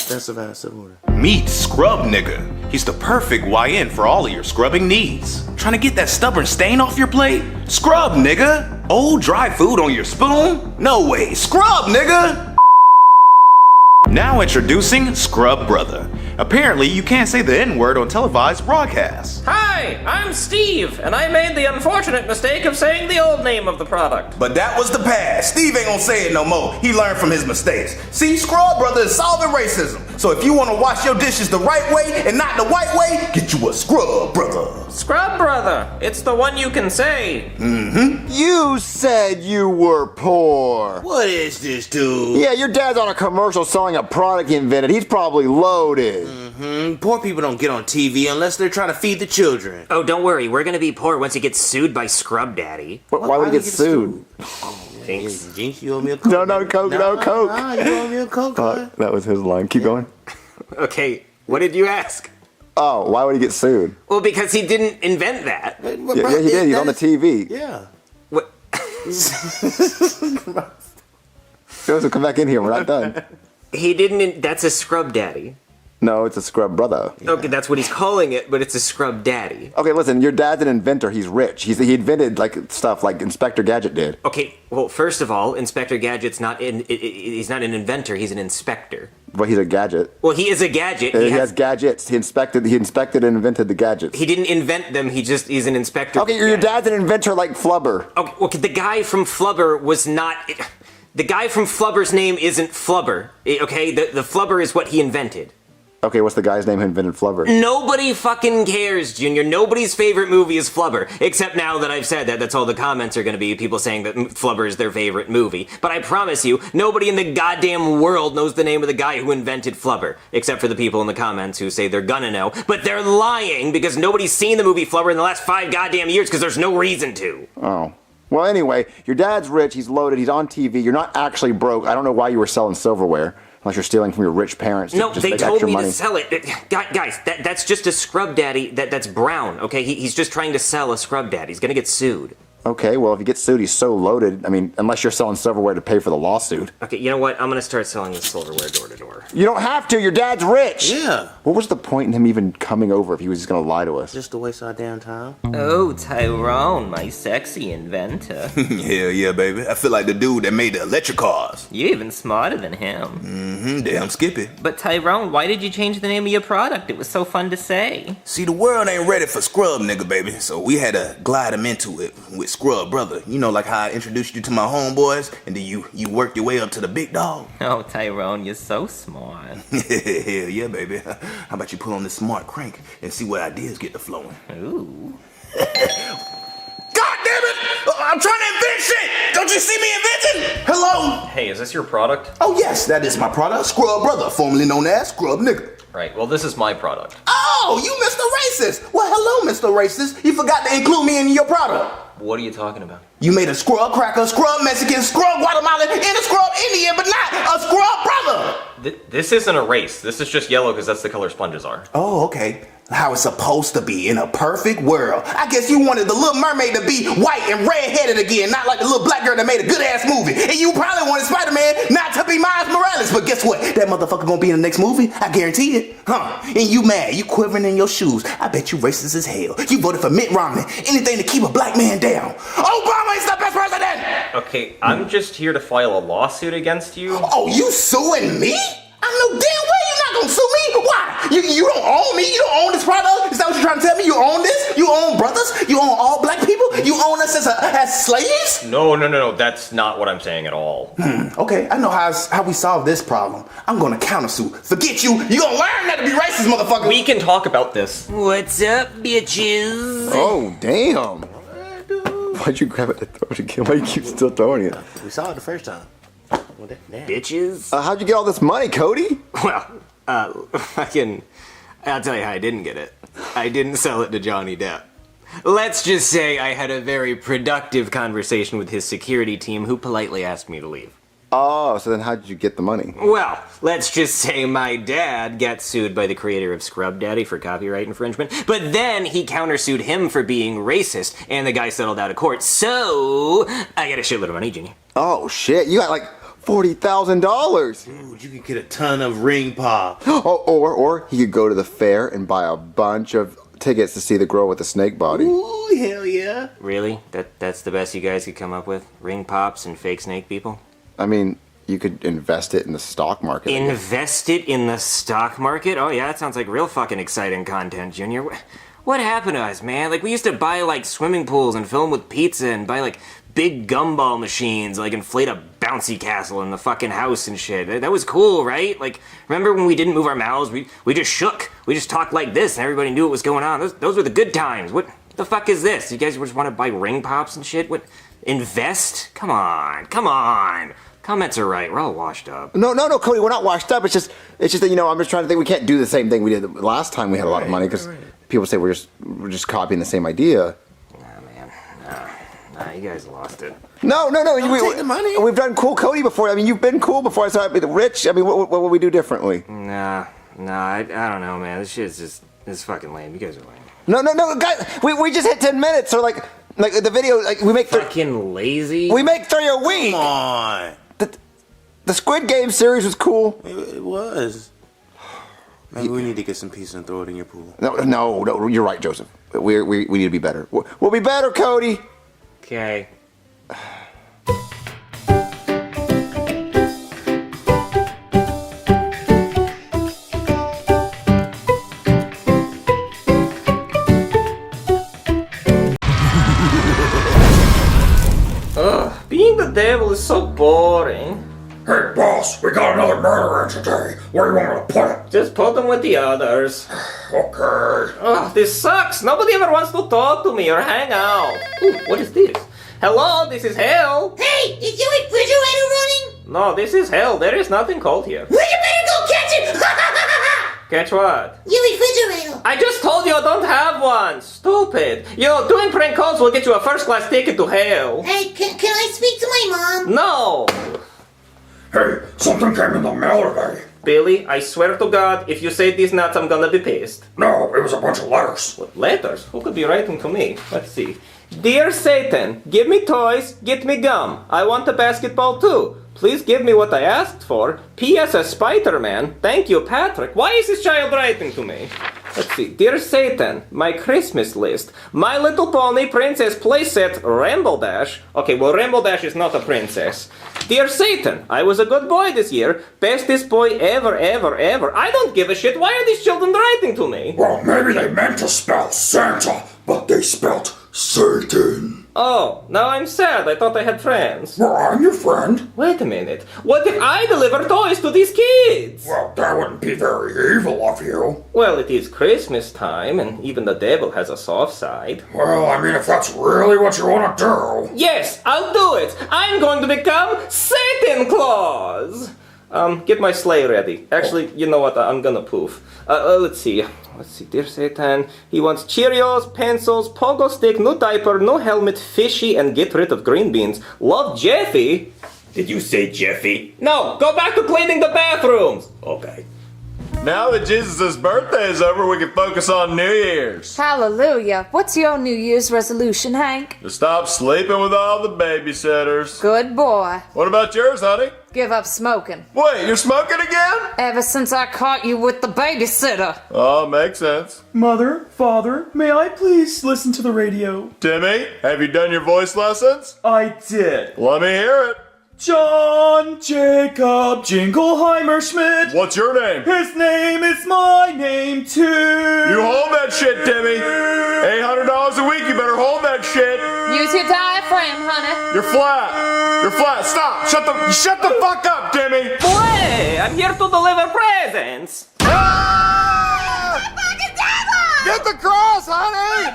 Expensive ass silverware. Meet Scrub Nigga. He's the perfect YN for all of your scrubbing needs. Trying to get that stubborn stain off your plate? Scrub Nigga. Old dry food on your spoon? No way. Scrub Nigga. Now introducing Scrub Brother. Apparently, you can't say the N-word on televised broadcasts. Hi, I'm Steve, and I made the unfortunate mistake of saying the old name of the product. But that was the past. Steve ain't gonna say it no more. He learned from his mistakes. See, Scrub Brother is solving racism. So if you wanna wash your dishes the right way and not the white way, get you a Scrub Brother. Scrub Brother. It's the one you can say. Mm-hmm. You said you were poor. What is this, dude? Yeah, your dad's on a commercial selling a product he invented. He's probably loaded. Mm-hmm. Poor people don't get on TV unless they're trying to feed the children. Oh, don't worry. We're gonna be poor once he gets sued by Scrub Daddy. Why would he get sued? Jinx, you owe me a Coke. No, Coke, no Coke. Nah, you owe me a Coke. That was his line. Keep going. Okay, what did you ask? Oh, why would he get sued? Well, because he didn't invent that. Yeah, he did. He's on the TV. Yeah. What? Joseph, come back in here. We're not done. He didn't. That's a Scrub Daddy. No, it's a Scrub Brother. Okay, that's what he's calling it, but it's a Scrub Daddy. Okay, listen, your dad's an inventor. He's rich. He invented like stuff like Inspector Gadget did. Okay, well, first of all, Inspector Gadget's he's not an inventor, he's an inspector. But he's a gadget. Well, he is a gadget. He has gadgets. He inspected and invented the gadgets. He didn't invent them, he's an inspector. Okay, your dad's an inventor like Flubber. Okay, the guy from Flubber was not... The guy from Flubber's name isn't Flubber, okay? The Flubber is what he invented. Okay, what's the guy's name who invented Flubber? Nobody fucking cares, Junior. Nobody's favorite movie is Flubber. Except now that I've said that, that's all the comments are gonna be, people saying that Flubber is their favorite movie. But I promise you, nobody in the goddamn world knows the name of the guy who invented Flubber. Except for the people in the comments who say they're gonna know. But they're lying because nobody's seen the movie Flubber in the last 5 goddamn years because there's no reason to. Oh. Well, anyway, your dad's rich, he's loaded, he's on TV, you're not actually broke. I don't know why you were selling silverware. Unless you're stealing from your rich parents. No, they told me money. to sell it. Guys, that's just a Scrub Daddy that's brown, okay? He's just trying to sell a Scrub Daddy. He's gonna get sued. Okay, well, if he gets sued, he's so loaded. I mean, unless you're selling silverware to pay for the lawsuit. Okay, you know what? I'm gonna start selling this silverware door to door. You don't have to. Your dad's rich. Yeah. What was the point in him even coming over if he was just gonna lie to us? Just to waste our damn time. Oh, Tyrone, my sexy inventor. Hell yeah, baby. I feel like the dude that made the electric cars. You're even smarter than him. Mm-hmm, damn Skippy. But Tyrone, why did you change the name of your product? It was so fun to say. See, the world ain't ready for Scrub Nigga, baby. So we had to glide him into it with Scrub Brother. You know, like how I introduced you to my homeboys, and then you worked your way up to the big dog. Oh, Tyrone, you're so smart. Hell yeah, baby. How about you pull on this smart crank and see what ideas get to flowing? Ooh. God damn it! I'm trying to invent shit! Don't you see me inventing? Hello? Hey, is this your product? Oh yes, that is my product, Scrub Brother, formerly known as Scrub Nigga. Right, well this is my product. Oh, Oh, you Mr. Racist. Well, hello, Mr. Racist. You forgot to include me in your product. What are you talking about? You made a scrub cracker, scrub Mexican, scrub Guatemalan, and a scrub Indian, but not a scrub brother. This isn't a race. This is just yellow because that's the color sponges are. Oh, okay. How it's supposed to be in a perfect world. I guess you wanted the Little Mermaid to be white and red-headed again, not like the little black girl that made a good-ass movie. And you probably wanted Spider-Man not to be Miles Morales, but guess what? That motherfucker gonna be in the next movie. I guarantee it. Huh? And you mad. You quivering in your shoes. I bet you racist as hell. You voted for Mitt Romney. Anything to keep a black man down. Obama is the best president! Okay, I'm just here to file a lawsuit against you. Oh, you suing me? I know damn well you're not gonna sue me. Why? You don't own me. You don't own this product. Is that what you're trying to tell me? You own this? You own brothers? You own all black people? You own us as slaves? No. That's not what I'm saying at all. Okay, I know how we solve this problem. I'm gonna countersue. Forget you. You gonna learn not to be racist, motherfucker. We can talk about this. What's up, bitches? Oh, damn. Why'd you grab it to throw it again? Why do you keep still throwing it? We saw it the first time. Bitches? How'd you get all this money, Cody? Well, I'll tell you how I didn't get it. I didn't sell it to Johnny Depp. Let's just say I had a very productive conversation with his security team who politely asked me to leave. Oh, so then how did you get the money? Well, let's just say my dad got sued by the creator of Scrub Daddy for copyright infringement, but then he countersued him for being racist, and the guy settled out of court, so I got a shitload of money, Junior. Oh, shit. You got like $40,000. Dude, you could get a ton of ring pop. Oh, or he could go to the fair and buy a bunch of tickets to see the girl with the snake body. Ooh, hell yeah. Really? That's the best you guys could come up with? Ring pops and fake snake people? I mean, you could invest it in the stock market. Invest it in the stock market? Oh yeah, that sounds like real fucking exciting content, Junior. What happened to us, man? Like, we used to buy, like, swimming pools and fill them with pizza and buy, like, big gumball machines, like, inflate a bouncy castle in the fucking house and shit. That was cool, right? Like, remember when we didn't move our mouths? We just shook. We just talked like this and everybody knew what was going on. Those were the good times. What the fuck is this? You guys just want to buy ring pops and shit? What? Invest? Come on. Comments are right. We're all washed up. No, Cody, we're not washed up. It's just that, you know, I'm just trying to think we can't do the same thing we did last time we had a lot of money because people say we're just copying the same idea. Nah, you guys lost it. No. Take the money. We've done cool Cody before. I mean, you've been cool before. I saw it be the rich. I mean, what would we do differently? Nah, I don't know, man. This shit's just, it's fucking lame. You guys are lame. No, guys, we just hit 10 minutes. So like the video, like we make fucking lazy. We make 3 a week. Come on. The Squid Game series was cool. It was. Maybe we need to get some pizza and throw it in your pool. No, you're right, Joseph. We need to be better. We'll be better, Cody. Okay. Ugh, being the devil is so boring. Hey, boss, we got another murderer today. Where do you want me to put him? Just put them with the others. Okay. Ugh, this sucks. Nobody ever wants to talk to me or hang out. Ooh, what is this? Hello, this is hell. Hey, is your refrigerator running? No, this is hell. There is nothing cold here. Well, you better go catch it! Catch what? Your refrigerator. I just told you I don't have one. Stupid. Doing prank calls will get you a first-class ticket to hell. Hey, can I speak to my mom? No. Hey, something came in the mail today. Billy, I swear to God, if you say these nuts, I'm gonna be pissed. No, it was a bunch of letters. What, letters? Who could be writing to me? Let's see. Dear Satan, give me toys, get me gum. I want a basketball too. Please give me what I asked for. P.S. a Spider-Man. Thank you, Patrick. Why is this child writing to me? Let's see. Dear Satan, my Christmas list. My Little Pony Princess Playset Ramble Dash. Okay, well, Ramble Dash is not a princess. Dear Satan, I was a good boy this year. Bestest boy ever. I don't give a shit. Why are these children writing to me? Well, maybe they meant to spell Santa, but they spelled Satan. Oh, now I'm sad. I thought I had friends. Well, I'm your friend. Wait a minute. What if I deliver toys to these kids? Well, that wouldn't be very evil of you. Well, it is Christmas time, and even the devil has a soft side. Well, I mean, if that's really what you want to do. Yes, I'll do it. I'm going to become Satan Claus. Get my sleigh ready. Actually, you know what? I'm gonna poof. Let's see. Dear Satan, he wants Cheerios, pencils, pogo stick, no diaper, no helmet, fishy, and get rid of green beans. Love, Jeffy. Did you say Jeffy? No, go back to cleaning the bathrooms. Okay. Now that Jesus' birthday is over, we can focus on New Year's. Hallelujah. What's your New Year's resolution, Hank? To stop sleeping with all the babysitters. Good boy. What about yours, honey? Give up smoking. Wait, you're smoking again? Ever since I caught you with the babysitter. Oh, makes sense. Mother, father, may I please listen to the radio? Timmy, have you done your voice lessons? I did. Let me hear it. John Jacob Jingleheimer Schmidt. What's your name? His name is my name too. You hold that shit, Timmy. $800 a week, you better hold that shit. Use your diaphragm, honey. You're flat. You're flat. Stop. Shut the fuck up, Timmy. Boy, I'm here to deliver presents. Ah! Get the cross, honey.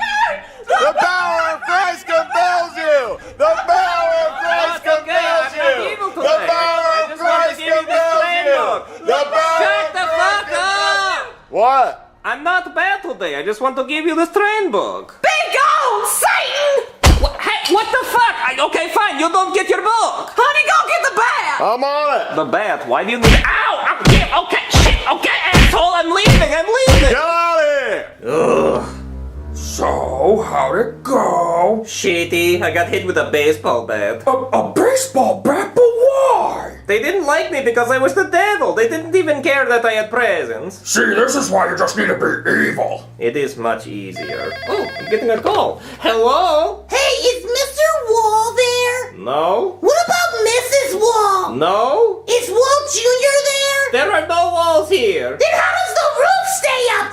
The power of Christ compels you. The power of Christ compels you. The power of Christ compels you. The power. Shut the fuck up. What? I'm not bad today. I just want to give you this train book. Be gone, Satan! Hey, what the fuck? Okay, fine. You don't get your book. Honey, go get the bat! I'm on it. The bat? Why do you need? Ow! Yeah, okay, shit. Okay, asshole. I'm leaving. Get out of here. Ugh. So, how'd it go? Shitty. I got hit with a baseball bat. A baseball bat? But why? They didn't like me because I was the devil. They didn't even care that I had presents. See, this is why you just need to be evil. It is much easier. Oh, I'm getting a call. Hello? Hey, is Mr. Wall there? No. What about Mrs. Wall? No. Is Wall Jr. there? There are no walls here. Then how does the roof stay up?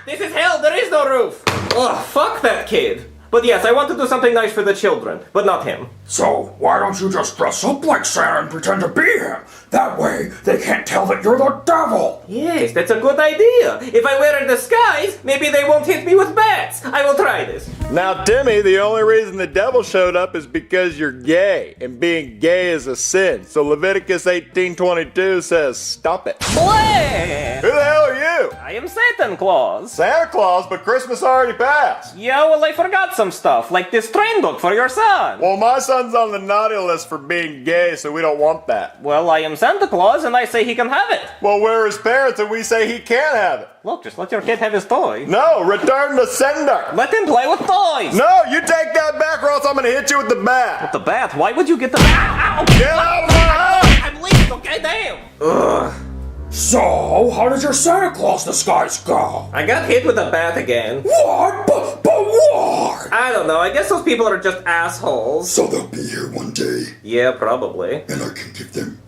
This is hell. There is no roof. Ugh, fuck that kid. But yes, I want to do something nice for the children, but not him. So, why don't you just dress up like Santa and pretend to be him? That way, they can't tell that you're the devil. Yes, that's a good idea. If I wear a disguise, maybe they won't hit me with bats. I will try this. Now, Timmy, the only reason the devil showed up is because you're gay, and being gay is a sin. So Leviticus 18:22 says, stop it. Bleh! Who the hell are you? I am Santa Claus. Santa Claus, but Christmas already passed. Yeah, well, I forgot some stuff, like this train book for your son. Well, my son's on the naughty list for being gay, so we don't want that. Well, I am Santa Claus, and I say he can have it. Well, we're his parents, and we say he can't have it. Look, just let your kid have his toy. No, return the sender. Let him play with toys. No, you take that back, or else I'm gonna hit you with the bat. With the bat? Why would you get the bat? Ow! Get out of my house! I'm leaving, okay? Damn. Ugh. So, how did your Santa Claus disguise go? I got hit with a bat again. What? But why? I don't know. I guess those people are just assholes. So they'll be here one day, Yeah, probably. and I can give them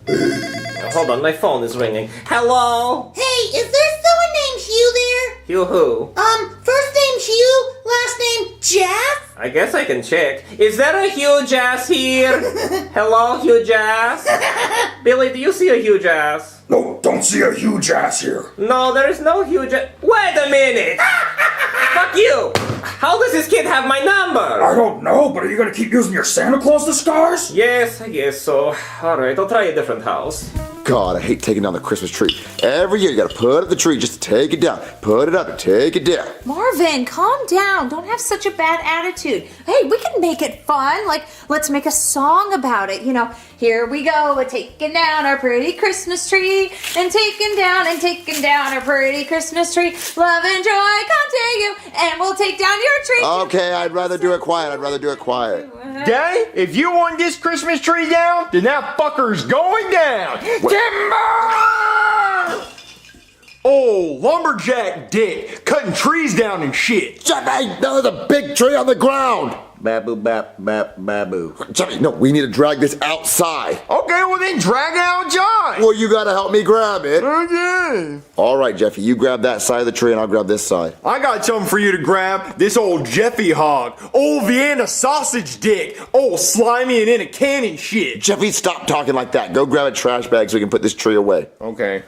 Hold on, my phone is ringing. Hello? Hey, is there someone named Hugh there? You who? First name Hugh, last name Jeff? I guess I can check. Is there a huge ass here? Hello, huge ass? Billy, do you see a huge ass? No, don't see a huge ass here. No, there is no huge ass. Wait a minute! Fuck you! How does this kid have my number? I don't know, but are you gonna keep using your Santa Claus disguise? Yes, I guess so. Alright, I'll try a different house. God, I hate taking down the Christmas tree. Every year you gotta put up the tree just to take it down. Put it up and take it down. Marvin, calm down. Don't have such a bad attitude. Hey, we can make it fun. Like, let's make a song about it. You know, here we go. We're taking down our pretty Christmas tree. And taking down our pretty Christmas tree. Love and joy come to you. And we'll take down your tree. Okay, I'd rather do it quiet. Gay, if you want this Christmas tree down, then that fucker's going down. Timber! Oh, lumberjack dick, cutting trees down and shit. Jeffy, there's a big tree on the ground. Babu bap bap babu. Jeffy, no, we need to drag this outside. Okay, well then drag out John. Well, you gotta help me grab it. Okay. All right, Jeffy, you grab that side of the tree and I'll grab this side. I got something for you to grab. This old Jeffy hog. Old Vienna sausage dick. Old slimy and in a can and shit. Jeffy, stop talking like that. Go grab a trash bag so we can put this tree away. Okay.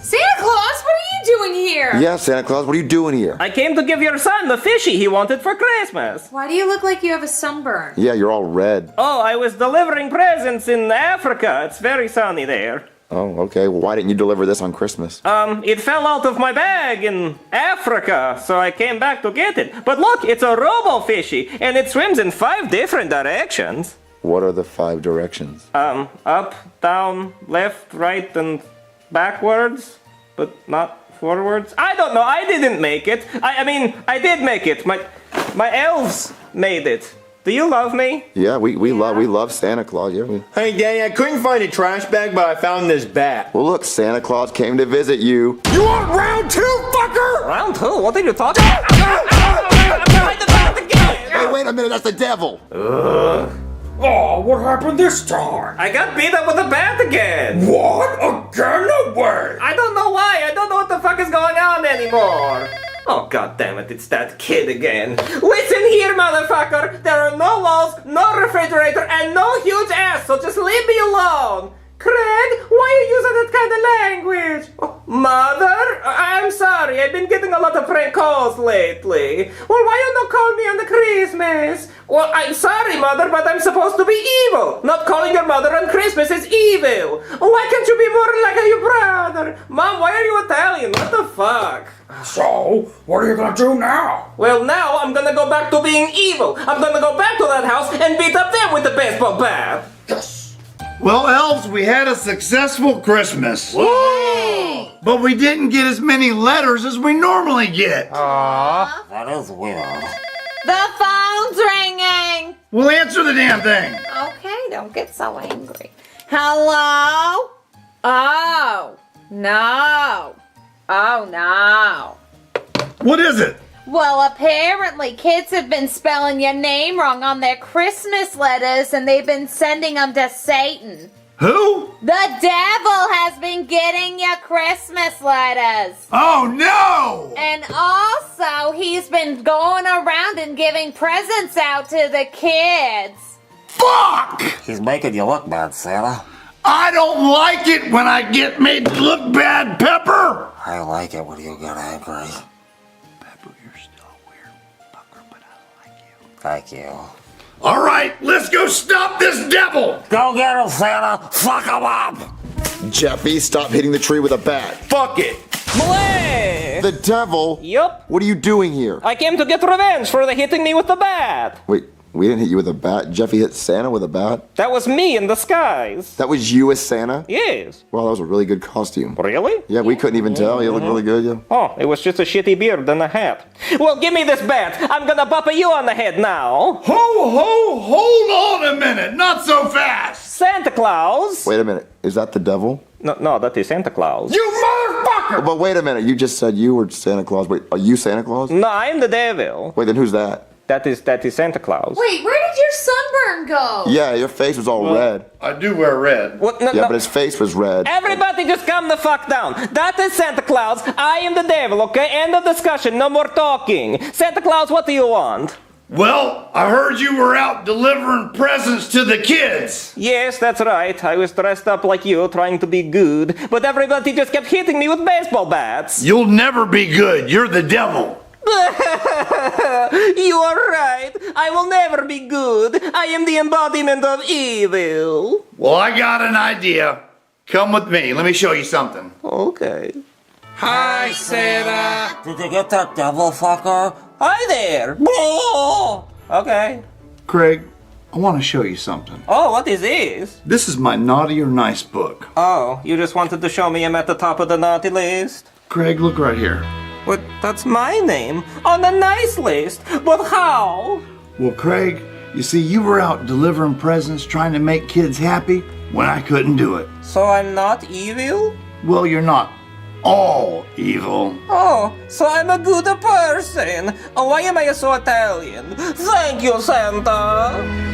Santa Claus, what are you doing here? here. Yeah, Santa Claus, what are you doing here? I came to give your son the fishy he wanted for Christmas. Why do you look like you have a sunburn? Yeah, you're all red. Oh, I was delivering presents in Africa. It's very sunny there. Oh, okay. Well, why didn't you deliver this on Christmas? It fell out of my bag in Africa, so I came back to get it. But look, it's a robo-fishy, and it swims in 5 different directions. What are the 5 directions? Up, down, left, right, and backwards, but not forwards. I don't know, I didn't make it. I mean, I did make it. My elves made it. Do you love me? Yeah, we love Santa Claus. Yeah. Hey, Danny, I couldn't find a trash bag, but I found this bat. Well, look, Santa Claus came to visit you. You want round 2, fucker? Round 2? What are you talking about? Hey, wait a minute, that's the devil. Oh, what happened this time? I got beat up with a bat again. What? Again? No way. I don't know why. I don't know what the fuck is going on anymore. Oh, god damn it, it's that kid again. Listen here, motherfucker. There are no walls, no refrigerator, and no huge ass, so just leave me alone. Craig, why are you using that kind of language? Oh, mother? I'm sorry, I've been getting a lot of prank calls lately. Well, why you not call me on the Christmas? Well, I'm sorry, mother, but I'm supposed to be evil. Not calling your mother on Christmas is evil. Why can't you be more like your brother? Mom, why are you Italian? What the fuck? So, what are you gonna do now? Well, now I'm gonna go back to being evil. I'm gonna go back to that house and beat up them with the baseball bat. Yes. Well, elves, we had a successful Christmas. Yay! But we didn't get as many letters as we normally get. Aww. That is weird. The phone's ringing. We'll answer the damn thing. Okay, don't get so angry. Hello? Oh, no. Oh, no. What is it? Well, apparently kids have been spelling your name wrong on their Christmas letters and they've been sending them to Satan. Who? The devil has been getting your Christmas letters. Oh, no! And also, he's been going around and giving presents out to the kids. Fuck! He's making you look bad, Santa. I don't like it when I get made to look bad, Pepper! I like it when you get angry. Thank you. All right, let's go stop this devil! Go get him, Santa! Fuck him up! Jeffy, stop hitting the tree with a bat. Fuck it! Malay! The devil? Yup. What are you doing here? I came to get revenge for the hitting me with the bat. Wait, we didn't hit you with a bat. Jeffy hit Santa with a bat? That was me in disguise. That was you as Santa? Yes. Well, that was a really good costume. Really? Yeah, we couldn't even tell. You looked really good, yeah. Oh, it was just a shitty beard and a hat. Well, give me this bat. I'm gonna bop you on the head now. Hold on a minute. Not so fast. Santa Claus. Wait a minute. Is that the devil? No, that is Santa Claus. You motherfucker! But wait a minute. You just said you were Santa Claus. Wait, are you Santa Claus? No, I'm the devil. Wait, then who's that? That is Santa Claus. Wait, where did your sunburn go? Yeah, your face was all red. I do wear red. What? Yeah, but his face was red. Everybody just calm the fuck down. That is Santa Claus. I am the devil, okay? End of discussion. No more talking. Santa Claus, what do you want? Well, I heard you were out delivering presents to the kids. Yes, that's right. I was dressed up like you, trying to be good. But everybody just kept hitting me with baseball bats. You'll never be good. You're the devil. You are right. I will never be good. I am the embodiment of evil. Well, I got an idea. Come with me. Let me show you something. Okay. Hi, Santa! Did you get that devil fucker? Hi there. Oh. Okay. Craig, I want to show you something. Oh, what is this? This is my naughty or nice book. Oh, you just wanted to show me I'm at the top of the naughty list? Craig, look right here. What? That's my name on the nice list. But how? Well, Craig, you see, you were out delivering presents trying to make kids happy when I couldn't do it. So I'm not evil? Well, you're not all evil. Oh, so I'm a good person. Oh, why am I so Italian? Thank you, Santa.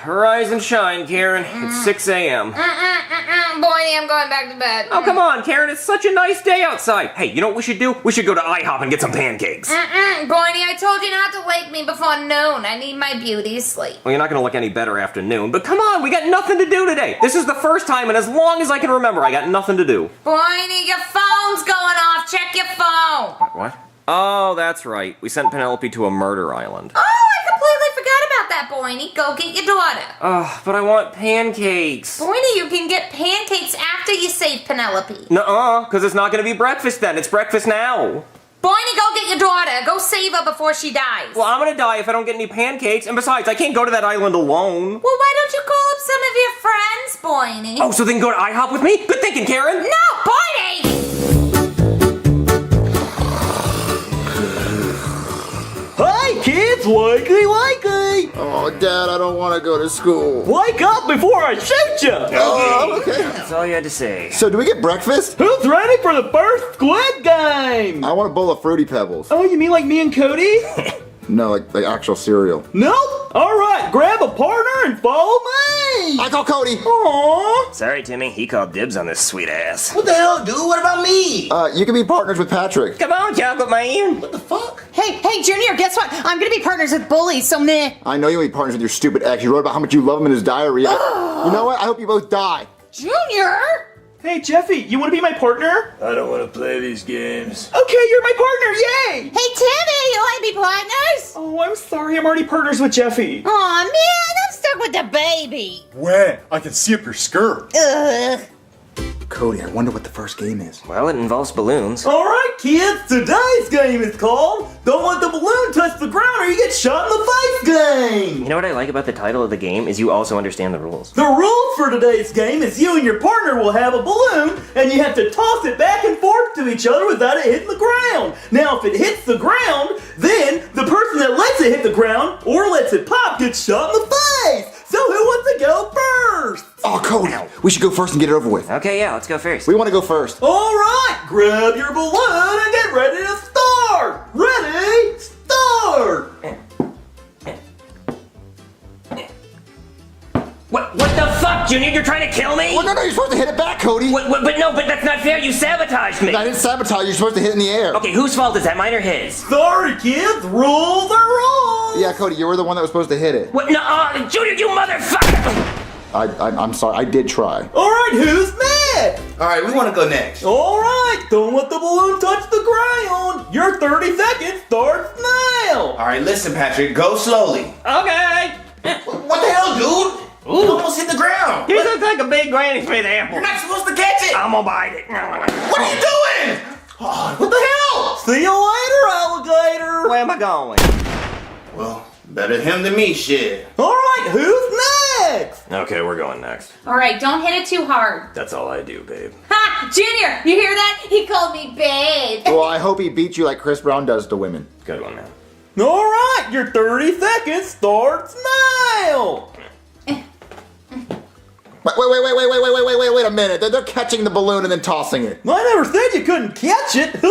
Rise and shine, Karen. It's 6 a.m. Boydie, I'm going back to bed. Oh, come on, Karen, it's such a nice day outside. Hey, you know what we should do? We should go to IHOP and get some pancakes. Boydie, I told you not to wake me before noon. I need my beauty sleep. Well, you're not gonna look any better after noon, but come on, we got nothing to do today. This is the first time, and as long as I can remember, I got nothing to do. Boydie, your phone's going off. Check your phone. What? Oh, that's right. We sent Penelope to a murder island. Oh, I completely forgot about that, Boydie. Go get your daughter. But I want pancakes. Boydie, you can get pancakes after you save Penelope. Nuh-uh, because it's not gonna be breakfast then. It's breakfast now. Boydie, go get your daughter. Go save her before she dies. Well, I'm gonna die if I don't get any pancakes, and besides, I can't go to that island alone. Well, why don't you call up some of your friends, Boydie? Oh, so they can go to IHOP with me? Good thinking, Karen. No, Boydie! Hi, kids! Wakey, wakey! Oh, Dad, I don't want to go to school. Wake up before I shoot you! Okay. That's all you had to say. So, do we get breakfast? Who's ready for the first Squid Game? I want a bowl of Fruity Pebbles. Oh, you mean like me and Cody? No, like the actual cereal. Nope! Alright, grab a partner and follow me! I call Cody! Aww! Sorry, Timmy. He called dibs on this sweet ass. What the hell, dude? What about me? You can be partners with Patrick. Come on, chocolate man. What the fuck? Hey, Junior, guess what? I'm gonna be partners with Bully, so meh. I know you want to be partners with your stupid ex. You wrote about how much you love him in his diary. You know what? I hope you both die. Junior! Hey, Jeffy, you want to be my partner? I don't want to play these games. Okay, you're my partner, yay! Hey, Timmy, you want to be partners? Oh, I'm sorry, I'm already partners with Jeffy. Aw, man, I'm stuck with the baby. When? I can see up your skirt. Ugh. Cody, I wonder what the first game is. Well, it involves balloons. Alright, kids, today's game is called Don't Let the Balloon Touch the Ground or You Get Shot in the Face Game! You know what I like about the title of the game is you also understand the rules. The rules for today's game is you and your partner will have a balloon and you have to toss it back and forth to each other without it hitting the ground. Now, if it hits the ground, then the person that lets it hit the ground or lets it pop gets shot in the face! So who wants to go first? Oh, Cody, we should go first and get it over with. Okay, yeah, let's go first. We want to go first. Alright, grab your balloon and get ready to start! Ready, start! What the fuck, Junior? You're trying to kill me? Well, no, you're supposed to hit it back, Cody. But that's not fair. You sabotaged me. I didn't sabotage you. You're supposed to hit it in the air. Okay, whose fault is that, mine or his? Sorry, kids. Rules are rules. Yeah, Cody, you were the one that was supposed to hit it. What? No, Junior, you motherfucker! I'm sorry. I did try. Alright, who's next? Alright, we want to go next. Alright, don't let the balloon touch the ground. Your 30 seconds starts now. Alright, listen, Patrick, go slowly. Okay. What the hell, dude? You almost hit the ground. You look like a big Granny Smith apple. You're not supposed to catch it. I'm gonna bite it. What are you doing? Oh, what the hell? See you later, alligator. Where am I going? Well, better him than me, shit. Alright, who's next? Okay, we're going next. All right, don't hit it too hard. That's all I do, babe. Ha! Junior, you hear that? He called me babe. Well, I hope he beats you like Chris Brown does to women. Good one, man. Alright, your 30 seconds starts now. Wait a minute. They're catching the balloon and then tossing it. I never said you couldn't catch it.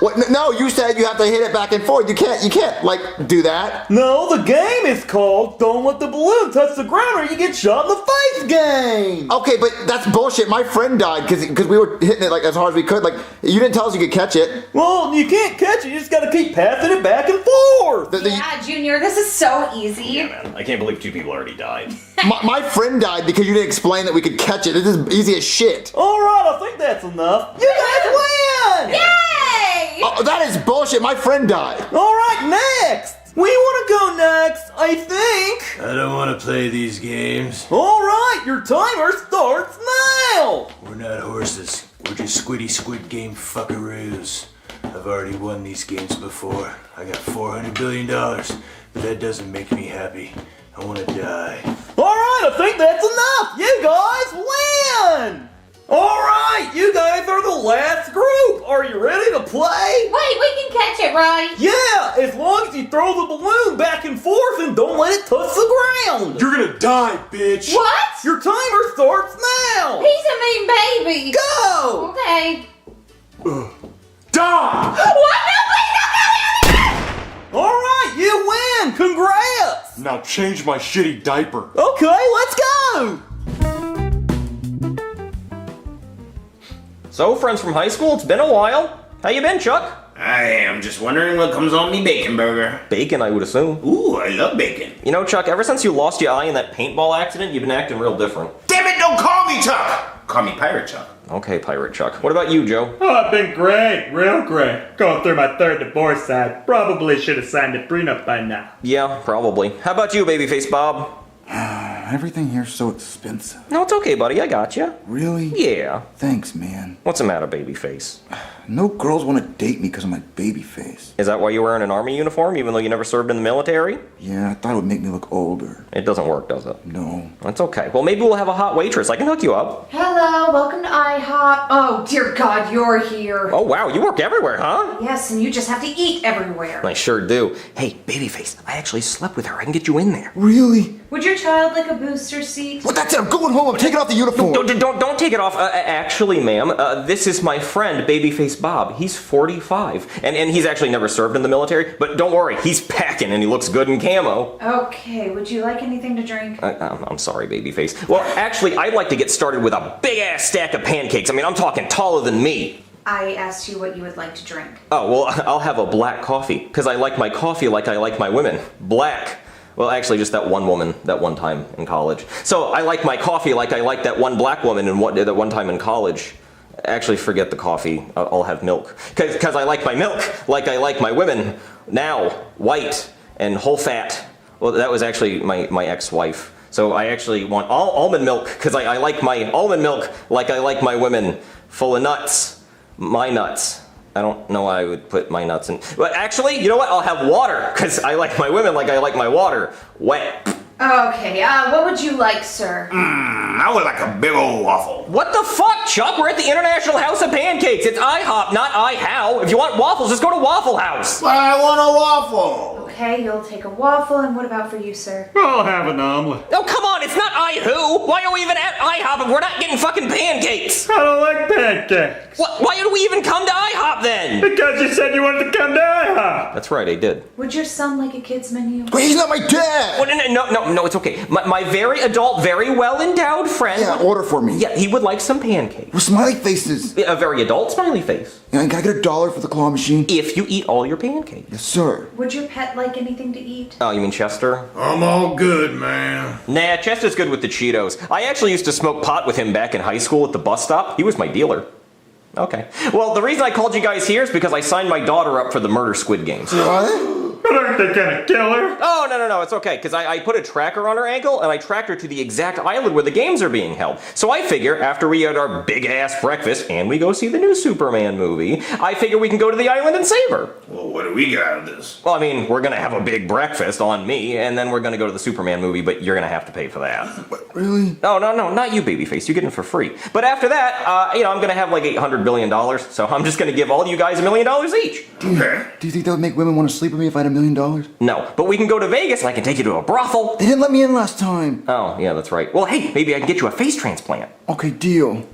What? No, you said you have to hit it back and forth. You can't, like, do that. No, the game is called Don't Let the Balloon Touch the Ground or You Get Shot in the Face game. Okay, but that's bullshit. My friend died because we were hitting it, like, as hard as we could. Like, you didn't tell us you could catch it. Well, you can't catch it. You just gotta keep passing it back and forth. Yeah, Junior, this is so easy. Yeah, man. I can't believe 2 people already died. My friend died because you didn't explain that we could catch it. This is easy as shit. Alright, I think that's enough. You guys win! Yay! Oh, that is bullshit. My friend died. Alright, next! We want to go next, I think. I don't want to play these games. Alright, your timer starts now! We're not horses. We're just squid game fuckaroos. I've already won these games before. I got $400 billion, but that doesn't make me happy. I want to die. Alright, I think that's enough! You guys win! Alright, you guys are the last group! Are you ready to play? Wait, we can catch it, right? Yeah, as long as you throw the balloon back and forth and don't let it touch the ground! You're gonna die, bitch! What? Your timer starts now! He's a mean baby. Go! Okay. Die! What? No, please don't kill me! Alright, you win! Congrats! Now change my shitty diaper. Okay, let's go! So, friends from high school, it's been a while. How you been, Chuck? I am just wondering what comes on me bacon burger. Bacon, I would assume. Ooh, I love bacon. You know, Chuck, ever since you lost your eye in that paintball accident, you've been acting real different. Damn it, don't call me Chuck! Call me Pirate Chuck. Okay, Pirate Chuck. What about you, Joe? Oh, I've been great, real great. Going through my third divorce, I probably should have signed a prenup by now. Yeah, probably. How about you, Babyface Bob? Everything here's so expensive. No, it's okay, buddy. I got you. Really? Yeah. Thanks, man. What's the matter, Babyface? No girls want to date me because of my baby face. Is that why you're wearing an army uniform, even though you never served in the military? Yeah, I thought it would make me look older. It doesn't work, does it? No. That's okay. Well, maybe we'll have a hot waitress. I can hook you up. Hello, welcome to IHOP. Oh, dear God, you're here. Oh, wow. You work everywhere, huh? Yes, and you just have to eat everywhere. I sure do. Hey, Babyface, I actually slept with her. I can get you in there. Really? Would your child like a booster seat? Well, that's it. I'm going home. I'm taking off the uniform. Don't take it off. Actually, ma'am, this is my friend, Babyface Bob. He's 45, and he's actually never served in the military, but don't worry, he's packing and he looks good in camo. Okay, would you like anything to drink? I'm sorry, Babyface. Well, actually, I'd like to get started with a big-ass stack of pancakes. I mean, I'm talking taller than me. I asked you what you would like to drink. Oh, well, I'll have a black coffee, because I like my coffee like I like my women. Black. Well, actually, just that one woman, that one time in college. So I like my coffee like I like that one black woman that one time in college. Actually, forget the coffee. I'll have milk. Because I like my milk like I like my women. Now, white and whole fat. Well, that was actually my ex-wife. So I actually want all almond milk because I like my almond milk like I like my women. Full of nuts. My nuts. I don't know why I would put my nuts in. But actually, you know what? I'll have water because I like my women like I like my water. Wet. Okay, what would you like, sir? I would like a big old waffle. What the fuck, Chuck? We're at the International House of Pancakes. It's IHOP, not IHOW. If you want waffles, just go to Waffle House. But I want a waffle. Okay, you'll take a waffle, and what about for you, sir? I'll have an omelet. Oh, come on, it's not I-who. Why are we even at IHOP if we're not getting fucking pancakes? I don't like pancakes. Why did we even come to IHOP then? Because you said you wanted to come to IHOP. That's right, I did. Would your son like a kid's menu? Wait, he's not my dad! Well, no, it's okay. My very adult, very well-endowed friend... Yeah, order for me. Yeah, he would like some pancakes. With smiley faces. A very adult smiley face. Yeah, can I get $1 for the claw machine? If you eat all your pancakes. Yes, sir. Would your pet like anything to eat? Oh, you mean Chester? I'm all good, man. Nah, Chester's good with the Cheetos. I actually used to smoke pot with him back in high school at the bus stop. He was my dealer. Okay. Well, the reason I called you guys here is because I signed my daughter up for the Murder Squid Games. What? But aren't they gonna kill her? Oh, no, it's okay, because I put a tracker on her ankle, and I tracked her to the exact island where the games are being held. So I figure, after we eat our big-ass breakfast, and we go see the new Superman movie, I figure we can go to the island and save her. Well, what do we get out of this? Well, I mean, we're gonna have a big breakfast on me, and then we're gonna go to the Superman movie, but you're gonna have to pay for that. Really? Oh, no, not you, Babyface. You get it for free. But after that, I'm gonna have like $800 billion, so I'm just gonna give all you guys $1 million each. Okay. Do you think that would make women want to sleep with me if I had $1 million? No, but we can go to Vegas and I can take you to a brothel. They didn't let me in last time. Oh, yeah, that's right. Well, hey, maybe I can get you a face transplant. Okay, deal.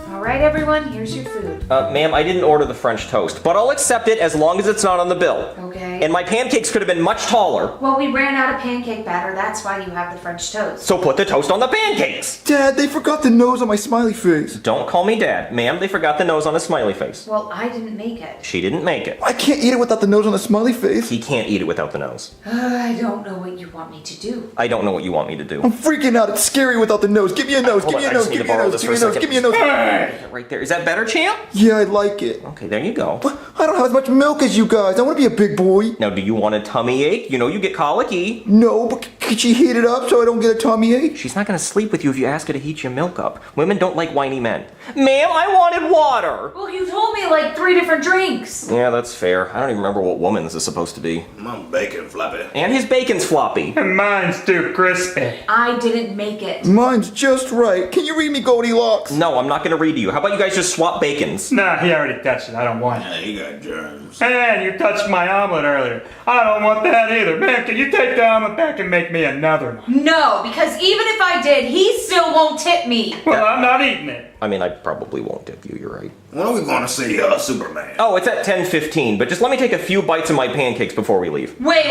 All right, everyone, here's your food. Ma'am, I didn't order the French toast, but I'll accept it as long as it's not on the bill. Okay. And my pancakes could have been much taller. Well, we ran out of pancake batter. That's why you have the French toast. So put the toast on the pancakes. Dad, they forgot the nose on my smiley face. Don't call me Dad. Ma'am, they forgot the nose on the smiley face. Well, I didn't make it. She didn't make it. I can't eat it without the nose on the smiley face. He can't eat it without the nose. I don't know what you want me to do. I don't know what you want me to do. I'm freaking out. It's scary without the nose. Give me a nose. Give me a nose. Give me a nose. Give me a nose. Give me a nose. Right there. Is that better, champ? Yeah, I like it. Okay, there you go. But I don't have as much milk as you guys. I want to be a big boy. Now, do you want a tummy ache? You know you get colicky. No, but could she heat it up so I don't get a tummy ache? She's not going to sleep with you if you ask her to heat your milk up. Women don't like whiny men. Ma'am, I wanted water. Well, you told me like 3 different drinks. Yeah, that's fair. I don't even remember what woman this is supposed to be. I'm bacon floppy. And his bacon's floppy. And mine's too crispy. I didn't make it. Mine's just right. Can you read me Goldilocks? No, I'm not going to read to you. How about you guys just swap bacons? Nah, he already touched it. I don't want it. Yeah, you got germs. And you touched my omelet earlier. I don't want that either. Man, can you take the omelet back and make me another one? No, because even if I did. He still won't tip me. Well, I'm not eating it. I mean, I probably won't tip you, you're right. When are we going to see Superman? Oh, it's at 10:15, but just let me take a few bites of my pancakes before we leave. Wait.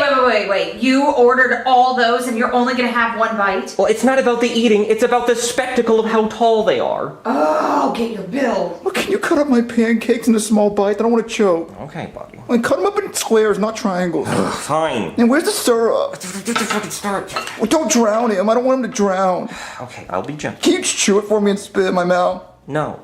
You ordered all those and you're only gonna have one bite? Well, it's not about the eating, it's about the spectacle of how tall they are. Oh, get your bill. Well, can you cut up my pancakes into small bites? I don't want to choke. Okay, buddy. Like, cut them up in squares, not triangles. Fine. And where's the syrup? Fucking start. Well, don't drown him. I don't want him to drown. Okay, I'll be gentle. Can you just chew it for me and spit it in my mouth? No.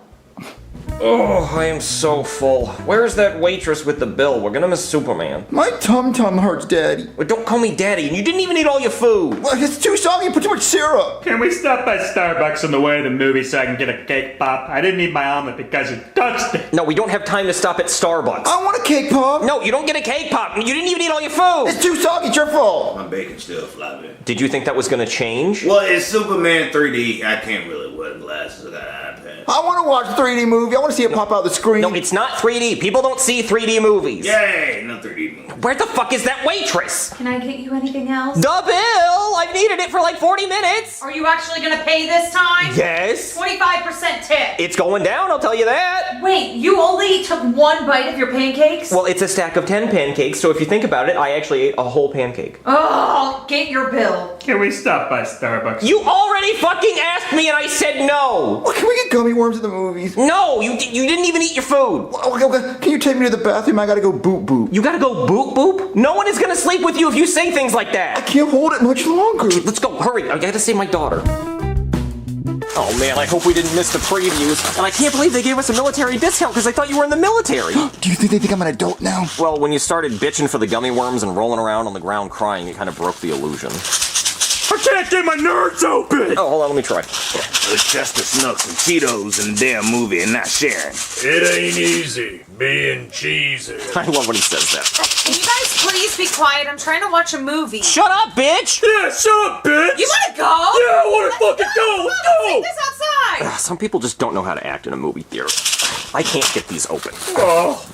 Oh, I am so full. Where's that waitress with the bill? We're gonna miss Superman. My tum-tum hurts, Daddy. Well, don't call me Daddy, and you didn't even eat all your food. Well, it's too soggy. You put too much syrup. Can we stop by Starbucks on the way to the movie so I can get a cake pop? I didn't eat my omelet because you touched it. No, we don't have time to stop at Starbucks. I want a cake pop. No, you don't get a cake pop. You didn't even eat all your food. It's too soggy. It's your fault. My bacon's still floppy. Did you think that was gonna change? Well, it's Superman 3D. I can't really wear glasses. I got an iPad. I want to watch a 3D movie. I want to see it pop out the screen. No, it's not 3D. People don't see 3D movies. Yay, no 3D movie. Where the fuck is that waitress? Can I get you anything else? The bill! I've needed it for like 40 minutes. Are you actually gonna pay this time? Yes. 25% tip. It's going down, I'll tell you that. Wait, you only took one bite of your pancakes? Well, it's a stack of 10 pancakes, so if you think about it, I actually ate a whole pancake. Oh, get your bill. Can we stop by Starbucks? You already fucking asked me and I said no. Well, can we get gummy worms at the movies? No, you didn't even eat your food. Okay. Can you take me to the bathroom? I gotta go boop boop. You gotta go boop boop? No one is gonna sleep with you if you say things like that. I can't hold it much longer. Okay, let's go, hurry. I gotta save my daughter. Oh man, I hope we didn't miss the previews. And I can't believe they gave us a military discount because I thought you were in the military. Do you think they think I'm an adult now? Well, when you started bitching for the gummy worms and rolling around on the ground crying, it kind of broke the illusion. I can't get my nerds open! Oh, hold on, let me try. It's just the Snooks and Cheetos in the damn movie and not sharing. It ain't easy being cheesy. I love when he says that. Can you guys please be quiet? I'm trying to watch a movie. Shut up, bitch! Yeah, shut up, bitch! You wanna go? Yeah, I wanna fucking go! Let's Let's go! take this outside! Some people just don't know how to act in a movie theater. I can't get these open. Oh.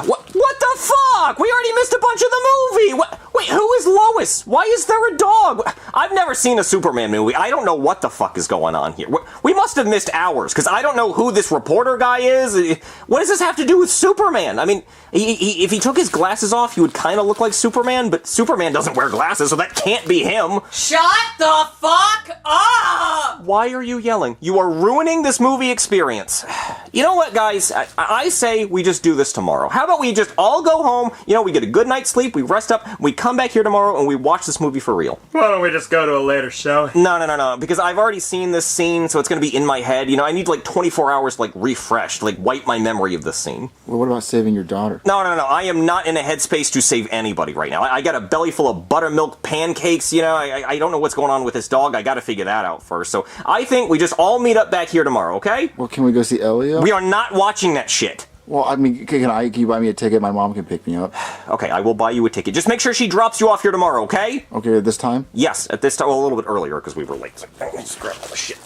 What the fuck? We already missed a bunch of the movie! Wait, who is Lois? Why is there a dog? I've never seen a Superman movie. I don't know what the fuck is going on here. We must have missed hours, because I don't know who this reporter guy is. What does this have to do with Superman? I mean, if he took his glasses off, he would kind of look like Superman, but Superman doesn't wear glasses, so that can't be him. Shut the fuck up! Why are you yelling? You are ruining this movie experience. You know what, guys? I say we just do this tomorrow. How about we just all go home, we get a good night's sleep, we rest up, we come back here tomorrow, and we watch this movie for real. Why don't we just go to a later show? No, because I've already seen this scene, so it's gonna be in my head. I need like 24 hours refreshed, wipe my memory of this scene. Well, what about saving your daughter? No, I am not in a headspace to save anybody right now. I got a belly full of buttermilk pancakes, I don't know what's going on with this dog. I gotta figure that out first. So I think we just all meet up back here tomorrow, okay? Well, can we go see Elliot? We are not watching that shit. Well, I mean, can you buy me a ticket? My mom can pick me up. Okay, I will buy you a ticket. Just make sure she drops you off here tomorrow, okay? Okay, at this time? Yes, at this time. Well, a little bit earlier, because we were late. So just grab all the shit.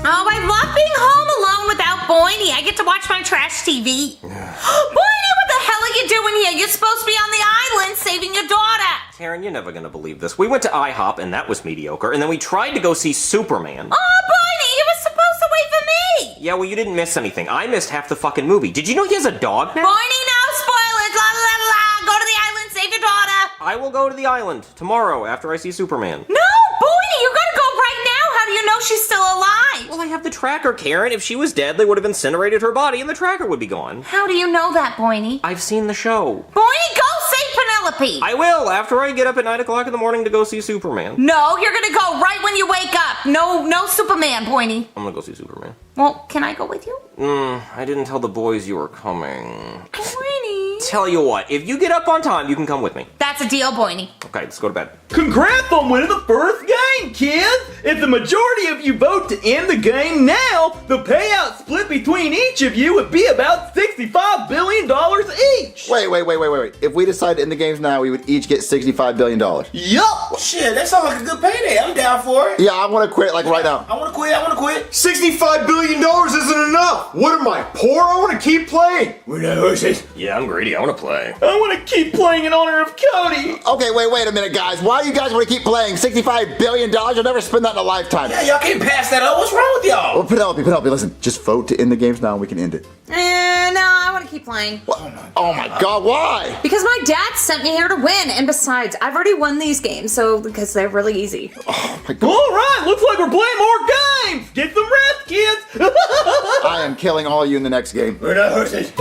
Oh, I love being home alone without Boydie. I get to watch my trash TV. Boydie, what the hell are you doing here? You're supposed to be on the island saving your daughter. Karen, you're never gonna believe this. We went to IHOP, and that was mediocre, and then we tried to go see Superman. Oh, Boydie, you were supposed to wait for me. Yeah, well, you didn't miss anything. I missed half the fucking movie. Did you know he has a dog now? Boydie, no spoilers. La la la la. Go to the island, save your daughter. I will go to the island tomorrow after I see Superman. No, Boydie, you gotta go right now. How do you know she's still alive? Well, I have the tracker, Karen. If she was dead, they would have incinerated her body and the tracker would be gone. How do you know that, Boydie? I've seen the show. Boydie, go save Penelope. I will, after I get up at 9 o'clock in the morning to go see Superman. No, you're gonna go right when you wake up. No Superman, Boydie. I'm gonna go see Superman. Well, can I go with you? I didn't tell the boys you were coming. Boydie. Tell you what, if you get up on time, you can come with me. That's a deal, Boydie. Okay, let's go to bed. Congrats on winning the first game, kids! If the majority of you vote to end the game now, the payout split between each of you would be about $65 billion each! Wait. If we decide to end the games now, we would each get $65 billion. Yup! Shit, that sounds like a good payday. I'm down for it. Yeah, I want to quit right now. I want to quit. $65 billion isn't enough. What am I, poor? I want to keep playing. We're not horses. Yeah, I'm greedy. I want to play. I want to keep playing in honor of Cody. Okay, wait a minute, guys. Why do you guys want to keep playing? $65 billion? You'll never spend that in a lifetime. Yeah, y'all can't pass that up. What's wrong with y'all? Well, Penelope, listen. Just vote to end the games now and we can end it. No, I want to keep playing. Oh my God, why? Because my dad sent me here to win, and besides, I've already won these games, so because they're really easy. Oh my God. All right, looks like we're playing more games. Get some rest, kids. I am killing all of you in the next game. We're not horses.